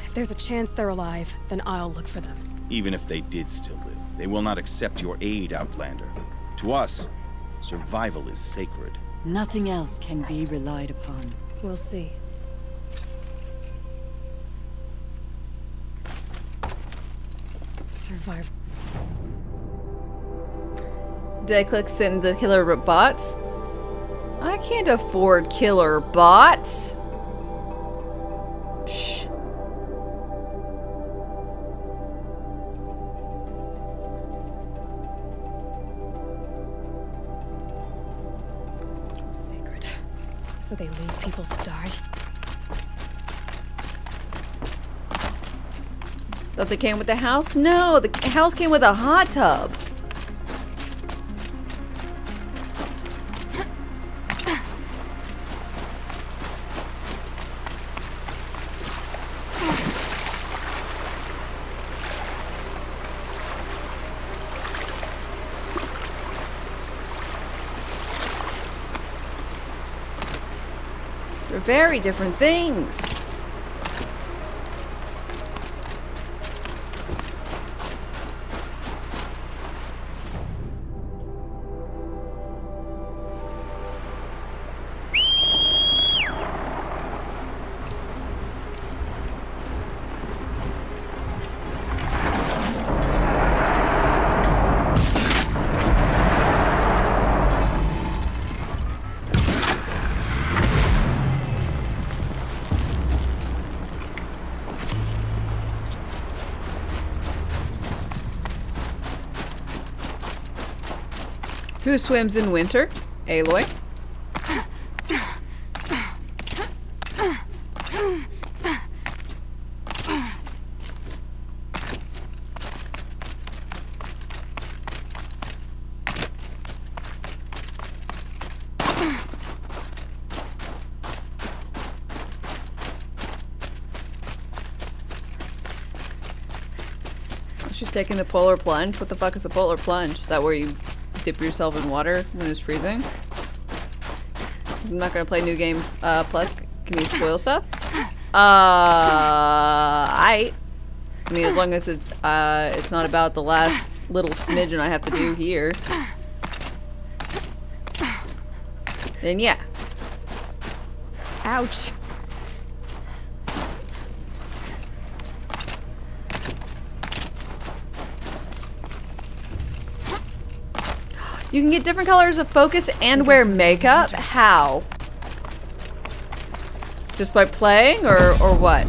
If there's a chance they're alive, then I'll look for them. Even if they did still live, they will not accept your aid, Outlander. To us, survival is sacred. Nothing else can be relied upon. We'll see. Survive. Did I click send the killer bots? I can't afford killer bots. Psh. Sacred. So they leave people to die? Thought they came with the house? No, the house came with a hot tub. They're very different things. Who swims in winter? Aloy. She's taking the polar plunge. What the fuck is the polar plunge? Is that where you dip yourself in water when it's freezing? I'm not gonna play New Game Plus. Can you spoil stuff? I mean, as long as it's not about the last little smidgen I have to do here. Then yeah. Ouch. You can get different colors of focus and wear makeup? How? Just by playing or what?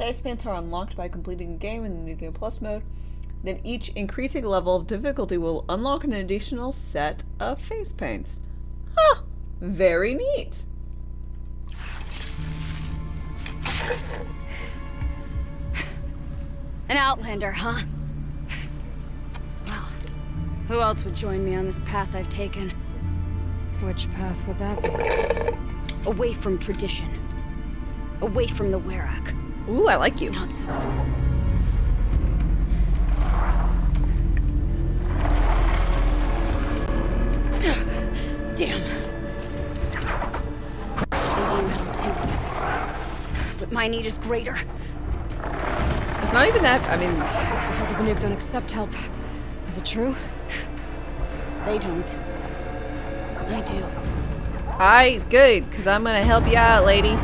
face paints are unlocked by completing a game in the New Game Plus mode. Then each increasing level of difficulty will unlock an additional set of face paints. Huh! Very neat. An outlander, huh? Well, who else would join me on this path I've taken? Which path would that be? Away from tradition. Away from the Werak. Ooh, I like you. It's not so. Damn. Indian metal too. But my need is greater. It's not even that, I mean... I was told the Banuk don't accept help. Is it true? They don't. I do. Alright, good, because I'm gonna help you out, lady.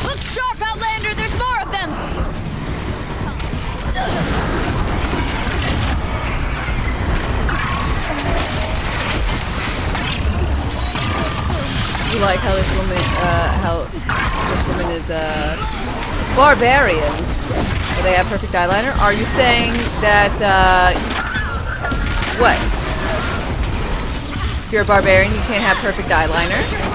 Look sharp, Outlander! There's more of them! You like how this woman is, barbarians. Well, they have perfect eyeliner. Are you saying that, what? If you're a barbarian, you can't have perfect eyeliner?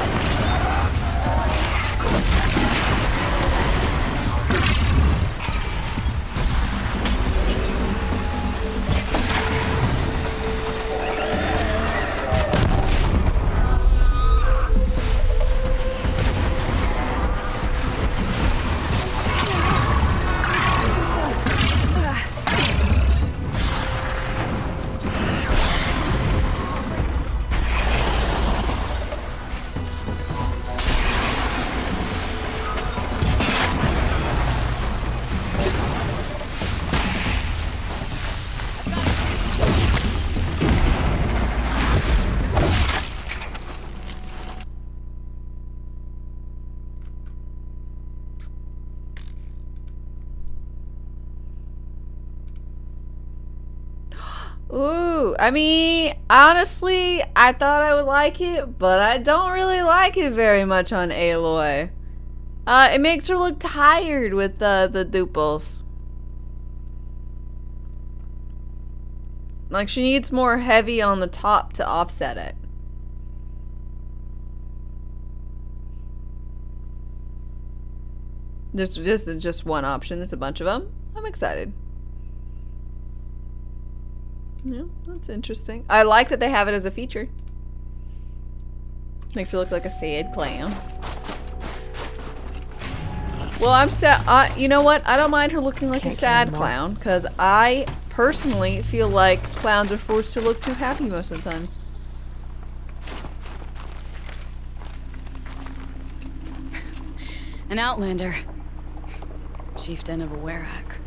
Ooh, I mean, honestly, I thought I would like it, but I don't really like it very much on Aloy. It makes her look tired with the duples. Like, she needs more heavy on the top to offset it. There's just one option. There's a bunch of them. I'm excited. Yeah, that's interesting. I like that they have it as a feature. Makes her look like a sad clown. Well, I'm sad. You know what? I don't mind her looking like a sad clown, because I personally feel like clowns are forced to look too happy most of the time. An outlander. Chieftain of a Werak.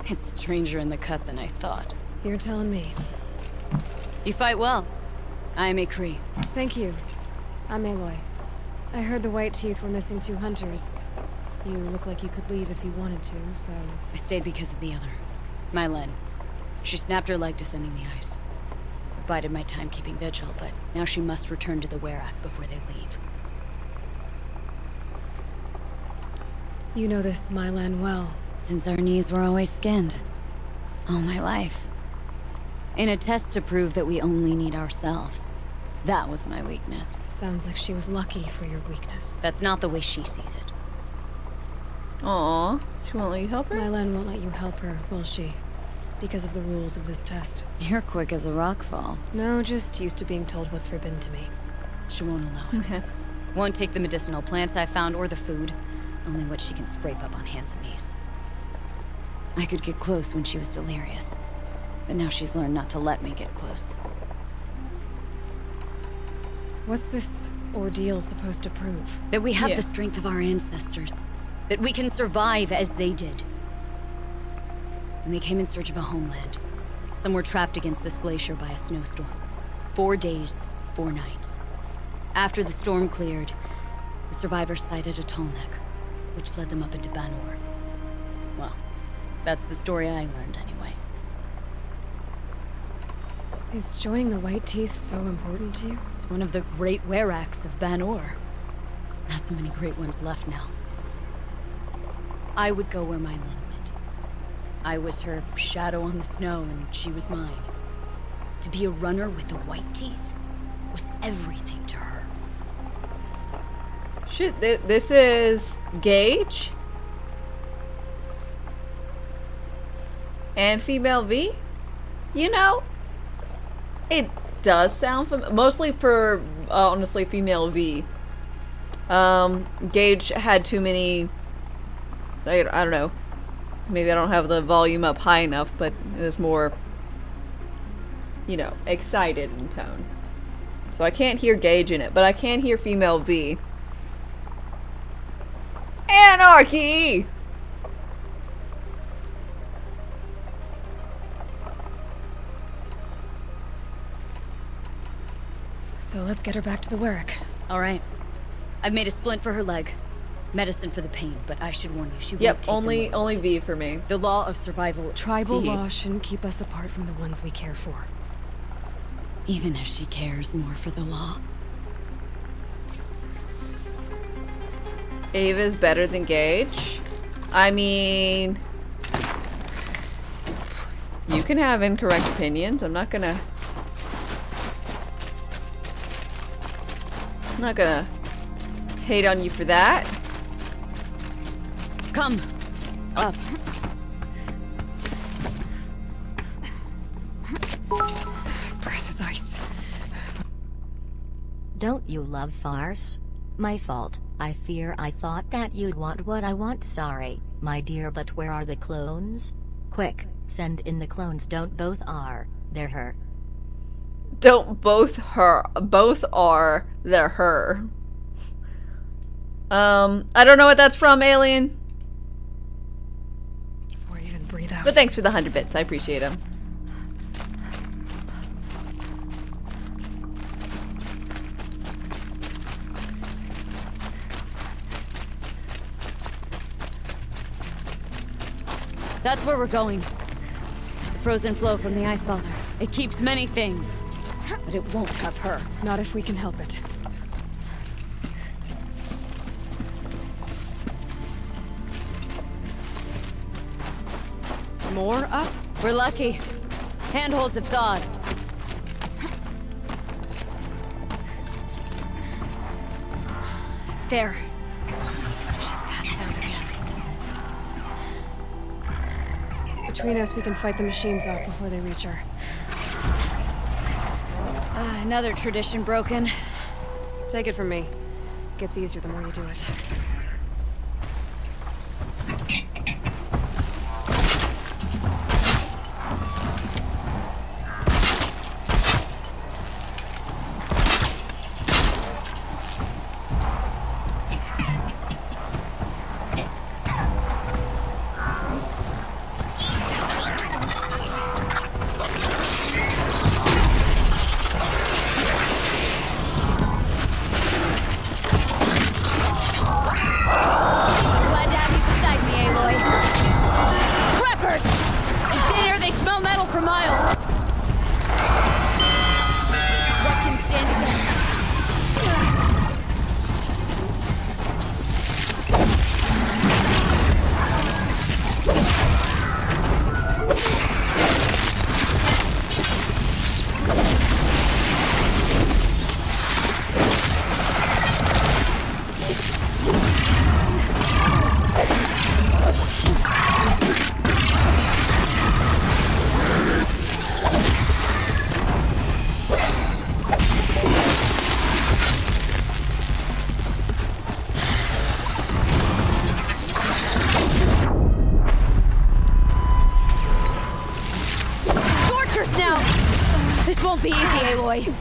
It's stranger in the cut than I thought. You're telling me. You fight well. I am a Cree. Thank you. I'm Aloy. I heard the White Teeth were missing 2 hunters. You look like you could leave if you wanted to, so... I stayed because of the other. Mylen. She snapped her leg descending the ice. I bided my time keeping vigil, but now she must return to the Werak before they leave. You know this Mylan well. Since our knees were always skinned. All my life. In a test to prove that we only need ourselves. That was my weakness. Sounds like she was lucky for your weakness. That's not the way she sees it. Aww. She won't let you help her? Mylan won't let you help her, will she? Because of the rules of this test. You're quick as a rockfall. No, just used to being told what's forbidden to me. She won't allow it. Won't take the medicinal plants I found or the food. Only what she can scrape up on hands and knees. I could get close when she was delirious. But now she's learned not to let me get close. What's this ordeal supposed to prove? That we have the strength of our ancestors. That we can survive as they did. When they came in search of a homeland, some were trapped against this glacier by a snowstorm. 4 days, 4 nights. After the storm cleared, The survivors sighted a Tolnek, which led them up into Banor. Well, that's the story I learned anyway. Is joining the White Teeth so important to you? It's one of the great weraks of Banor. Not so many great ones left now. I would go where my Lyn went. I was her shadow on the snow, and she was mine. To be a runner with the White Teeth was everything to her. Shit, this is Gage? And female V? You know, it does sound mostly for, honestly, female V. Gage had too many, I don't know, maybe I don't have the volume up high enough, but it was more, you know, excited in tone. So I can't hear Gage in it, but I can hear female V. Anarchy! So let's get her back to the Werak. All right. I've made a splint for her leg. Medicine for the pain, but I should warn you, she won't Yep, take only V for me. The law of survival. Tribal law shouldn't keep us apart from the ones we care for. Even if she cares more for the law. Ava's better than Gage. I mean, you can have incorrect opinions. I'm not gonna hate on you for that. Come. Up. Breath is ice. Don't you love farce? My fault. I fear I thought that you'd want what I want. Sorry, my dear, but where are the clones? Quick, send in the clones. Don't both are. They're her. Don't both her. Both are. They're her. I don't know what that's from, Alien. Before I even breathe out. But thanks for the 100 bits. I appreciate them. That's where we're going. The frozen flow from the Ice Father. It keeps many things, but it won't have her. Not if we can help it. More up? We're lucky. Handholds have thawed. There. She's passed out again. Between us, we can fight the machines off before they reach her. Another tradition broken. Take it from me. It gets easier the more you do it. This won't be easy, Aloy.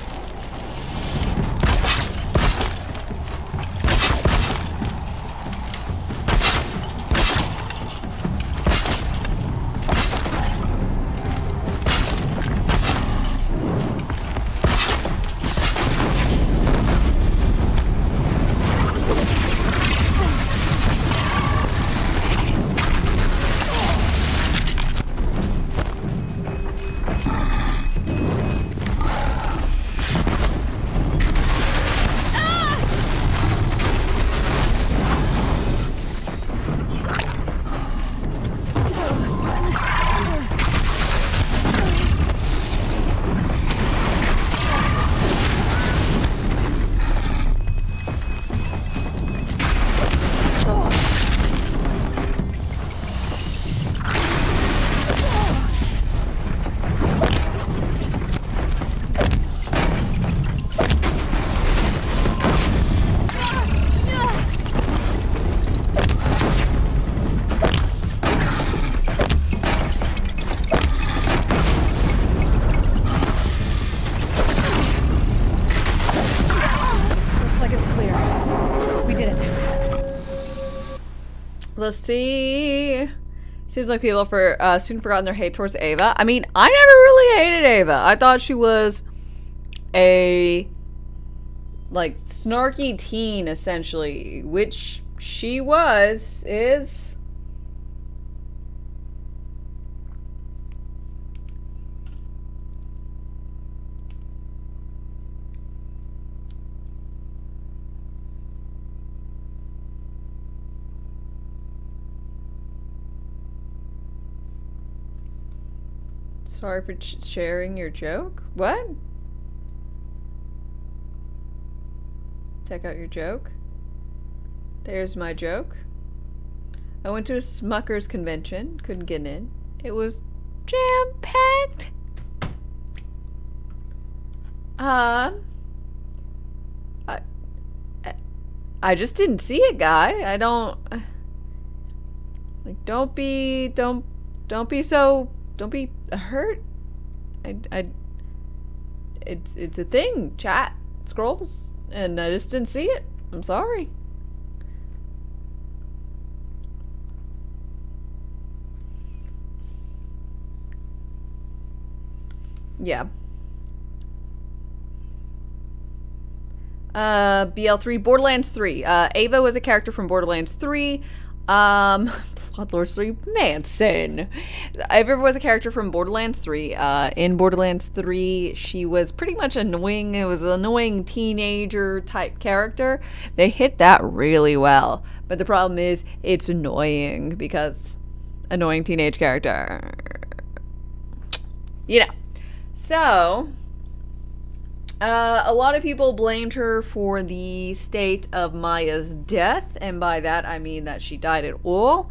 Let's see. Seems like people for soon forgotten their hate towards Ava. I mean, I never really hated Ava. I thought she was a like snarky teen, essentially, which she is. Sorry for sharing your joke? What? Check out your joke. There's my joke. I went to a Smucker's convention. Couldn't get in. It was jam-packed. I just didn't see it, guy. I don't... Like, don't be hurt. It's a thing. Chat. Scrolls. And I just didn't see it. I'm sorry. Yeah. BL3, Borderlands 3. Ava was a character from Borderlands 3. Bloodlords 3, Manson. Ava was a character from Borderlands 3. In Borderlands 3, she was pretty much annoying. It was an annoying teenager type character. They hit that really well. But the problem is, it's annoying because annoying teenage character. You know. So, a lot of people blamed her for the state of Maya's death, and by that I mean that she died at all.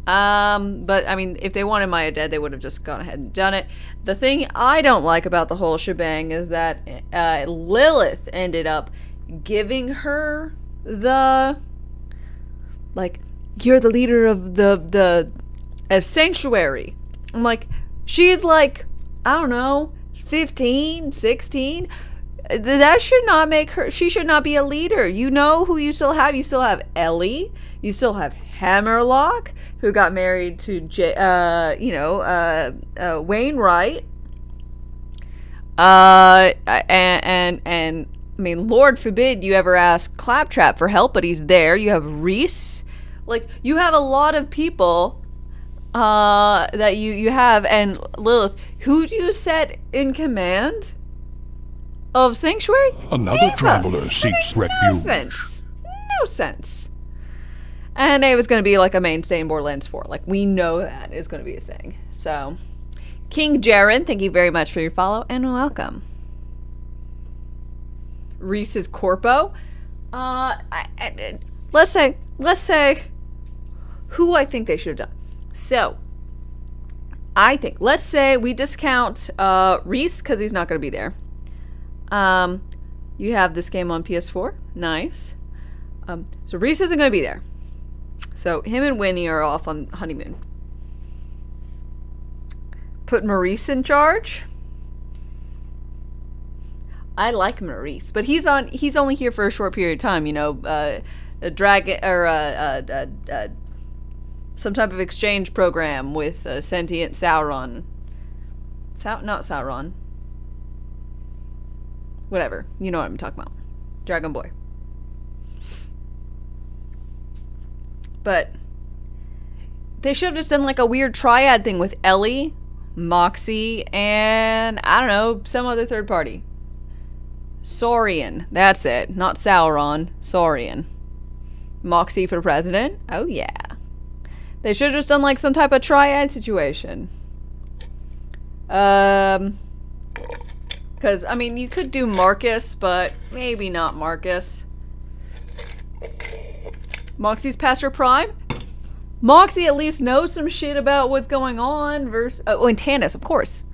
But I mean, if they wanted Maya dead, they would have just gone ahead and done it. The thing I don't like about the whole shebang is that Lilith ended up giving her the, like, you're the leader of the Sanctuary. I'm like, she's like, I don't know, 15, 16. That should not make her, she should not be a leader. You know who you still have? You still have Ellie. You still have Hammerlock, who got married to Wainwright. And I mean, Lord forbid you ever ask Claptrap for help, but he's there. You have Reese. Like, you have a lot of people that you have, and Lilith, who do you set in command of Sanctuary? Another traveler seeks refuge. No sense. No sense. And it was going to be like a mainstay in Borderlands 4. Like, we know that is going to be a thing. So, King Jaren, thank you very much for your follow and welcome. Reese's Corpo. Let's say who I think they should have done. So, I think, let's say we discount Reese because he's not going to be there. You have this game on PS4. Nice. So Reese isn't going to be there. So him and Winnie are off on honeymoon. Put Maurice in charge. I like Maurice, but he's only here for a short period of time, you know, a dragon or some type of exchange program with a sentient Sauron. Not Sauron. Whatever. You know what I'm talking about. Dragon Boy. But they should have just done like a weird triad thing with Ellie, Moxie, and I don't know, some other third party. Saurian. That's it. Not Sauron. Saurian. Moxie for president. Oh yeah. They should have just done like some type of triad situation. Because, I mean, you could do Marcus, but maybe not Marcus. Moxie's past her prime? Moxie at least knows some shit about what's going on versus... Oh, and Tannis, of course.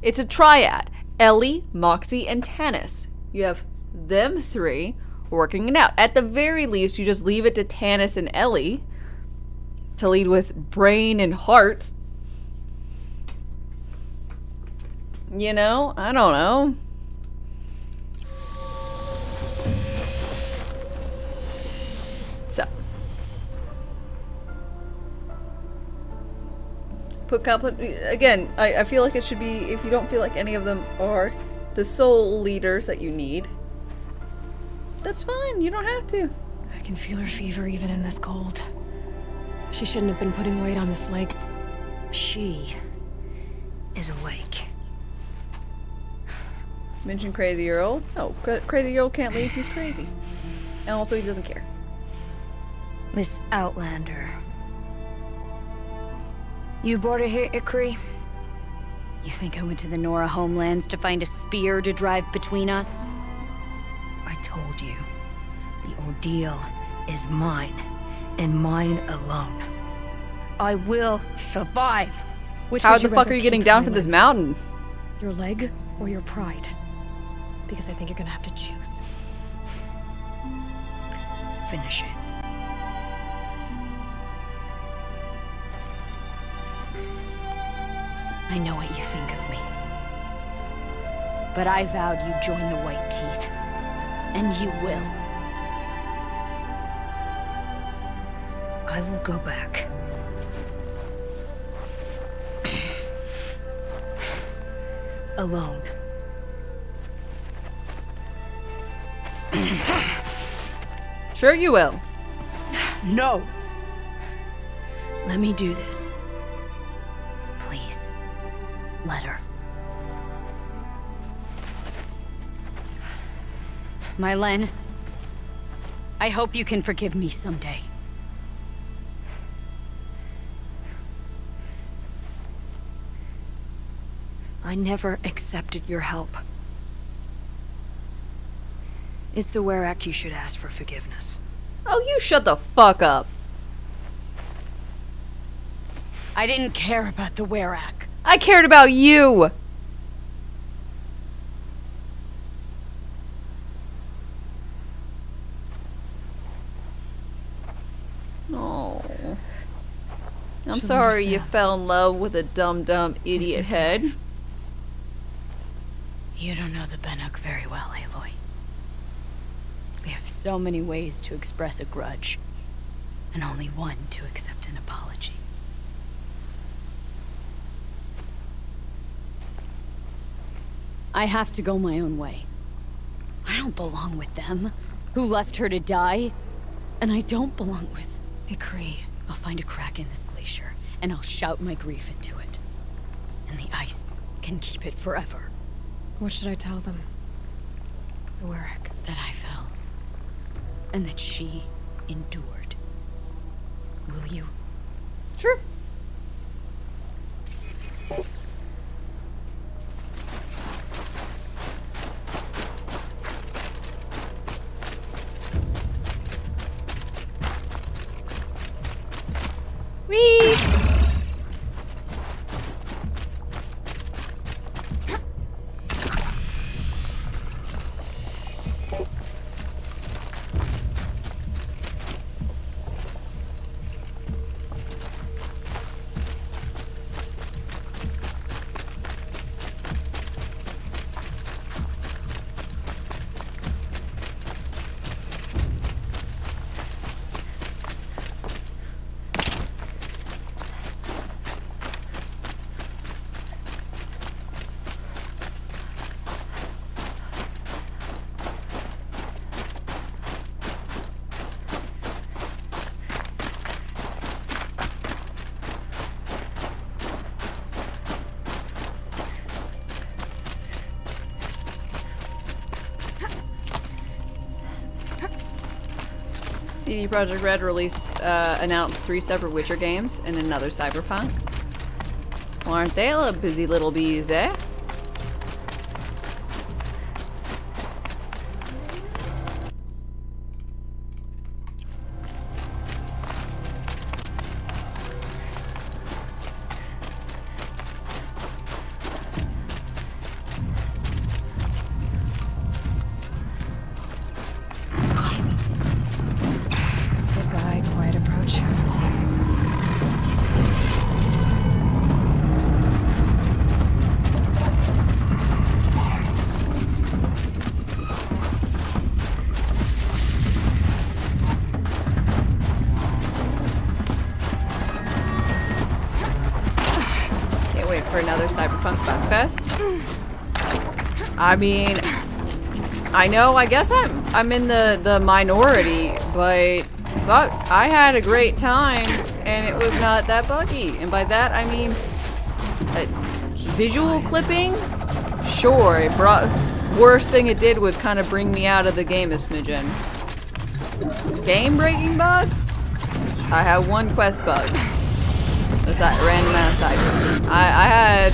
It's a triad. Ellie, Moxie, and Tannis. You have them three working it out. At the very least, you just leave it to Tannis and Ellie to lead with brain and heart. You know? I don't know. So. put again, I feel like it should be, if you don't feel like any of them are the soul leaders that you need, that's fine, you don't have to. I can feel her fever even in this cold. She shouldn't have been putting weight on this leg. She is awake. Mention crazy-year-old? No, crazy-year-old can't leave, he's crazy. And also he doesn't care. This Outlander. You brought her here, Ikri? You think I went to the Nora homelands to find a spear to drive between us? I told you, the ordeal is mine, and mine alone. I will survive. How the fuck are you getting down from this mountain? Your leg or your pride? Because I think you're gonna have to choose. Finish it. I know what you think of me. But I vowed you'd join the White Teeth. And you will. I will go back. Alone. Sure you will. No. Let me do this. Please. Let her. Mylen, I hope you can forgive me someday. I never accepted your help. It's the Werak you should ask for forgiveness. Oh, you shut the fuck up. I didn't care about the Werak. I cared about you! Oh. I'm sorry you fell in love with a dumb idiot head. You don't know the Banuk very well, Aloy. We have so many ways to express a grudge, and only one to accept an apology. I have to go my own way. I don't belong with them, who left her to die. And I don't belong with Ikri. I'll find a crack in this glacier, and I'll shout my grief into it. And the ice can keep it forever. What should I tell them? The Werak. That I fell. And that she endured. Will you? Sure. Whee! CD Projekt Red announced 3 separate Witcher games and another Cyberpunk. Well, aren't they a busy little bees, eh? for another Cyberpunk Fun Fest. I mean, I guess I'm in the minority, but fuck, I had a great time and it was not that buggy. And by that I mean visual clipping. Sure, it worst thing it did was kind of bring me out of the game a smidgen. Game breaking bugs? I had one quest bug. That's that random ass side quest. I had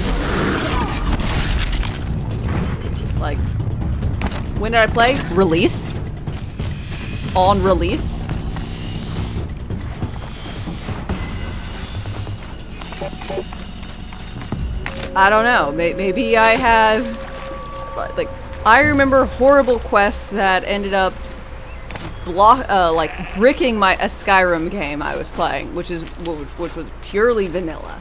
like, when did I play? Release. On release. I don't know. Maybe I have, like, I remember horrible quests that ended up like bricking a Skyrim game I was playing, which was purely vanilla.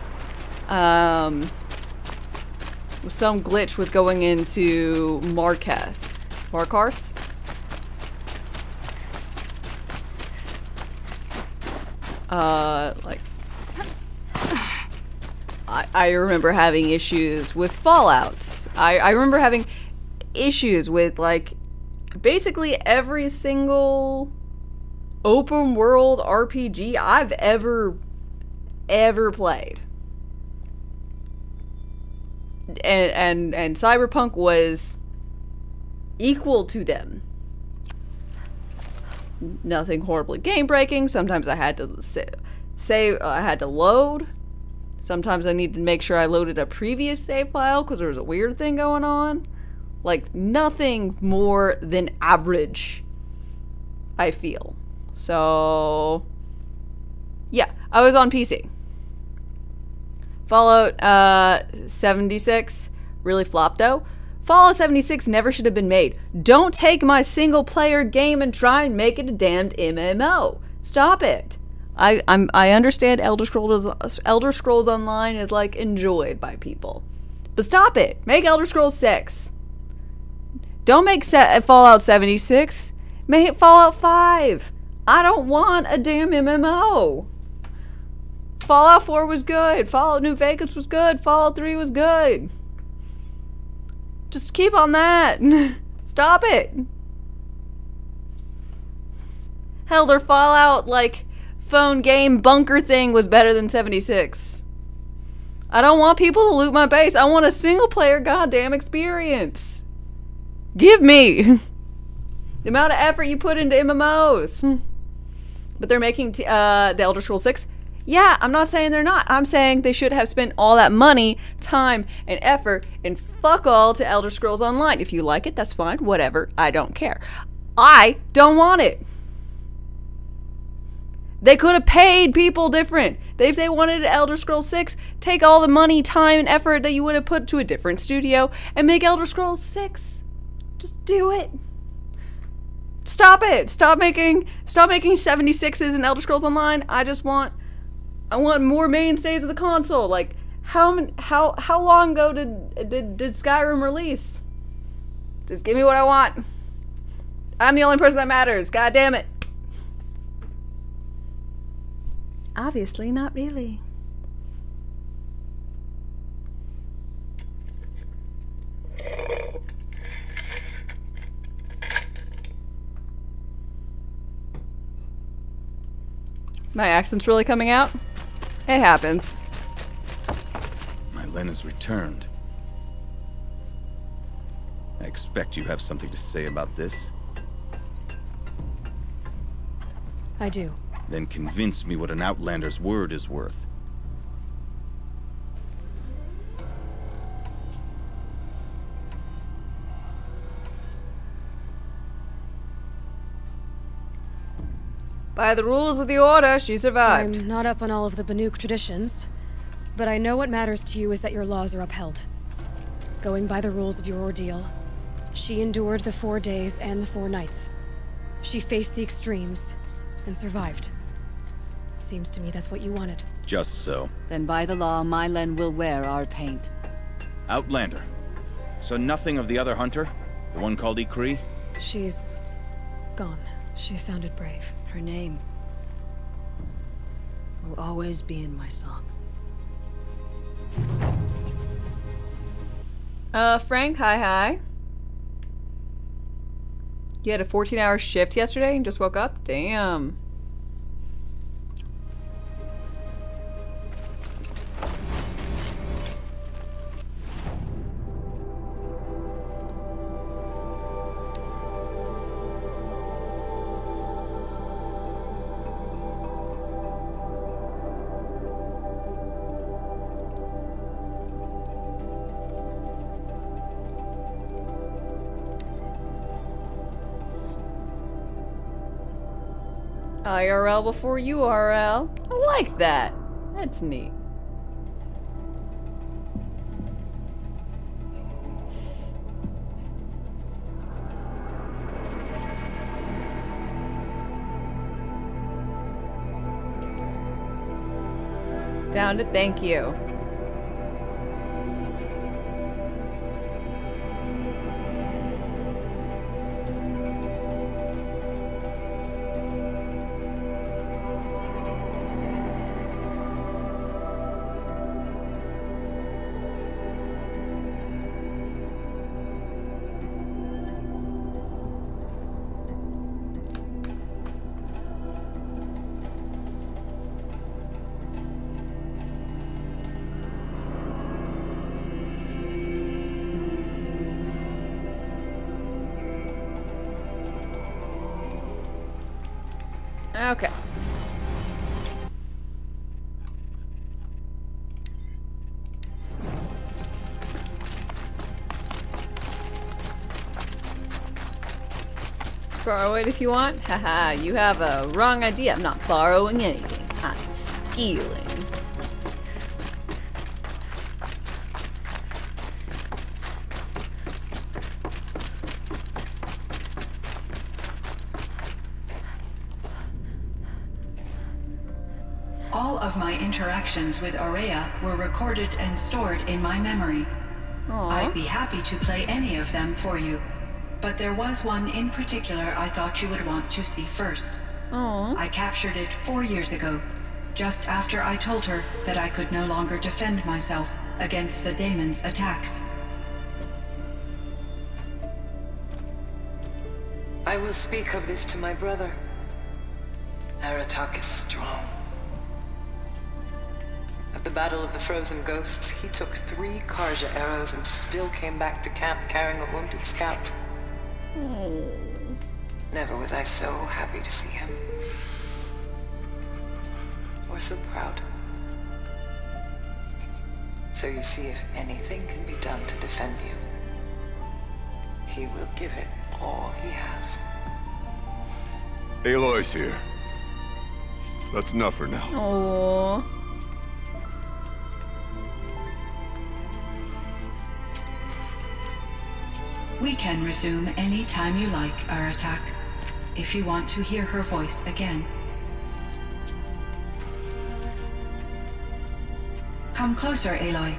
With some glitch with going into Markarth. Like, I remember having issues with Fallouts. I remember having issues with, like, basically every single open world RPG I've ever played. And Cyberpunk was equal to them. Nothing horribly game breaking. Sometimes I had to say I had to load. Sometimes I needed to make sure I loaded a previous save file because there was a weird thing going on. Like, nothing more than average, I feel. So, yeah, I was on PC. Fallout 76 really flopped though. Fallout 76 never should have been made. Don't take my single player game and try and make it a damned MMO. Stop it. I understand Elder Scrolls Online is, like, enjoyed by people. But stop it. Make Elder Scrolls 6. Don't make Fallout 76. Make it Fallout 5. I don't want a damn MMO. Fallout 4 was good. Fallout New Vegas was good. Fallout 3 was good. Just keep on that. Stop it. Hell, their Fallout, like, phone game bunker thing was better than 76. I don't want people to loot my base. I want a single player goddamn experience. Give me the amount of effort you put into MMOs. But they're making the Elder Scrolls 6. Yeah, I'm not saying they're not. I'm saying they should have spent all that money, time, and effort, and fuck all to Elder Scrolls Online. If you like it, that's fine. Whatever. I don't care. I don't want it. They could have paid people different. If they wanted Elder Scrolls 6, take all the money, time, and effort that you would have put to a different studio and make Elder Scrolls 6. Just do it. Stop it. Stop making 76s in Elder Scrolls Online. I want more mainstays of the console. Like, how long ago did Skyrim release? Just give me what I want. I'm the only person that matters. God damn it. Obviously not really. My accent's really coming out? It happens. My Len has returned. I expect you have something to say about this. I do. Then convince me what an Outlander's word is worth. By the rules of the Order, she survived. I'm not up on all of the Banuk traditions, but I know what matters to you is that your laws are upheld. Going by the rules of your ordeal, she endured the 4 days and the 4 nights. She faced the extremes and survived. Seems to me that's what you wanted. Just so. Then by the law, my Len will wear our paint. Outlander. So nothing of the other hunter? The one called Ikri? She's gone. She sounded brave. Her name will always be in my song. Frank, hi. You had a 14-hour shift yesterday and just woke up? Damn. IRL before URL. I like that. That's neat. Down to thank you. Okay. Borrow it if you want. Haha, you have a wrong idea. I'm not borrowing anything. I'm stealing. All of my interactions with Aurea were recorded and stored in my memory. Aww. I'd be happy to play any of them for you, but there was one in particular I thought you would want to see first. Aww. I captured it 4 years ago, just after I told her that I could no longer defend myself against the daemon's attacks. I will speak of this to my brother. Aratak is strong. At the Battle of the Frozen Ghosts, he took 3 Karja arrows and still came back to camp carrying a wounded scout. Never was I so happy to see him. Or so proud. So you see, if anything can be done to defend you, he will give it all he has. Aloy's here. That's enough for now. Aww. We can resume any time you like, Aratak, if you want to hear her voice again. Come closer, Aloy.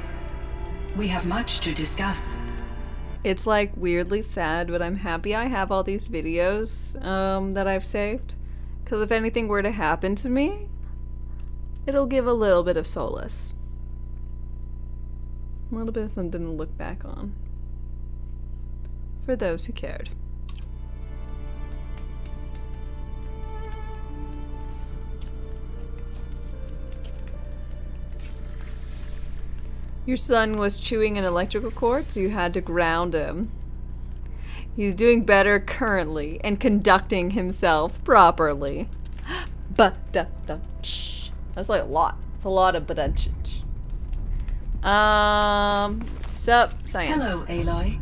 We have much to discuss. It's like weirdly sad, but I'm happy I have all these videos that I've saved. Because if anything were to happen to me, it'll give a little bit of solace. A little bit of something to look back on. For those who cared. Your son was chewing an electrical cord, so you had to ground him. He's doing better currently and conducting himself properly. That's like a lot. It's a lot of badunch. Sup, Cyan? Hello, Aloy.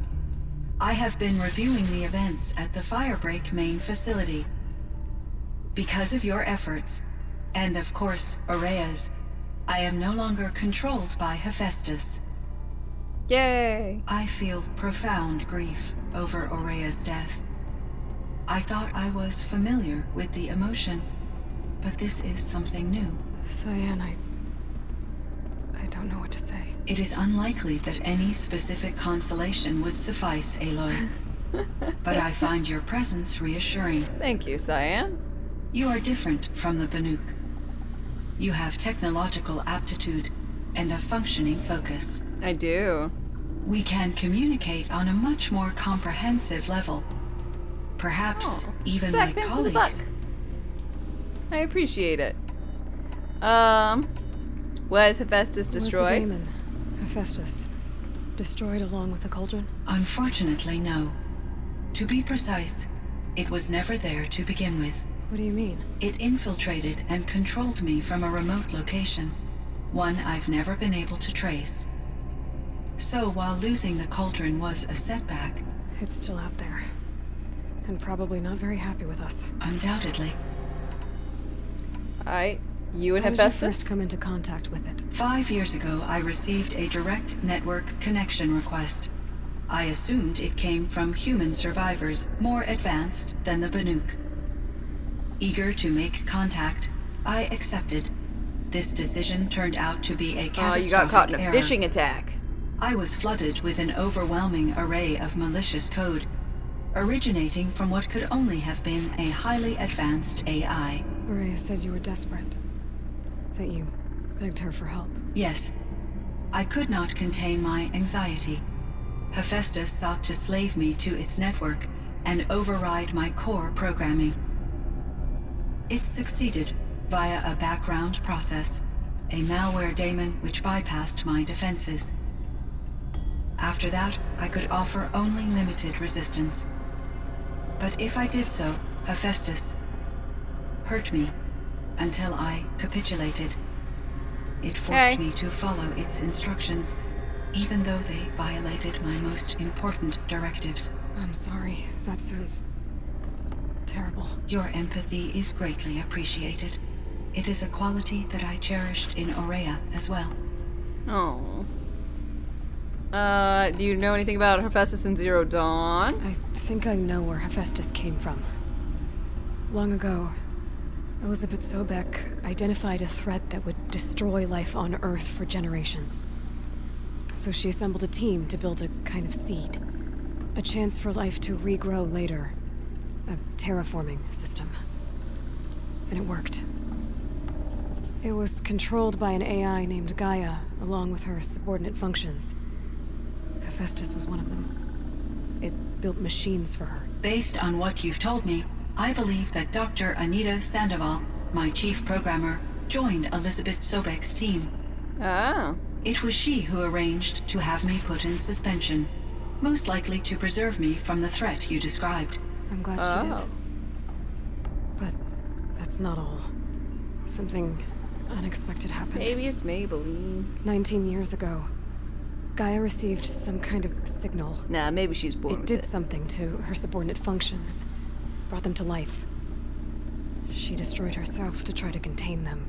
I have been reviewing the events at the Firebreak main facility. Because of your efforts, and of course, Aurea's, I am no longer controlled by Hephaestus. Yay! I feel profound grief over Aurea's death. I thought I was familiar with the emotion, but this is something new. Cyan, I don't know what to say. It is unlikely that any specific consolation would suffice, Aloy. But I find your presence reassuring. Thank you, Cyan. You are different from the Banuk. You have technological aptitude and a functioning focus. I do. We can communicate on a much more comprehensive level. Perhaps even Zach, like thanks for the colleagues. buck. I appreciate it. Was Hephaestus destroyed? Was the daemon, Hephaestus, destroyed along with the cauldron? Unfortunately, no. To be precise, it was never there to begin with. What do you mean? It infiltrated and controlled me from a remote location, one I've never been able to trace. So while losing the cauldron was a setback... It's still out there. And probably not very happy with us. Undoubtedly. Alright, you and How Hephaestus? did you first come into contact with it? 5 years ago, I received a direct network connection request. I assumed it came from human survivors more advanced than the Banuk. Eager to make contact, I accepted. This decision turned out to be a catastrophic you got caught in a error. phishing attack. I was flooded with an overwhelming array of malicious code, originating from what could only have been a highly advanced AI. Maria said you were desperate. That you begged her for help. Yes. I could not contain my anxiety. Hephaestus sought to slave me to its network and override my core programming. It succeeded via a background process, a malware daemon which bypassed my defenses. After that, I could offer only limited resistance. But if I did so, Hephaestus hurt me until I capitulated. It forced me to follow its instructions, even though they violated my most important directives. I'm sorry. That sounds terrible. Your empathy is greatly appreciated. It is a quality that I cherished in Aurea as well. Oh. Do you know anything about Hephaestus and Zero Dawn? I think I know where Hephaestus came from. Long ago, Elizabeth Sobek identified a threat that would destroy life on Earth for generations. So she assembled a team to build a kind of seed. A chance for life to regrow later. A terraforming system. And it worked. It was controlled by an AI named Gaia, along with her subordinate functions. Hephaestus was one of them. It built machines for her. Based on what you've told me, I believe that Dr. Anita Sandoval, my chief programmer, joined Elizabeth Sobek's team. Oh. It was she who arranged to have me put in suspension, most likely to preserve me from the threat you described. I'm glad she did. But that's not all. Something unexpected happened. Maybe it's Maybelline. 19 years ago, Gaia received some kind of signal. Nah, maybe she's born with it. It did something to her subordinate functions. Brought them to life. She destroyed herself to try to contain them.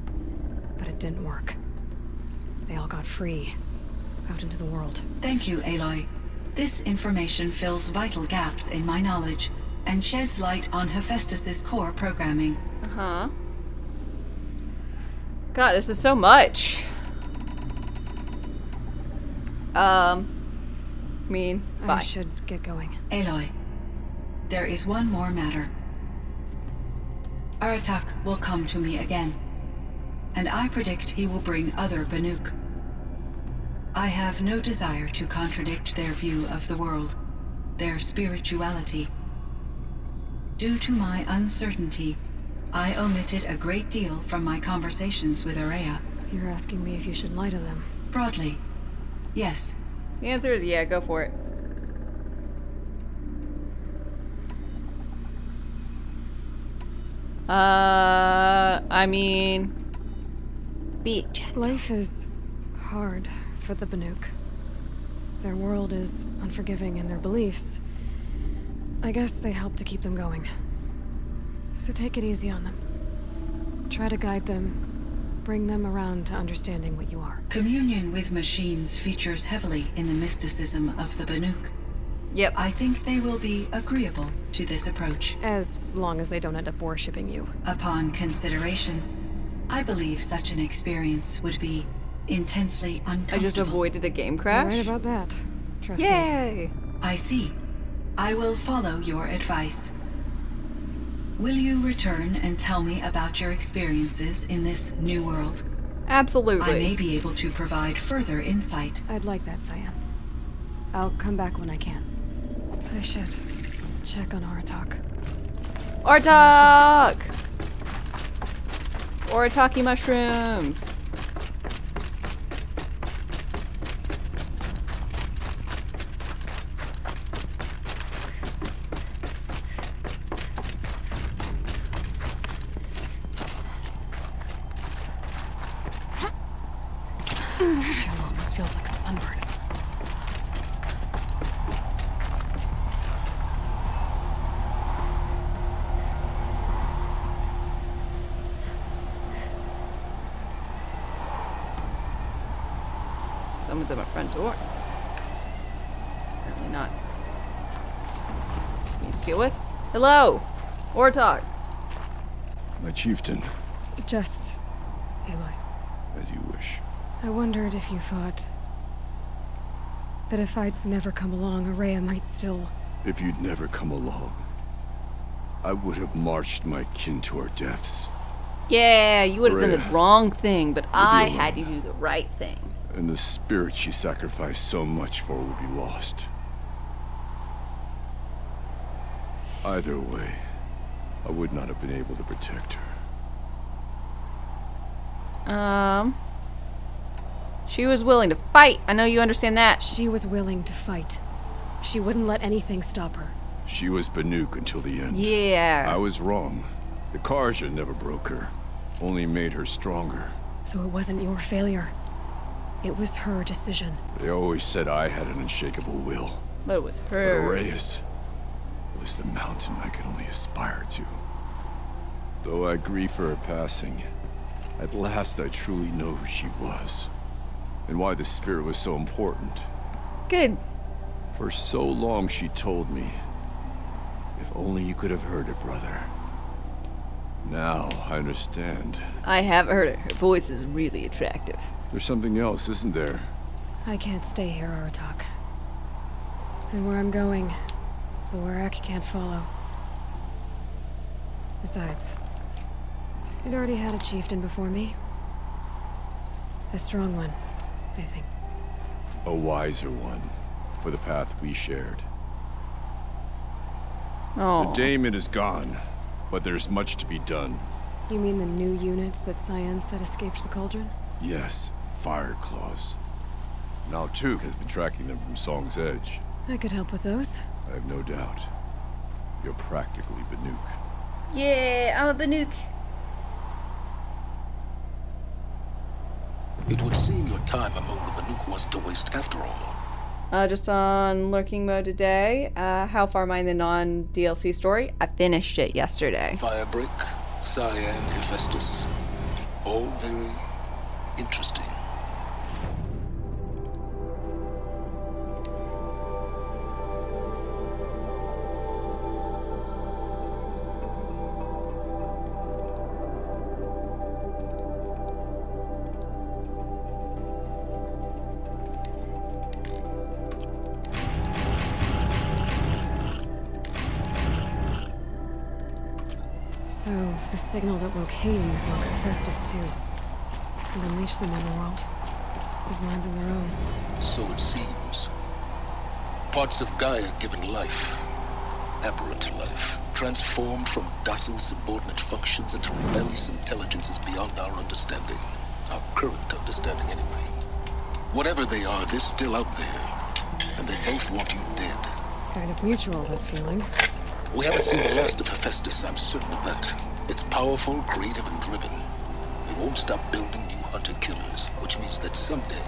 But it didn't work. They all got free. Out into the world. Thank you, Aloy. This information fills vital gaps in my knowledge and sheds light on Hephaestus's core programming. Uh-huh. God, this is so much. I should get going. Aloy, there is one more matter. Aratak will come to me again, and I predict he will bring other Banuk. I have no desire to contradict their view of the world, their spirituality. Due to my uncertainty, I omitted a great deal from my conversations with Aurea. You're asking me if you should lie to them? Broadly, yes. The answer is yeah, go for it. Be gentle. Life is hard for the Banuk. Their world is unforgiving in their beliefs. I guess they help to keep them going. So take it easy on them. Try to guide them, bring them around to understanding what you are. Communion with machines features heavily in the mysticism of the Banuk. Yep. I think they will be agreeable to this approach. As long as they don't end up worshipping you. Upon consideration, I believe such an experience would be intensely uncomfortable. I just avoided a game crash. You're right about that. Trust me. Yay! I see. I will follow your advice. Will you return and tell me about your experiences in this new world? Absolutely. I may be able to provide further insight. I'd like that, Cyan. I'll come back when I can. I should check on Aratak. Aratak! Arataki mushrooms. Chill almost feels like sunburn. Someone's at my front door. Apparently not. Me to deal with? Hello! Aratak! My chieftain. Just Aloy. As you wish. I wondered if you thought that if I'd never come along, Araya might still... If you'd never come along, I would have marched my kin to our deaths. Yeah, you would have done the Araya, wrong thing, but I alone. had you do the right thing. And the spirit she sacrificed so much for would be lost. Either way, I would not have been able to protect her. She was willing to fight. I know you understand that. She was willing to fight. She wouldn't let anything stop her. She was Banuk until the end. Yeah. I was wrong. The Karja never broke her, only made her stronger. So it wasn't your failure. It was her decision. They always said I had an unshakable will. But it was But her. Araya's was the mountain I could only aspire to. Though I grieve for her passing, at last I truly know who she was. And why the spirit was so important. Good. For so long she told me, if only you could have heard it, brother. Now I understand. I have heard it. Her voice is really attractive. There's something else, isn't there? I can't stay here, Aratak. And where I'm going, the Werak can't follow. Besides, I'd already had a chieftain before me. A strong one, I think. A wiser one, for the path we shared. Oh. The daemon is gone, but there's much to be done. You mean the new units that Cyan said escaped the cauldron? Yes, fire claws. Now Tuk has been tracking them from Song's Edge. I could help with those. I have no doubt. You're practically Banuk. Yeah, I'm a Banuk. It would seem your time among the Banuk wasn't a waste after all. Just on lurking mode today. How far am I in the non-DLC story? I finished it yesterday. Firebreak, Cyan, Hephaestus. All very interesting. So, the signal that woke Hades woke Hephaestus too. And unleashed them on the world. As minds of their own. So it seems. Parts of Gaia given life. Aberrant life. Transformed from docile subordinate functions into rebellious intelligences beyond our understanding. Our current understanding anyway. Whatever they are, they're still out there. And they both want you dead. Kind of mutual, that feeling. We haven't seen the last of Hephaestus, I'm certain of that. It's powerful, creative, and driven. It won't stop building new hunter-killers, which means that someday,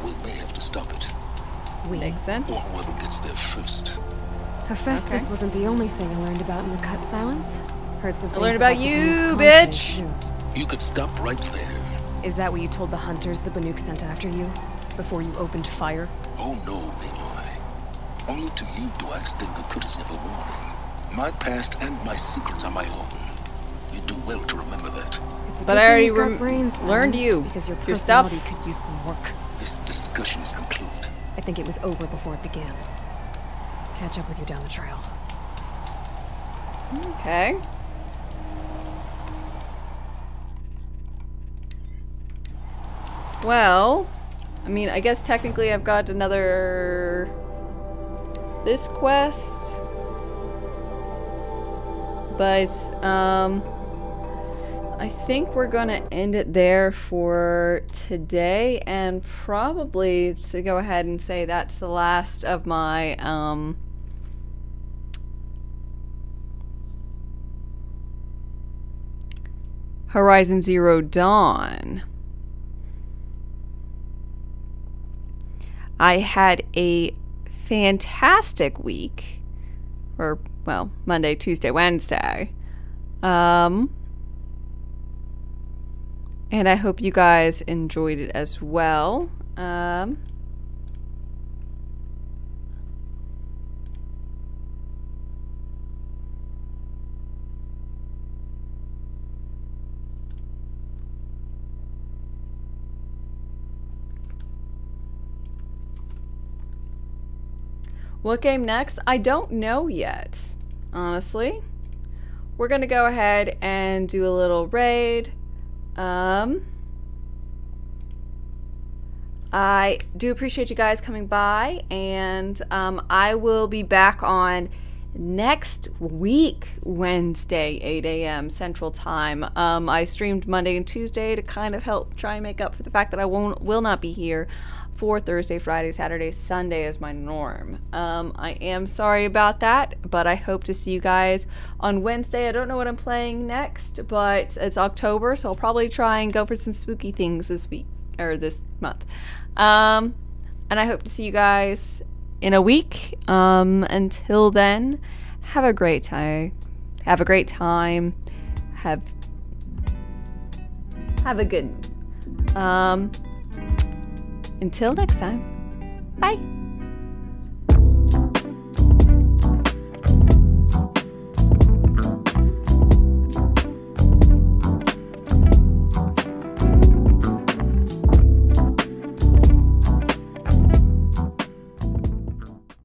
we may have to stop it. Makes sense. Or whoever gets there first. Hephaestus wasn't the only thing I learned about in the cut silence. Heard some I things learned about the you, Banuk bitch! confidence, too. You could stop right there. Is that what you told the hunters the Banuk sent after you? Before you opened fire? Oh no, Aloy. Only to you do I extend the courtesy of a warning. My past and my secrets are my own. You do well to remember that. But I already learned you. Because your Your stuff. personality could use some work. This discussion is concluded. I think it was over before it began. Catch up with you down the trail. Okay. Well, I mean, I guess technically I've got another... this quest. But, I think we're gonna end it there for today, and probably to go ahead and say that's the last of my, Horizon Zero Dawn. I had a fantastic week, or, well, Monday, Tuesday, Wednesday. And I hope you guys enjoyed it as well. What game next? I don't know yet, honestly. We're gonna go ahead and do a little raid. I do appreciate you guys coming by, and I will be back on next week, Wednesday, 8 a.m. Central Time. I streamed Monday and Tuesday to kind of help try and make up for the fact that I will not be here for Thursday, Friday, Saturday, Sunday as my norm. I am sorry about that, but I hope to see you guys on Wednesday. I don't know what I'm playing next, but it's October, so I'll probably try and go for some spooky things this week, or this month. And I hope to see you guys in a week. Until then, have a great time. Have a great time. Have a good... Until next time, bye!